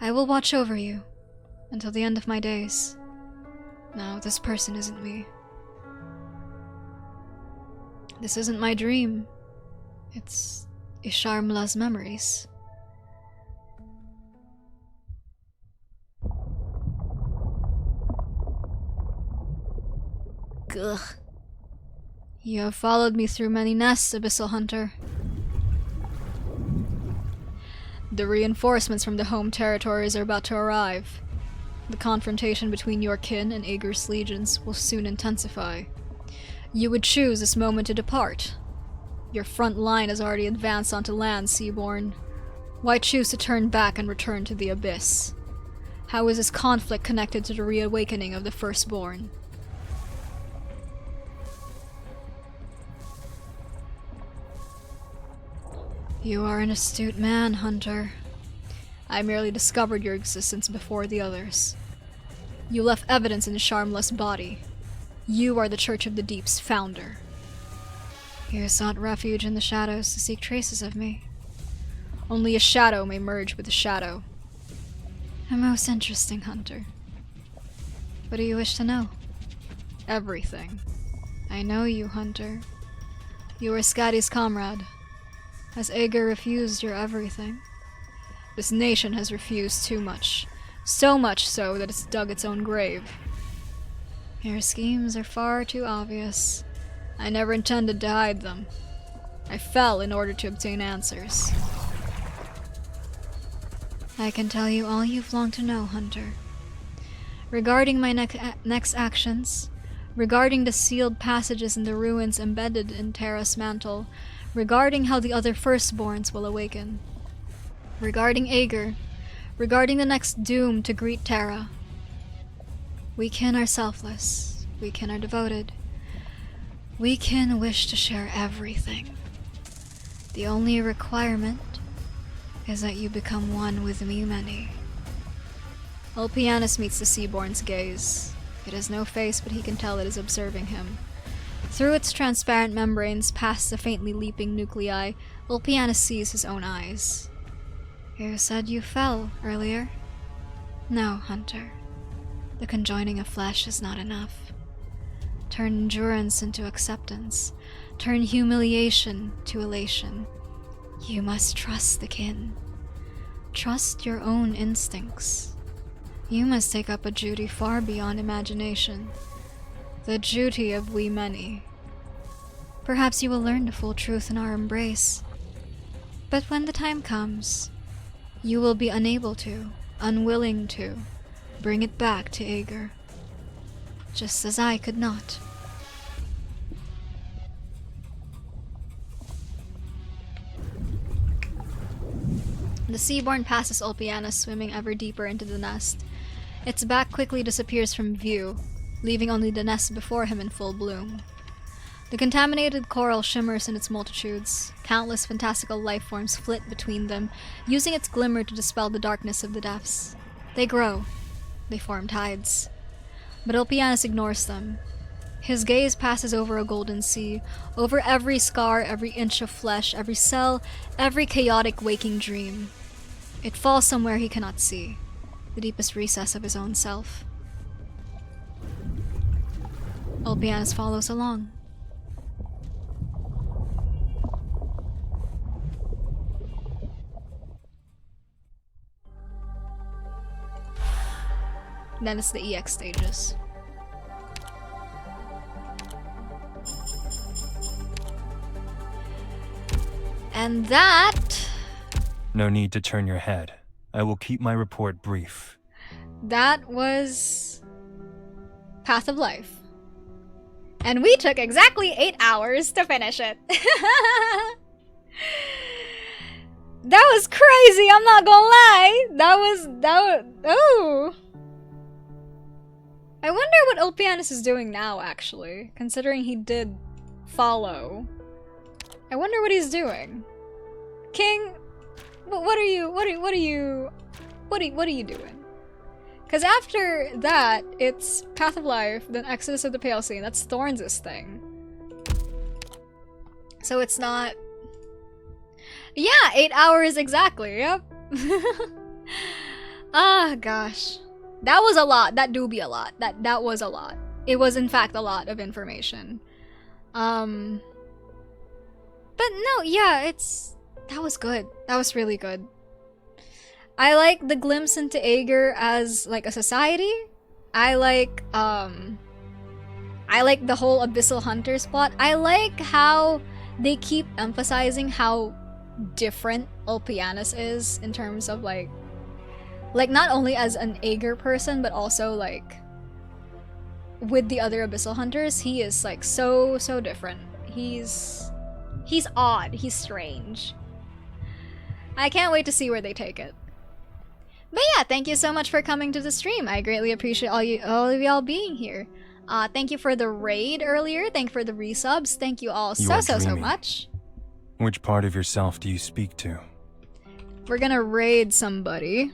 Speaker 6: I will watch over you until the end of my days. No, this person isn't me. This isn't my dream. It's Isharmla's memories. Gugh. You have followed me through many nests, Abyssal Hunter. The reinforcements from the home territories are about to arrive. The confrontation between your kin and Aeger's legions will soon intensify. You would choose this moment to depart. Your front line has already advanced onto land, Seaborn. Why choose to turn back and return to the Abyss? How is this conflict connected to the reawakening of the Firstborn? You are an astute man, Hunter. I merely discovered your existence before the others. You left evidence in Isharmla's body. You are the Church of the Deep's founder. You sought refuge in the shadows to seek traces of me. Only a shadow may merge with a shadow. A most interesting, Hunter. What do you wish to know? Everything. I know you, Hunter. You are Skadi's comrade. Has Aeger refused your everything? This nation has refused too much. So much so that it's dug its own grave. Your schemes are far too obvious. I never intended to hide them. I fell in order to obtain answers. I can tell you all you've longed to know, Hunter. Regarding my next actions, regarding the sealed passages in the ruins embedded in Terra's mantle, regarding how the other Firstborns will awaken, regarding Aeger, regarding the next doom to greet Terra. We kin are selfless. We kin are devoted. We kin wish to share everything. The only requirement is that you become one with me, many. Ulpianus meets the Seaborn's gaze. It has no face, but he can tell it is observing him. Through its transparent membranes, past the faintly leaping nuclei, Ulpianus sees his own eyes. You said you fell earlier? No, Hunter. The conjoining of flesh is not enough. Turn endurance into acceptance. Turn humiliation to elation. You must trust the kin. Trust your own instincts. You must take up a duty far beyond imagination. The duty of we many. Perhaps you will learn the full truth in our embrace. But when the time comes, you will be unable to, unwilling to, bring it back to Aeger. Just as I could not. The Seaborn passes Ulpianus, swimming ever deeper into the nest. Its back quickly disappears from view, leaving only the nest before him in full bloom. The contaminated coral shimmers in its multitudes. Countless fantastical life forms flit between them, using its glimmer to dispel the darkness of the depths. They grow. They form tides. But Ulpianus ignores them. His gaze passes over a golden sea, over every scar, every inch of flesh, every cell, every chaotic waking dream. It falls somewhere he cannot see, the deepest recess of his own self. Ulpianus follows along. Then it's the EX stages.
Speaker 2: And that...
Speaker 3: No need to turn your head. I will keep my report brief.
Speaker 2: That was... Path of Life. And we took exactly 8 hours to finish it. That was crazy, I'm not gonna lie. That was, oh. I wonder what Ulpianus is doing now, actually, considering he did follow. I wonder what he's doing. King, what are you doing? Because after that, it's Path of Life, then Exodus of the Pale Sea, and that's Thorns' thing. So it's not... Yeah, 8 hours exactly, yep. Ah, gosh. That was a lot. That do be a lot. That was a lot. It was, in fact, a lot of information. But no, yeah, that was good. That was really good. I like the glimpse into Aegir as, like, a society. I like the whole Abyssal Hunters plot. I like how they keep emphasizing how different Ulpianus is in terms of, like not only as an Aegir person, but also, like, with the other Abyssal Hunters, he is, like, so different. He's odd. He's strange. I can't wait to see where they take it. But yeah, thank you so much for coming to the stream. I greatly appreciate all of y'all being here. Thank you for the raid earlier. Thank you for the resubs. Thank you all so much.
Speaker 3: Which part of yourself do you speak to?
Speaker 2: We're gonna raid somebody.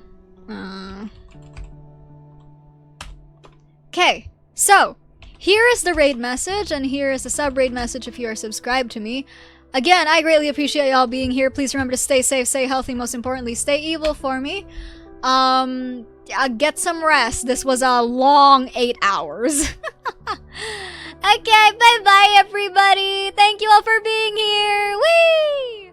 Speaker 2: Okay, so here is the raid message, and here is the sub-raid message if you are subscribed to me. Again, I greatly appreciate y'all being here. Please remember to stay safe, stay healthy, most importantly, stay evil for me. Get some rest. This was a long 8 hours. Okay, bye-bye, everybody. Thank you all for being here. Whee!